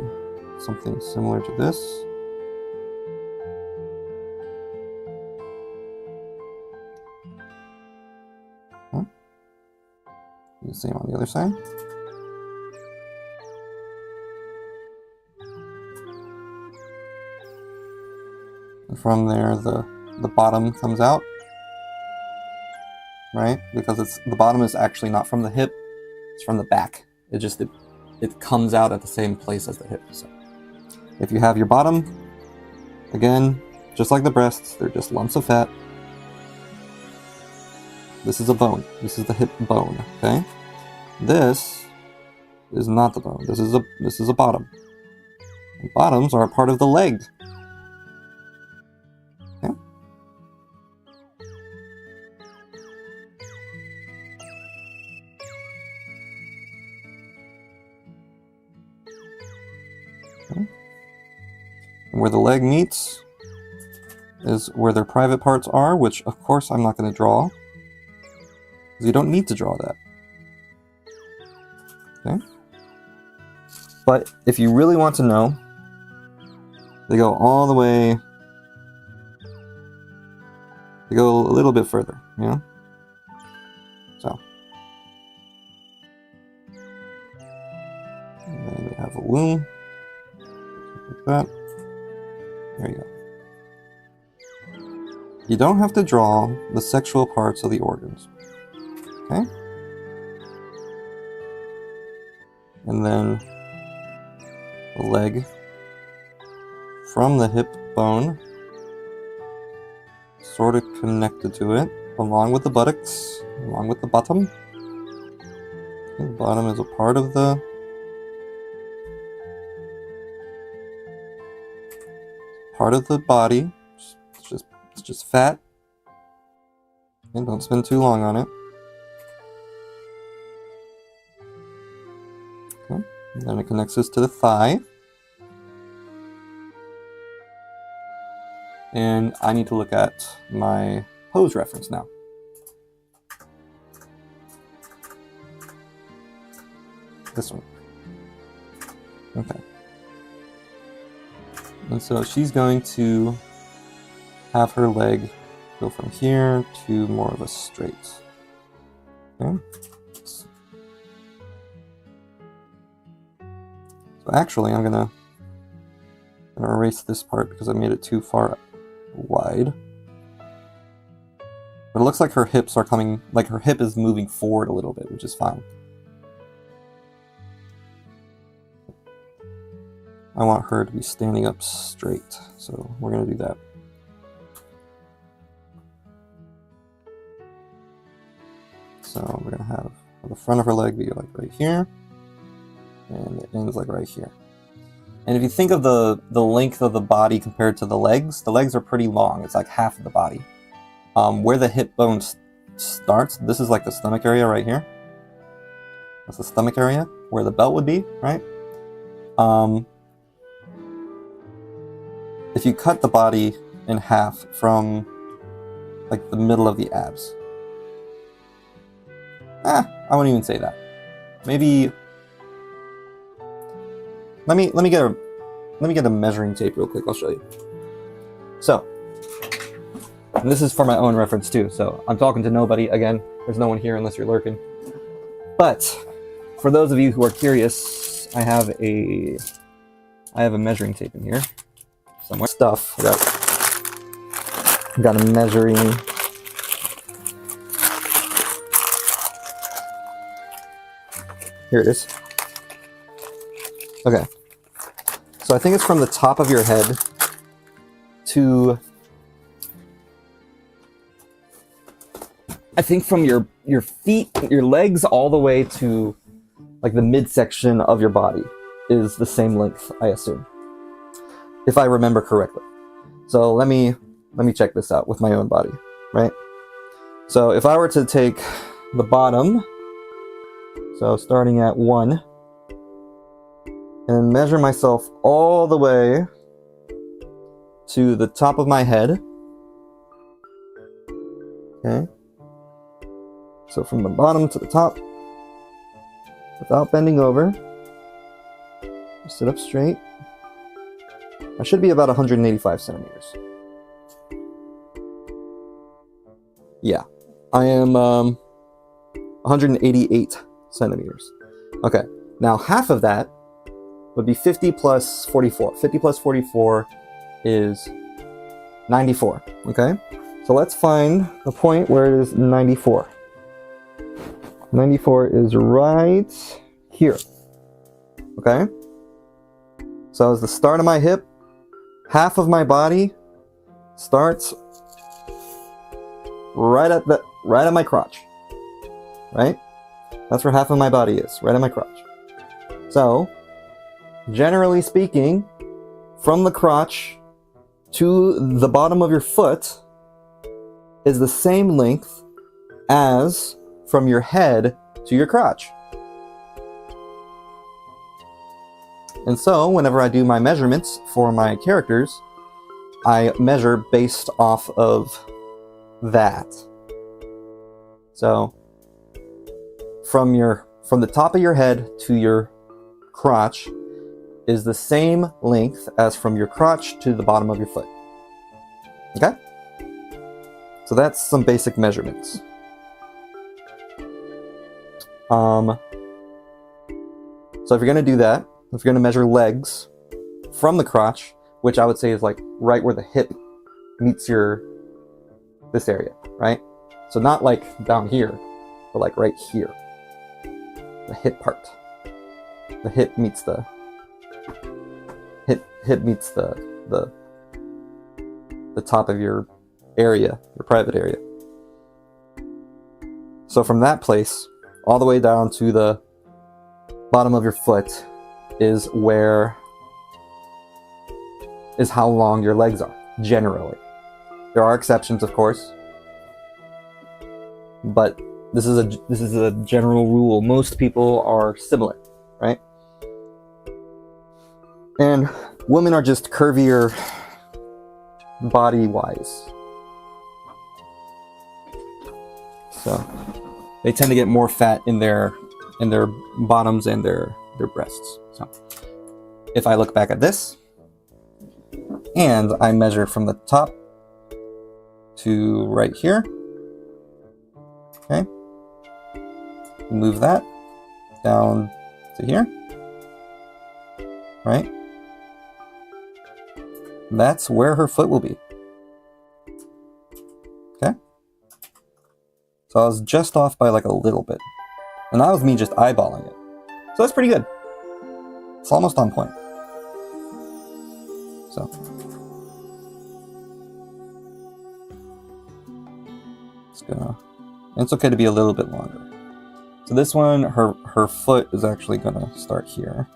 something similar to this. Okay. Do the same on the other side. And from there, the bottom comes out, right? Because the bottom is actually not from the hip; it's from the back. It comes out at the same place as the hip. So if you have your bottom, again, just like the breasts, they're just lumps of fat. This is a bone. This is the hip bone. Okay. This is not the bone. This is a bottom. And bottoms are a part of the leg. Okay. Okay. And where the leg meets is where their private parts are, which of course I'm not going to draw. Because you don't need to draw that. Okay. But if you really want to know, they go all the way. They go a little bit further, you know? So. And of a womb. Like that. There you go. You don't have to draw the sexual parts of the organs. Okay? And then the leg from the hip bone, sort of connected to it, along with the buttocks, along with the bottom. Okay, the bottom is a part of the body. It's just fat. And don't spend too long on it. Okay. And then it connects this to the thigh. And I need to look at my pose reference now. This one. Okay. And so she's going to have her leg go from here to more of a straight. Okay. So actually, I'm gonna erase this part because I made it too far wide. But it looks like her hips are coming, like her hip is moving forward a little bit, which is fine. I want her to be standing up straight, so we're going to do that. So we're going to have the front of her leg be like right here, and it ends like right here. And if you think of the length of the body compared to the legs are pretty long. It's like half of the body. Where the hip bone starts, this is like the stomach area right here. That's the stomach area, where the belt would be, right? If you cut the body in half from like the middle of the abs. I wouldn't even say that. Maybe let me get a measuring tape real quick, I'll show you. So, and this is for my own reference too, so I'm talking to nobody again. There's no one here unless you're lurking. But for those of you who are curious, I have a measuring tape in here. Somewhere. Stuff. I got a measuring. Here it is. Okay. So I think it's from the top of your head to, I think from your feet, your legs, all the way to like the midsection of your body is the same length, I assume, if I remember correctly. So let me check this out with my own body, right? So if I were to take the bottom, so starting at 1, and measure myself all the way to the top of my head. Okay. So from the bottom to the top, without bending over, sit up straight. I should be about 185 centimeters. Yeah, I am 188 centimeters. Okay, now half of that would be 50 plus 44. 50 plus 44 is 94, okay? So let's find the point where it is 94. 94 is right here, okay? So as the start of my hip, half of my body starts right at my crotch, right? That's where half of my body is, right at my crotch. So, generally speaking, from the crotch to the bottom of your foot is the same length as from your head to your crotch. And so, whenever I do my measurements for my characters, I measure based off of that. So, from the top of your head to your crotch is the same length as from your crotch to the bottom of your foot. Okay? So that's some basic measurements. So if you're going to do that, if you're going to measure legs from the crotch, which I would say is like right where the hip meets this area, right? So not like down here, but like right here. The hip part. The hip meets the top of your area, your private area. So from that place all the way down to the bottom of your foot is how long your legs are, generally. There are exceptions, of course, but this is a general rule. Most people are similar, right? And women are just curvier body-wise. So they tend to get more fat in their bottoms and their breasts. So if I look back at this and I measure from the top to right here, okay, move that down to here, right? That's where her foot will be. Okay? So I was just off by like a little bit. And that was me just eyeballing it. So that's pretty good. It's almost on point. So. It's okay to be a little bit longer. So this one, her foot is actually gonna start here.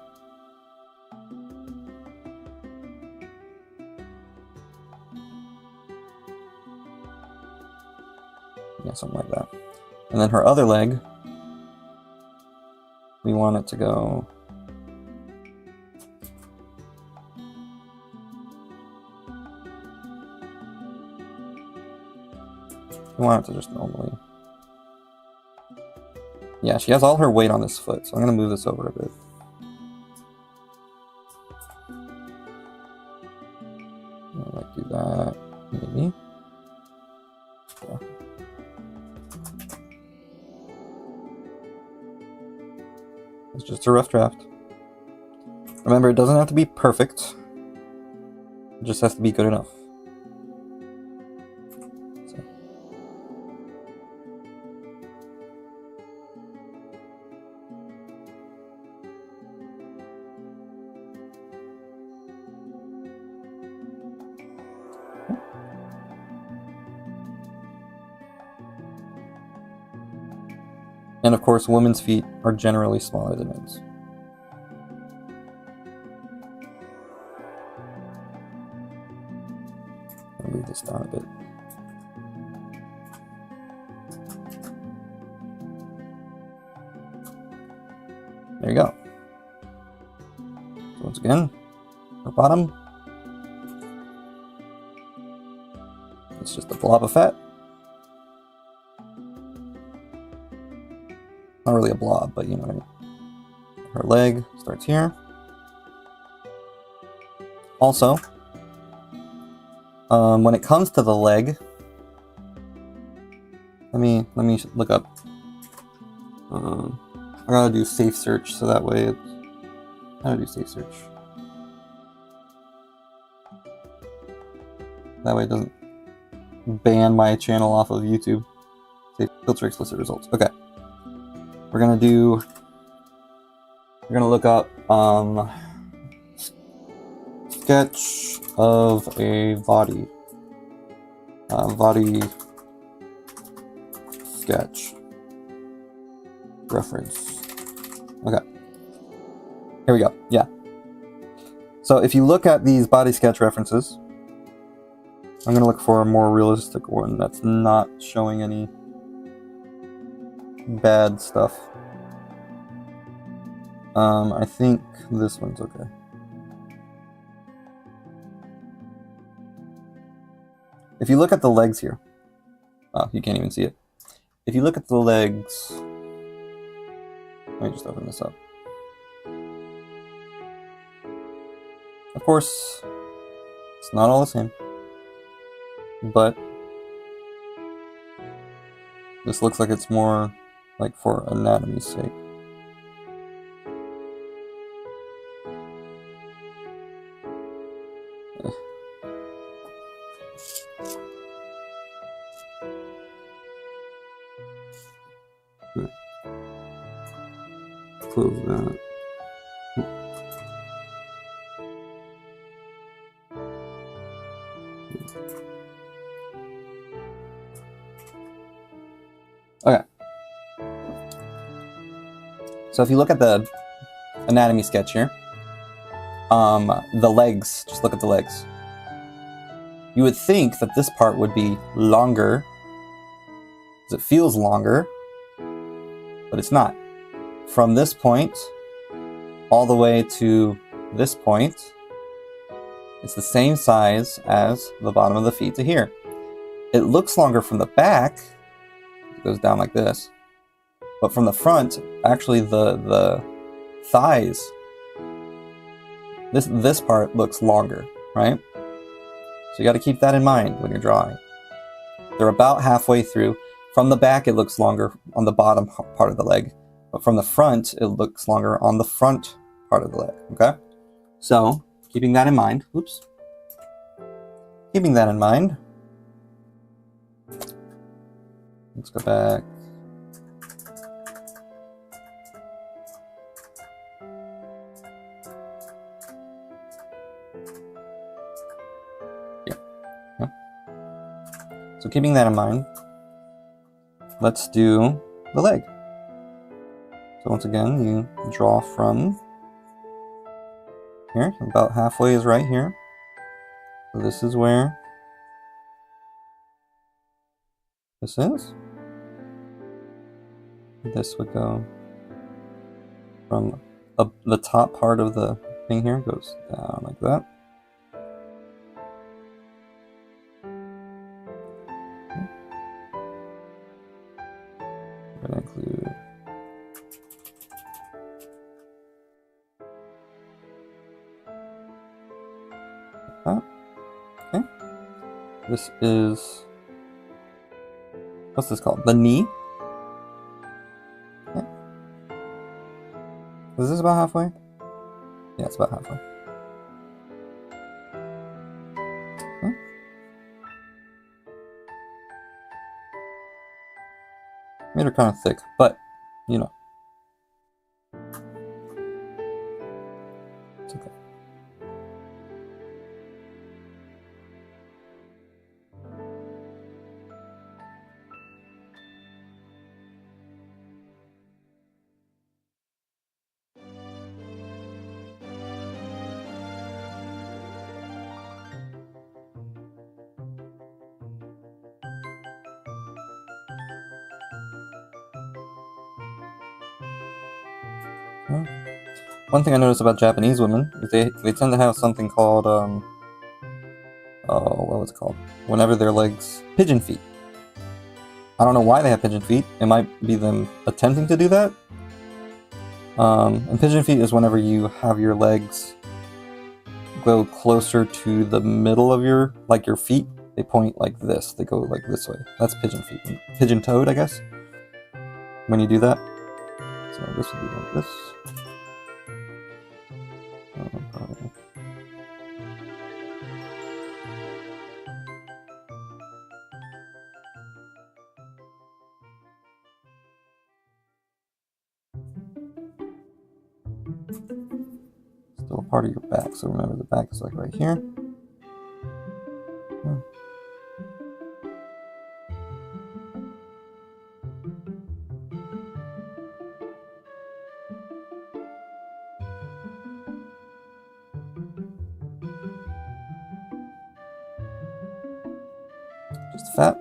Yeah, something like that. And then her other leg, we want it to go just normally. Yeah, she has all her weight on this foot, so I'm gonna move this over a bit. I might do that, maybe. Yeah. It's just a rough draft. Remember, it doesn't have to be perfect. It just has to be good enough. So. And of course, women's feet are generally smaller than men's. I'll move this down a bit. There you go. So once again, her bottom. It's just a blob of fat. Not really a blob, but you know what I mean. Her leg starts here. Also, when it comes to the leg, let me look up. I gotta do safe search, so that way it's. How to do safe search? That way it doesn't ban my channel off of YouTube. Safe filter explicit results. Okay. We're gonna look up sketch of a body. Body sketch reference. Okay. Here we go. Yeah. So if you look at these body sketch references, I'm gonna look for a more realistic one that's not showing any bad stuff. I think this one's okay. If you look at the legs here, oh, you can't even see it. If you look at the legs, let me just open this up. Of course, it's not all the same, but this looks like it's more like for anatomy's sake. Close that. Okay. So if you look at the anatomy sketch here, the legs, just look at the legs. You would think that this part would be longer, because it feels longer, but it's not. From this point all the way to this point, it's the same size as the bottom of the feet to here. It looks longer from the back, it goes down like this, but from the front, actually the thighs, this part looks longer, right? So you got to keep that in mind when you're drawing. They're about halfway through. From the back, it looks longer on the bottom part of the leg, but from the front, it looks longer on the front part of the leg, okay? So, keeping that in mind, keeping that in mind, let's go back. So keeping that in mind, let's do the leg. So once again, you draw from here, about halfway is right here. So this is where this is. This would go from the top part of the thing here, goes down like that. I'm going to include that. Okay. This is, what's this called? The knee. Okay. Is this about halfway? Yeah, it's about halfway. Okay. Made her kind of thick, but you know, it's okay. One thing I noticed about Japanese women is they tend to have something called oh, what was it called? Whenever their legs, pigeon feet. I don't know why they have pigeon feet. It might be them attempting to do that. And pigeon feet is whenever you have your legs go closer to the middle of your feet. They point like this. They go like this way. That's pigeon feet. Pigeon-toed, I guess, when you do that. So this would be like this. Still a part of your back, so remember the back is like right here. Just fat.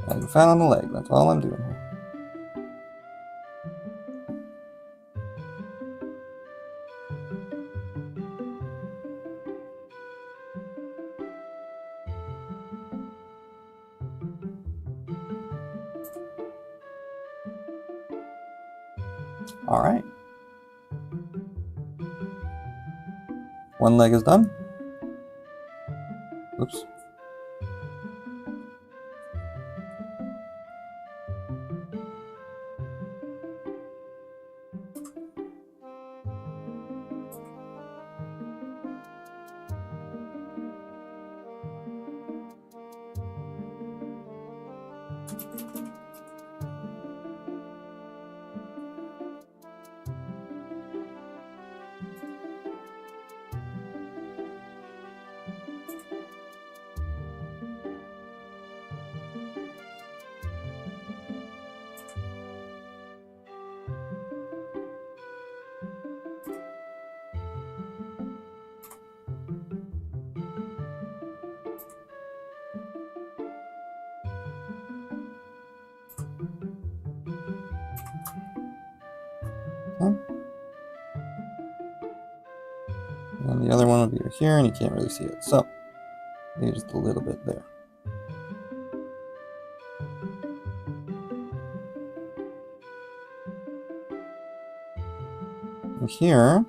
Adding fat on the leg, that's all I'm doing here. Alright. One leg is done. Oops. Okay. And the other one will be right here, and you can't really see it. So, maybe just a little bit there. And here,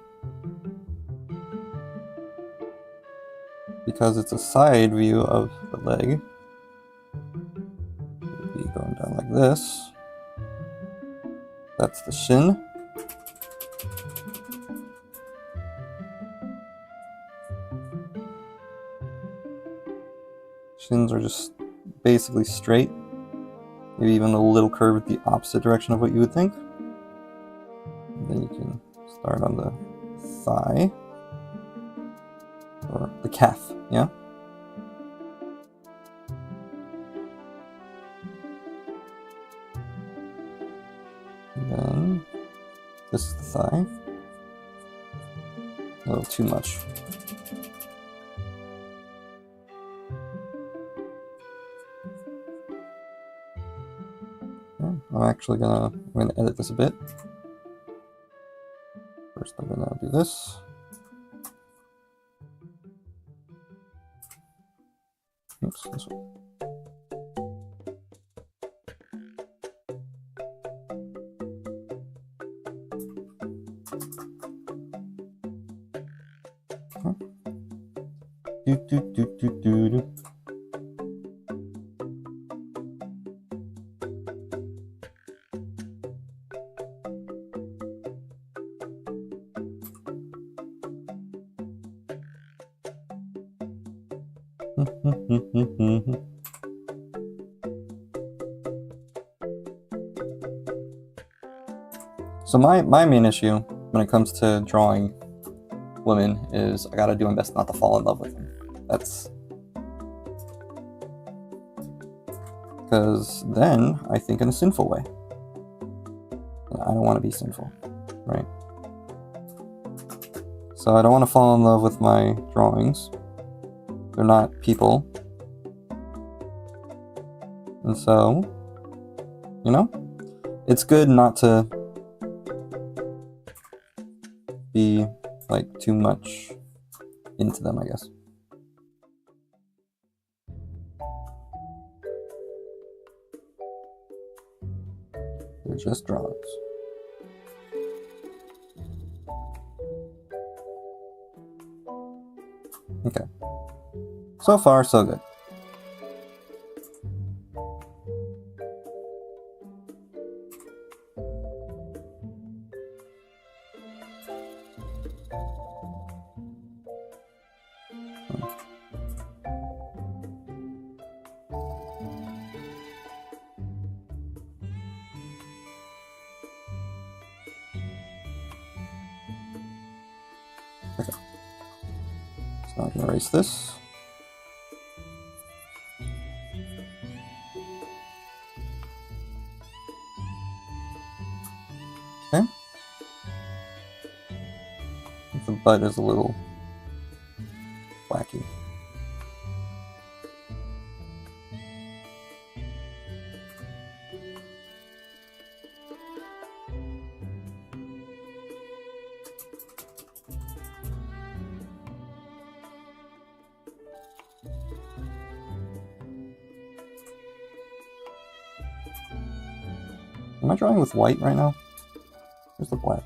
because it's a side view of the leg, it would be going down like this. That's the shin. Shins are just basically straight, maybe even a little curved the opposite direction of what you would think. And then you can start on the thigh, or the calf, yeah? And then this is the thigh. A little too much. I'm actually gonna edit this a bit. First, I'm gonna do this. Oops, this one. Okay. Do. So my main issue when it comes to drawing women is I gotta do my best not to fall in love with them. That's because then I think in a sinful way. And I don't want to be sinful, right? So I don't want to fall in love with my drawings. They're not people. And so, you know, it's good not to be like too much into them, I guess. They're just drawings. Okay. So far, so good. Okay. So I can erase this. Okay. The butt is a little wacky. Am I drawing with white right now? Where's the black?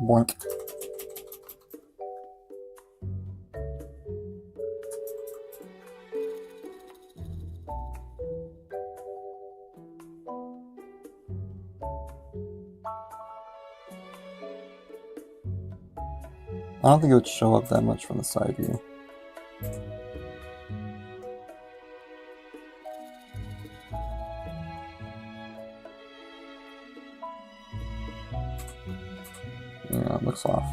Boink. I don't think it would show up that much from the side view. Yeah, it looks off.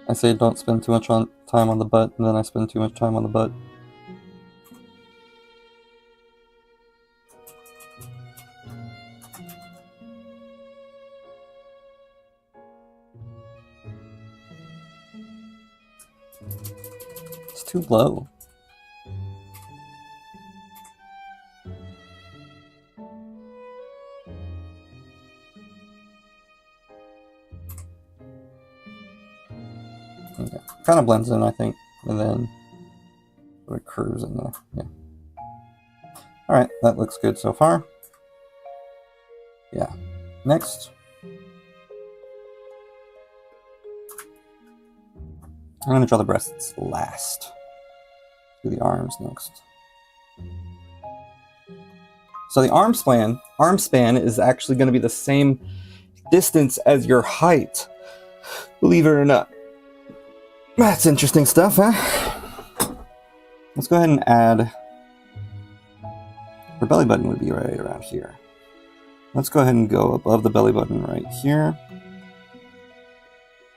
I say don't spend too much time on the butt, and then I spend too much time on the butt. It's too low. Okay. Kind of blends in, I think, and then it curves in there. Yeah. All right, that looks good so far. Yeah. Next, I'm going to draw the breasts last. Do the arms next. So the arm span is actually going to be the same distance as your height, believe it or not. That's interesting stuff, huh? Let's go ahead and add... Her belly button would be right around here. Let's go ahead and go above the belly button right here.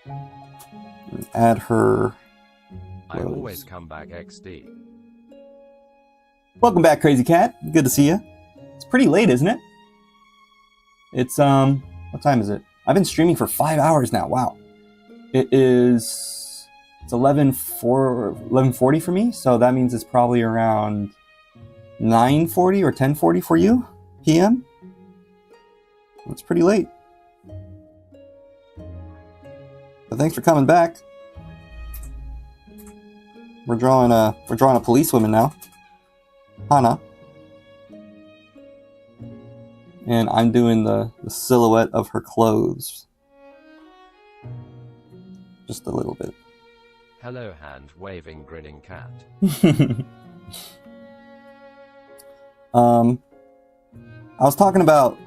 And add her... I always come back XD. Welcome back, Crazy Cat. Good to see you. It's pretty late, isn't it? It's, what time is it? I've been streaming for 5 hours now. Wow. It is... It's 11:40 for me, so that means it's probably around 9:40 or 10:40 for you, PM. It's pretty late. But thanks for coming back. We're drawing a policewoman now, Hana, and I'm doing the silhouette of her clothes, just a little bit. Hello, hand-waving, grinning cat. I was talking about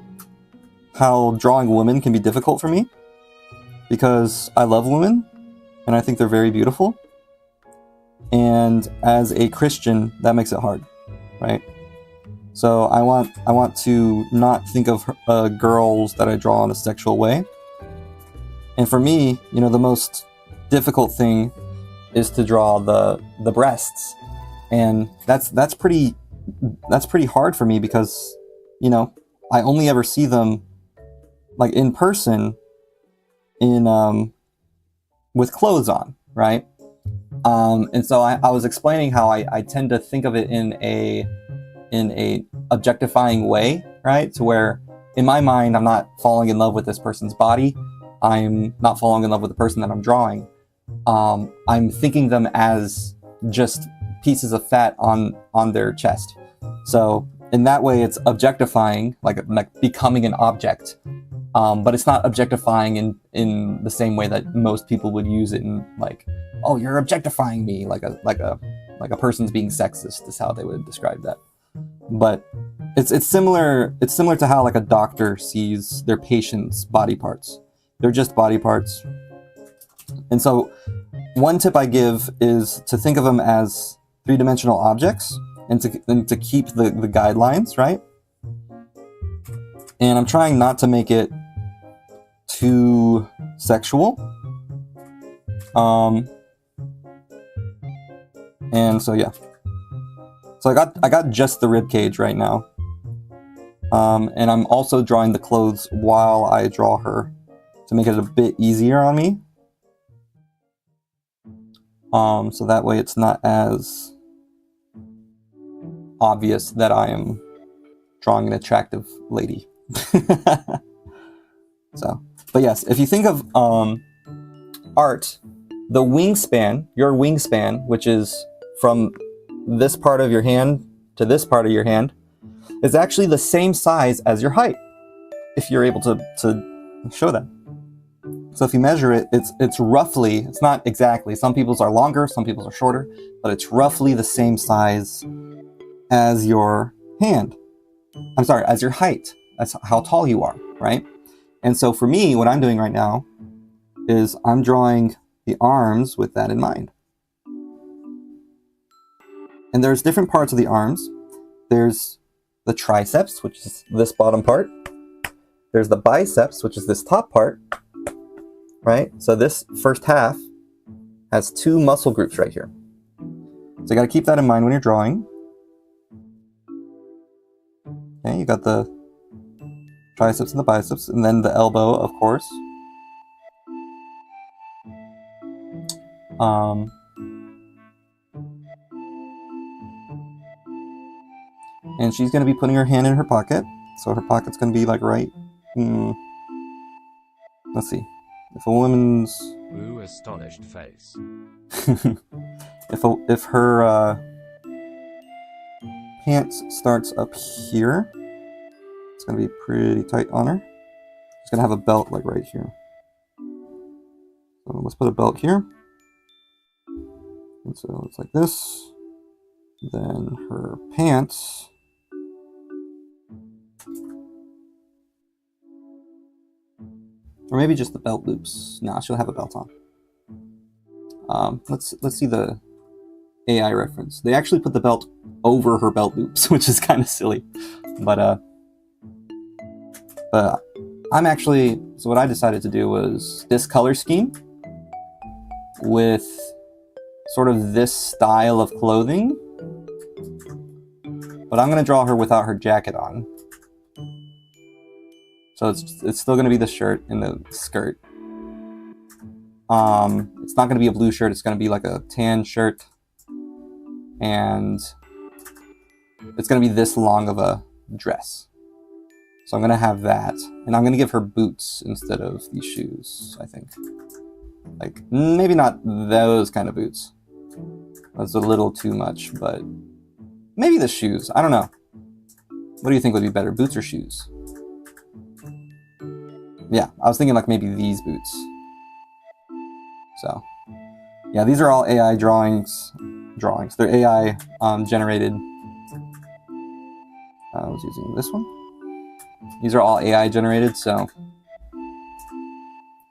how drawing women can be difficult for me because I love women and I think they're very beautiful. And as a Christian, that makes it hard, right? So I want to not think of girls that I draw in a sexual way. And for me, you know, the most difficult thing is to draw the breasts, and that's pretty hard for me because, you know, I only ever see them like in person in with clothes on, right? And so I was explaining how I tend to think of it in a objectifying way, right? To where in my mind I'm not falling in love with this person's body, I'm not falling in love with the person that I'm drawing. I'm thinking them as just pieces of fat on their chest. So in that way, it's objectifying, like becoming an object. But it's not objectifying in the same way that most people would use it in, like, oh, you're objectifying me, like a person's being sexist is how they would describe that. But it's similar to how like a doctor sees their patient's body parts. They're just body parts. And so one tip I give is to think of them as three-dimensional objects and to keep the guidelines, right? And I'm trying not to make it too sexual. And so yeah. So I got just the rib cage right now. And I'm also drawing the clothes while I draw her to make it a bit easier on me. So that way it's not as obvious that I am drawing an attractive lady. So, but yes, if you think of art, the wingspan, your wingspan, which is from this part of your hand to this part of your hand, is actually the same size as your height, if you're able to show that. So if you measure it, it's roughly, it's not exactly, some people's are longer, some people's are shorter, but it's roughly the same size as your hand. I'm sorry, as your height. That's how tall you are, right? And so for me, what I'm doing right now is I'm drawing the arms with that in mind. And there's different parts of the arms. There's the triceps, which is this bottom part. There's the biceps, which is this top part, right? So this first half has two muscle groups right here. So you got to keep that in mind when you're drawing. Okay, you got the triceps and the biceps, and then the elbow, of course. And she's going to be putting her hand in her pocket. So her pocket's going to be like right... let's see. If a woman's... Ooh, astonished face. if her pants starts up here, it's going to be pretty tight on her. She's going to have a belt like right here. So let's put a belt here. And so it's like this. Then her pants... or maybe just the belt loops. Nah, she'll have a belt on. Let's see the AI reference. They actually put the belt over her belt loops, which is kind of silly. But I'm actually... so what I decided to do was this color scheme with sort of this style of clothing. But I'm going to draw her without her jacket on. So it's still going to be the shirt and the skirt. It's not going to be a blue shirt. It's going to be like a tan shirt. And it's going to be this long of a dress. So I'm going to have that. And I'm going to give her boots instead of these shoes, I think. Like, maybe not those kind of boots. That's a little too much, but maybe the shoes. I don't know. What do you think would be better, boots or shoes? Yeah, I was thinking like maybe these boots. So, yeah, these are all AI drawings. They're AI generated. I was using this one. These are all AI generated, so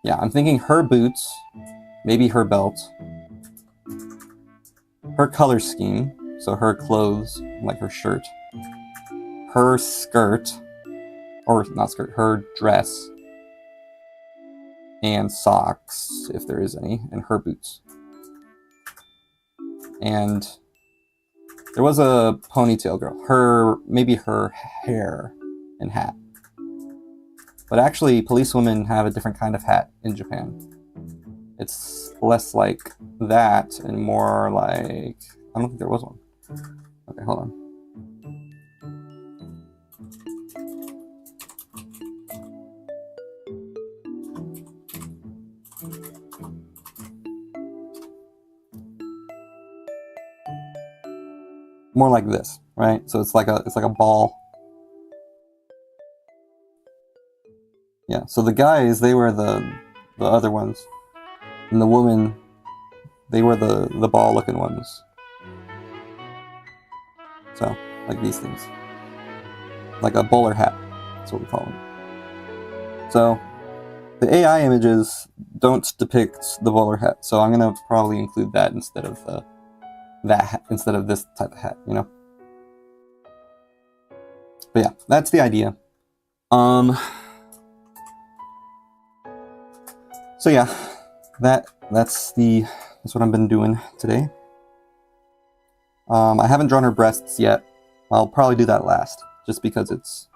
yeah, I'm thinking her boots, maybe her belt, her color scheme, so her clothes, like her shirt, her skirt, or not skirt, her dress, and socks, if there is any, and her boots. And there was a ponytail girl. Maybe her hair and hat. But actually, policewomen have a different kind of hat in Japan. It's less like that and more like... I don't think there was one. Okay, hold on. More like this, right? So it's like a ball. Yeah, so the guys, they were the other ones. And the women, they were the ball looking ones. So, like these things. Like a bowler hat, that's what we call them. So, the AI images don't depict the bowler hat, so I'm gonna probably include that instead of instead of this type of hat, you know? But yeah, that's the idea. So yeah, that's what I've been doing today. I haven't drawn her breasts yet. I'll probably do that last, just because it's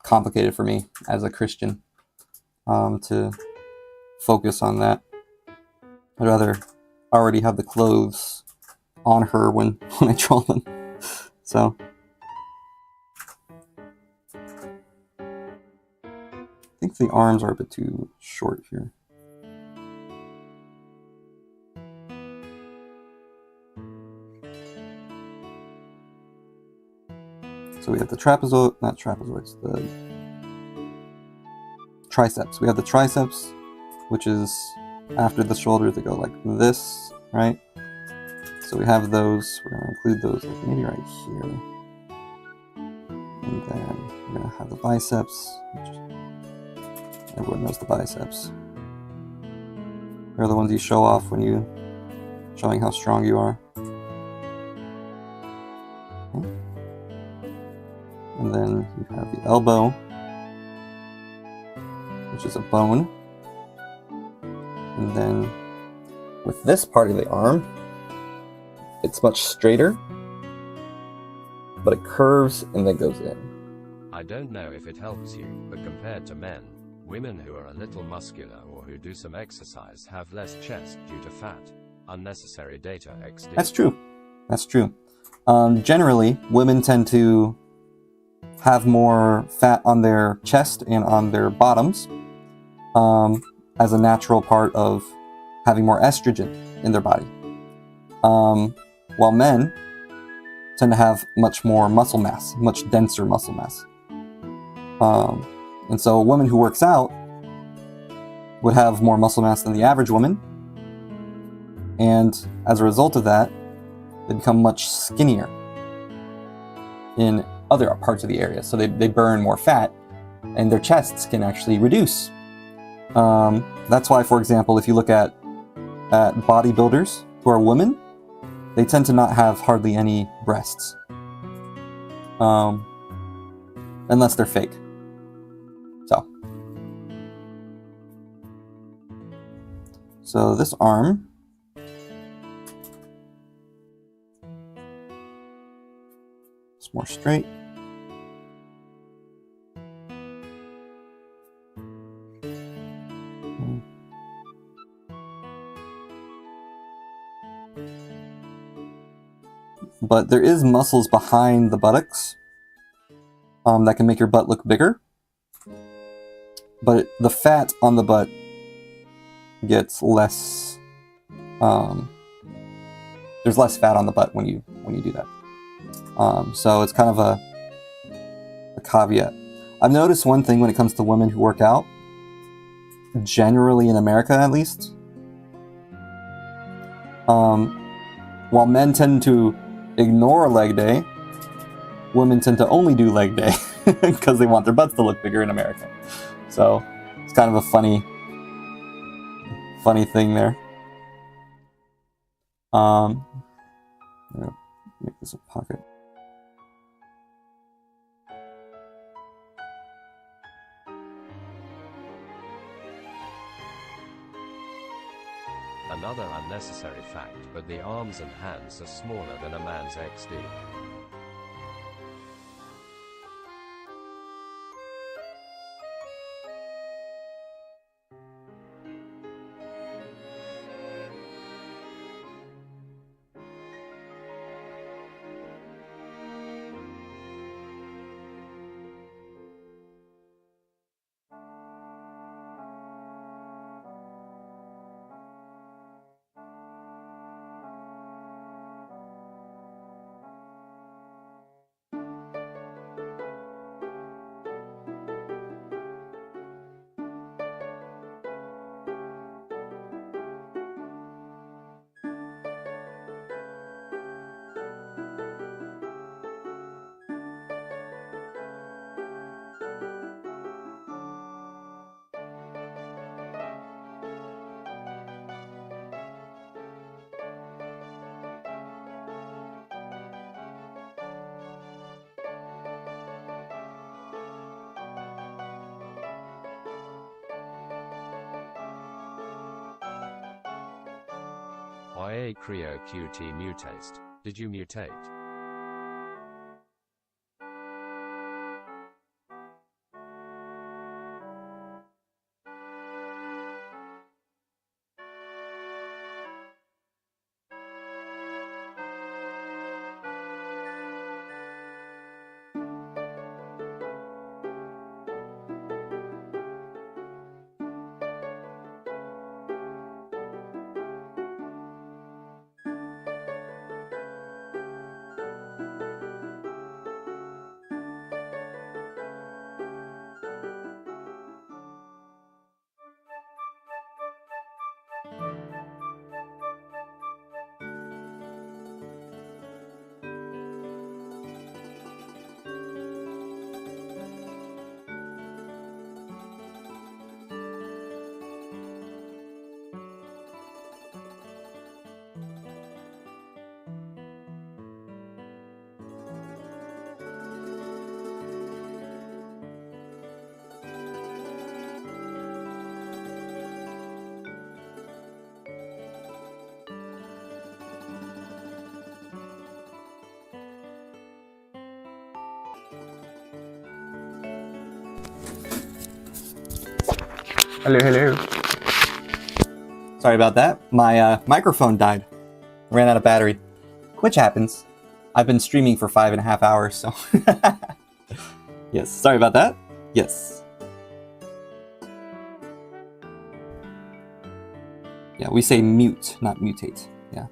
complicated for me as a Christian to focus on that. I'd rather already have the clothes on her when I draw them. So I think the arms are a bit too short here. So we have the not trapezoids, triceps. We have the triceps, which is after the shoulders. They go like this, right? So we have those. We're going to include those like maybe right here. And then we're going to have the biceps. Everyone knows the biceps. They're the ones you show off when you showing how strong you are. Okay. And then you have the elbow, which is a bone. And then with this part of the arm, it's much straighter, but it curves and then goes in. I don't know if it helps you, but compared to men, women who are a little muscular or who do some exercise have less chest due to fat. Unnecessary data XD. That's true. That's true. Generally, women tend to have more fat on their chest and on their bottoms as a natural part of having more estrogen in their body. While men tend to have much more muscle mass, much denser muscle mass. And so a woman who works out would have more muscle mass than the average woman. And as a result of that, they become much skinnier in other parts of the area. So they burn more fat and their chests can actually reduce. That's why, for example, if you look at bodybuilders who are women, they tend to not have hardly any breasts. Unless they're fake. So this arm is more straight. But there is muscles behind the buttocks that can make your butt look bigger. But the fat on the butt gets less. There's less fat on the butt when you do that. So it's kind of a caveat. I've noticed one thing when it comes to women who work out, generally in America at least, while men tend to ignore leg day, women tend to only do leg day because they want their butts to look bigger in America. So it's kind of a funny thing there. I'm gonna make this a pocket. Another unnecessary fact, but the arms and hands are smaller than a man's XD. YA Creo QT mutaste. Did you mutate? Hello, hello. Sorry about that. My microphone died. Ran out of battery. Which happens. I've been streaming for 5.5 hours, so... Yes, sorry about that. Yes. Yeah, we say mute, not mutate. Yeah.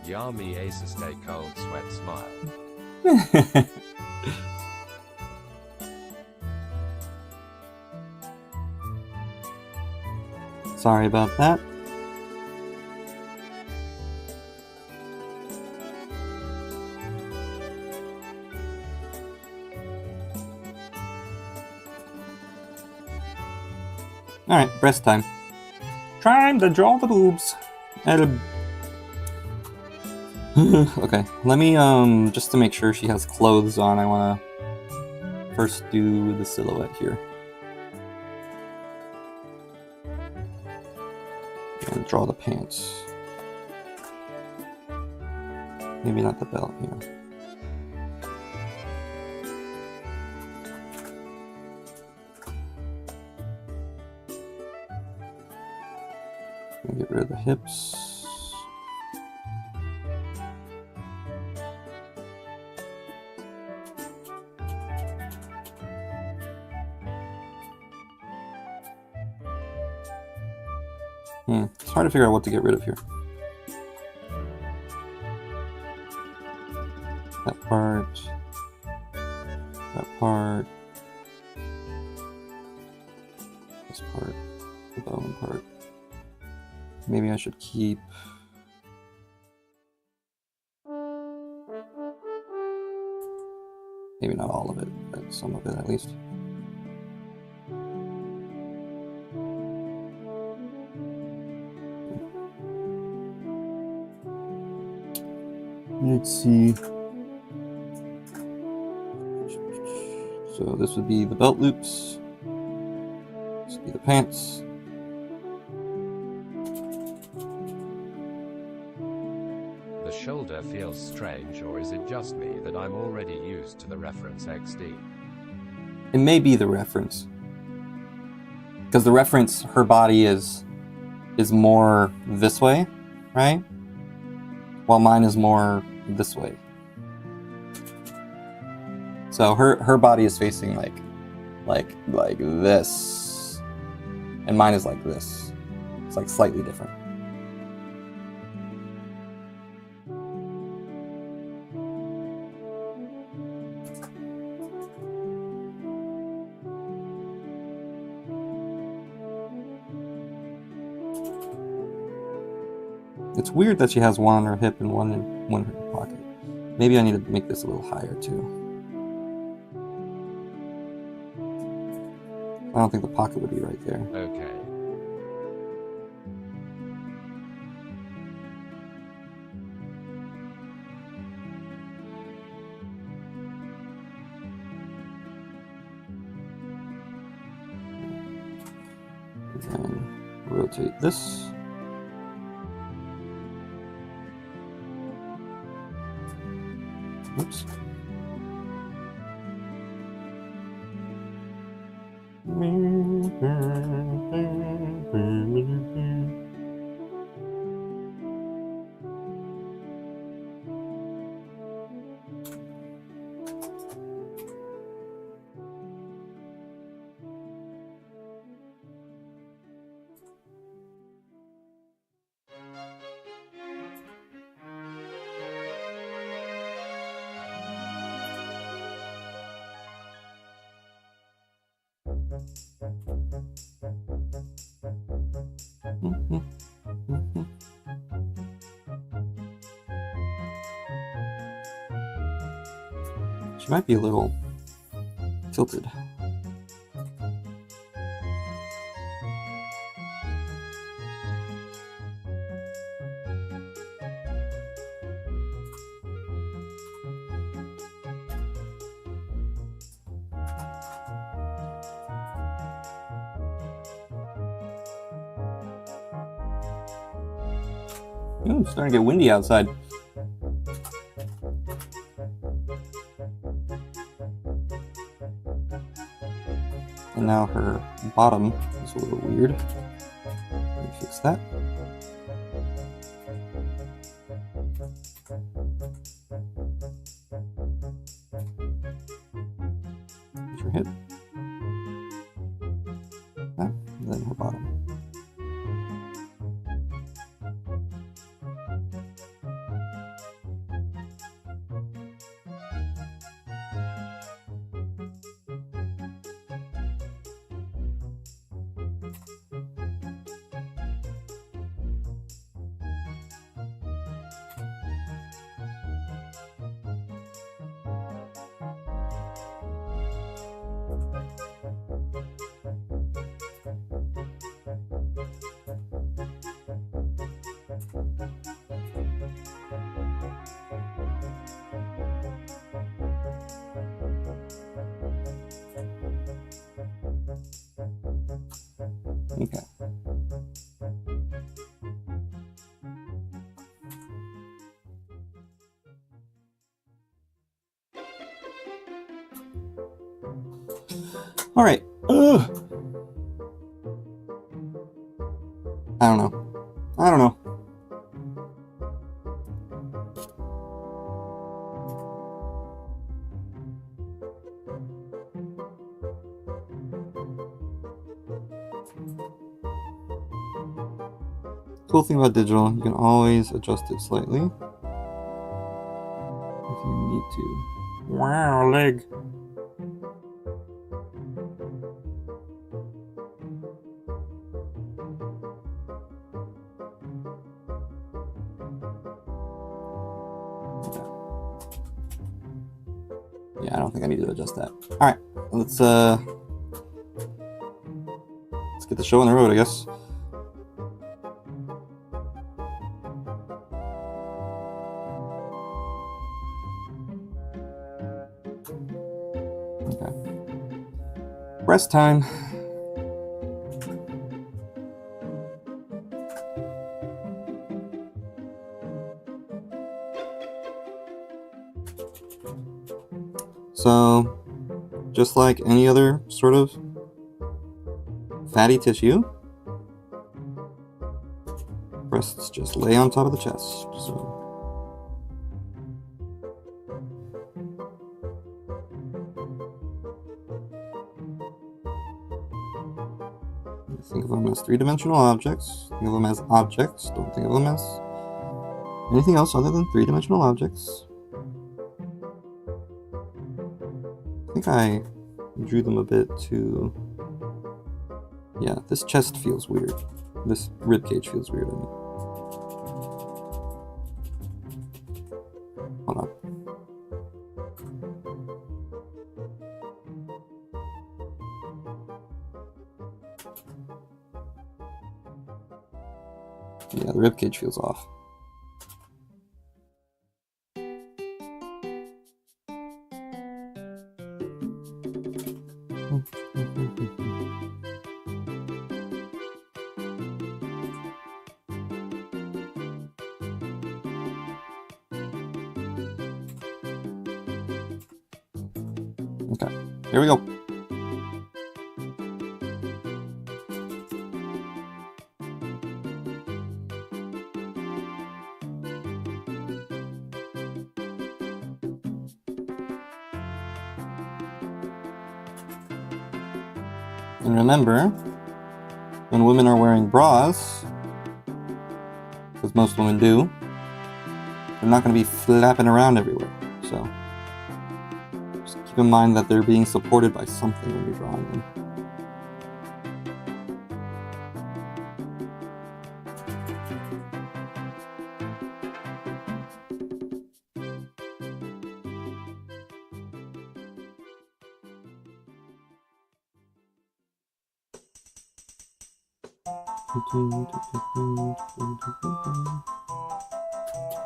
Yami Ace stay cold sweat smile. Sorry about that. Alright, breast time. Time to draw the boobs. Okay, let me, just to make sure she has clothes on, I wanna first do the silhouette here. And draw the pants. Maybe not the belt here. Get rid of the hips. It's hard to figure out what to get rid of here. That part. That part. This part. The bone part. Maybe I should keep... Maybe not all of it, but some of it at least. Let's see. So this would be the belt loops. This would be the pants. The shoulder feels strange, or is it just me that I'm already used to the reference XD? It may be the reference. Because the reference, her body is more this way, right? While mine is more this way. So her body is facing like this, and mine is like this. It's like slightly different. It's weird that she has one on her hip and one in her pocket. Maybe I need to make this a little higher too. I don't think the pocket would be right there. Okay. And then rotate this. Oops. She might be a little tilted. Ooh, it's starting to get windy outside. And now her bottom is a little weird. Let me fix that. Here's her hip. That, and then her bottom. Okay. All right. Ugh. I don't know. Cool thing about digital, you can always adjust it slightly if you need to. Wow, leg. Yeah, I don't think I need to adjust that. All right, let's get the show on the road, I guess. Okay. Rest time. So, just like any other sort of fatty tissue, breasts just lay on top of the chest. So, think of them as three-dimensional objects. Think of them as objects. Don't think of them as anything else other than three-dimensional objects. I think I drew them a bit too... Yeah, this chest feels weird. This ribcage feels weird, I mean. Hold on. Yeah, the ribcage feels off. Okay, here we go. And remember, when women are wearing bras, because most women do, they're not going to be flapping around everywhere. So just keep in mind that they're being supported by something when you're drawing them.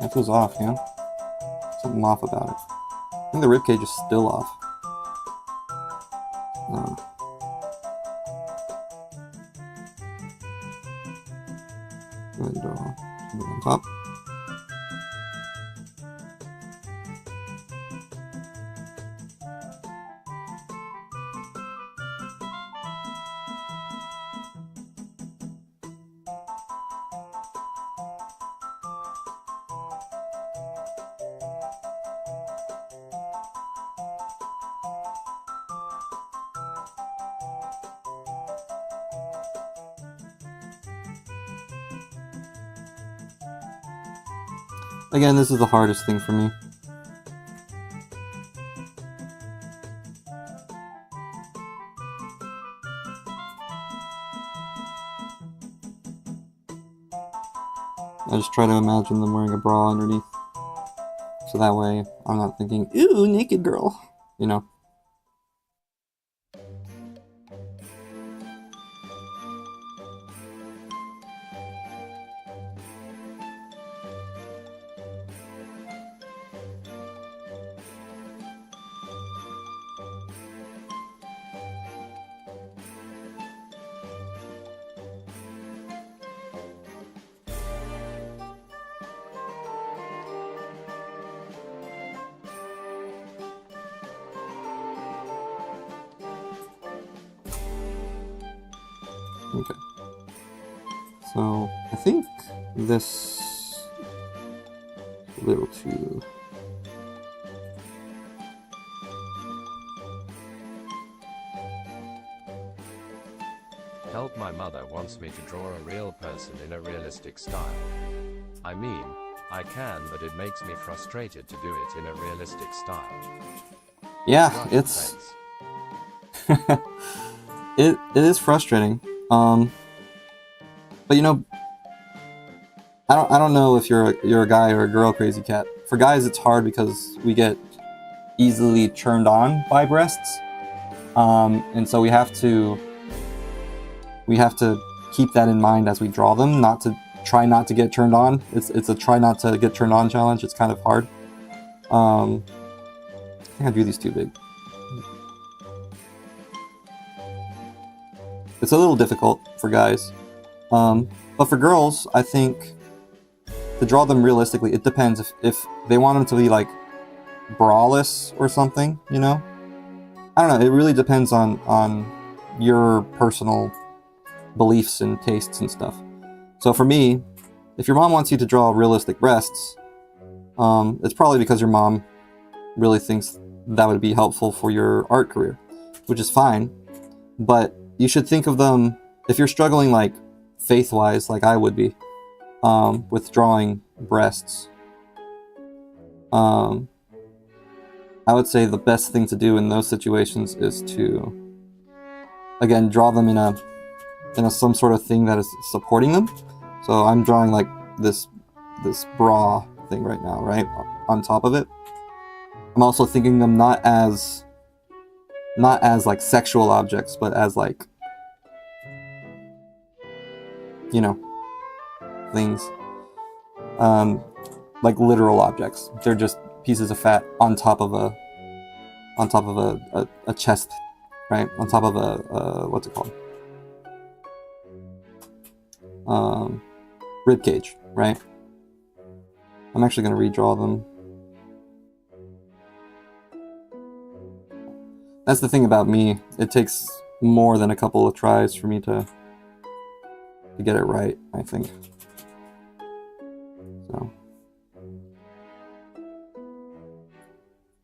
That feels off, yeah? Something off about it. I think the ribcage is still off. No. Go ahead and draw something on top. Again, this is the hardest thing for me. I just try to imagine them wearing a bra underneath. So that way, I'm not thinking, ooh, naked girl, you know? Okay. So, I think this is a little too... Help, my mother wants me to draw a real person in a realistic style. I mean, I can, but it makes me frustrated to do it in a realistic style. Yeah, Gosh, it's... thanks. it is frustrating. But you know, I don't know if you're a guy or a girl, Crazy Cat. For guys, it's hard because we get easily turned on by breasts, and so we have to keep that in mind as we draw them. Try not to get turned on. It's a try not to get turned on challenge. It's kind of hard. I think I drew these too big. It's a little difficult for guys. But for girls, I think to draw them realistically, it depends. If they want them to be like braless or something, you know? I don't know, it really depends on your personal beliefs and tastes and stuff. So for me, if your mom wants you to draw realistic breasts, it's probably because your mom really thinks that would be helpful for your art career, which is fine. But you should think of them, if you're struggling like faith-wise, like I would be, with drawing breasts, I would say the best thing to do in those situations is to, again, draw them in a some sort of thing that is supporting them. So I'm drawing like this bra thing right now, right, on top of it. I'm also thinking them not as like sexual objects, but as like, you know, things, like literal objects. They're just pieces of fat on top of a chest, right? On top of a what's it called? Rib cage, right? I'm actually going to redraw them. That's the thing about me. It takes more than a couple of tries for me to get it right, I think. So.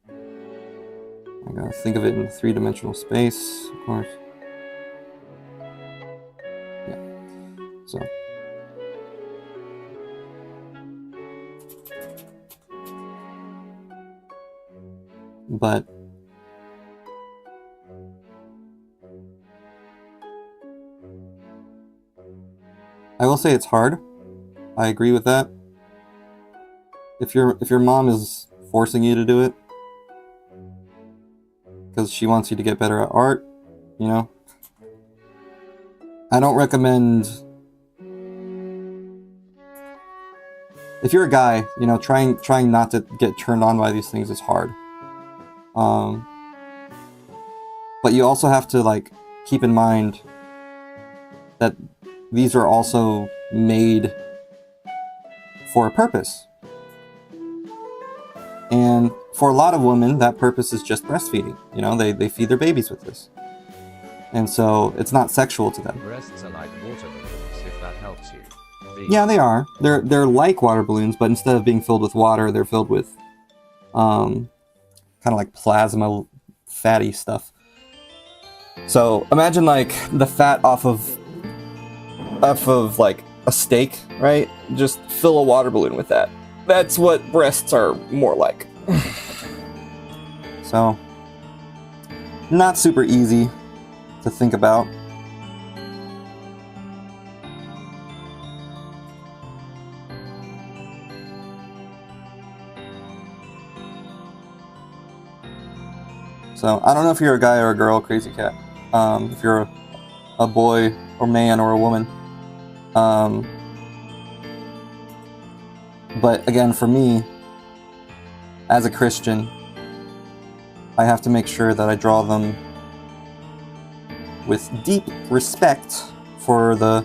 I gotta think of it in three-dimensional space, of course. Yeah. So. But I will say it's hard. I agree with that. If your mom is forcing you to do it because she wants you to get better at art, you know, I don't recommend. If you're a guy, you know, trying not to get turned on by these things is hard. But you also have to like keep in mind that these are also made for a purpose. And for a lot of women, that purpose is just breastfeeding. You know, they feed their babies with this. And so it's not sexual to them. Breasts are like water balloons, if that helps you. Yeah, they are. They're like water balloons, but instead of being filled with water, they're filled with kind of like plasma fatty stuff. So imagine like the fat off of like a steak, right? Just fill a water balloon with that. that's what breasts are more like. So, not super easy to think about. So, I don't know if you're a guy or a girl, Crazy Cat. If you're a boy or man or a woman. But again, for me, as a Christian, I have to make sure that I draw them with deep respect for the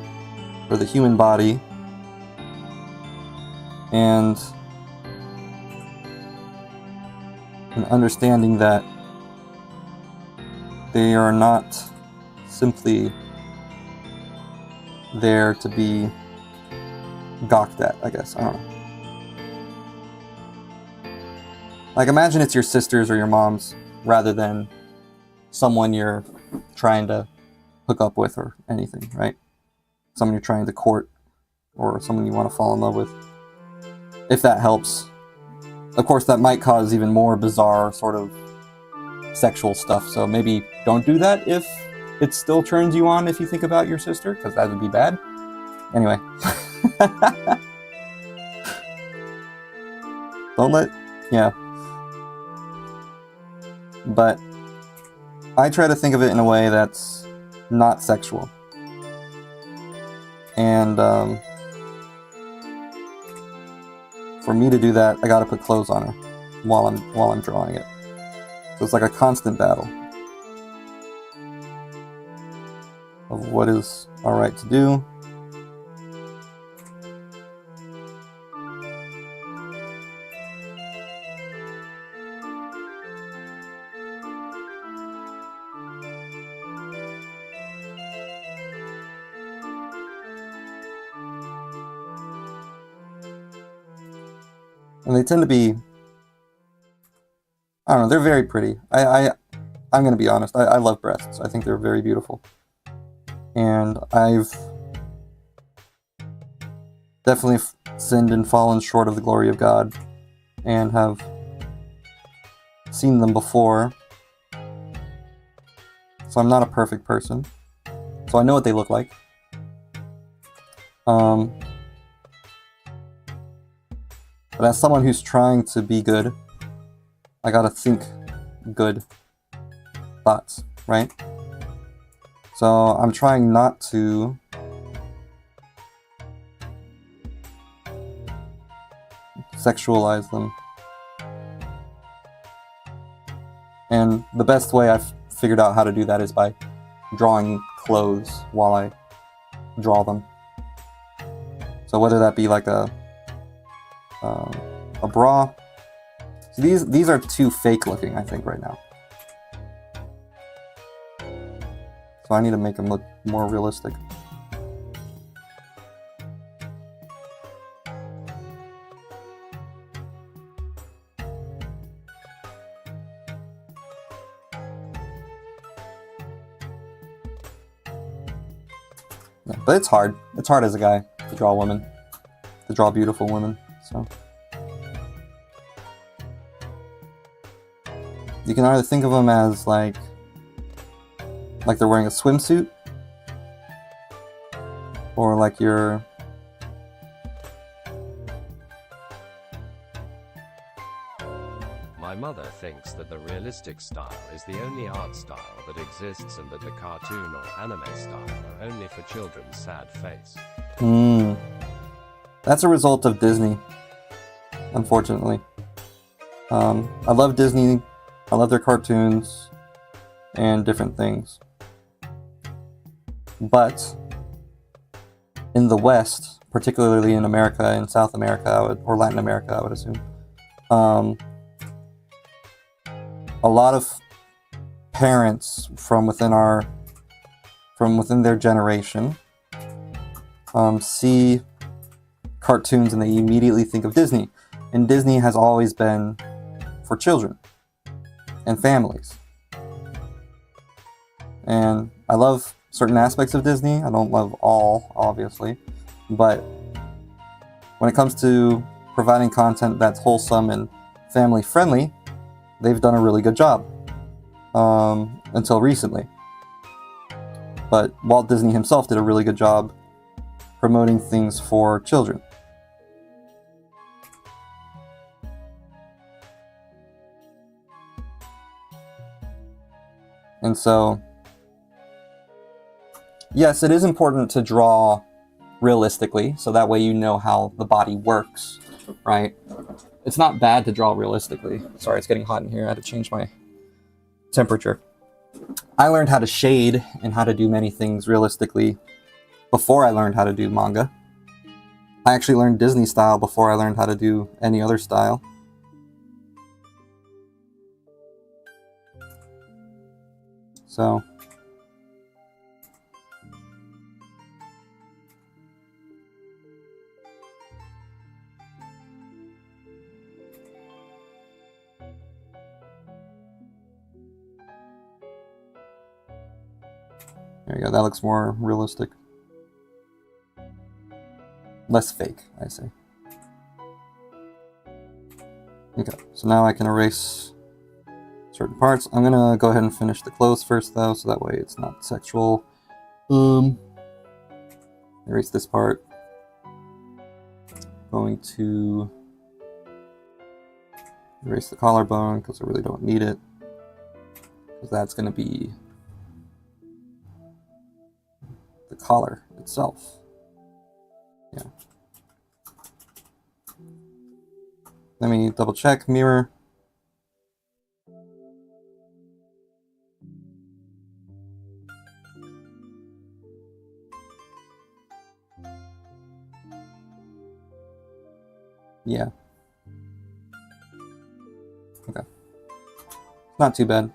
human body and an understanding that they are not simply there to be gawked at, I guess. I don't know. Like, imagine it's your sisters or your moms rather than someone you're trying to hook up with or anything, right? Someone you're trying to court or someone you want to fall in love with. If that helps. Of course, that might cause even more bizarre sort of sexual stuff, so maybe don't do that if it still turns you on if you think about your sister, because that would be bad. Anyway. Don't let... Yeah. But I try to think of it in a way that's not sexual. And for me to do that, I gotta put clothes on her while I'm drawing it. So it's like a constant battle of what is alright to do. And they tend to be, I don't know, they're very pretty. I'm going to be honest, I love breasts. I think they're very beautiful. And I've definitely sinned and fallen short of the glory of God and have seen them before. So I'm not a perfect person. So I know what they look like. But as someone who's trying to be good, I gotta think good thoughts, right? So I'm trying not to sexualize them. And the best way I've figured out how to do that is by drawing clothes while I draw them. So whether that be like a bra. So these are too fake looking, I think, right now. So I need to make them look more realistic. Yeah, but it's hard. It's hard as a guy to draw women, to draw beautiful women. So you can either think of them as like they're wearing a swimsuit, or like you're My mother thinks that the realistic style is the only art style that exists and that the cartoon or anime style are only for children's sad face. That's a result of Disney, unfortunately. I love Disney, I love their cartoons and different things. But in the West, particularly in America and South America, or Latin America, I would assume, a lot of parents from within their generation see cartoons and they immediately think of Disney. And Disney has always been for children and families. And I love certain aspects of Disney. I don't love all, obviously. But when it comes to providing content that's wholesome and family friendly, they've done a really good job. Until recently. But Walt Disney himself did a really good job promoting things for children. And so, yes, it is important to draw realistically, so that way you know how the body works, right? It's not bad to draw realistically. Sorry, it's getting hot in here. I had to change my temperature. I learned how to shade and how to do many things realistically before I learned how to do manga. I actually learned Disney style before I learned how to do any other style. So, there you go, that looks more realistic. Less fake, I say. Okay, so now I can erase certain parts. I'm gonna go ahead and finish the clothes first though, so that way it's not sexual. Erase this part. Going to erase the collarbone because I really don't need it. Because that's gonna be the collar itself. Yeah. Let me double check. Mirror. Yeah. Okay. Not too bad.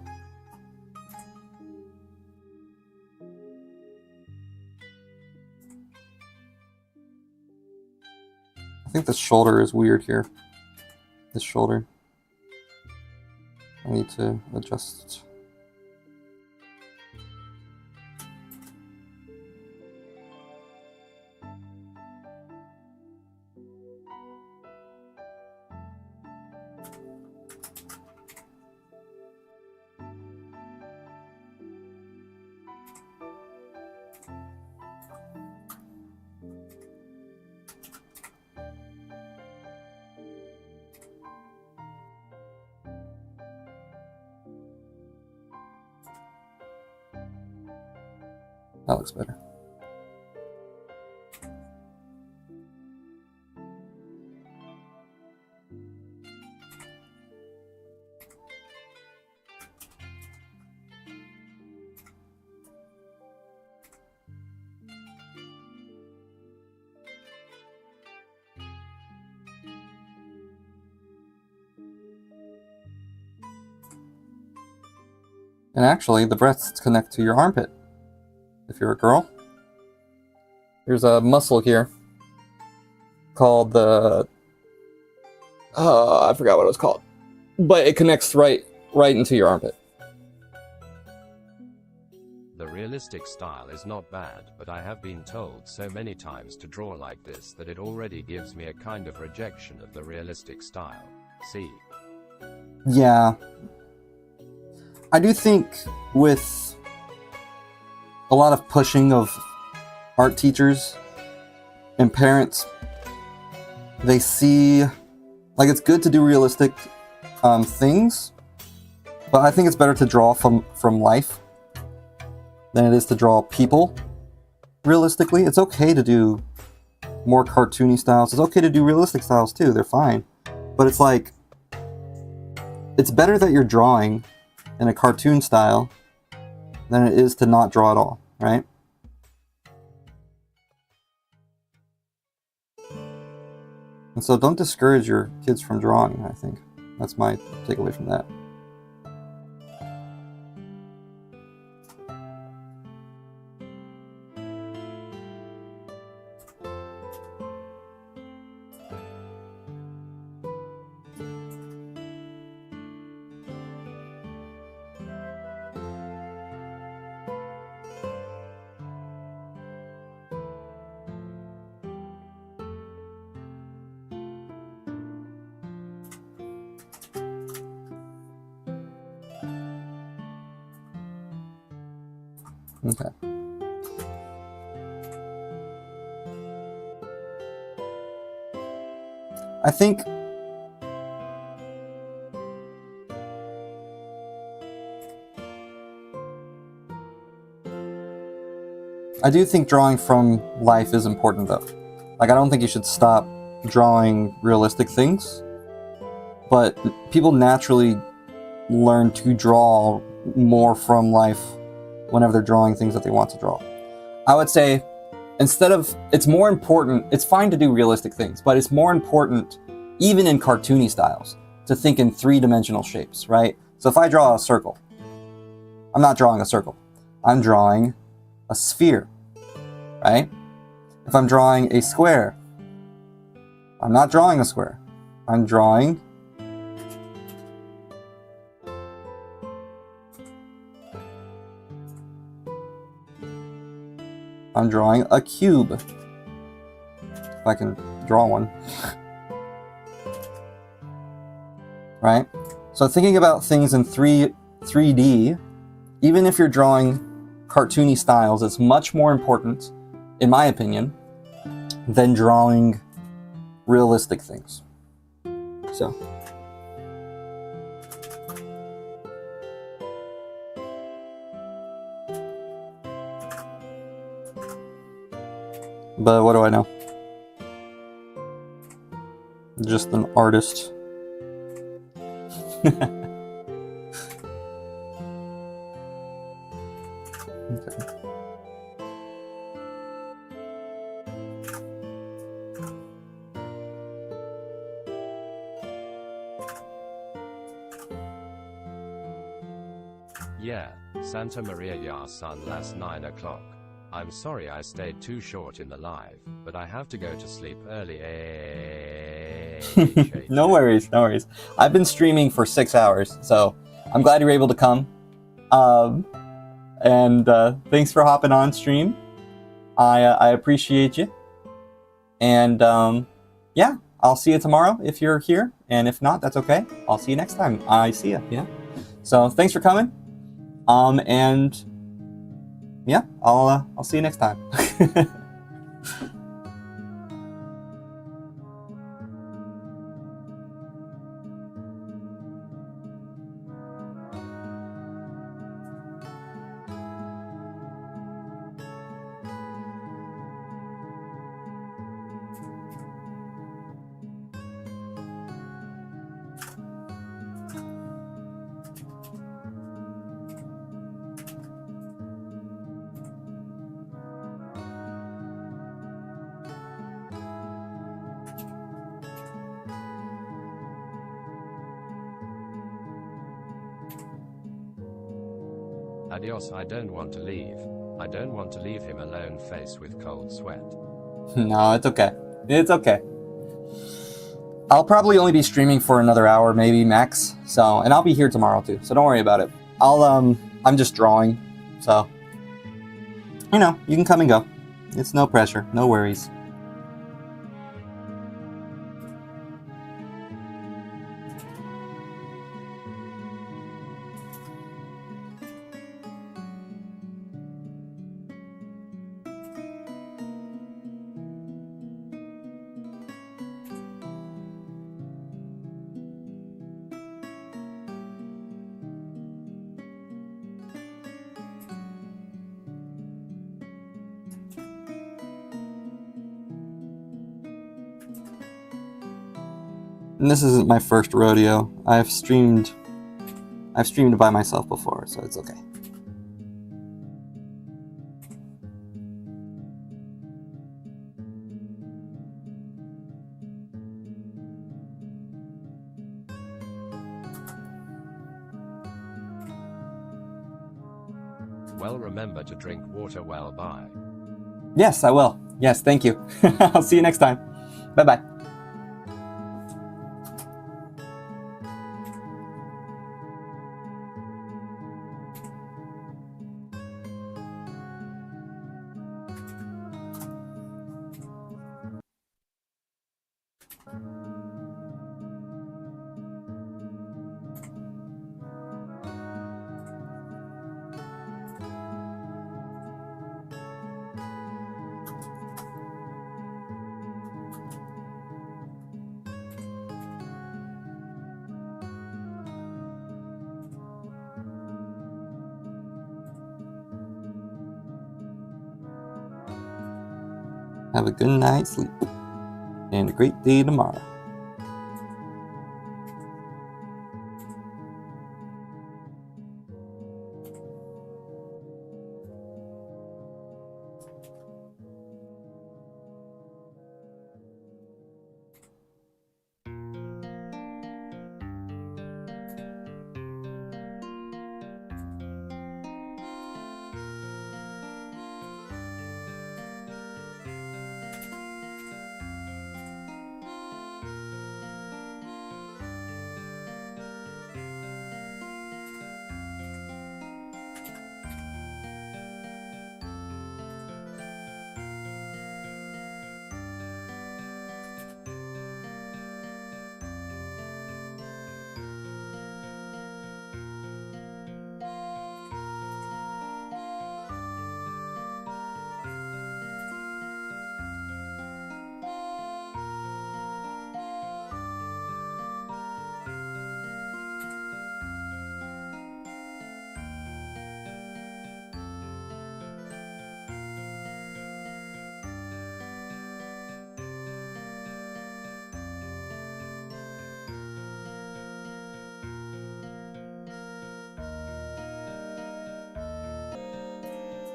I think the shoulder is weird here. This shoulder. I need to adjust. That looks better. And actually, the breasts connect to your armpit. If you're a girl, there's a muscle here called the I forgot what it was called, but it connects right into your armpit. The realistic style is not bad, but I have been told so many times to draw like this that it already gives me a kind of rejection of the realistic style. See? Yeah, I do think with a lot of pushing of art teachers and parents, they see, like, it's good to do realistic things, but I think it's better to draw from life than it is to draw people realistically. It's okay to do more cartoony styles. It's okay to do realistic styles too. They're fine. But it's like, it's better that you're drawing in a cartoon style than it is to not draw at all, right? And so don't discourage your kids from drawing, I think. That's my takeaway from that. Okay. I think I do think drawing from life is important though. Like, I don't think you should stop drawing realistic things, but people naturally learn to draw more from life whenever they're drawing things that they want to draw. I would say, instead of, it's more important, it's fine to do realistic things, but it's more important, even in cartoony styles, to think in three-dimensional shapes, right? So if I draw a circle, I'm not drawing a circle. I'm drawing a sphere, right? If I'm drawing a square, I'm not drawing a square. I'm drawing a cube. If I can draw one. Right? So thinking about things in 3D, even if you're drawing cartoony styles, it's much more important, in my opinion, than drawing realistic things. So. But what do I know? Just an artist. Okay. Yeah, Santa Maria your son last 9 o'clock. I'm sorry I stayed too short in the live, but I have to go to sleep early. No worries, no worries. I've been streaming for 6 hours, so I'm glad you were able to come. And thanks for hopping on stream. I appreciate you. And yeah, I'll see you tomorrow if you're here, and if not, that's okay. I'll see you next time I see you. Yeah. So thanks for coming. And yeah, I'll see you next time. Adios, I don't want to leave. I don't want to leave him alone face with cold sweat. No, it's okay. It's okay. I'll probably only be streaming for another hour, maybe max. So, and I'll be here tomorrow too. So don't worry about it. I'm just drawing. So, you know, you can come and go. It's no pressure, no worries. And this isn't my first rodeo. I've streamed by myself before, so it's okay. Well, remember to drink water well. Bye. Yes, I will. Yes, thank you. I'll see you next time. Bye-bye. Have a good night's sleep. And a great day tomorrow.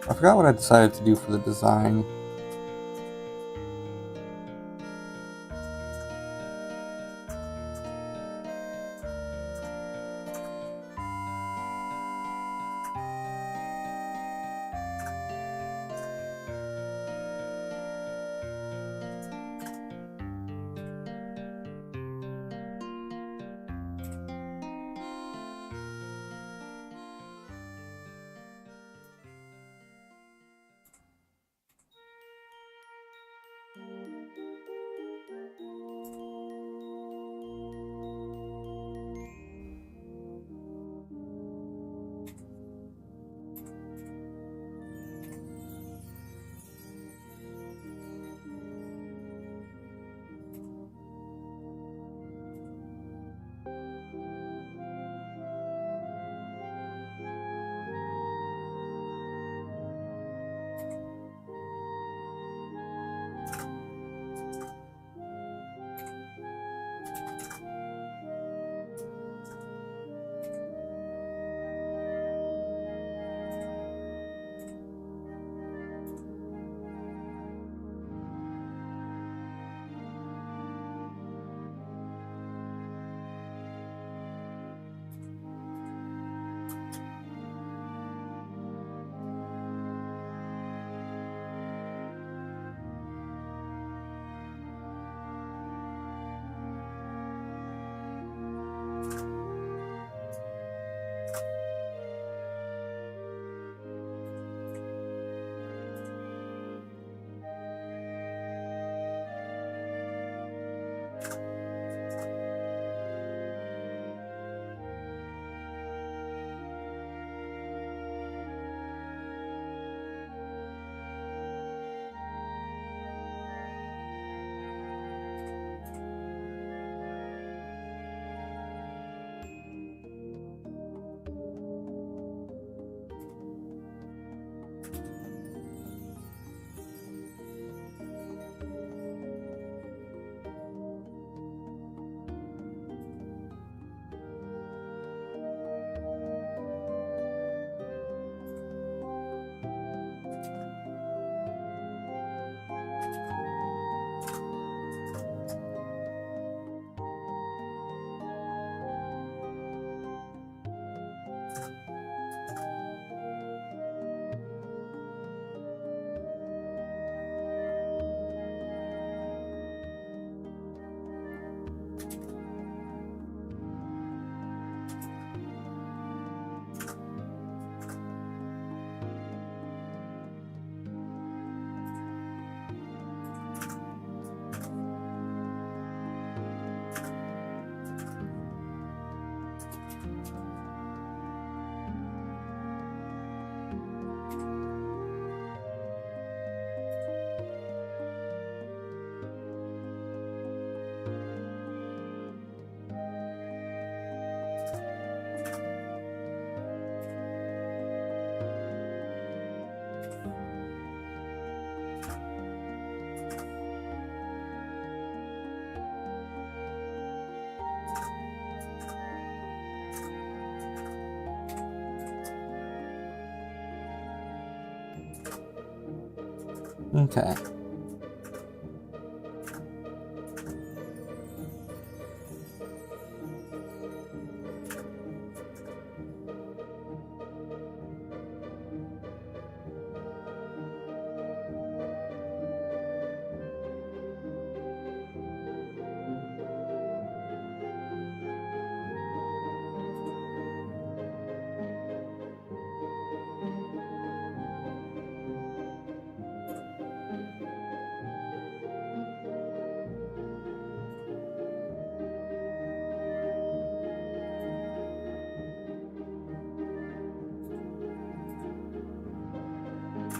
I forgot what I decided to do for the design. Okay.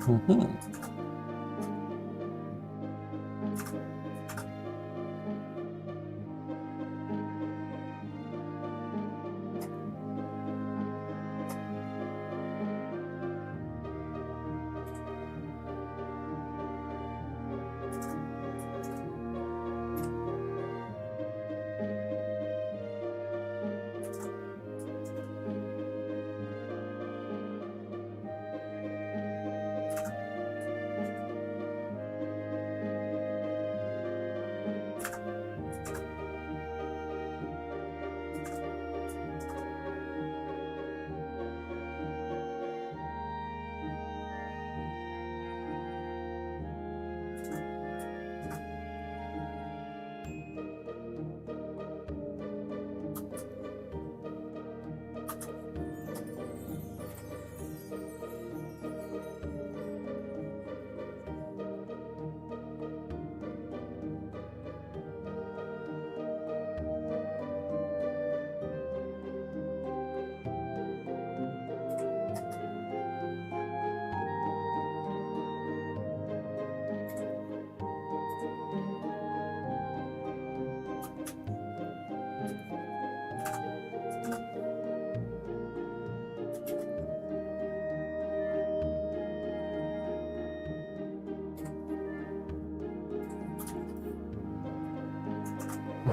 Mm-hmm.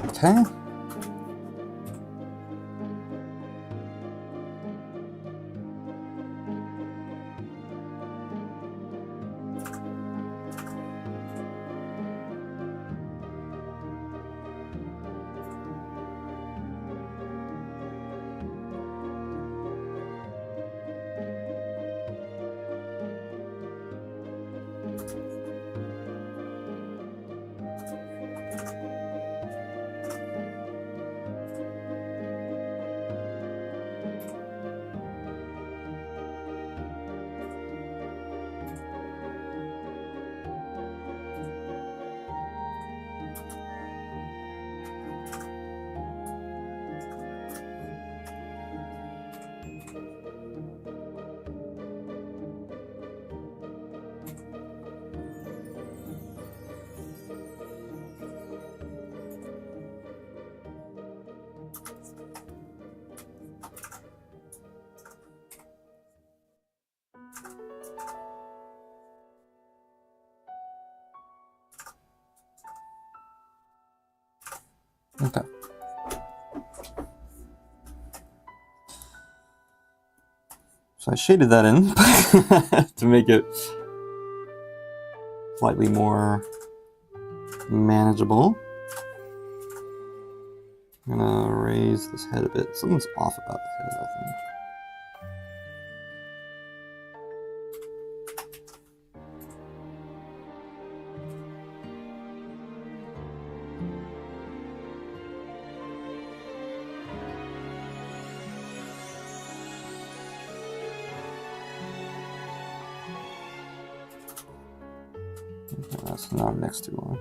Okay. Okay. So I shaded that in to make it slightly more manageable. I'm gonna raise this head a bit. Something's off about the head, I think. Okay, that's not next to one.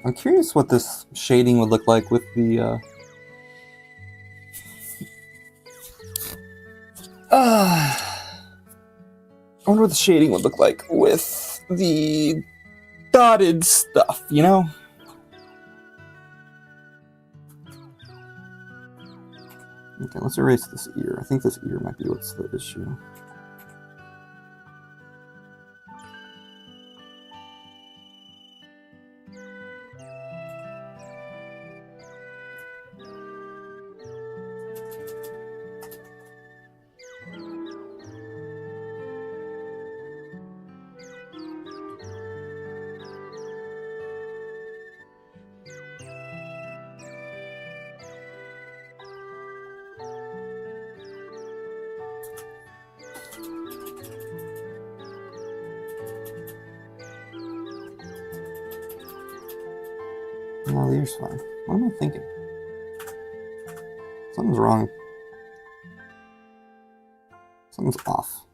I'm curious what this shading would look like with the, I wonder what the shading would look like with the dotted stuff, you know? Okay, let's erase this ear. I think this ear might be what's the issue. No, the ear's fine. What am I thinking? Something's wrong. Something's off.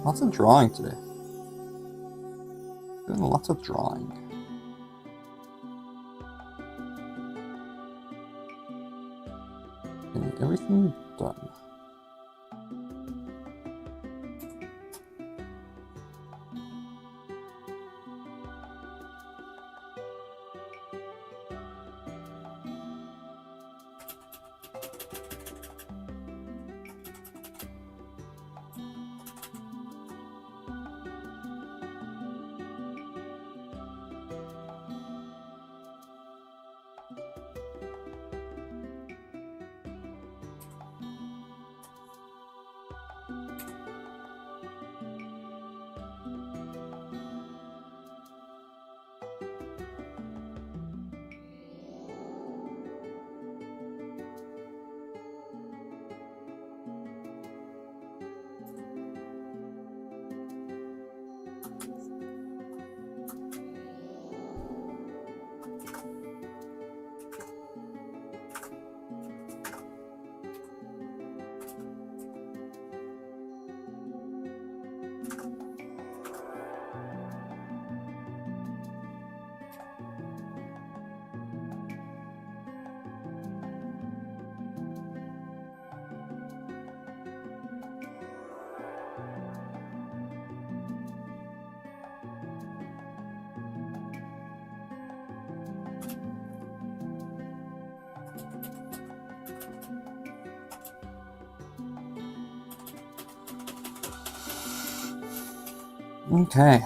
Lots of drawing today. Doing lots of drawing. Getting everything done. Okay.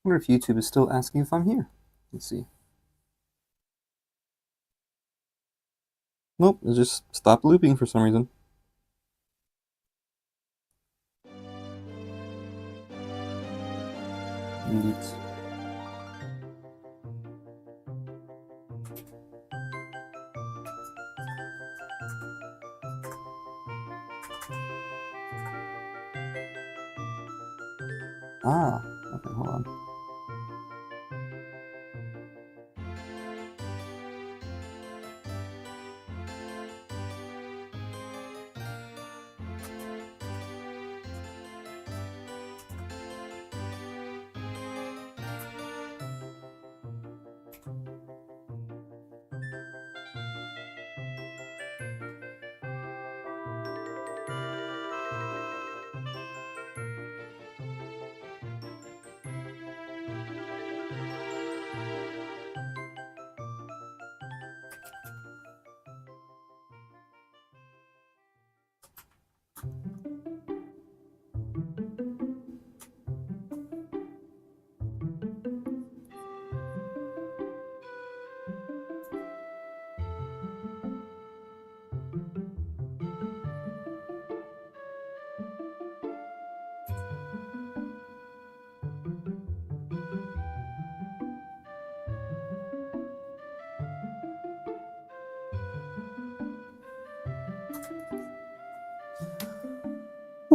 wonder if YouTube is still asking if I'm here. Let's see. Nope, it just stopped looping for some reason. Indeed. Ah, okay, hold on.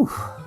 Whew.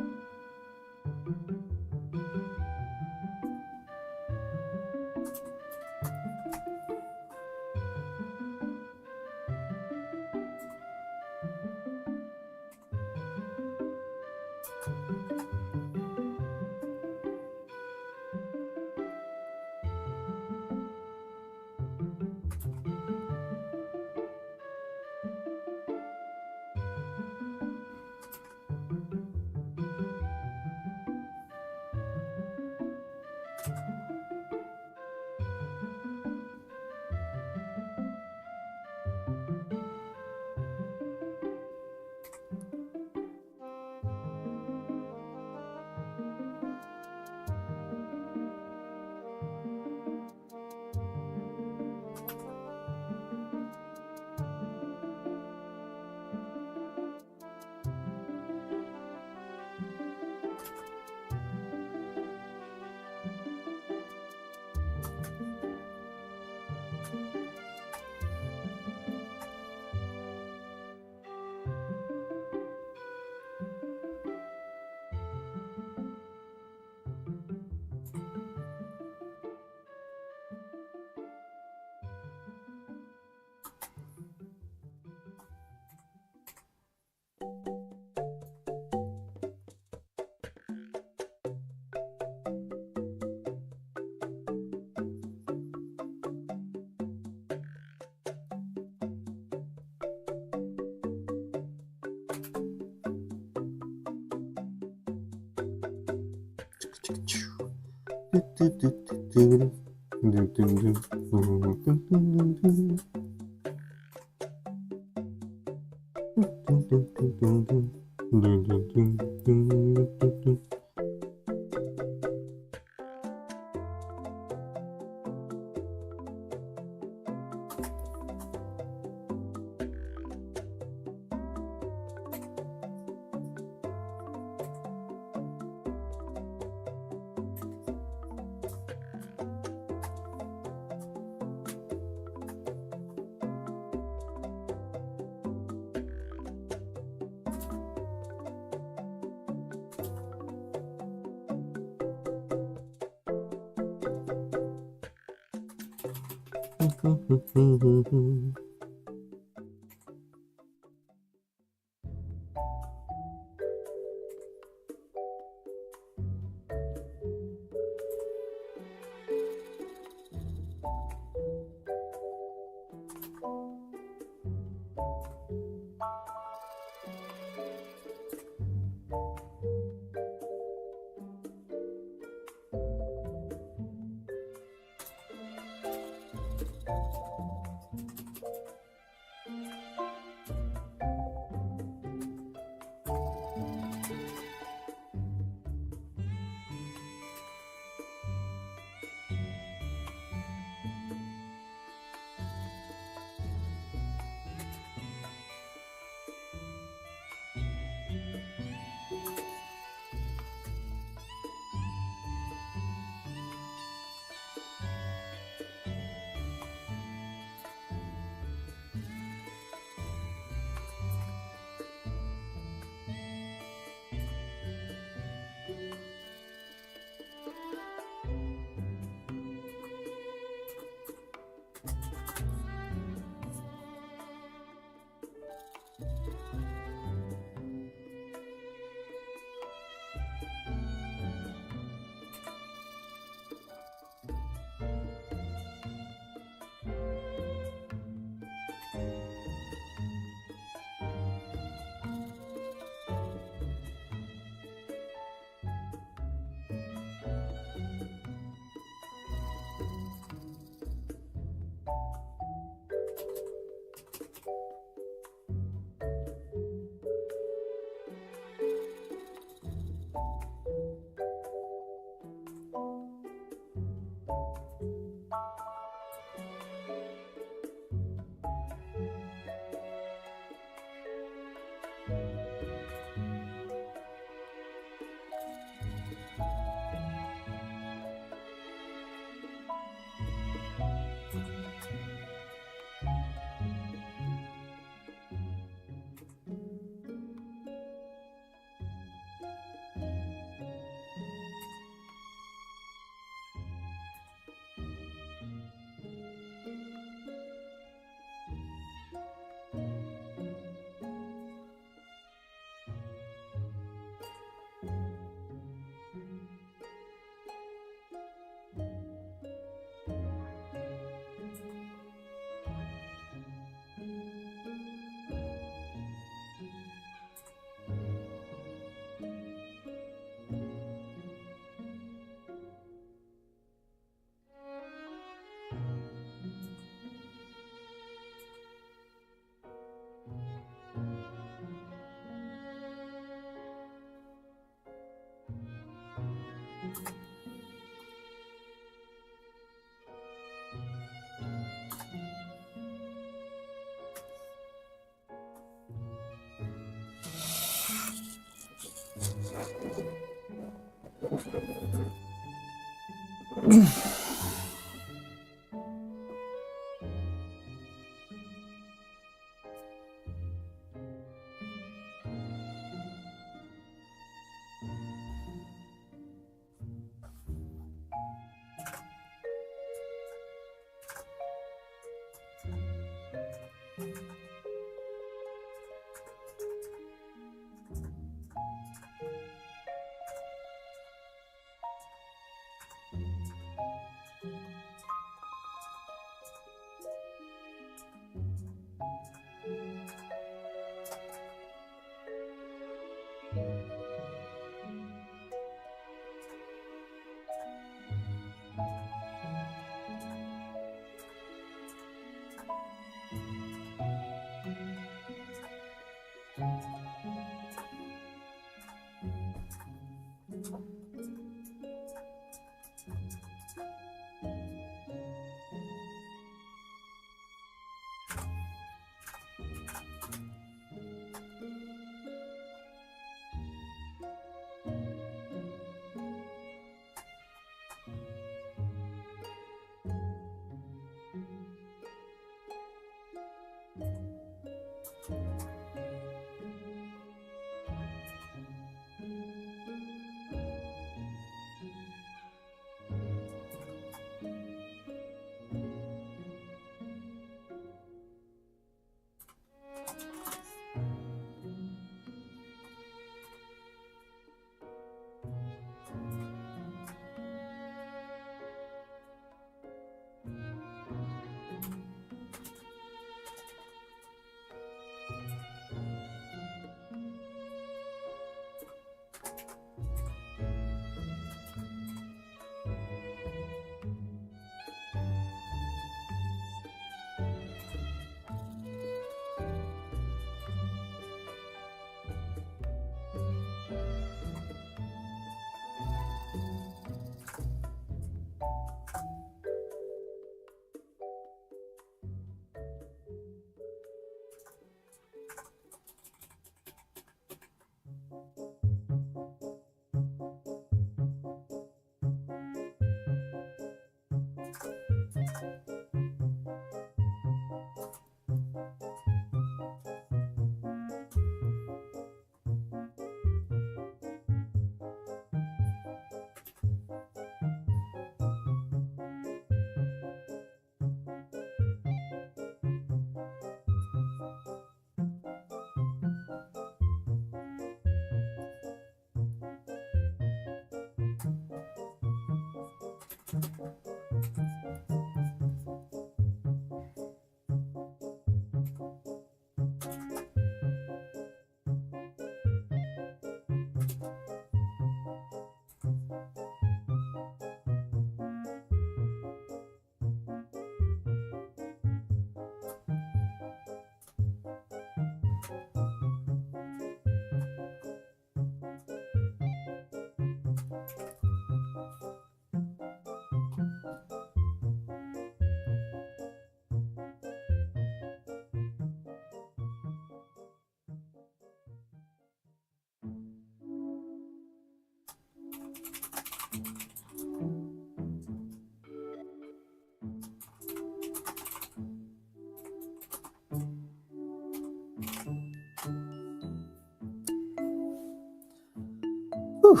Whew.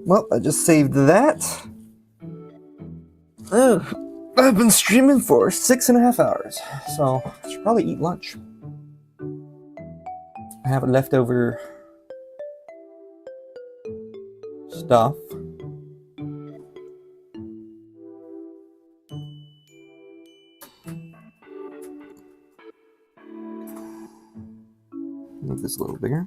Well, I just saved that. I've been streaming for 6.5 hours, so I should probably eat lunch. I have leftover stuff. Make this a little bigger.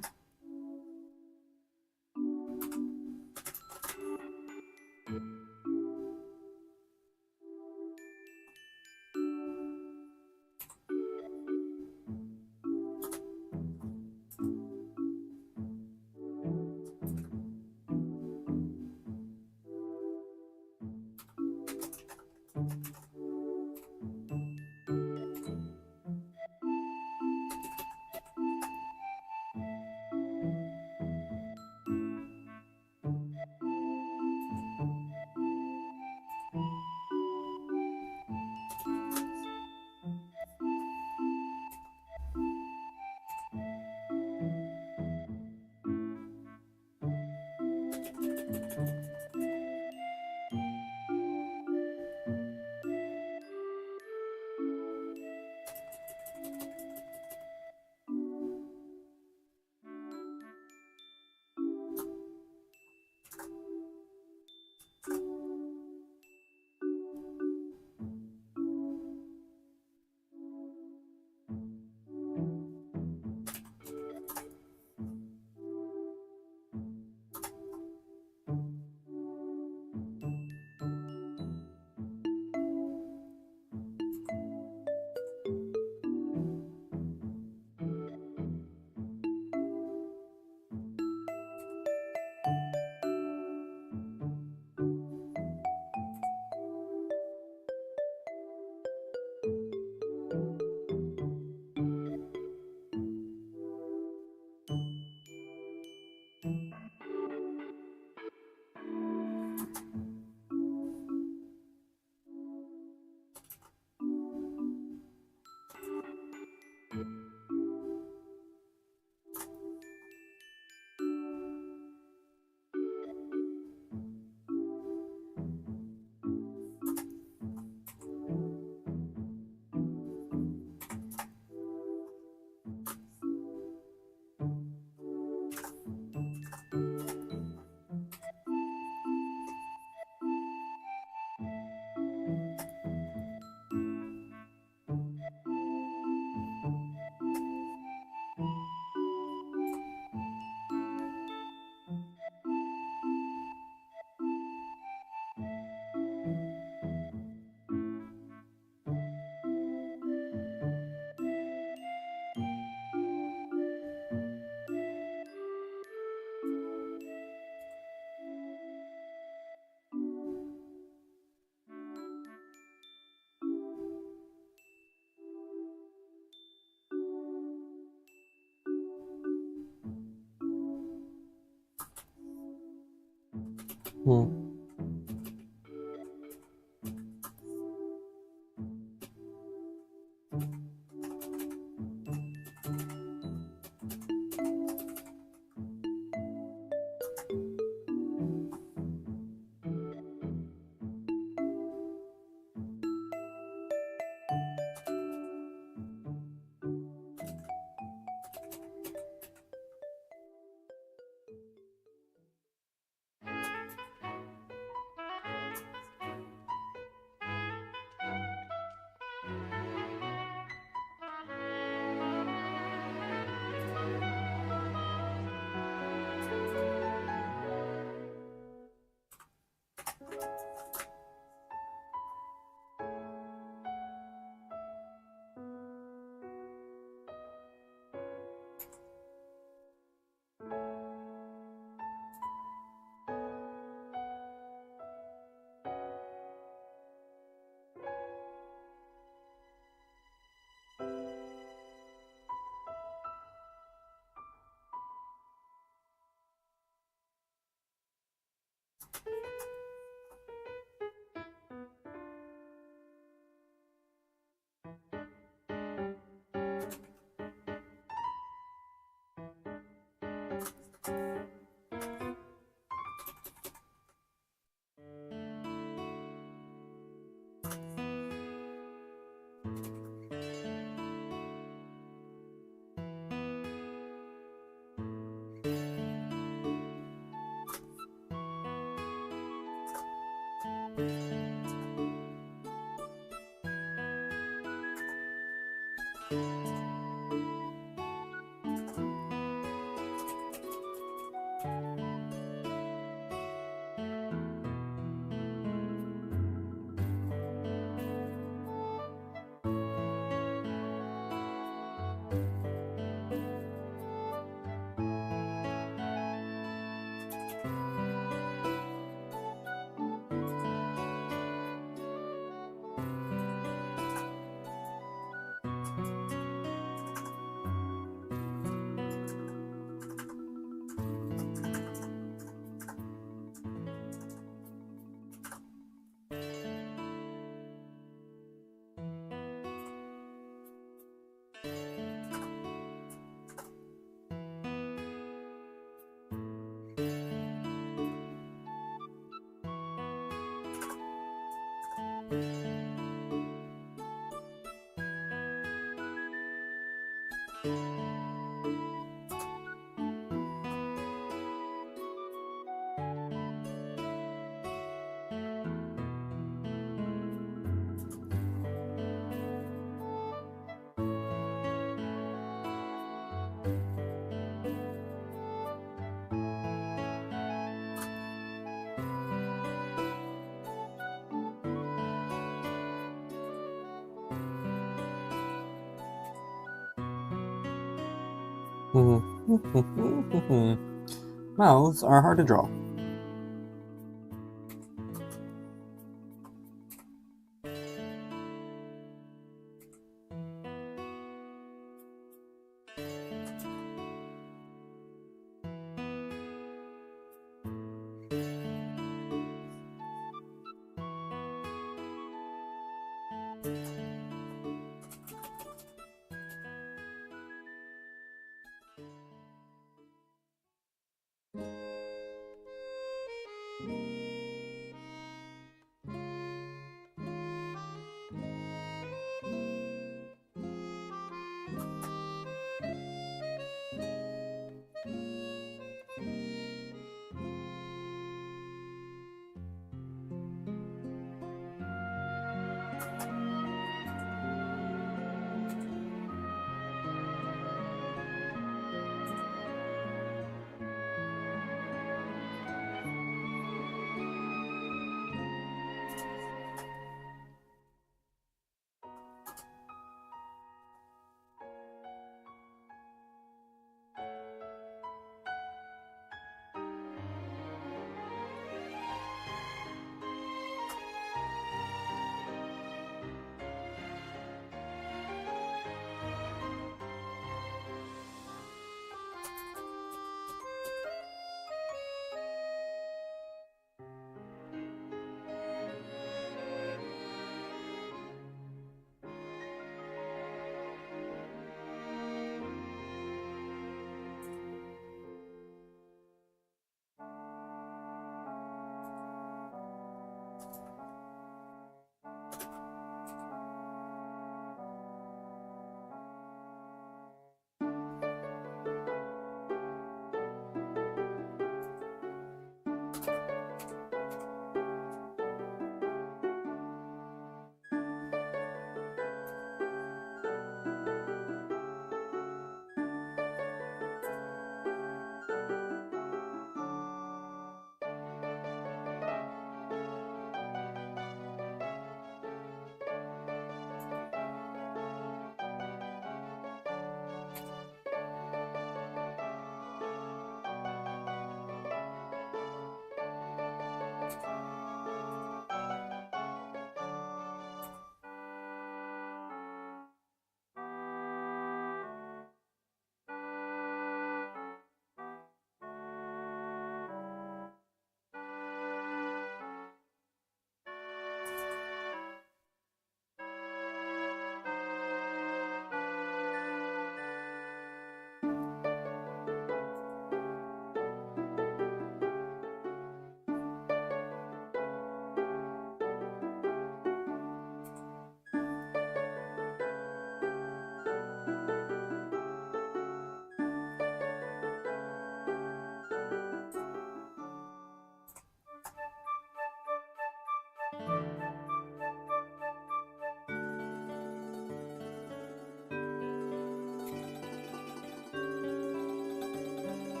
Mouths are hard to draw.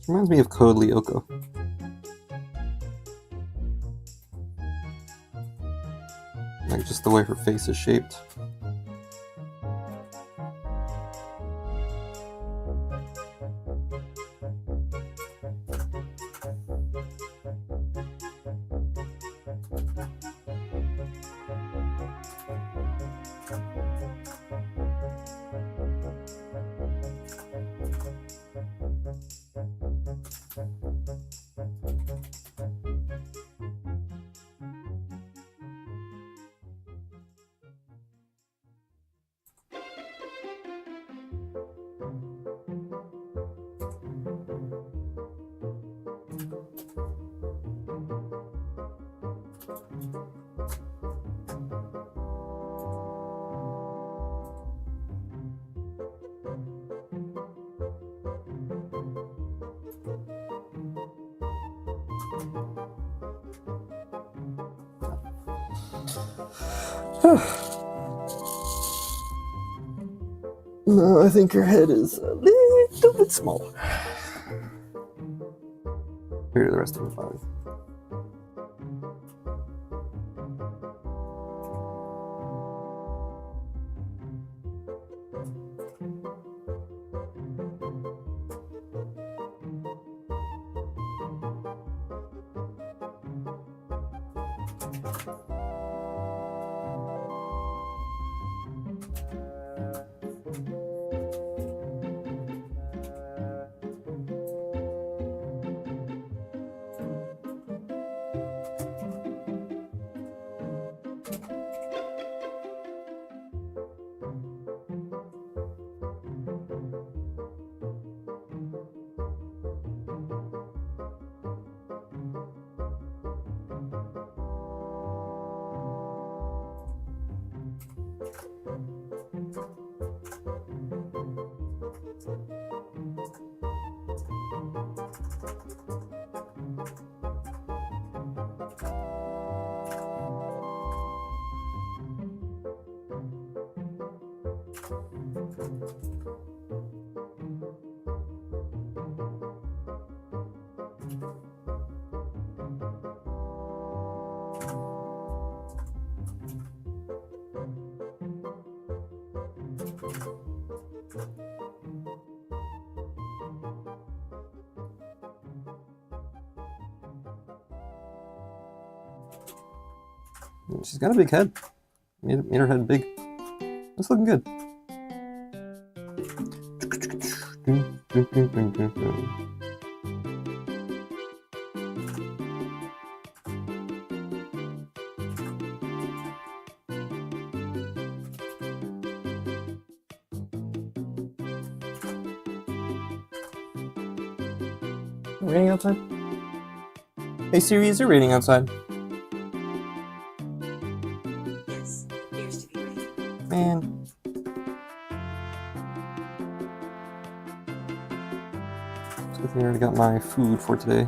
Reminds me of Code Lyoko. Like just the way her face is shaped. No, I think her head is a little bit small. Here are the rest of her body. She's got a big head. Made her head big. It's looking good. Raining outside? Hey Siri, is it raining outside? Yes, it appears to be raining. Man. It's a good thing I already got my food for today.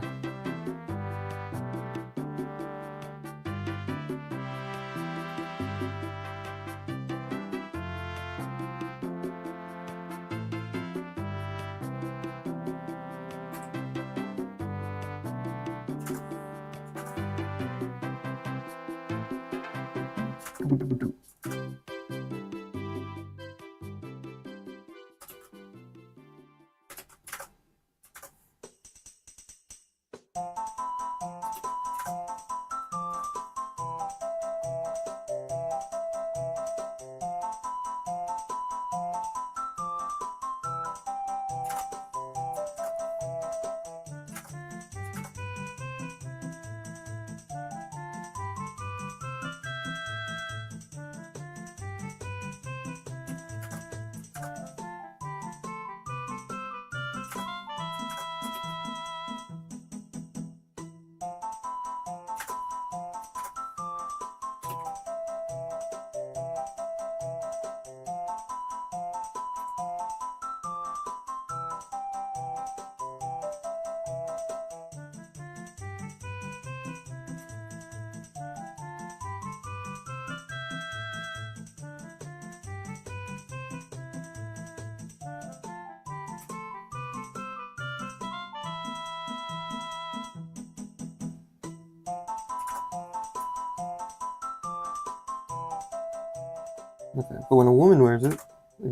Okay, but when a woman wears it, it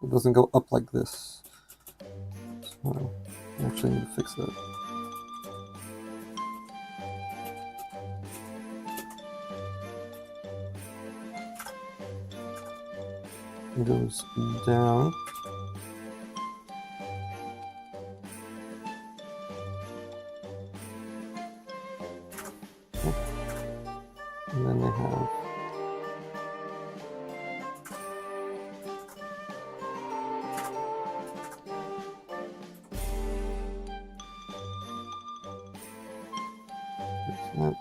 doesn't go up like this. So I actually need to fix that. It goes down. And then they have that.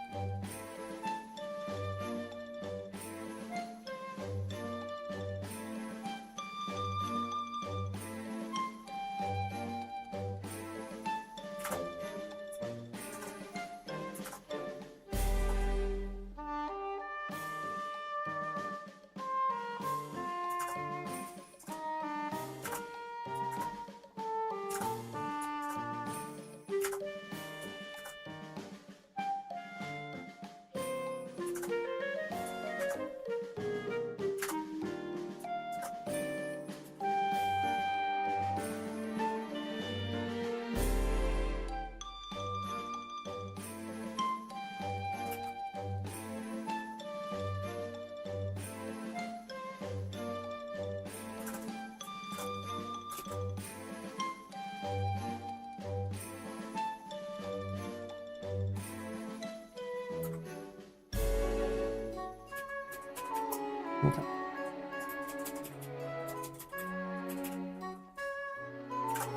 Okay.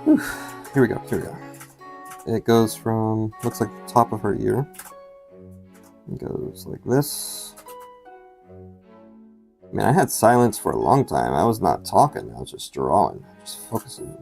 Whew. Here we go. It goes from, looks like the top of her ear. It goes like this. I mean, I had silence for a long time. I was not talking. I was just drawing, just focusing.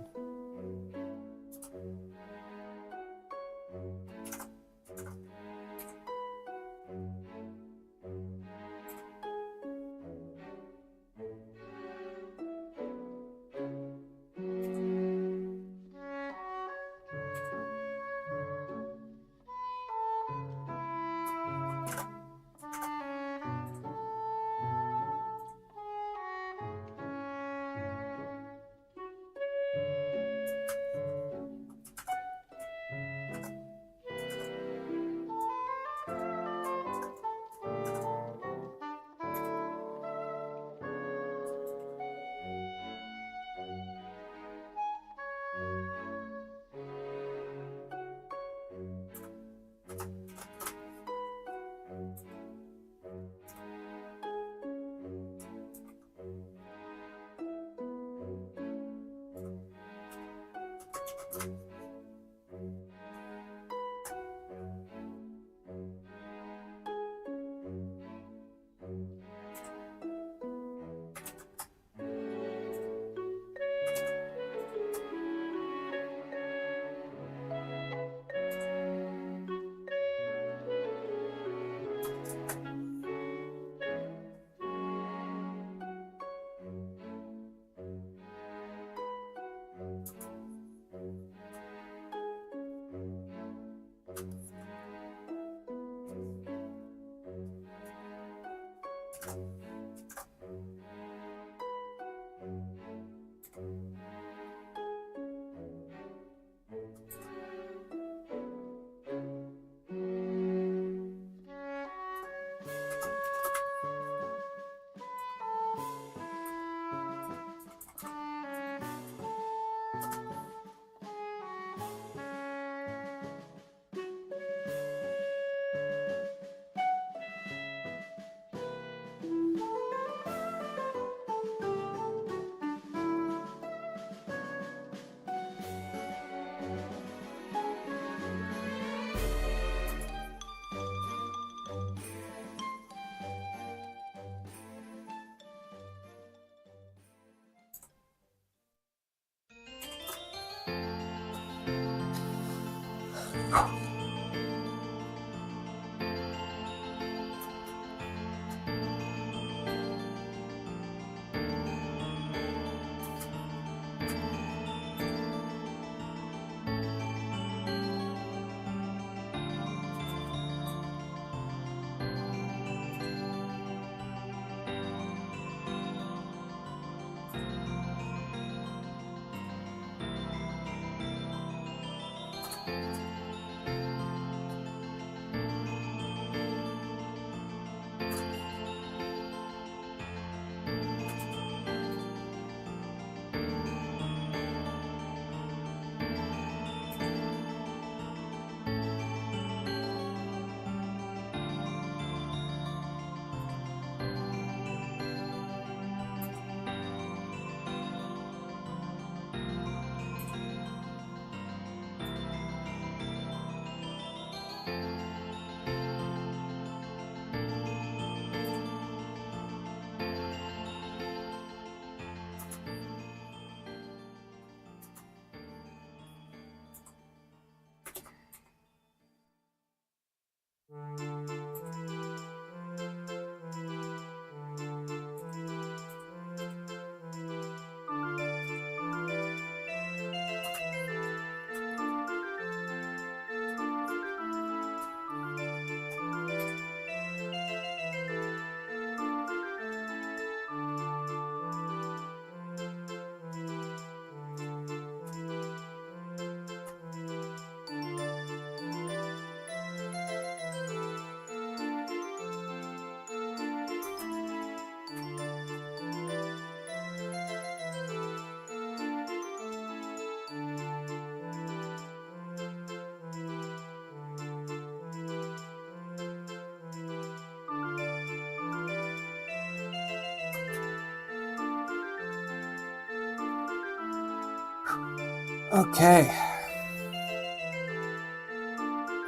Okay.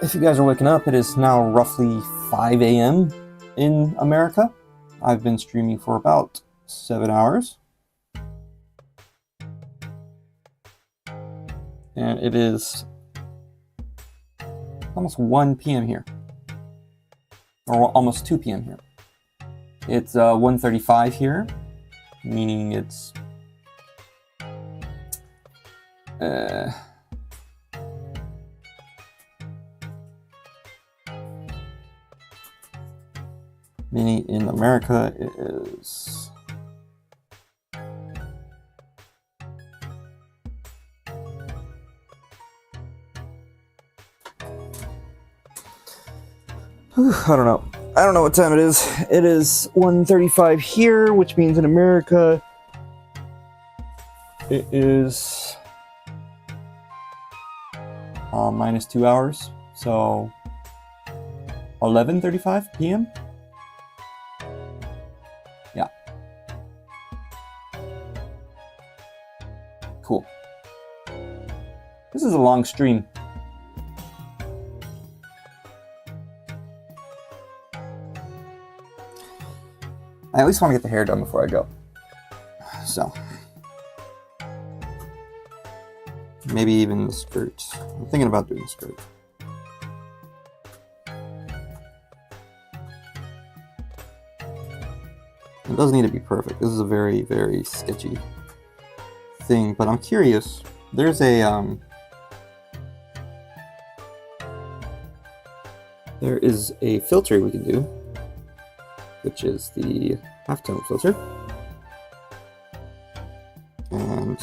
If you guys are waking up, it is now roughly 5 a.m. in America. I've been streaming for about 7 hours. And it is almost 1 p.m. here. Or almost 2 p.m. here. It's 1:35 here, meaning it's meaning in America it is I don't know what time it is. It is 1:35 here, which means in America it is minus 2 hours, so 11:35 p.m. Yeah. Cool. This is a long stream. I at least want to get the hair done before I go. So. Maybe even the skirt. I'm thinking about doing the skirt. It doesn't need to be perfect. This is a very, very sketchy thing, but I'm curious. There's a there is a filter we can do, which is the halftone filter, and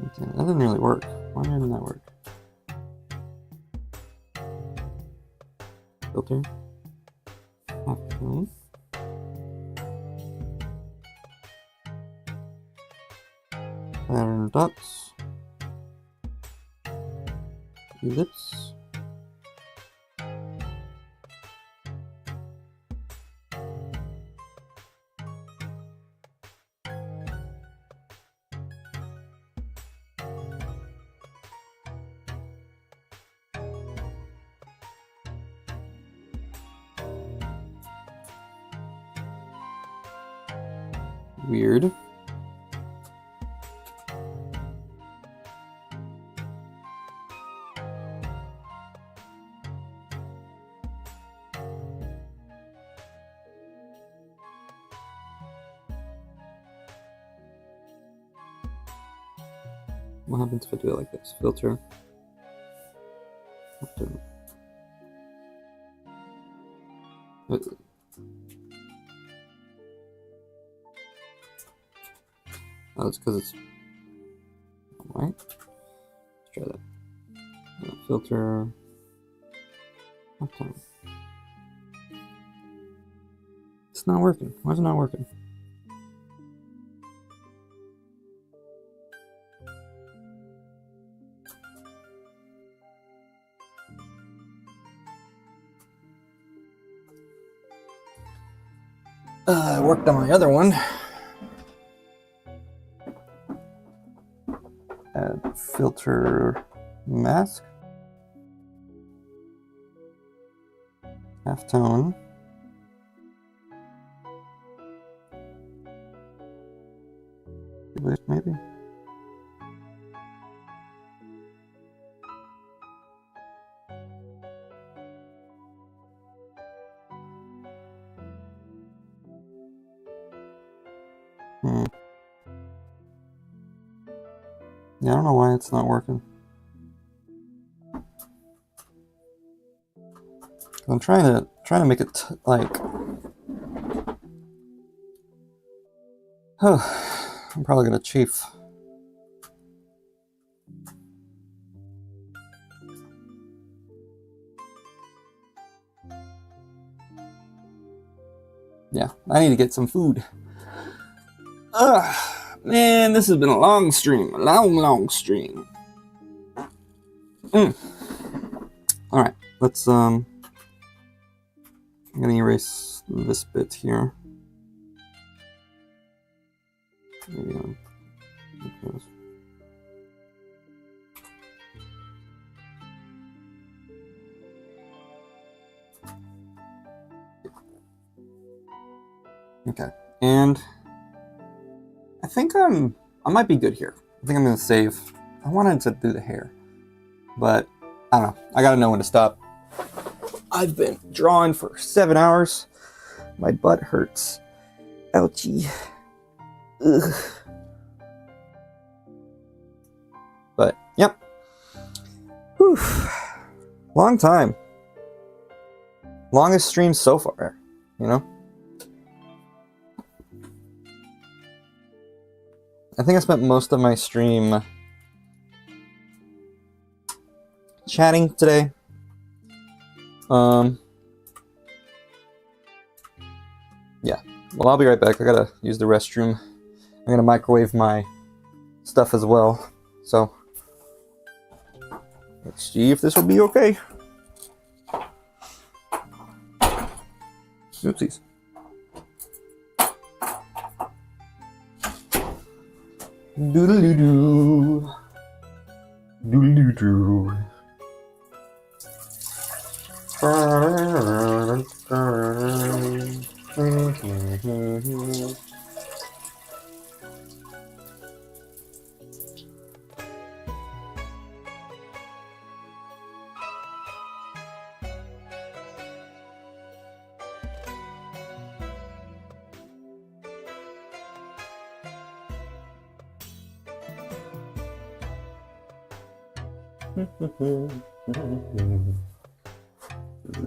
okay, that didn't really work. Why didn't that work? Filter. Halftone. Pattern dots. Ellipse. Weird. What happens if I do it like this? Filter. Oh, it's because it's alright. Let's try that. Filter. Okay. It's not working. Why is it not working? I worked on my other one. Add filter mask. Halftone. Maybe. Yeah, I don't know why it's not working. I'm trying to make it like. Oh, I'm probably gonna chafe. Yeah, I need to get some food. Ugh. Man, this has been a long stream. A long stream. Alright, let's, I'm gonna erase this bit here. Maybe like this. Okay, and I think I might be good here. I think I'm gonna save. I wanted to do the hair, but I don't know. I gotta know when to stop. I've been drawing for 7 hours. My butt hurts. Ouchie. Ugh. But yep. Whew. Long time. Longest stream so far, you know? I think I spent most of my stream chatting today. Yeah. Well, I'll be right back. I gotta use the restroom. I'm gonna microwave my stuff as well. So Let's see if this will be okay. Oopsies. Doodle-doo-doo. Doodle-doo-doo.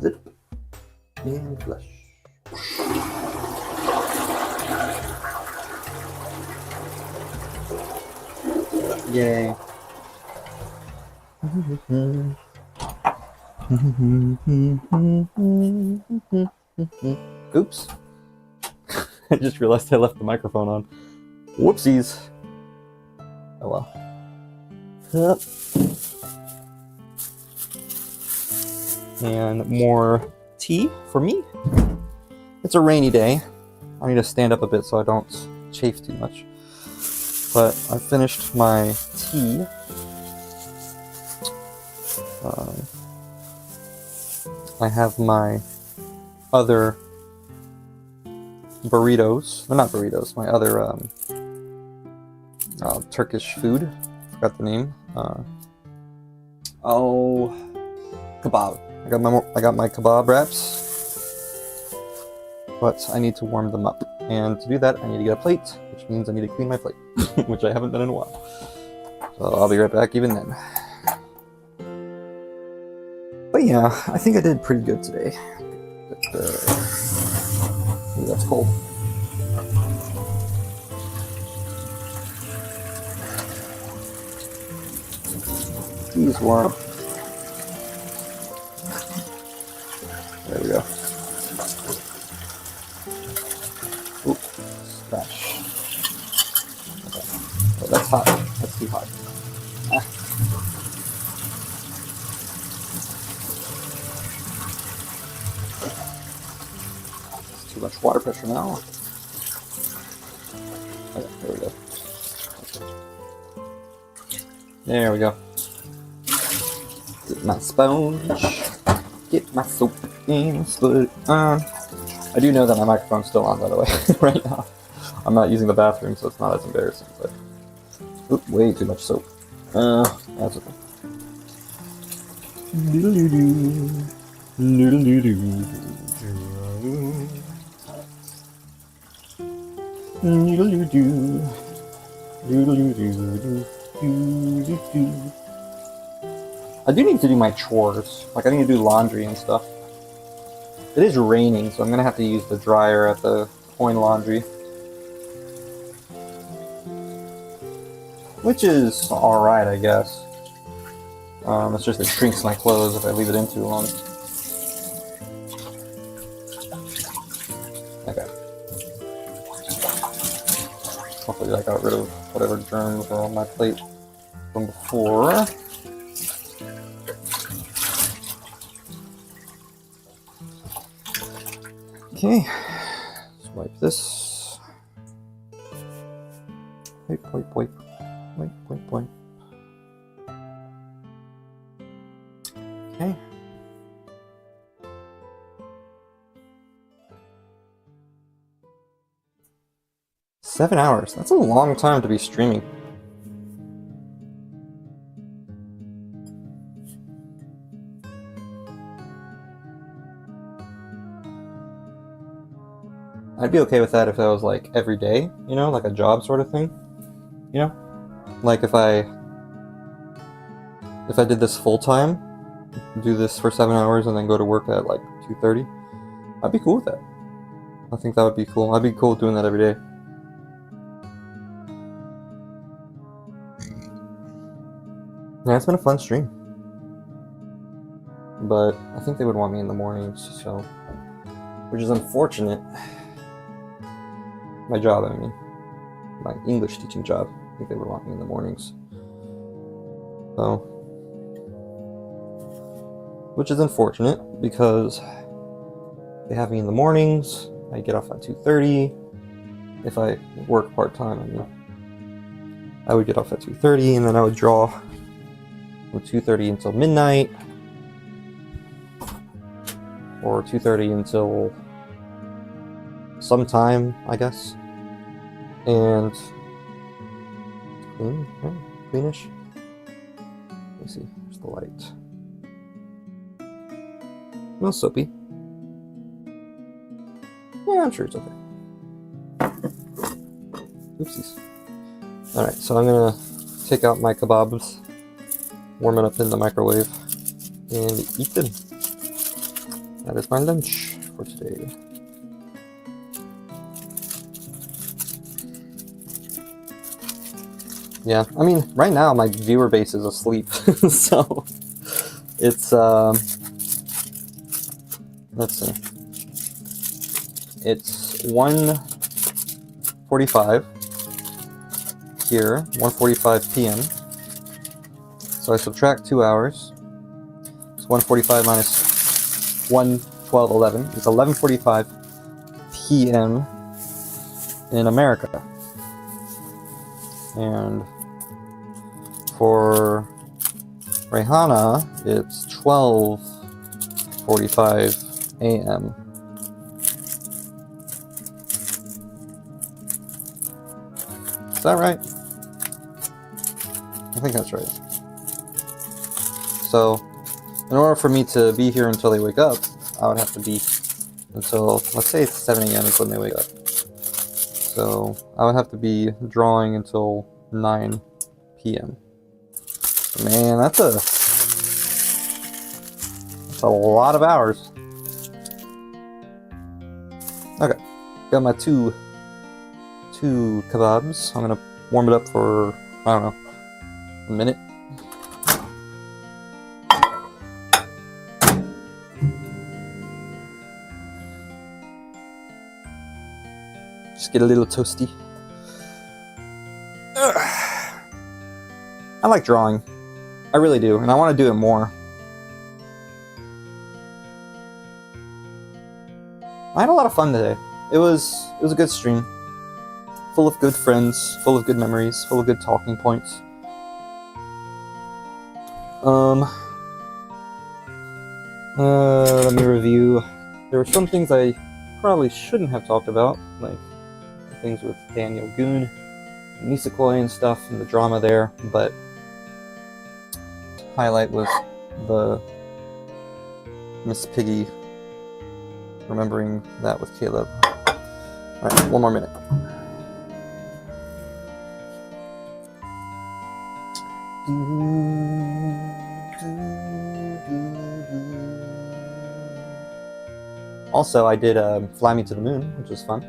Zip and flush. Yay. Oops. I just realized I left the microphone on. Whoopsies. Oh well. Yep. And more tea for me. It's a rainy day. I need to stand up a bit so I don't chafe too much. But I finished my tea. I have my other burritos. Well, not burritos. My other Turkish food. Forgot the name. Kebab. I got my kebab wraps, but I need to warm them up. And to do that, I need to get a plate, which means I need to clean my plate, which I haven't done in a while. So I'll be right back even then. But yeah, I think I did pretty good today. Ooh, that's cold. Tea's warm. There we go. Oop, splash. Okay. Oh, that's hot. That's too hot. Ah. It's too much water pressure now. Okay, there we go. There we go. Get my sponge. Get my soap and split it on. I do know that my microphone's still on, by the way, right now. I'm not using the bathroom, so it's not as embarrassing, but... Oop, way too much soap. That's okay. Doodle-doo-doo. Doodle-doo-doo. Doodle-doo-doo. Doodle-doo-doo. Doodle-doo-doo. I do need to do my chores. Like, I need to do laundry and stuff. It is raining, so I'm gonna have to use the dryer at the coin laundry. Which is alright, I guess. It's just it shrinks my clothes if I leave it in too long. Okay. Hopefully I got rid of whatever germs were on my plate from before. Okay, let's wipe this. Wipe, wipe, wipe. Wipe, wipe, wipe. Okay. Seven hours. That's a long time to be streaming. I'd be okay with that if that was like every day, you know, like a job sort of thing, you know? Like if I did this full time, do this for 7 hours and then go to work at like 2:30, I'd be cool with that. I think that would be cool. I'd be cool doing that every day. Yeah, it's been a fun stream. But I think they would want me in the mornings, so... Which is unfortunate. My job, I mean. My English teaching job. I think they would want me in the mornings. So... which is unfortunate because they have me in the mornings. I get off at 2:30. If I work part-time, I mean, I would get off at 2:30, and then I would draw from 2:30 until midnight, or 2:30 until sometime, I guess. And clean, yeah, cleanish. Let me see. There's the light. Smells soapy. Yeah, I'm sure it's okay. Oopsies. Alright, so I'm gonna take out my kebabs, warm it up in the microwave, and eat them. That is my lunch for today. Yeah, I mean, right now my viewer base is asleep, so it's, let's see. It's 1:45 here, 1:45 p.m. So I subtract 2 hours. It's 1:45 minus 1:12:11. It's 11:45 p.m. in America. And for Rihanna, it's 12:45 a.m. Is that right? I think that's right. So, in order for me to be here until they wake up, I would have to be until, let's say it's 7 a.m. is when they wake up. So, I would have to be drawing until 9 p.m. Man, that's a lot of hours. Okay, got my two kebabs. I'm gonna warm it up for, I don't know, a minute. Just get a little toasty. I like drawing. I really do, and I want to do it more. I had a lot of fun today. It was a good stream. Full of good friends, full of good memories, full of good talking points. Let me review. There were some things I probably shouldn't have talked about, like the things with Daniel Goon, and Nisekoi and stuff, and the drama there, but highlight was the Miss Piggy, remembering that with Caleb. Alright, one more minute. Also, I did Fly Me to the Moon, which was fun.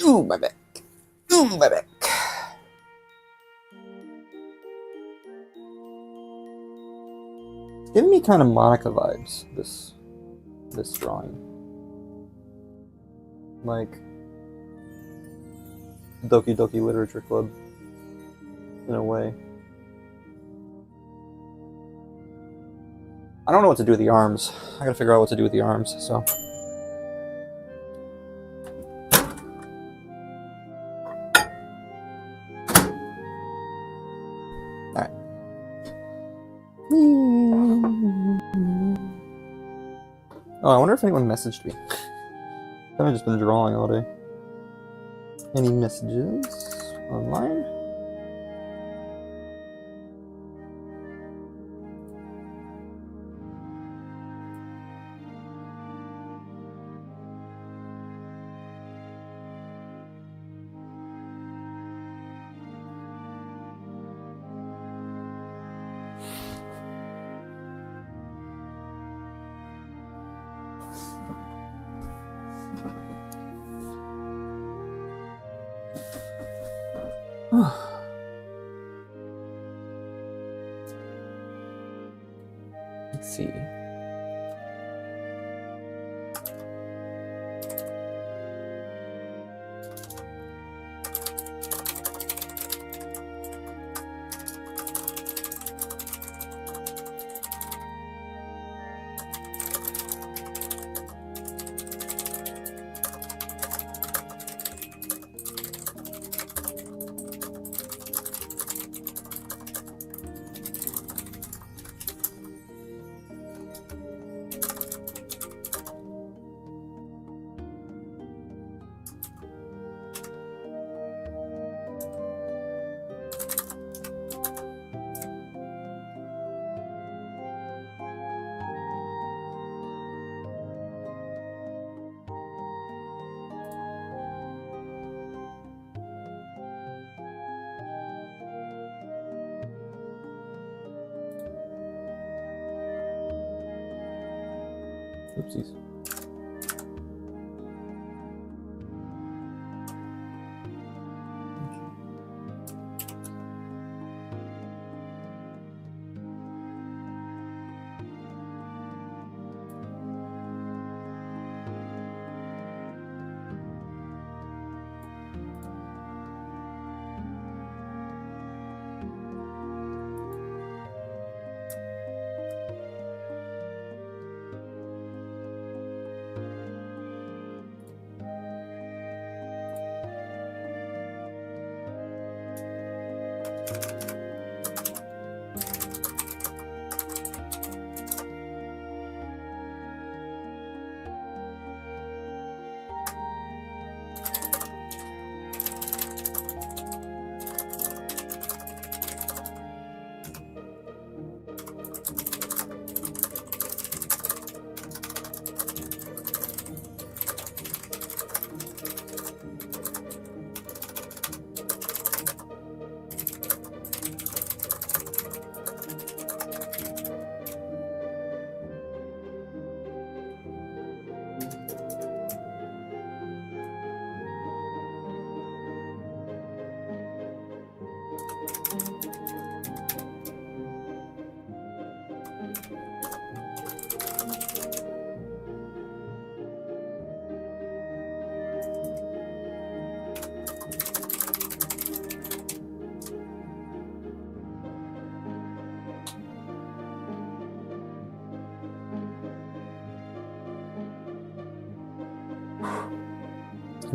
Ooh, my back. Ooh, my back. It's giving me kind of Monica vibes, this drawing. Like Doki Doki Literature Club, in a way. I don't know what to do with the arms. I gotta figure out what to do with the arms, so. Alright. Oh, I wonder if anyone messaged me. I've just been drawing all day. Any messages online? Let's see. Oopsies.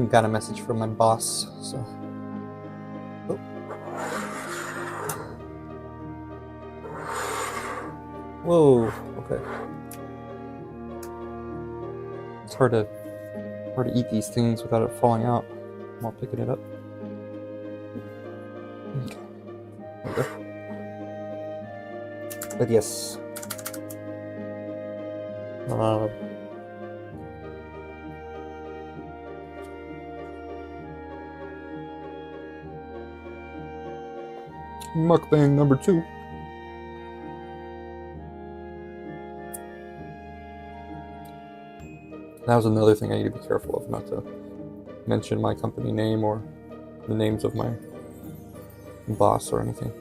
Got a message from my boss, so. Oh. Whoa, okay. It's hard to eat these things without it falling out while picking it up. Okay. There we go. But yes. Mukbang number 2. That was another thing I need to be careful of, not to mention my company name or the names of my boss or anything.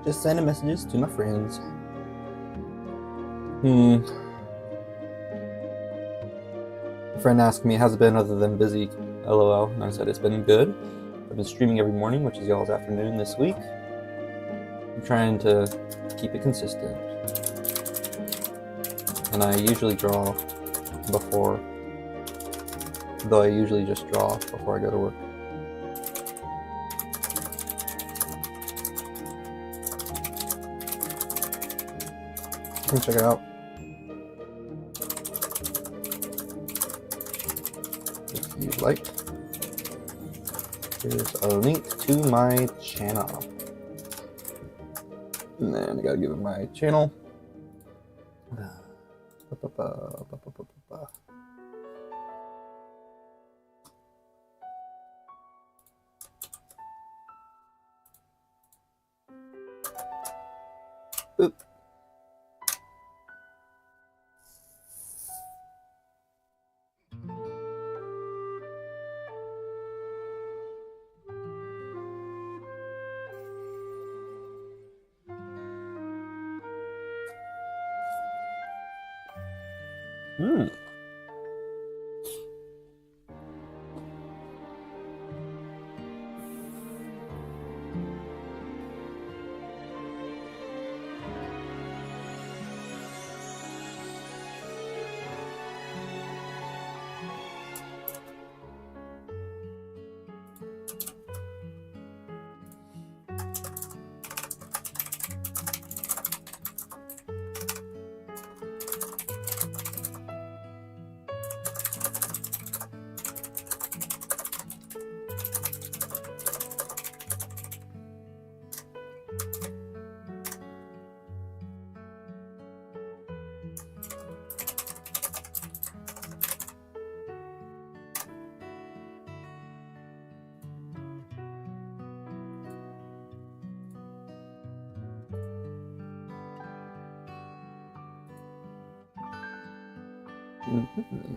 Just sending messages to my friends. A friend asked me, how's it been other than busy? LOL. And I said, it's been good. I've been streaming every morning, which is y'all's afternoon this week. I'm trying to keep it consistent. And I usually draw before, though I usually just draw before I go to work. Come check it out. If you like. Here's a link to my channel. And then I gotta give it my channel. Oop. Mhm.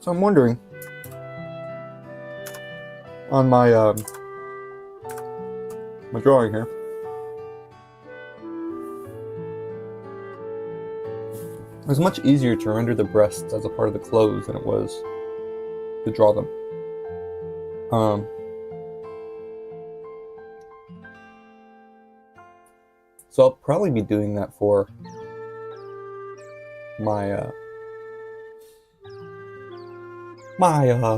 So I'm wondering, on my my drawing here, it was much easier to render the breasts as a part of the clothes than it was to draw them. So I'll probably be doing that for my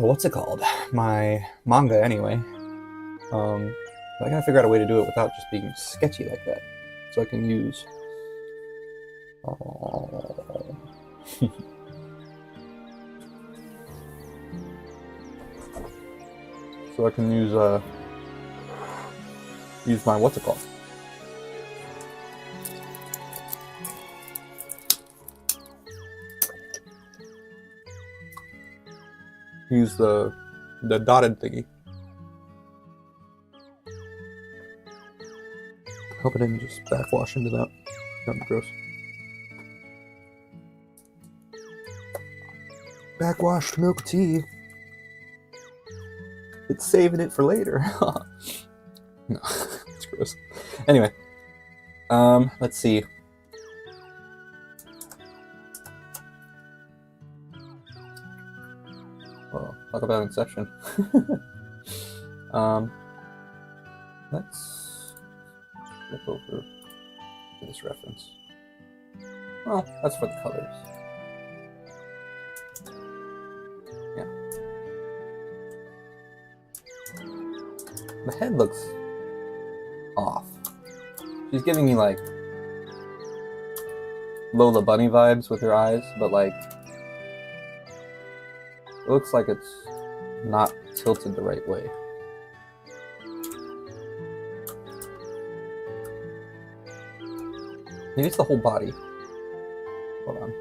what's it called? My manga anyway. But I gotta figure out a way to do it without just being sketchy like that. So I can use so I can use my what's it called? Use the dotted thingy. Hope it didn't just backwash into that. That'd be gross. Backwashed milk tea. It's saving it for later. No, it's gross. Anyway, let's see. Well, talk about Inception. Let's flip over to this reference. Well, that's for the colors. Yeah. The head looks off. She's giving me like Lola Bunny vibes with her eyes, but like it looks like it's not tilted the right way. Maybe it's the whole body. Hold on.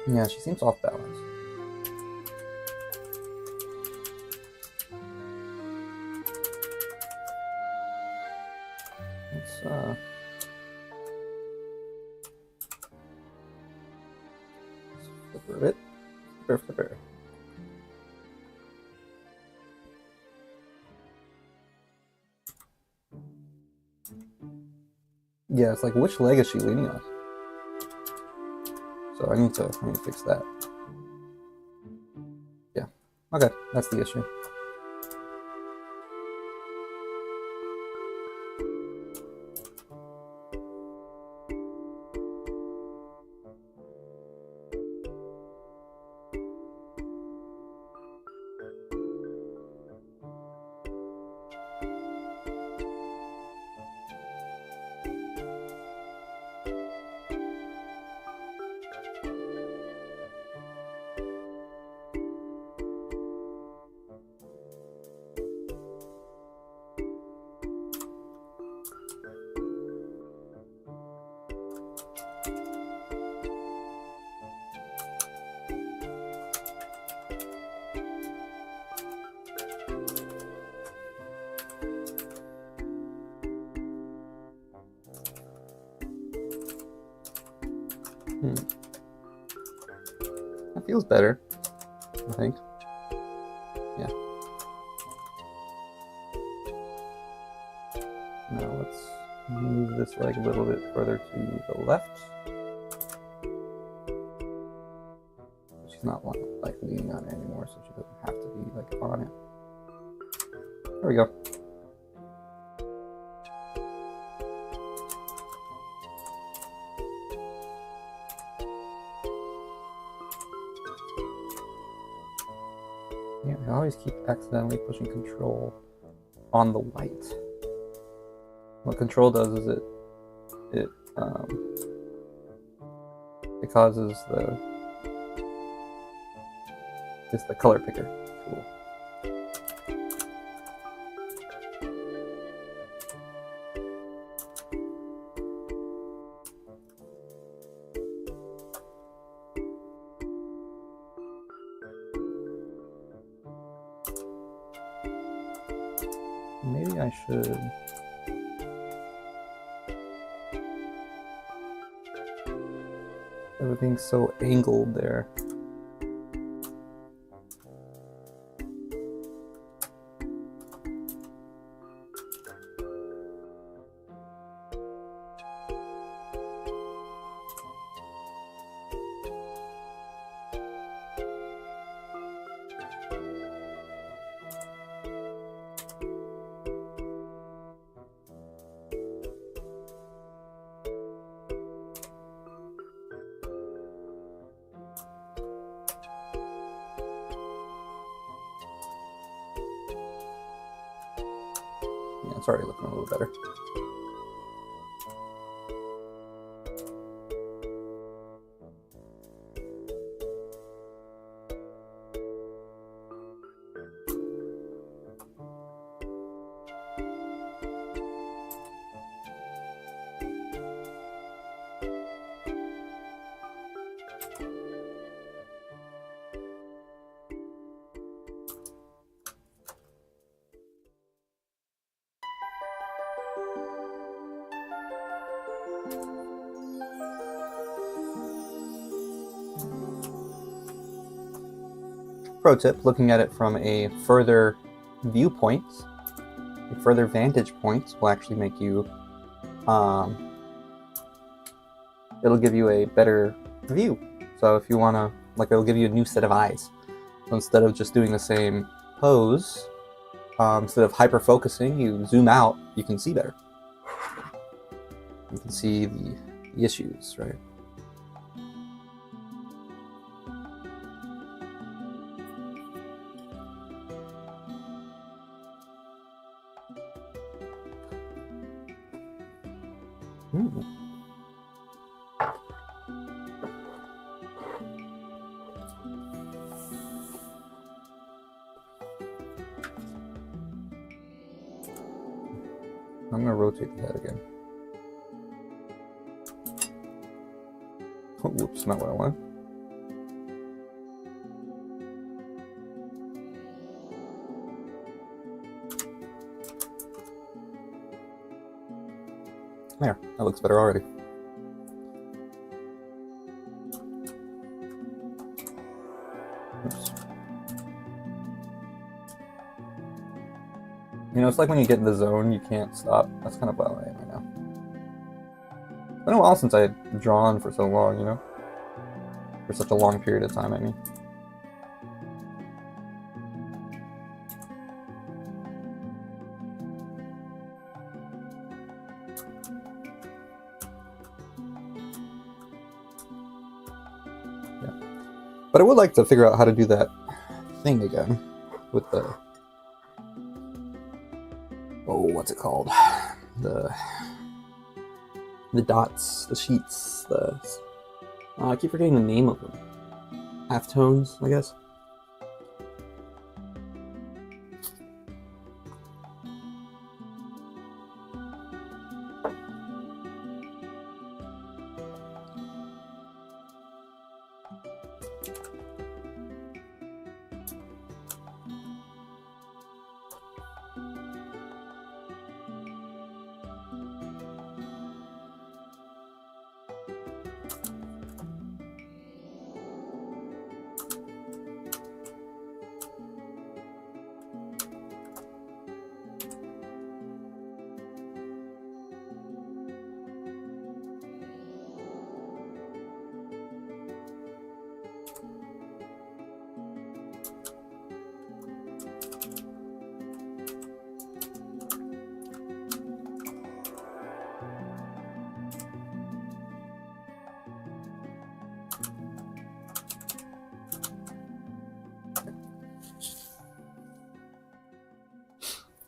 Yeah, she seems off balance. Let's flipper it. Flipper. Yeah, it's like, which leg is she leaning on? So I need to fix that. Yeah. Okay, that's the issue. That feels better, I think. Yeah. Now let's move this leg a little bit further to the left. She's not like leaning on it anymore, so she doesn't have to be like on it. There we go. Yeah, I always keep accidentally pushing control on the white. What control does is it causes the color picker tool. Maybe I should. Everything's so angled there. Yeah, it's already looking a little better. Pro tip, looking at it from a further viewpoint, a further vantage point will actually make you, it'll give you a better view. So if you want to, like, it'll give you a new set of eyes. So instead of just doing the same pose, instead of hyper-focusing, you zoom out, you can see better. You can see the issues, right? I'm gonna rotate the head again. Oh, whoops, not what I want. There, that looks better already. Oops. You know, it's like when you get in the zone, you can't stop. That's kind of what I am right now. been a while since I had drawn for so long, you know? For such a long period of time, I mean. But I would like to figure out how to do that thing again with the, oh, what's it called? The dots, the sheets, I keep forgetting the name of them. Halftones, I guess.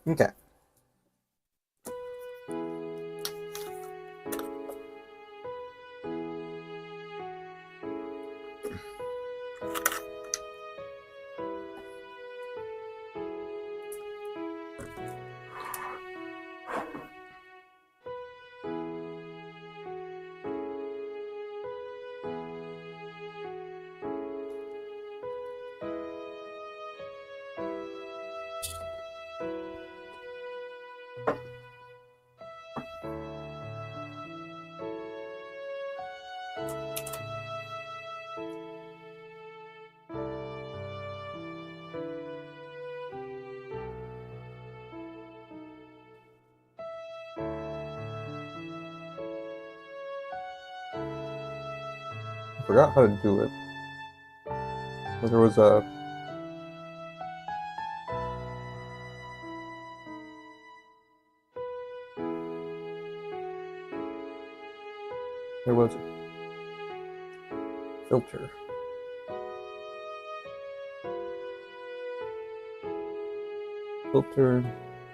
Okay. I forgot how to do it. But there was a... There was a filter. Filter,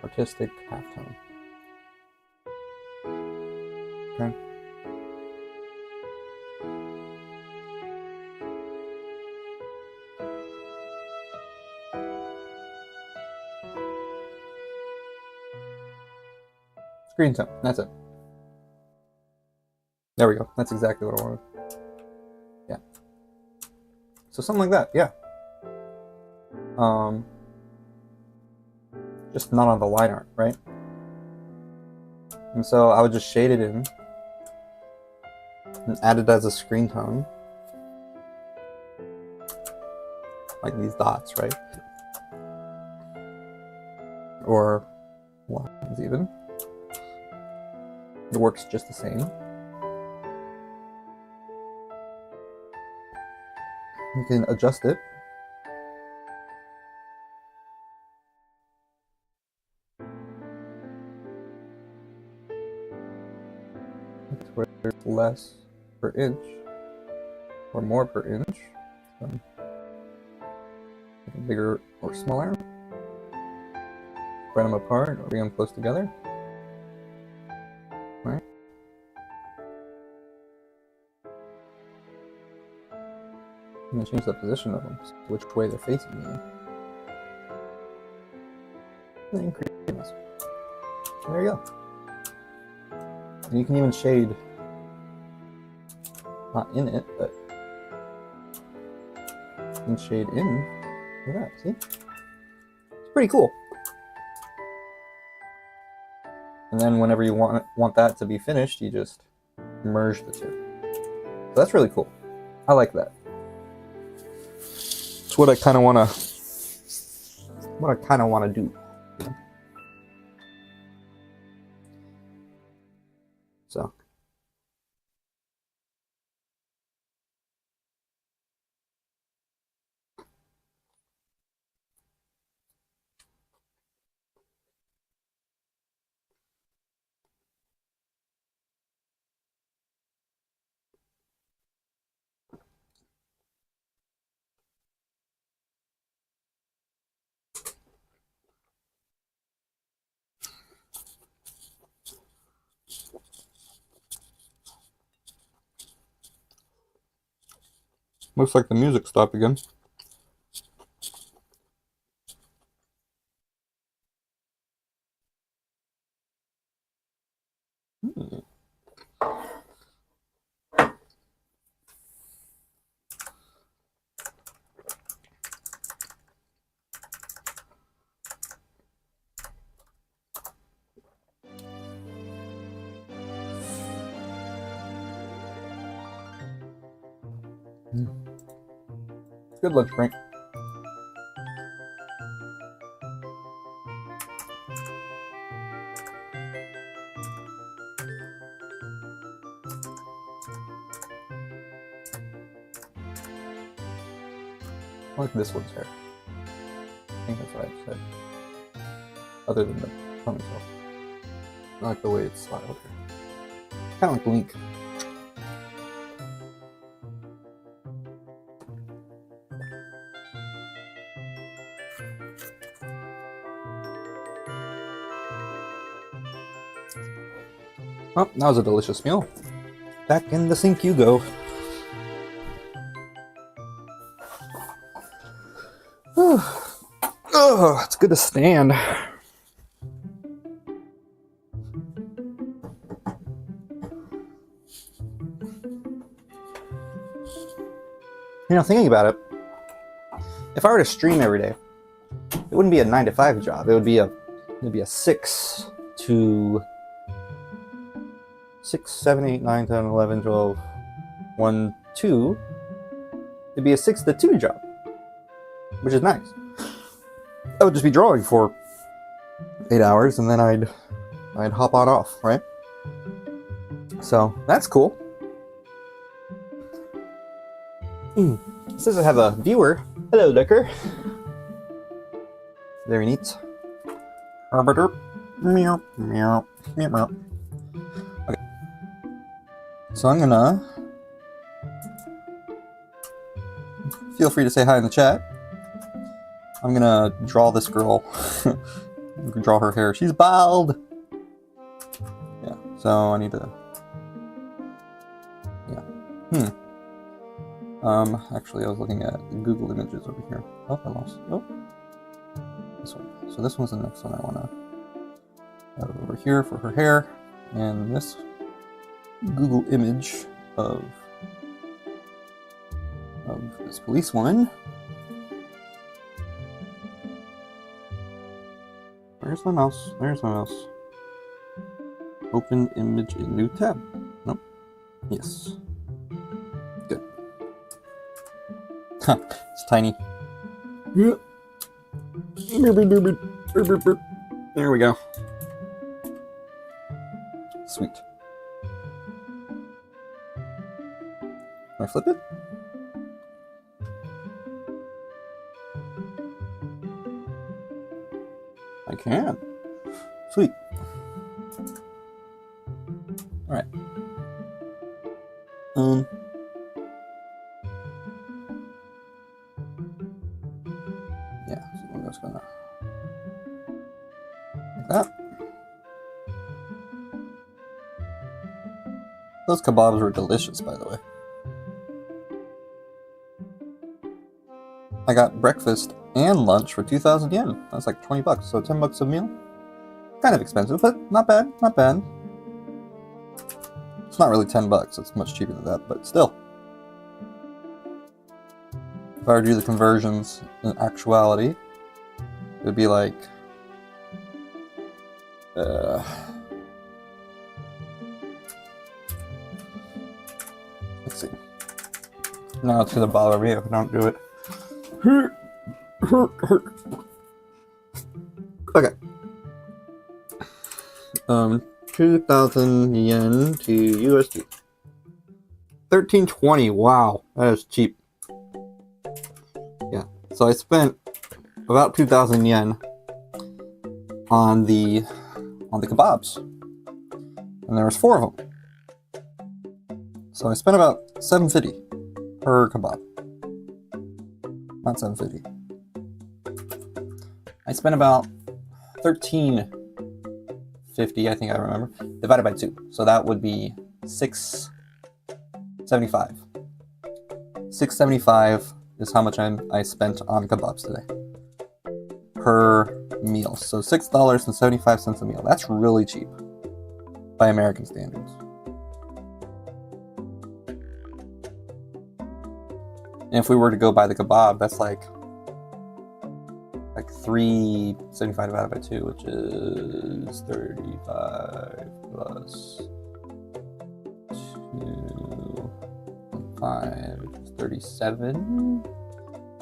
artistic, halftone. Okay. Screen tone, that's it. There we go, that's exactly what I wanted. Yeah. So something like that, yeah. Just not on the line art, right? And so I would just shade it in and add it as a screen tone. Like these dots, right? Or lines even. It works just the same. You can adjust it. Where there's less per inch or more per inch. So bigger or smaller. Spread them apart or bring them close together. Right? I'm going to change the position of them, so which way they're facing me. And then create this. There you go. And you can even shade, not in it, but you can shade in. Look at that, see? It's pretty cool. And then whenever you want that to be finished, you just merge the two. So that's really cool. I like that. It's what I kind of want to do. So Looks like the music stopped again. Good luck, Frank. I like this one's hair. I think that's what I said. Other than the ponytail. I like the way it's styled here. Kind of like Link. Well, that was a delicious meal. Back in the sink you go. Oh, it's good to stand. You know, thinking about it, if I were to stream every day, it wouldn't be a 9 to 5 job. It would be a 6 to 6, 7, 8, 9, 10, 11, 12, 1, 2. It'd be a 6 to 2 job, which is nice. I would just be drawing for 8 hours and then I'd hop on off, right? So that's cool. It says I have a viewer. Hello, Liquor. Very neat. Meow, meow, meow, meow. Okay. So I'm gonna... Feel free to say hi in the chat. I'm gonna draw this girl. Draw her hair. She's bald! Yeah, so I need to... Yeah. Actually I was looking at Google Images over here. Oh, I lost. Oh. This one. So this one's the next one I wanna have over here for her hair. And this Google image of this policewoman. Where's my mouse? There's my mouse. Open image in new tab. Nope. Yes. Good. Huh. It's tiny. There we go. Sweet. Can I flip it? I can. Sweet. Alright. Yeah, so I'm just gonna like that. Those kebabs were delicious, by the way. I got breakfast and lunch for 2,000 yen. That's like 20 bucks, so 10 bucks a meal. Kind of expensive, but not bad, not bad. It's not really 10 bucks, it's much cheaper than that, but still. If I were to do the conversions in actuality, it would be like... let's see. Now it's gonna bother me if I don't do it. Okay. 2,000 yen to USD. 1320. Wow, that is cheap. Yeah. So I spent about 2,000 yen on the kebabs, and there was 4 of them. So I spent about 750 per kebab. Not 750. I spent about 1350, I think I remember, divided by 2. So that would be 675. $6.75 is how much I spent on kebabs today per meal. So $6.75 a meal. That's really cheap by American standards. And if we were to go buy the kebab, that's like $3.75 divided by 2, which is 35 plus 2, 5, 37?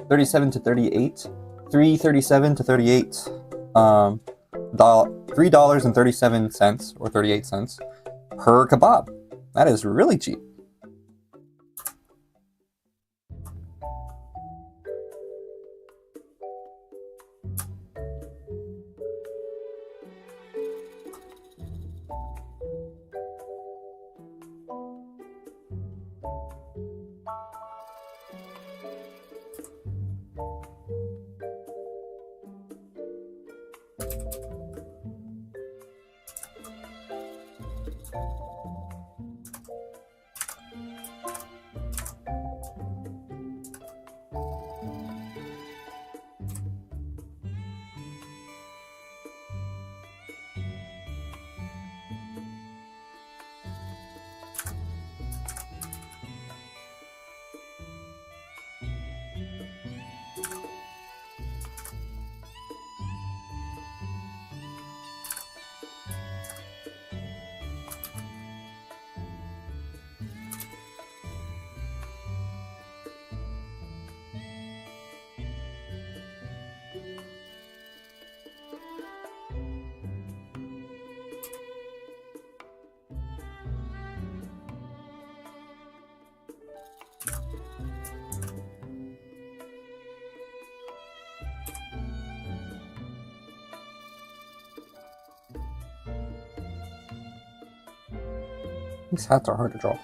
37 to 38. 337 to 38. $3.37 or 38 cents per kebab. That is really cheap. These hats are hard to draw.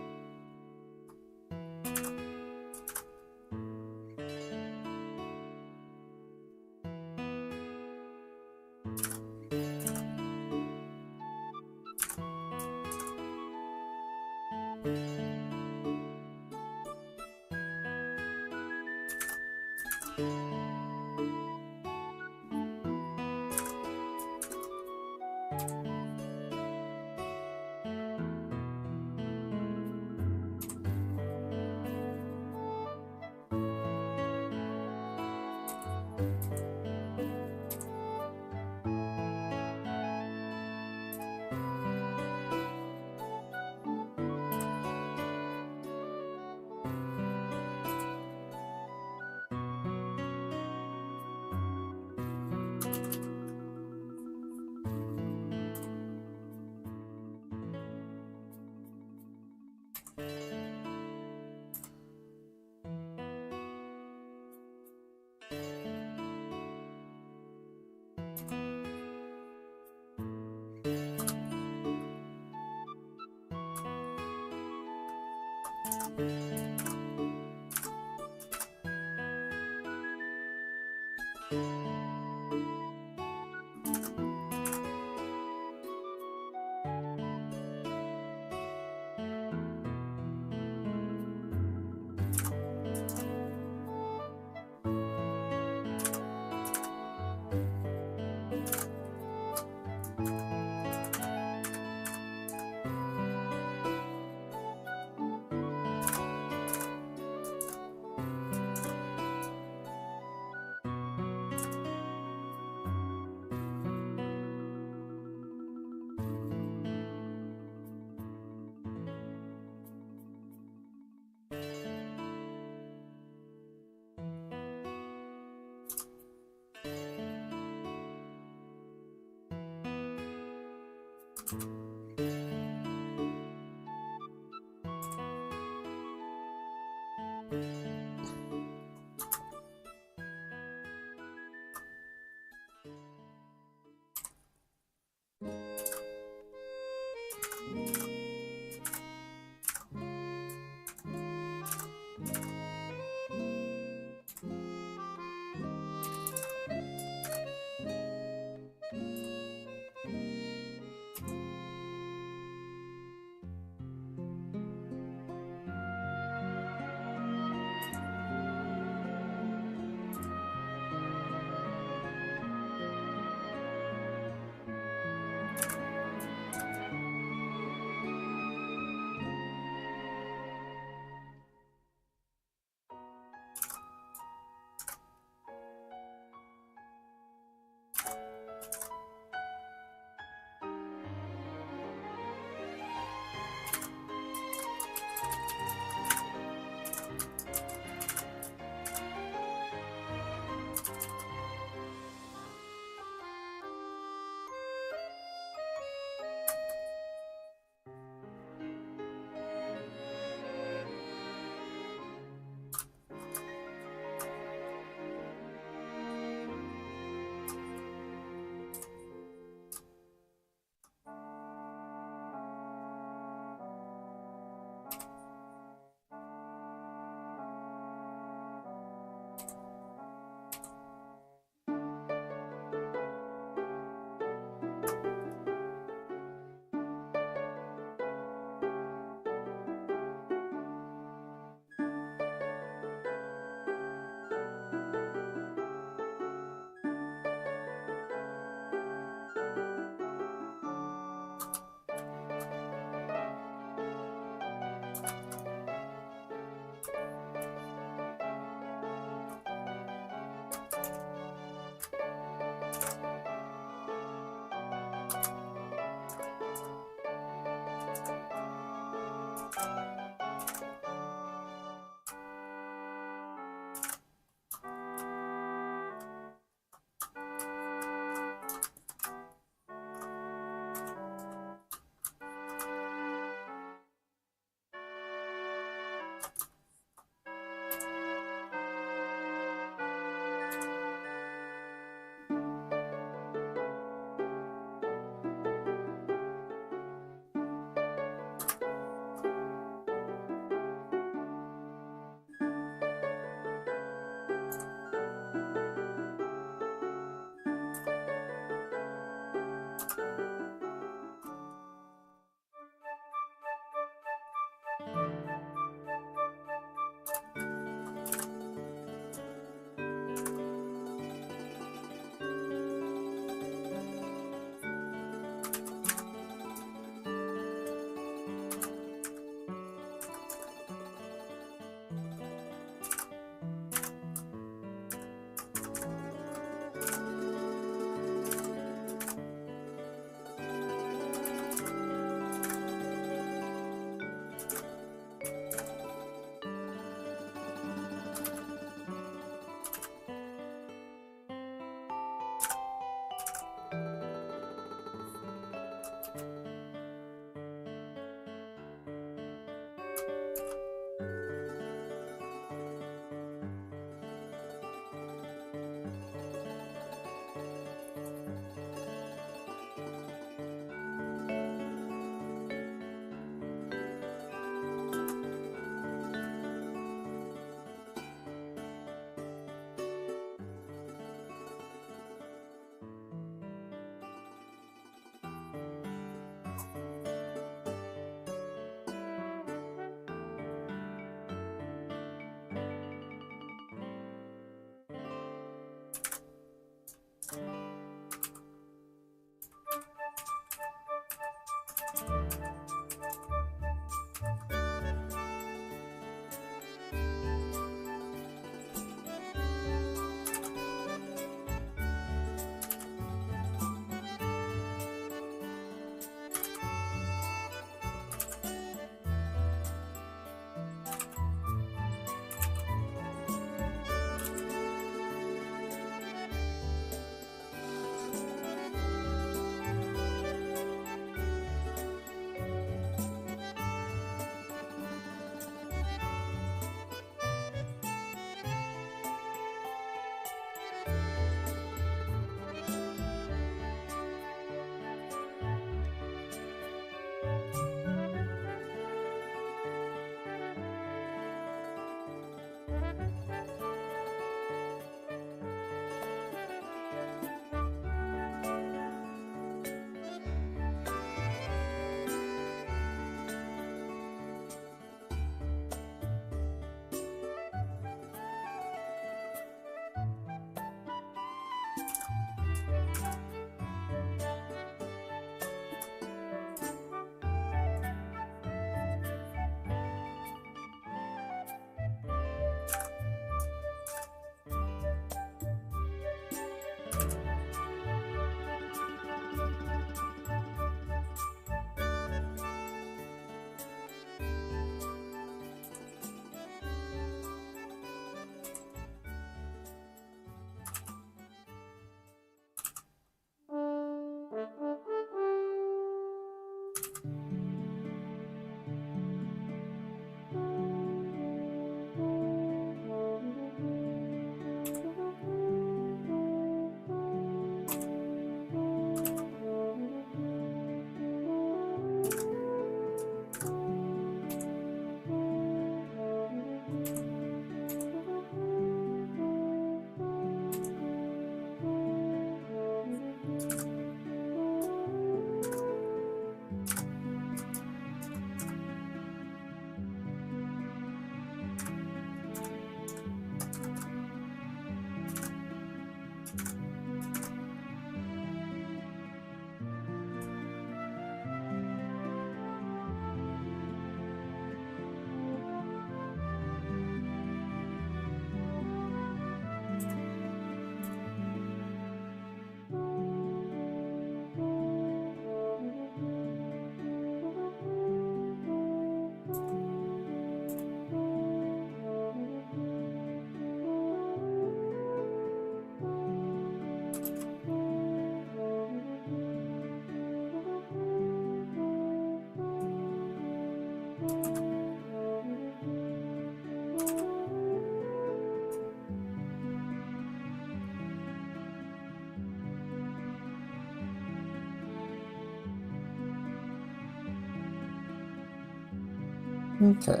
Okay.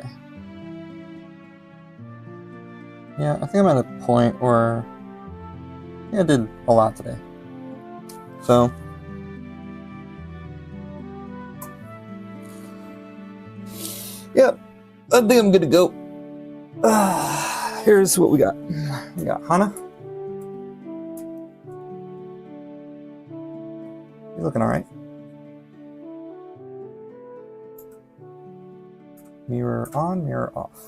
Yeah, I think I'm at a point where I did a lot today. So yep, I think I'm good to go. Here's what we got. We got Hana. You're looking alright. Mirror on, mirror off.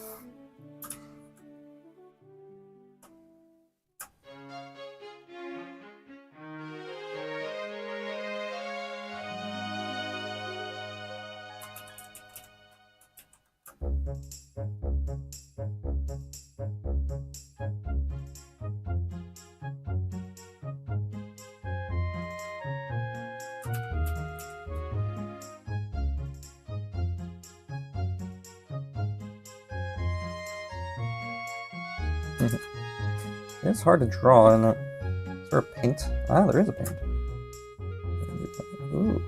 It's hard to draw, isn't it? Is there a paint? Ah, there is a paint. Ooh.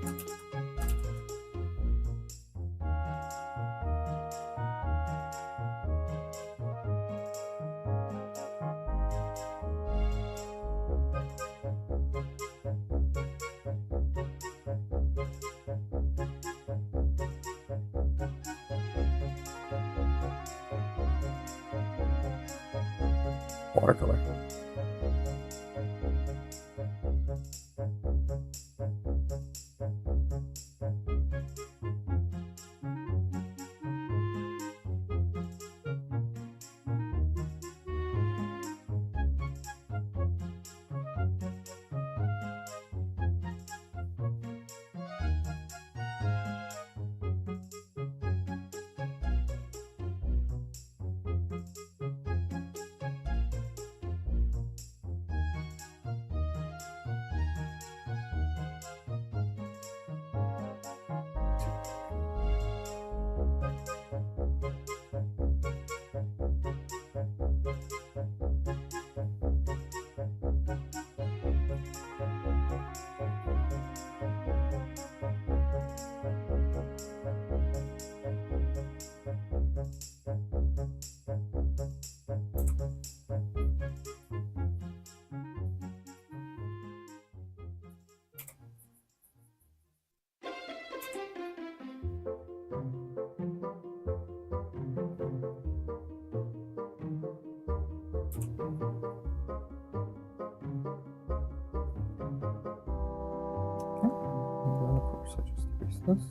Watercolor. And of course, I just erase this.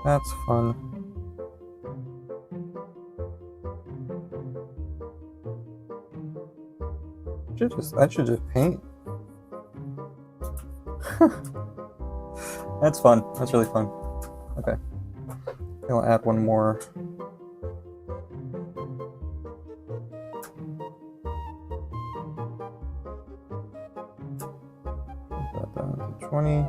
That's fun. I should just paint. That's fun. That's really fun. Okay. I'll add one more. Put that down to 20.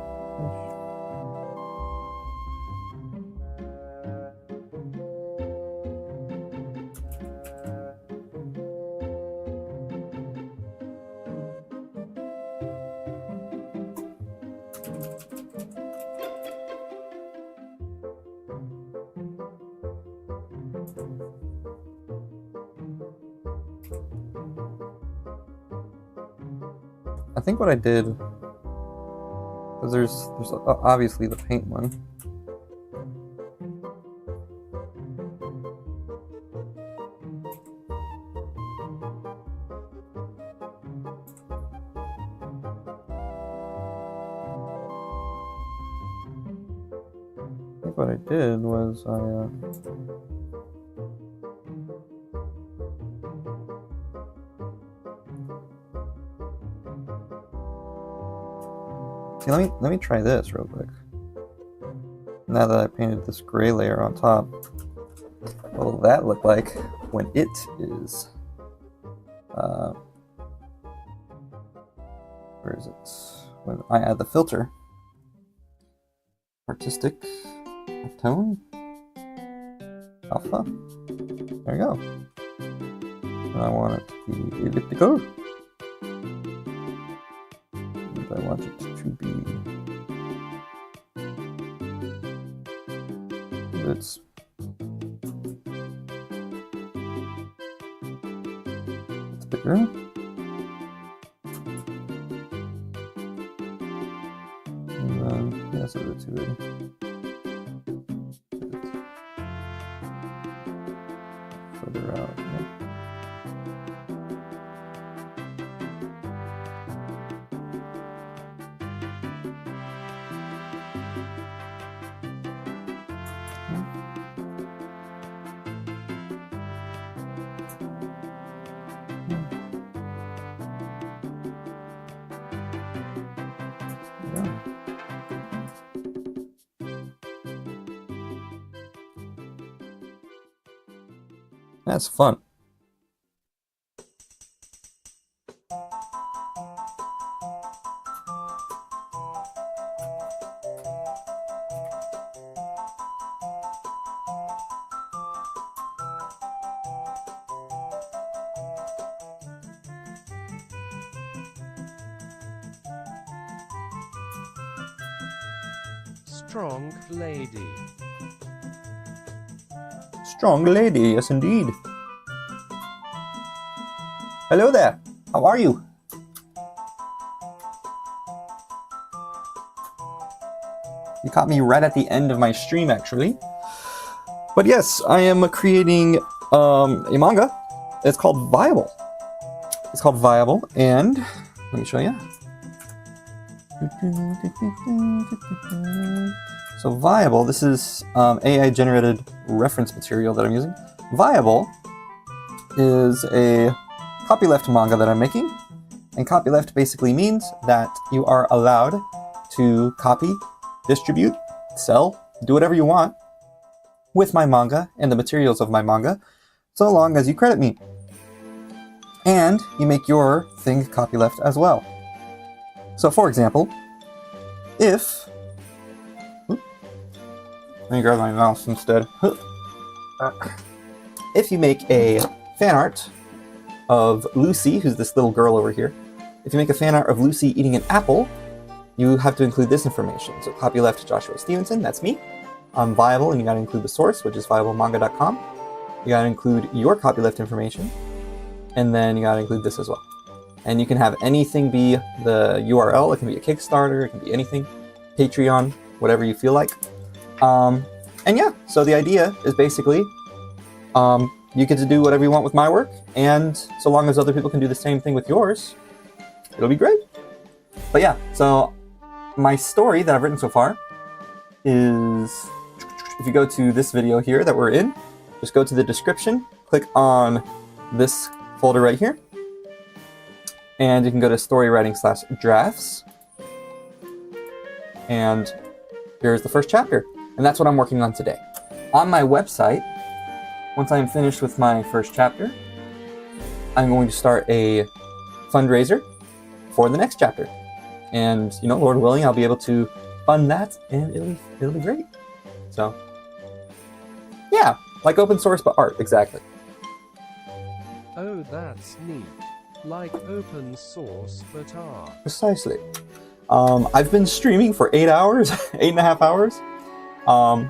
I think what I did, because there's obviously the paint one. I think what I did was let me try this real quick. Now that I painted this gray layer on top, what will that look like when it is? Where is it? When I add the filter, artistic tone, alpha. There you go. I want it to be elliptical. And I want it to be... It's bigger. And then, yeah, so the 280. Further out, yeah. That's fun. Strong lady. Strong lady, yes indeed. Hello there, how are you? You caught me right at the end of my stream, actually. But yes, I am creating a manga. It's called Viable. It's called Viable, and let me show you. So Viable, this is AI generated reference material that I'm using. Viable is a Copyleft manga that I'm making, and Copyleft basically means that you are allowed to copy, distribute, sell, do whatever you want with my manga and the materials of my manga, so long as you credit me. And you make your thing Copyleft as well. So for example, if... Let me grab my mouse instead. If you make a fan art of Lucy, who's this little girl over here, if you make a fan art of Lucy eating an apple, you have to include this information. So Copyleft Joshua Stevenson, that's me. I'm Viable, and you gotta include the source, which is viablemanga.com. You gotta include your Copyleft information, and then you gotta include this as well. And you can have anything be the URL. It can be a Kickstarter, it can be anything, Patreon, whatever you feel like. And yeah, so the idea is basically you get to do whatever you want with my work, and so long as other people can do the same thing with yours, it'll be great. But yeah, so my story that I've written so far is, if you go to this video here that we're in, just go to the description, click on this folder right here, and you can go to storywriting/drafts, and here's the first chapter, and that's what I'm working on today. On my website, once I'm finished with my first chapter, I'm going to start a fundraiser for the next chapter. And, you know, Lord willing, I'll be able to fund that, and it'll be great. So, yeah, like open source, but art, exactly. Oh, that's neat. Like open source, but art. Precisely. I've been streaming for 8 hours, 8.5 hours.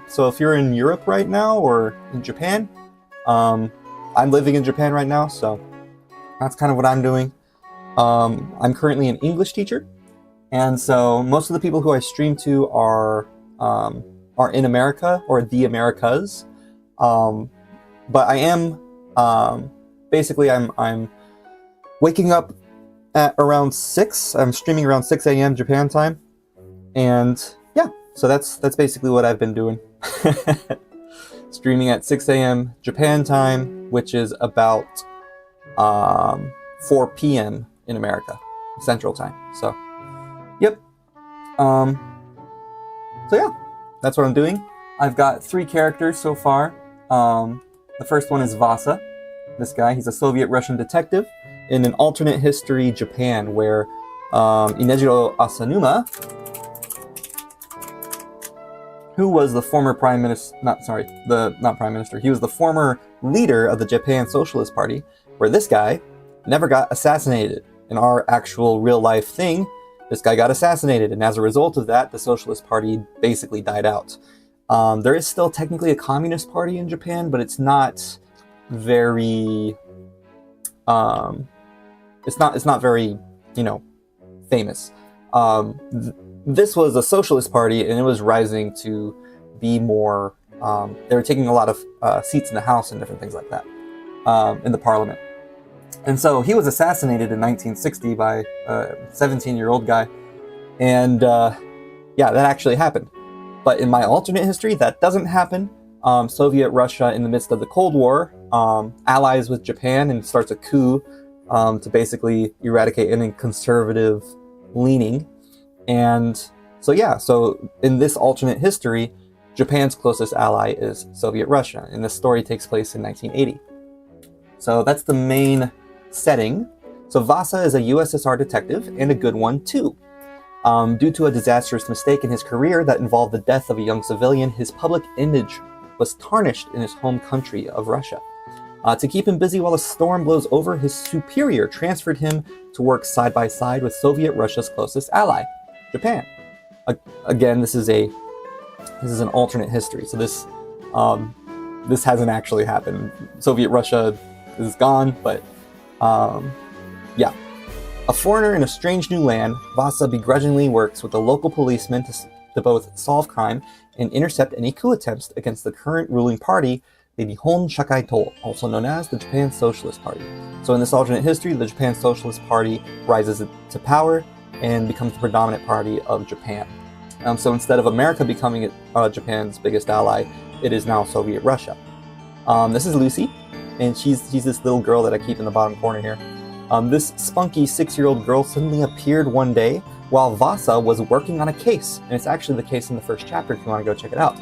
So if you're in Europe right now, or in Japan, I'm living in Japan right now, so that's kind of what I'm doing. I'm currently an English teacher, and so most of the people who I stream to are in America, or the Americas. But I am, basically I'm waking up at around 6. I'm streaming around 6 a.m. Japan time, and yeah, so that's basically what I've been doing. Streaming at 6 a.m. Japan time, which is about 4 p.m. in America, Central Time. So, yep. So yeah, that's what I'm doing. I've got 3 characters so far. The first one is Vassa. This guy, he's a Soviet-Russian detective in an alternate history Japan, where Inejiro Asanuma, who was the former prime minister, not prime minister, he was the former leader of the Japan Socialist Party, where this guy never got assassinated. In our actual real life thing, this guy got assassinated, and as a result of that, the Socialist Party basically died out. There is still technically a communist party in Japan, but it's not very, it's not very, famous. This was a socialist party, and it was rising to be more, they were taking a lot of seats in the House and different things like that, in the parliament. And so he was assassinated in 1960 by a 17-year-old guy. And yeah, that actually happened. But in my alternate history, that doesn't happen. Soviet Russia, in the midst of the Cold War, allies with Japan and starts a coup to basically eradicate any conservative leaning. And so yeah, so in this alternate history, Japan's closest ally is Soviet Russia, and the story takes place in 1980. So that's the main setting. So Vassa is a USSR detective, and a good one too. Due to a disastrous mistake in his career that involved the death of a young civilian, his public image was tarnished in his home country of Russia. To keep him busy while a storm blows over, his superior transferred him to work side by side with Soviet Russia's closest ally, Japan. Again, this is an alternate history, so this hasn't actually happened. Soviet Russia is gone, but yeah. A foreigner in a strange new land, Vassa begrudgingly works with the local policemen to both solve crime and intercept any coup attempts against the current ruling party, the Nihon Shakai To, also known as the Japan Socialist Party. So in this alternate history, the Japan Socialist Party rises to power and becomes the predominant party of Japan. So instead of America becoming Japan's biggest ally, it is now Soviet Russia. This is Lucy, and she's this little girl that I keep in the bottom corner here. This spunky 6-year-old girl suddenly appeared one day while Vassa was working on a case, and it's actually the case in the first chapter if you want to go check it out.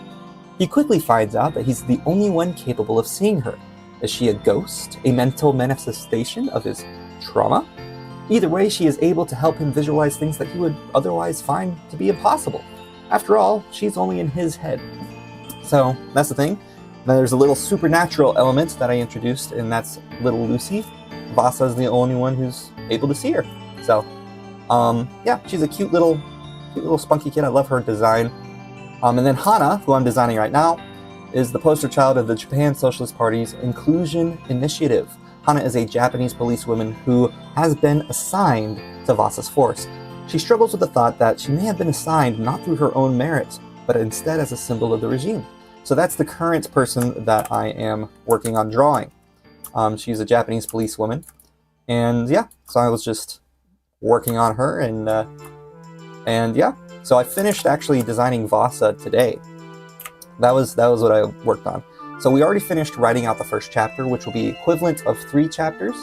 He quickly finds out that he's the only one capable of seeing her. Is she a ghost, a mental manifestation of his trauma? Either way, she is able to help him visualize things that he would otherwise find to be impossible. After all, she's only in his head. So, that's the thing. Now there's a little supernatural element that I introduced, and that's little Lucy. Vassa is the only one who's able to see her. So, yeah, she's a cute little spunky kid. I love her design. And then Hana, who I'm designing right now, is the poster child of the Japan Socialist Party's Inclusion Initiative. Hana is a Japanese policewoman who has been assigned to Vassa's force. She struggles with the thought that she may have been assigned not through her own merits, but instead as a symbol of the regime. So that's the current person that I am working on drawing. She's a Japanese policewoman, and yeah, so I was just working on her, and yeah, so I finished actually designing Vassa today. That was what I worked on. So we already finished writing out the first chapter, which will be equivalent of 3 chapters.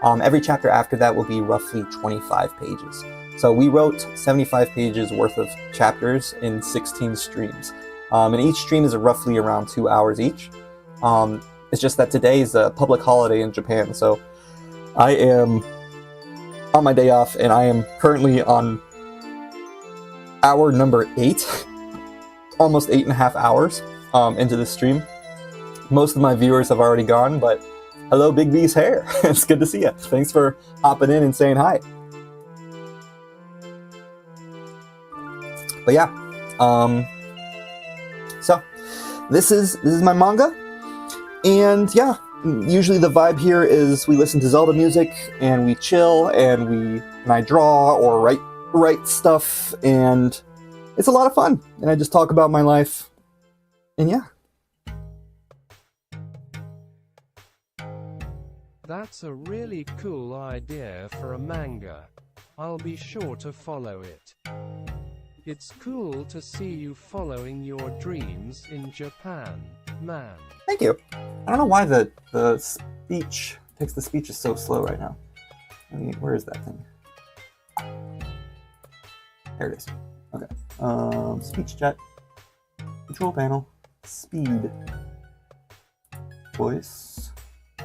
Every chapter after that will be roughly 25 pages. So we wrote 75 pages worth of chapters in 16 streams. And each stream is roughly around 2 hours each. It's just that today is a public holiday in Japan, so I am on my day off, and I am currently on hour number 8, almost 8.5 hours into this stream. Most of my viewers have already gone, but hello, Big B's hair. It's good to see you. Thanks for hopping in and saying hi. But yeah, so this is my manga, and yeah, usually the vibe here is we listen to Zelda music and we chill and I draw or write stuff, and it's a lot of fun, and I just talk about my life, and yeah. That's a really cool idea for a manga. I'll be sure to follow it. It's cool to see you following your dreams in Japan, man. Thank you. I don't know why the speech, text to speech is so slow right now. Where is that thing? There it is. Okay. Speech chat. Control panel. Speed. Voice. I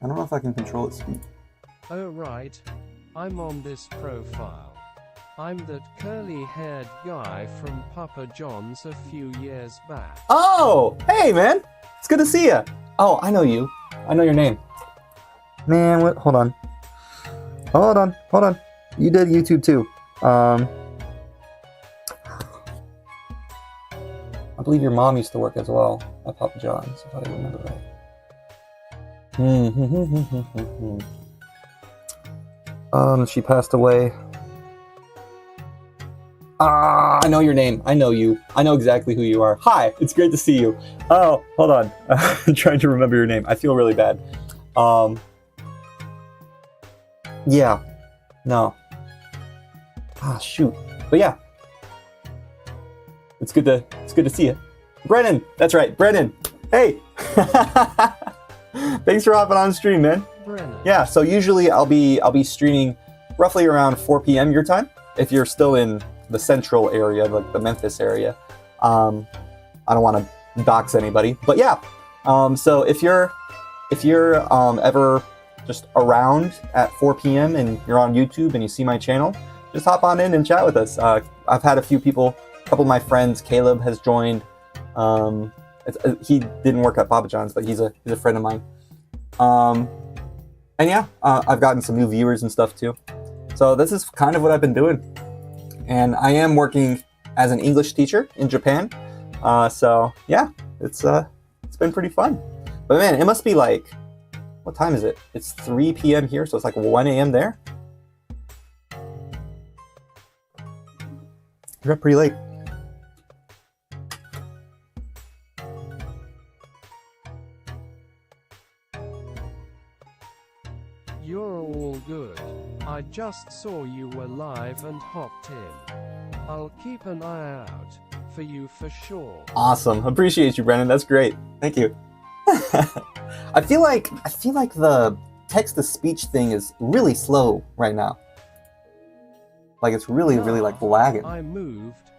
don't know if I can control its speed. Oh right. I'm on this profile. I'm that curly-haired guy from Papa John's a few years back. Oh, hey man, it's good to see you. Oh, I know you. I know your name. Man, what? Hold on. You did YouTube too. I believe your mom used to work as well at Papa John's, if I remember right. She passed away. Ah, I know your name. I know you. I know exactly who you are. Hi, it's great to see you. Oh, hold on. I'm trying to remember your name. I feel really bad. Yeah. No. Ah, shoot. But yeah. It's good to see you. Brennan! That's right, Brennan! Hey! Thanks for hopping on stream, man. Brennan. Yeah, so usually I'll be streaming roughly around 4 p.m. your time. If you're still in the central area, like the Memphis area. I don't want to dox anybody, but yeah. So if you're ever just around at 4 p.m. and you're on YouTube and you see my channel, just hop on in and chat with us. I've had a few people, a couple of my friends, Caleb has joined. He didn't work at Papa John's, but he's a friend of mine. And yeah, I've gotten some new viewers and stuff too. So this is kind of what I've been doing. And I am working as an English teacher in Japan. So yeah, it's been pretty fun. But man, it must be like, what time is it? It's 3 p.m. here, so it's like 1 a.m. there. You're up pretty late. You're all good. I just saw you were live and hopped in. I'll keep an eye out for you for sure. Awesome. Appreciate you, Brennan. That's great. Thank you. I feel like the text-to-speech thing is really slow right now. Like it's really like lagging. I moved.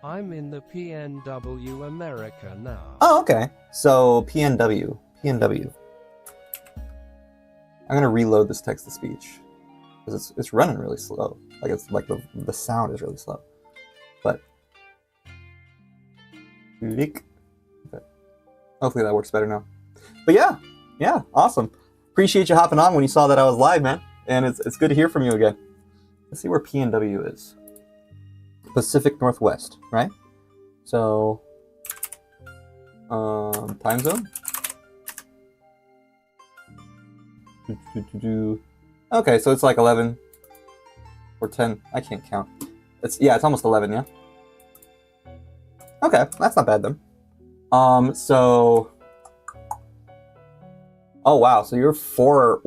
I'm in the PNW America now. Oh, okay. So PNW. I'm gonna reload this text-to-speech because it's running really slow. Like it's like the sound is really slow. But okay. Hopefully that works better now. But yeah, awesome. Appreciate you hopping on when you saw that I was live, man. And it's good to hear from you again. Let's see where PNW is. Pacific Northwest, right? So, time zone. Okay, so it's like 11 or 10. I can't count. It's almost 11, yeah. Okay, that's not bad then. So, oh wow, so you're 4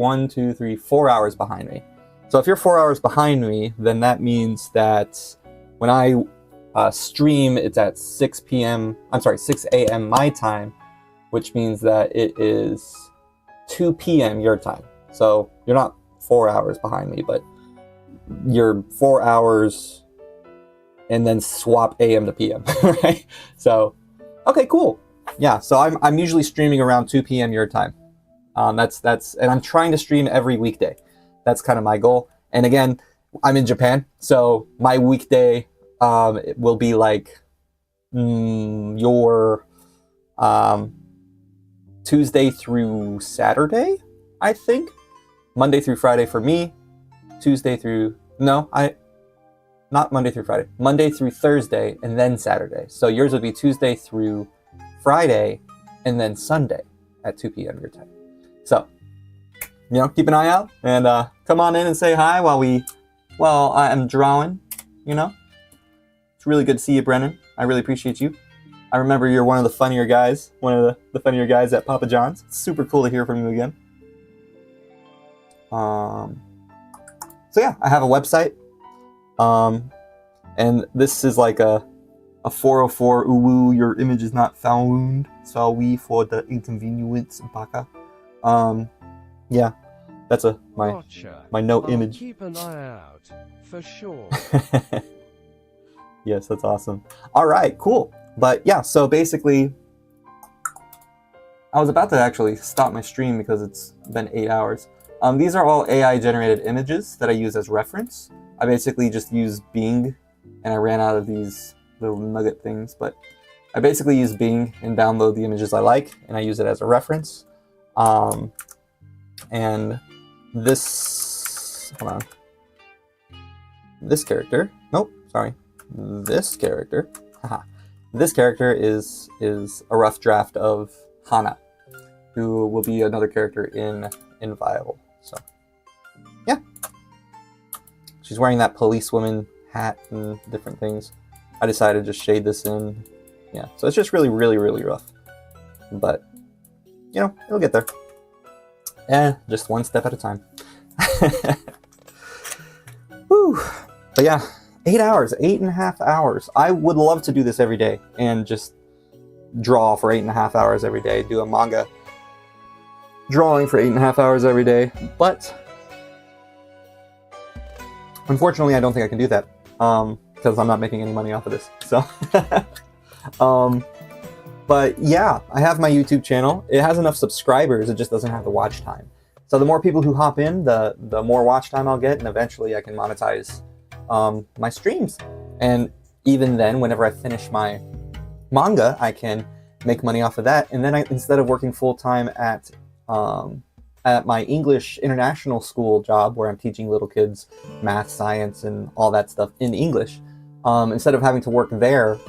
hours behind me. So if you're 4 hours behind me, then that means that when I stream, it's at 6 a.m. my time, which means that it is 2 p.m. your time. So you're not 4 hours behind me, but you're 4 hours and then swap AM to PM, right? So, okay, cool. Yeah, so I'm usually streaming around 2 p.m. your time. And I'm trying to stream every weekday. That's kind of my goal. And again, I'm in Japan, so my weekday it will be like your Tuesday through Saturday, I think. Monday through Friday for me. Not Monday through Friday. Monday through Thursday and then Saturday. So yours would be Tuesday through Friday and then Sunday at 2 p.m. your time. So, keep an eye out and come on in and say hi while I'm drawing, It's really good to see you, Brennan. I really appreciate you. I remember you're one of the funnier guys at Papa John's. It's super cool to hear from you again. So yeah, I have a website. And this is like a 404 uwu, your image is not found. Sorry for the inconvenience, baka. Yeah, that's my no I'll image. Keep an eye out for sure. Yes, that's awesome. All right, cool. But yeah, so basically, I was about to actually stop my stream because it's been 8 hours. These are all AI generated images that I use as reference. I basically just use Bing, and I ran out of these little nugget things, but I basically use Bing and download the images I like, and I use it as a reference. And this, hold on, this character, nope, sorry, this character, haha, this character is a rough draft of Hana, who will be another character in Inviolable. So, yeah. She's wearing that policewoman hat and different things. I decided to just shade this in. Yeah, so it's just really, really, really rough. But, you know, it'll get there. Just one step at a time. Whew. But yeah, 8 hours, 8.5 hours. I would love to do this every day and just draw for 8.5 hours every day, do a manga drawing for 8.5 hours every day, but unfortunately I don't think I can do that, because I'm not making any money off of this, so but yeah, I have my YouTube channel. It has enough subscribers, it just doesn't have the watch time. So the more people who hop in, the more watch time I'll get, and eventually I can monetize my streams. And even then, whenever I finish my manga, I can make money off of that. And then instead of working full-time at my English international school job, where I'm teaching little kids math, science, and all that stuff in English, instead of having to work there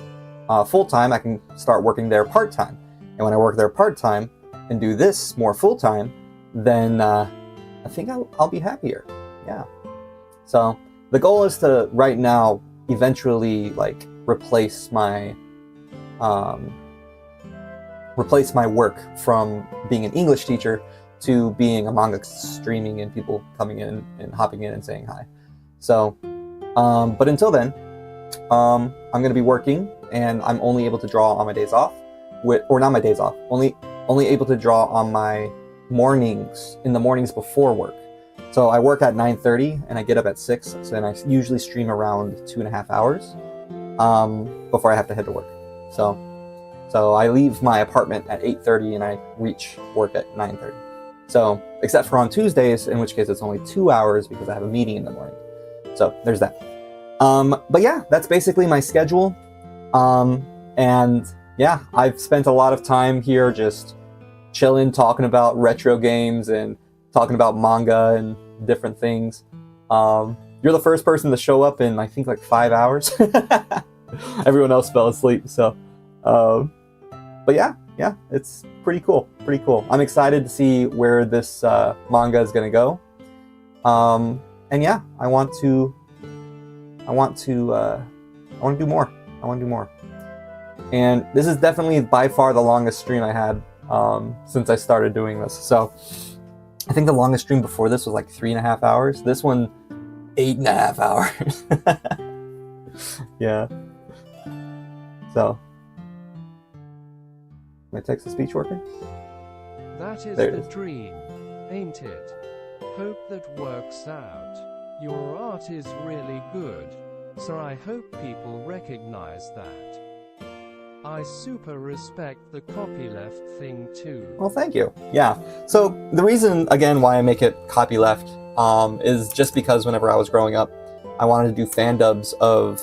full-time, I can start working there part-time. And when I work there part-time and do this more full-time, then I think I'll be happier. Yeah. So the goal is to, right now, eventually like replace my work from being an English teacher to being a manga streaming and people coming in and hopping in and saying hi. So, but until then, I'm going to be working, and I'm only able to draw on my days off, or not my days off, only able to draw on my mornings, in the mornings before work. So I work at 9:30 and I get up at 6, so then I usually stream around 2.5 hours before I have to head to work. So I leave my apartment at 8:30 and I reach work at 9:30. So, except for on Tuesdays, in which case it's only 2 hours because I have a meeting in the morning. So there's that. But yeah, that's basically my schedule. And yeah, I've spent a lot of time here just chilling, talking about retro games and talking about manga and different things. You're the first person to show up in, I think, like 5 hours. Everyone else fell asleep, so... but yeah, it's pretty cool, I'm excited to see where this manga is gonna go. And yeah, I want to do more. And this is definitely by far the longest stream I had since I started doing this. So I think the longest stream before this was like 3.5 hours. This one, 8.5 hours. Yeah. So, my text-to-speech working? That is There it the is. dream, ain't it? Hope that works out. Your art is really good, so I hope people recognize that. I super respect the copyleft thing too. Well, thank you. Yeah. So the reason, again, why I make it copyleft is just because whenever I was growing up, I wanted to do fan dubs of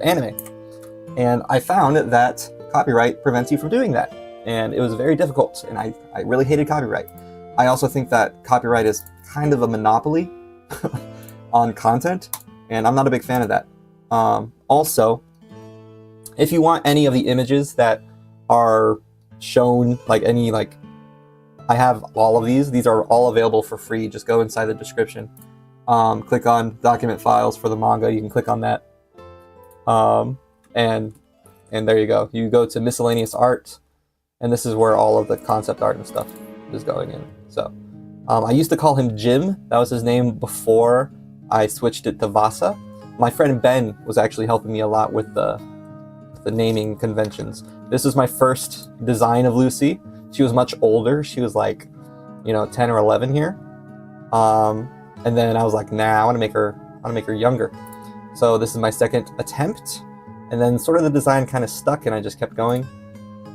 anime, and I found that copyright prevents you from doing that, and it was very difficult, and I really hated copyright. I also think that copyright is kind of a monopoly on content, and I'm not a big fan of that. Also, if you want any of the images that are shown, I have all of these are all available for free. Just go inside the description, click on document files for the manga, you can click on that, and there you go. You go to miscellaneous art, and this is where all of the concept art and stuff is going in. So I used to call him Jim. That was his name before I switched it to Vassa. My friend Ben was actually helping me a lot with the naming conventions. This was my first design of Lucy. She was much older. She was like, 10 or 11 here. And then I was like, nah, I want to make her younger. So this is my second attempt. And then sort of the design kind of stuck, and I just kept going.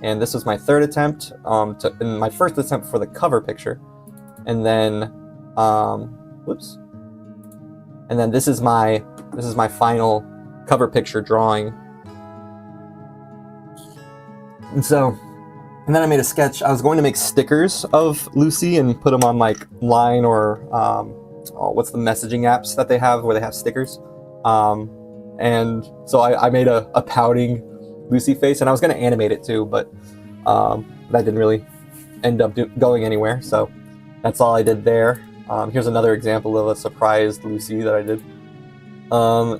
And this was my third attempt, and my first attempt for the cover picture. And then, whoops. And then this is my final cover picture drawing. And then I made a sketch. I was going to make stickers of Lucy and put them on like Line or what's the messaging apps that they have where they have stickers. And so I made a pouting Lucy face, and I was going to animate it too, but that didn't really end up going anywhere. So that's all I did there. Here's another example of a surprised Lucy that I did.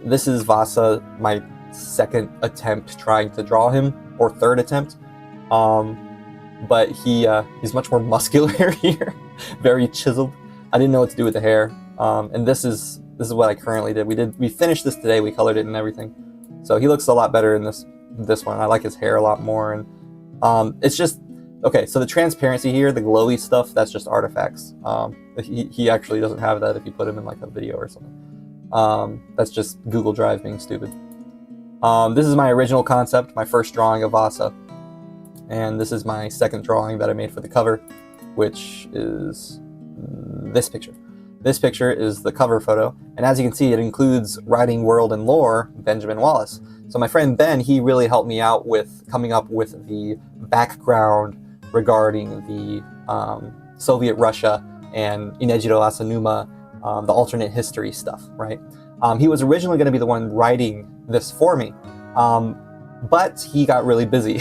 This is Vassa, my second attempt trying to draw him, or third attempt. But he's much more muscular here, very chiseled. I didn't know what to do with the hair. And this is what I currently did. We finished this today. We colored it and everything. So he looks a lot better in this one. I like his hair a lot more. And it's just okay. So the transparency here, the glowy stuff, that's just artifacts. He actually doesn't have that if you put him in like a video or something. That's just Google Drive being stupid. This is my original concept, my first drawing of Vassa. And this is my second drawing that I made for the cover, which is this picture. This picture is the cover photo, and as you can see, it includes Writing World and Lore, Benjamin Wallace. So my friend Ben, he really helped me out with coming up with the background regarding the Soviet Russia and Inejiro Asanuma, the alternate history stuff, right? He was originally going to be the one writing this for me, but he got really busy.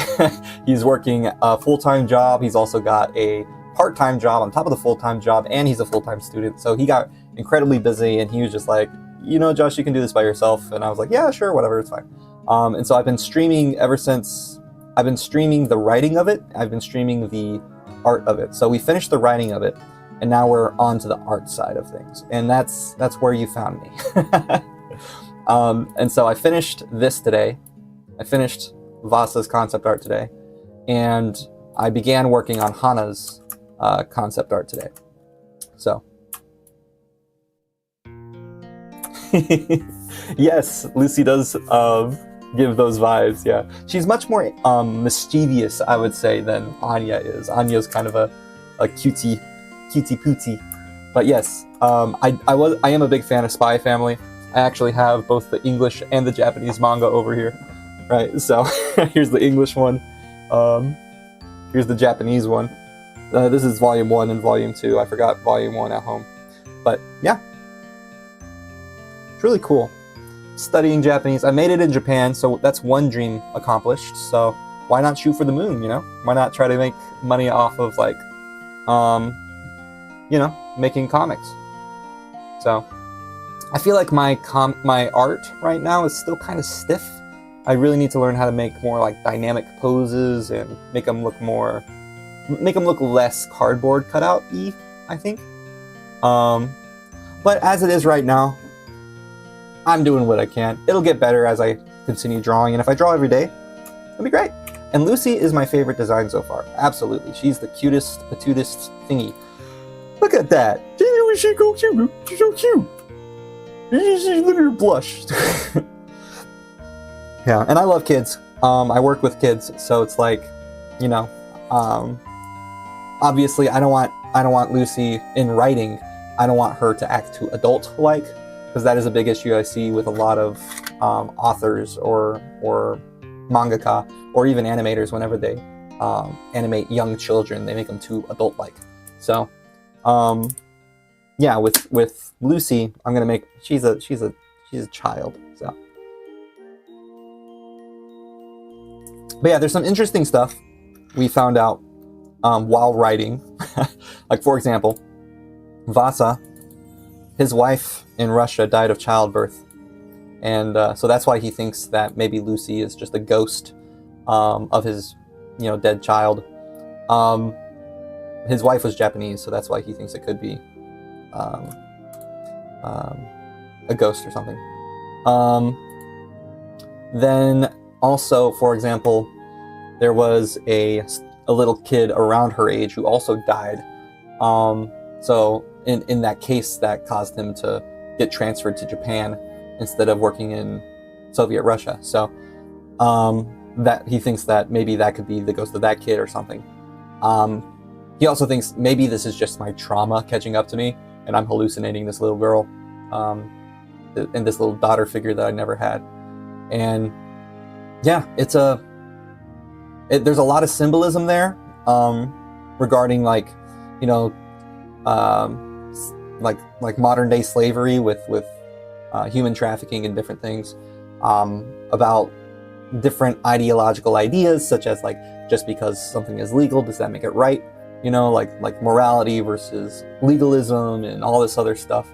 He's working a full-time job. He's also got a part-time job on top of the full-time job, and he's a full-time student. So he got incredibly busy, and he was just like, you know, Josh, you can do this by yourself. And I was like, yeah, sure, whatever, it's fine. And so I've been streaming ever since. I've been streaming the writing of it. I've been streaming the art of it. So we finished the writing of it, and now we're on to the art side of things. And that's where you found me. And so I finished this today. I finished Vassa's concept art today, and I began working on Hana's concept art today. So yes, Lucy does give those vibes. Yeah, she's much more mischievous, I would say, than Anya is. Anya's kind of a cutie pootie. But yes, I am a big fan of Spy Family. I actually have both the English and the Japanese manga over here, right? So here's the English one. Here's the Japanese one. This is volume 1 and volume 2. I forgot volume 1 at home. But yeah, it's really cool. Studying Japanese. I made it in Japan, so that's one dream accomplished. So why not shoot for the moon, you know? Why not try to make money off of, like, you know, making comics? So I feel like my art right now is still kind of stiff. I really need to learn how to make more like dynamic poses and make them look less cardboard cutout-y, I think. But as it is right now, I'm doing what I can. It'll get better as I continue drawing, and if I draw every day, it'll be great. And Lucy is my favorite design so far. Absolutely. She's the cutest, patutest thingy. Look at that. She's so cute. Look at her blush. Yeah, and I love kids. I work with kids, so it's like, you know, obviously I don't want Lucy in writing. I don't want her to act too adult-like, because that is a big issue I see with a lot of authors or mangaka or even animators. Whenever they animate young children, they make them too adult-like. So, yeah, with Lucy, I'm gonna make she's a child. So, but yeah, there's some interesting stuff we found out while writing. Like, for example, Vassa, his wife in Russia died of childbirth, and so that's why he thinks that maybe Lucy is just a ghost of his, you know, dead child. His wife was Japanese, so that's why he thinks it could be a ghost or something. Then also, for example, there was a little kid around her age who also died. So in that case, that caused him to get transferred to Japan instead of working in Soviet Russia. So that he thinks that maybe that could be the ghost of that kid or something. He also thinks maybe this is just my trauma catching up to me and I'm hallucinating this little girl. and this little daughter figure that I never had. And yeah, there's a lot of symbolism there regarding like, you know, like modern day slavery with human trafficking and different things, about different ideological ideas, such as like, just because something is legal, does that make it right? You know, like morality versus legalism and all this other stuff.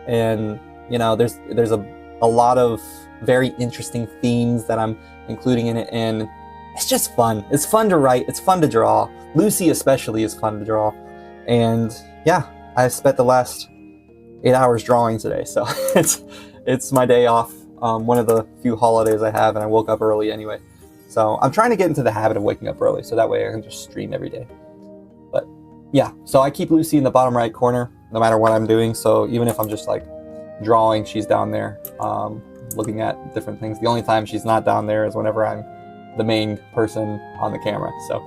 And you know, there's a lot of very interesting themes that I'm including in it, and it's just fun. It's fun to write, it's fun to draw. Lucy especially is fun to draw. And yeah, I spent the last 8 hours drawing today, so it's my day off, one of the few holidays I have, and I woke up early anyway. So I'm trying to get into the habit of waking up early, so that way I can just stream every day. But yeah, so I keep Lucy in the bottom right corner, no matter what I'm doing, so even if I'm just like drawing, she's down there, looking at different things. The only time she's not down there is whenever I'm the main person on the camera. So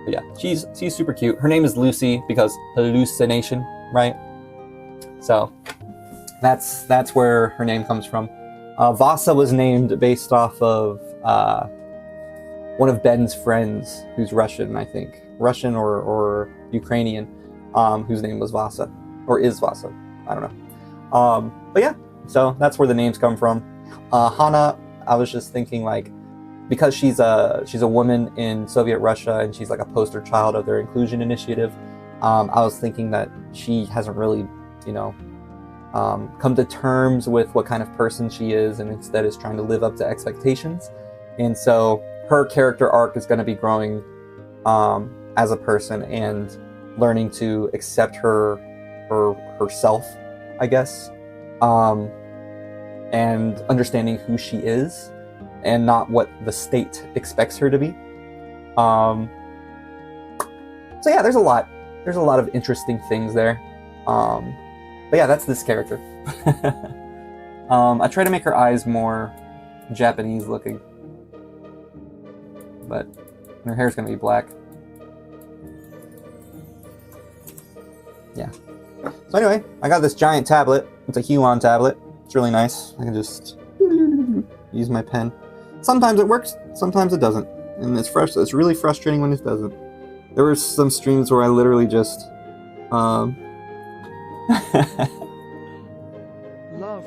but yeah, she's super cute. Her name is Lucy because hallucination, right? So that's where her name comes from. Vassa was named based off of one of Ben's friends, who's Russian, I think. Russian or Ukrainian, whose name was Vassa, or is Vassa, I don't know. But yeah, so that's where the names come from. Hana, I was just thinking, like, because she's a woman in Soviet Russia and she's like a poster child of their inclusion initiative, I was thinking that she hasn't really, you know, come to terms with what kind of person she is, and instead is trying to live up to expectations. And so her character arc is going to be growing as a person and learning to accept herself, I guess, and understanding who she is and not what the state expects her to be. So yeah, there's a lot of interesting things there. But yeah, that's this character. I try to make her eyes more Japanese looking, but her hair's gonna be black. Yeah. So anyway, I got this giant tablet. It's a Huon tablet. It's really nice. I can just use my pen. Sometimes it works, sometimes it doesn't. And it's really frustrating when it doesn't. There were some streams where I literally just Love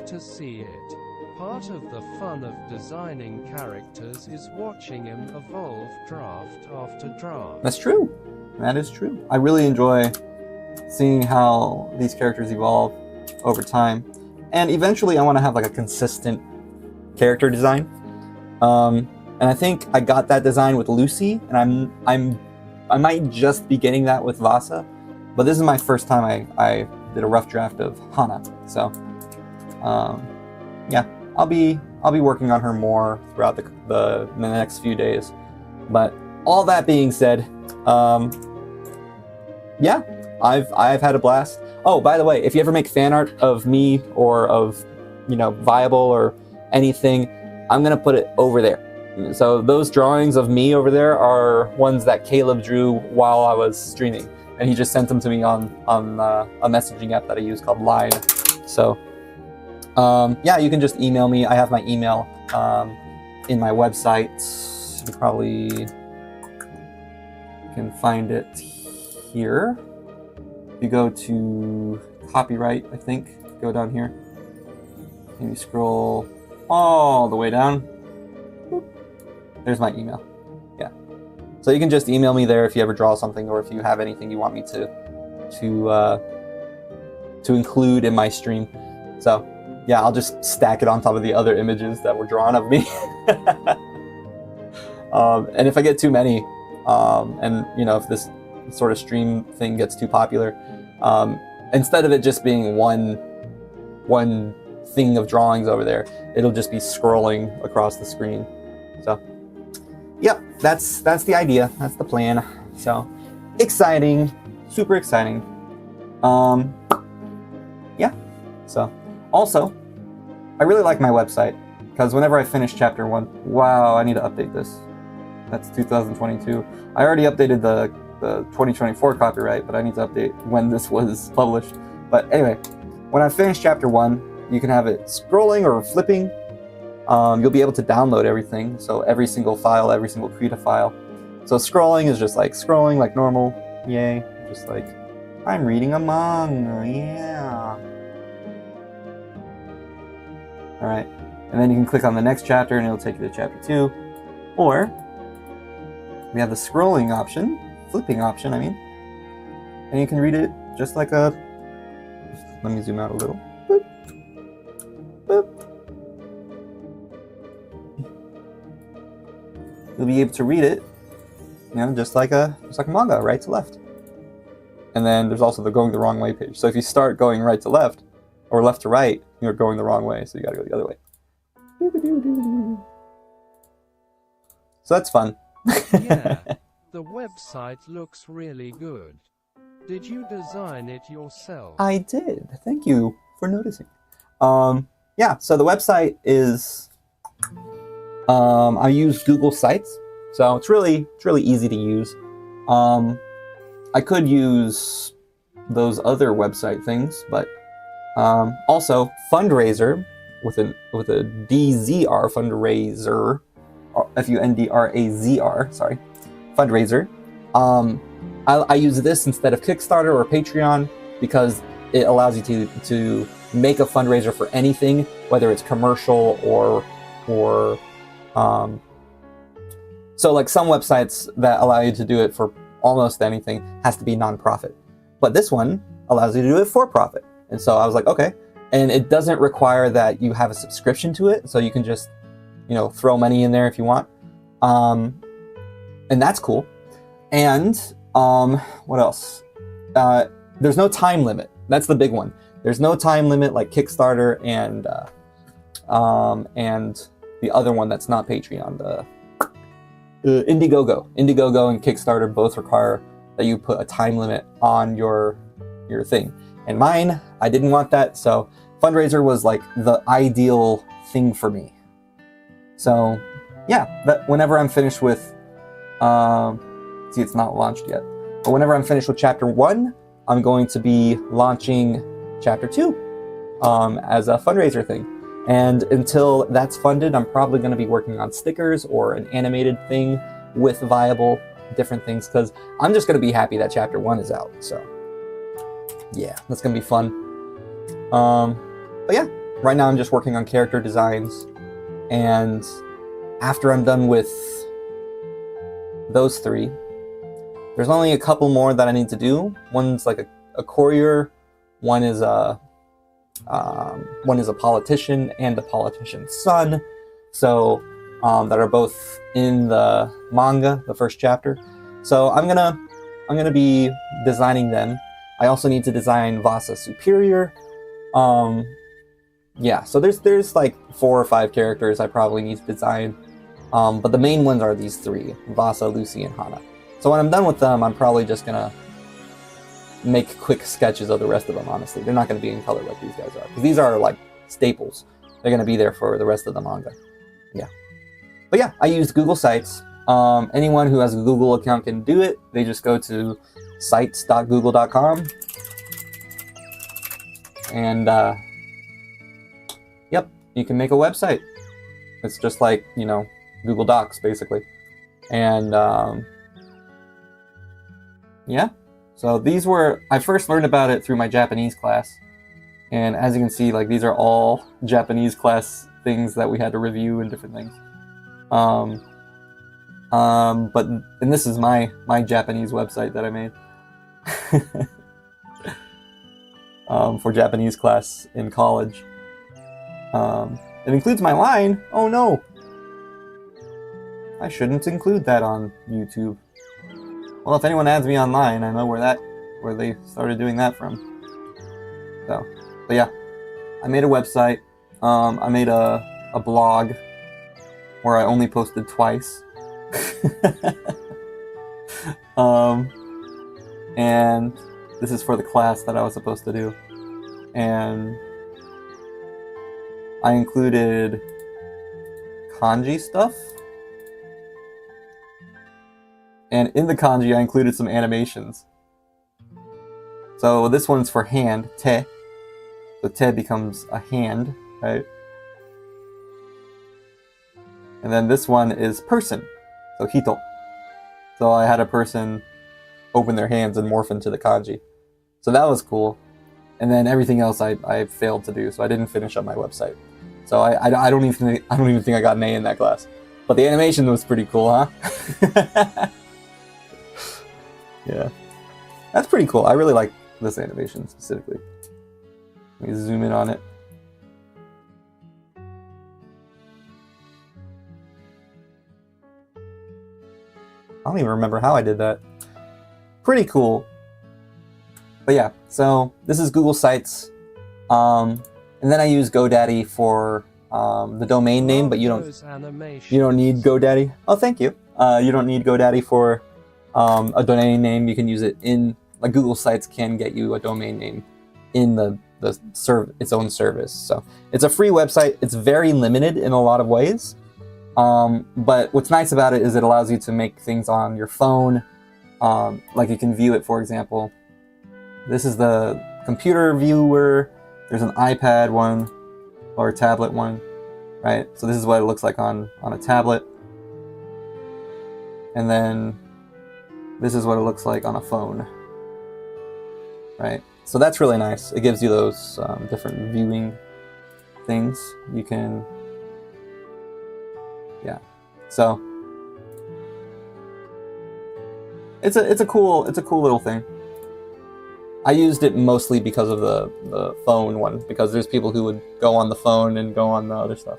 to see it. Part of the fun of designing characters is watching him evolve draft after draft. That's true. That is true. I really enjoy seeing how these characters evolve over time. And eventually I want to have like a consistent character design. And I think I got that design with Lucy, and I might just be getting that with Vassa, but this is my first time I did a rough draft of Hana. So yeah, I'll be working on her more throughout the next few days. But all that being said, yeah, I've had a blast. Oh, by the way, if you ever make fan art of me or of, you know, Viable or anything, I'm gonna put it over there. So those drawings of me over there are ones that Caleb drew while I was streaming, and he just sent them to me on a messaging app that I use called Line. So yeah, you can just email me. I have my email in my website. You probably can find it here. You go to copyright, I think. Go down here, and you scroll all the way down. There's my email. Yeah. So you can just email me there if you ever draw something, or if you have anything you want me to include in my stream. So yeah, I'll just stack it on top of the other images that were drawn of me. And if I get too many, and you know, if this sort of stream thing gets too popular, instead of it just being one thing of drawings over there, it'll just be scrolling across the screen. So yep, that's the idea, that's the plan. So exciting, super exciting. Yeah. So also, I really like my website, because whenever I finish chapter 1, wow, I need to update this. That's 2022. I already updated the 2024 copyright, but I need to update when this was published. But anyway, when I finish chapter 1, You can have it scrolling or flipping. You'll be able to download everything. So every single file, every single Krita file. So scrolling is just like scrolling like normal. Yay. Just like, I'm reading a manga. Yeah. Alright. And then you can click on the next chapter and it'll take you to chapter 2. Or we have the scrolling option, flipping option, I mean. And you can read it just like a... Let me zoom out a little. Boop. Boop. You'll be able to read it, you know, just like a manga, right to left. And then there's also the going the wrong way page. So if you start going right to left, or left to right, you're going the wrong way, so you gotta go the other way. So that's fun. Yeah, the website looks really good. Did you design it yourself? I did. Thank you for noticing. Yeah, so the website is... I use Google Sites, so it's really easy to use. I could use those other website things, but also Fundraiser with a DZR, Fundraiser, Fundrazr, sorry, Fundraiser. I use this instead of Kickstarter or Patreon because it allows you to make a fundraiser for anything, whether it's commercial or so like some websites that allow you to do it for almost anything has to be non-profit, but this one allows you to do it for profit. And so I was like, okay, and it doesn't require that you have a subscription to it, so you can just, you know, throw money in there if you want, and that's cool. And what else? There's no time limit. That's the big one. There's no time limit like Kickstarter and the other one that's not Patreon, the Indiegogo. Indiegogo and Kickstarter both require that you put a time limit on your thing. And mine, I didn't want that, so Fundraiser was like the ideal thing for me. So yeah, that whenever I'm finished with, see, it's not launched yet, but whenever I'm finished with chapter 1, I'm going to be launching chapter 2 as a fundraiser thing. And until that's funded, I'm probably going to be working on stickers or an animated thing with viable different things, because I'm just going to be happy that chapter 1 is out. So yeah, that's going to be fun. But yeah, right now I'm just working on character designs, and after I'm done with those 3, there's only a couple more that I need to do. One's like a courier, one is a politician and a politician's son, so that are both in the manga, the first chapter. So I'm gonna be designing them. I also need to design Vassa Superior. Yeah, so there's like 4 or 5 characters I probably need to design, but the main ones are these 3: Vassa, Lucy, and Hana. So when I'm done with them, I'm probably just gonna make quick sketches of the rest of them, honestly. They're not going to be in color like these guys are, because these are like staples. They're going to be there for the rest of the manga. Yeah. But yeah, I used Google Sites. Anyone who has a Google account can do it. They just go to sites.google.com. And, yep, you can make a website. It's just like, you know, Google Docs, basically. And, yeah. So these were, I first learned about it through my Japanese class. And as you can see, like, these are all Japanese class things that we had to review and different things. And this is my Japanese website that I made. For Japanese class in college. It includes my line. Oh no! I shouldn't include that on YouTube. Well, if anyone adds me online, I know where they started doing that from. So, but yeah, I made a website. I made a blog where I only posted twice. And this is for the class that I was supposed to do. And I included kanji stuff. And in the kanji, I included some animations. So this one's for hand, te. The te becomes a hand, right? And then this one is person, so hito. So I had a person open their hands and morph into the kanji. So that was cool. And then everything else I failed to do, so I didn't finish up my website. So I don't even think I got an A in that class. But the animation was pretty cool, huh? Yeah. That's pretty cool. I really like this animation specifically. Let me zoom in on it. I don't even remember how I did that. Pretty cool. But yeah, so this is Google Sites. And then I use GoDaddy for the domain name, but you don't need GoDaddy. Oh, thank you. You don't need GoDaddy for a domain name. You can use it in, like, Google Sites can get you a domain name in its own service. So it's a free website. It's very limited in a lot of ways. But what's nice about it is it allows you to make things on your phone. Like you can view it, for example. This is the computer viewer. There's an iPad one or a tablet one, right? So this is what it looks like on a tablet. And then this is what it looks like on a phone, right? So that's really nice. It gives you those different viewing things. You can, yeah. So it's a cool little thing. I used it mostly because of the phone one, because there's people who would go on the phone and go on the other stuff.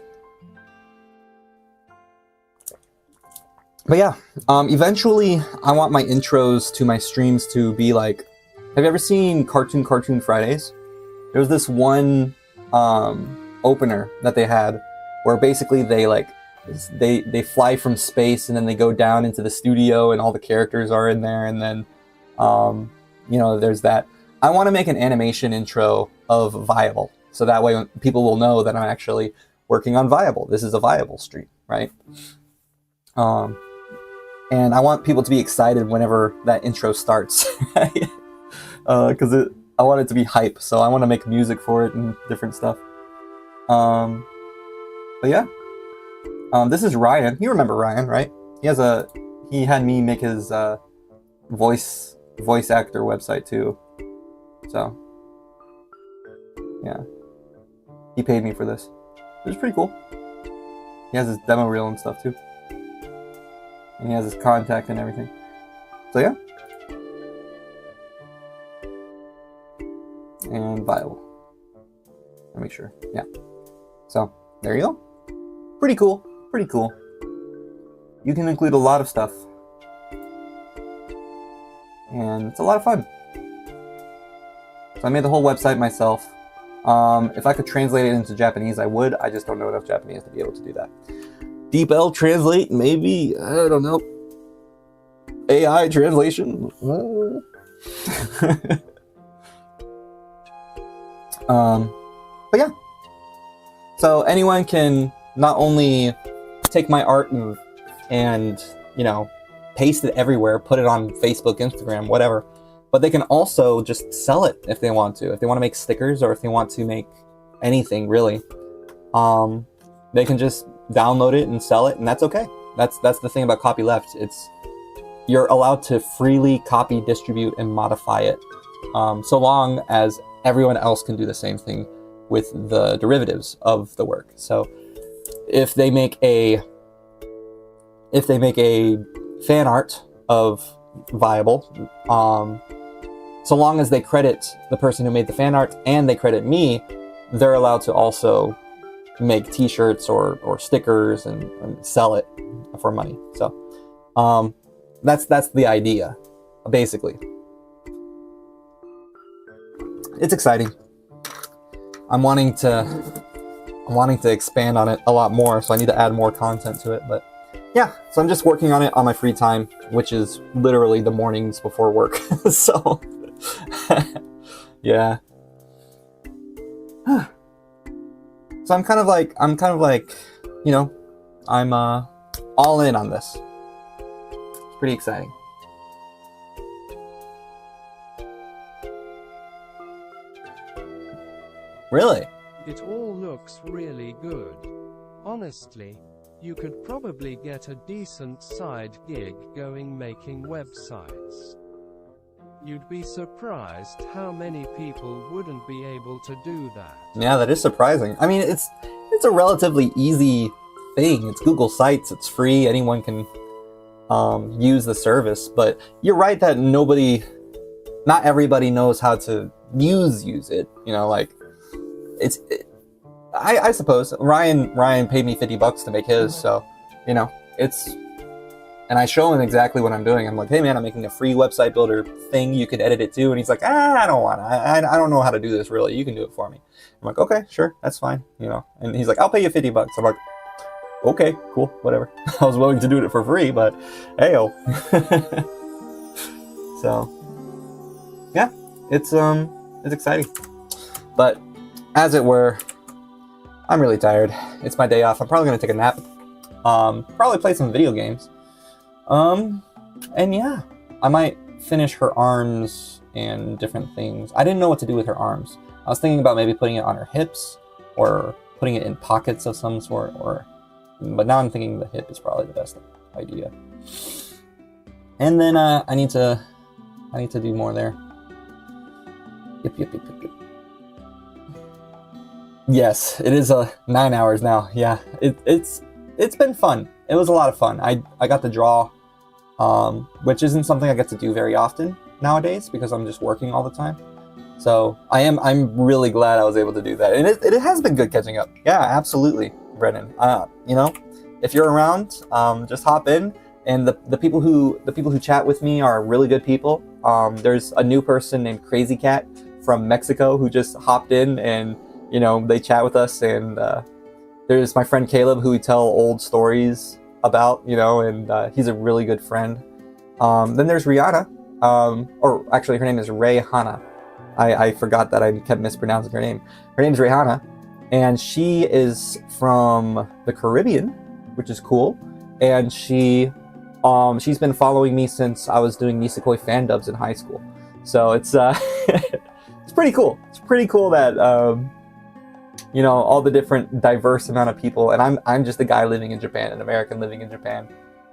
But yeah, eventually I want my intros to my streams to be like, have you ever seen Cartoon Fridays? There was this one opener that they had where basically they fly from space and then they go down into the studio and all the characters are in there, and then there's that. I want to make an animation intro of Viable, so that way people will know that I'm actually working on Viable. This is a Viable stream, right? And I want people to be excited whenever that intro starts, because I want it to be hype, so I want to make music for it and different stuff. But yeah, this is Ryan. You remember Ryan, right? He had me make his voice actor website too. So yeah, he paid me for this. It was pretty cool. He has his demo reel and stuff too. And he has his contact and everything. So yeah. And Viable. Let me make sure. Yeah. So there you go. Pretty cool. Pretty cool. You can include a lot of stuff. And it's a lot of fun. So I made the whole website myself. If I could translate it into Japanese, I would. I just don't know enough Japanese to be able to do that. DeepL translate, maybe, I don't know. AI translation. But yeah. So anyone can not only take my art and paste it everywhere, put it on Facebook, Instagram, whatever, but they can also just sell it if they want to. If they want to make stickers or if they want to make anything really, they can just download it and sell it, and that's okay. That's the thing about Copyleft. You're allowed to freely copy, distribute, and modify it, so long as everyone else can do the same thing with the derivatives of the work. So if they make a fan art of Viable, so long as they credit the person who made the fan art and they credit me, they're allowed to also make t-shirts or stickers and sell it for money. So that's the idea, basically. It's exciting. I'm wanting to expand on it a lot more, so I need to add more content to it. But yeah, so I'm just working on it on my free time, which is literally the mornings before work. So yeah. So I'm kind of like, I'm all in on this. It's pretty exciting. Really? It all looks really good. Honestly, you could probably get a decent side gig going making websites. You'd be surprised how many people wouldn't be able to do that. Yeah, that is surprising. I mean, it's a relatively easy thing. It's Google Sites. It's free. Anyone can use the service. But you're right that not everybody knows how to use it. You know, like I suppose Ryan paid me $50 to make his, so you know and I show him exactly what I'm doing. I'm like, hey man, I'm making a free website builder thing. You could edit it too. And he's like, I don't want to. I don't know how to do this really. You can do it for me. I'm like, okay, sure, that's fine. You know. And he's like, I'll pay you $50. I'm like, okay, cool, whatever. I was willing to do it for free, but hey-o. So yeah, it's exciting. But as it were, I'm really tired. It's my day off. I'm probably gonna take a nap. Probably play some video games. And yeah, I might finish her arms and different things. I didn't know what to do with her arms. I was thinking about maybe putting it on her hips or putting it in pockets of some sort, but now I'm thinking the hip is probably the best idea. And then I need to do more there. Yep. Yes, it is 9 hours now. Yeah, it's been fun. It was a lot of fun. I got to draw, which isn't something I get to do very often nowadays because I'm just working all the time. So I'm really glad I was able to do that, and it has been good catching up. Yeah, absolutely, Brennan. You know, if you're around, just hop in. And the people who chat with me are really good people. There's a new person named Crazy Cat from Mexico who just hopped in, and you know, they chat with us. And there's my friend Caleb who we tell old stories about, you know, and he's a really good friend. Then there's Rihanna, or actually her name is Hana. I forgot that I kept mispronouncing her name. Her name's Hana, and she is from the Caribbean, which is cool. And she's been following me since I was doing Nisekoi fan dubs in high school. So it's it's pretty cool. It's pretty cool that you know, all the different diverse amount of people, and I'm just a guy living in Japan, an American living in Japan.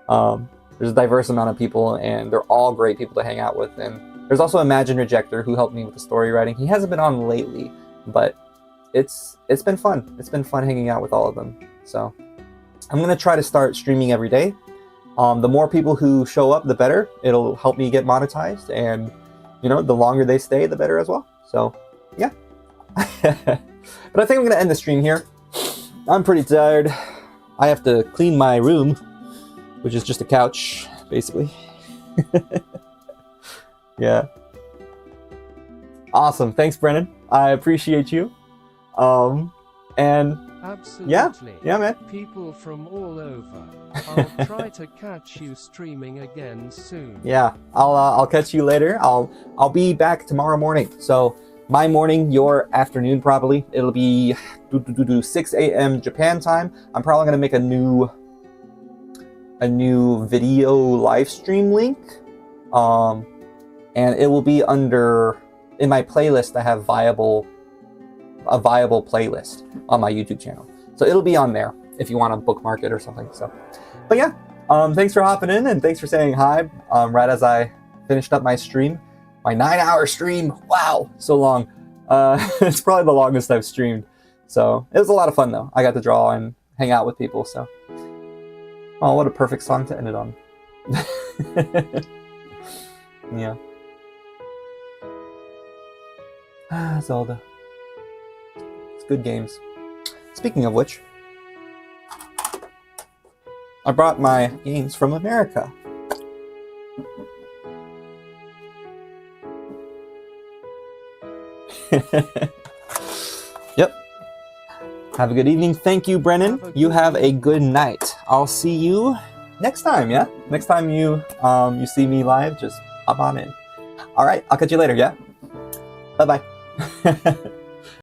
There's a diverse amount of people, and they're all great people to hang out with. And there's also Imagine Rejector, who helped me with the story writing. He hasn't been on lately, but it's been fun. It's been fun hanging out with all of them. So I'm gonna try to start streaming every day. The more people who show up, the better. It'll help me get monetized, and you know, the longer they stay, the better as well. So yeah. But I think I'm gonna end the stream here. I'm pretty tired. I have to clean my room, which is just a couch, basically. Yeah. Awesome. Thanks, Brennan. I appreciate you. And Absolutely. Yeah, man. People from all over. I'll try to catch you streaming again soon. Yeah, I'll catch you later. I'll be back tomorrow morning. So my morning, your afternoon probably. It'll be 6 a.m. Japan time. I'm probably gonna make a new video live stream link. And it will be in my playlist. I have a viable playlist on my YouTube channel. So it'll be on there if you want to bookmark it or something. So, but yeah, thanks for hopping in, and thanks for saying hi right as I finished up my stream. My 9-hour stream. Wow, so long. It's probably the longest I've streamed. So it was a lot of fun though. I got to draw and hang out with people. So, oh, what a perfect song to end it on. Yeah. Zelda. It's good games. Speaking of which, I brought my games from America. Yep. Have a good evening. Thank you, Brennan. You have a good night. I'll see you next time, yeah? Next time you see me live, just hop on in. All right, I'll catch you later, yeah? Bye-bye.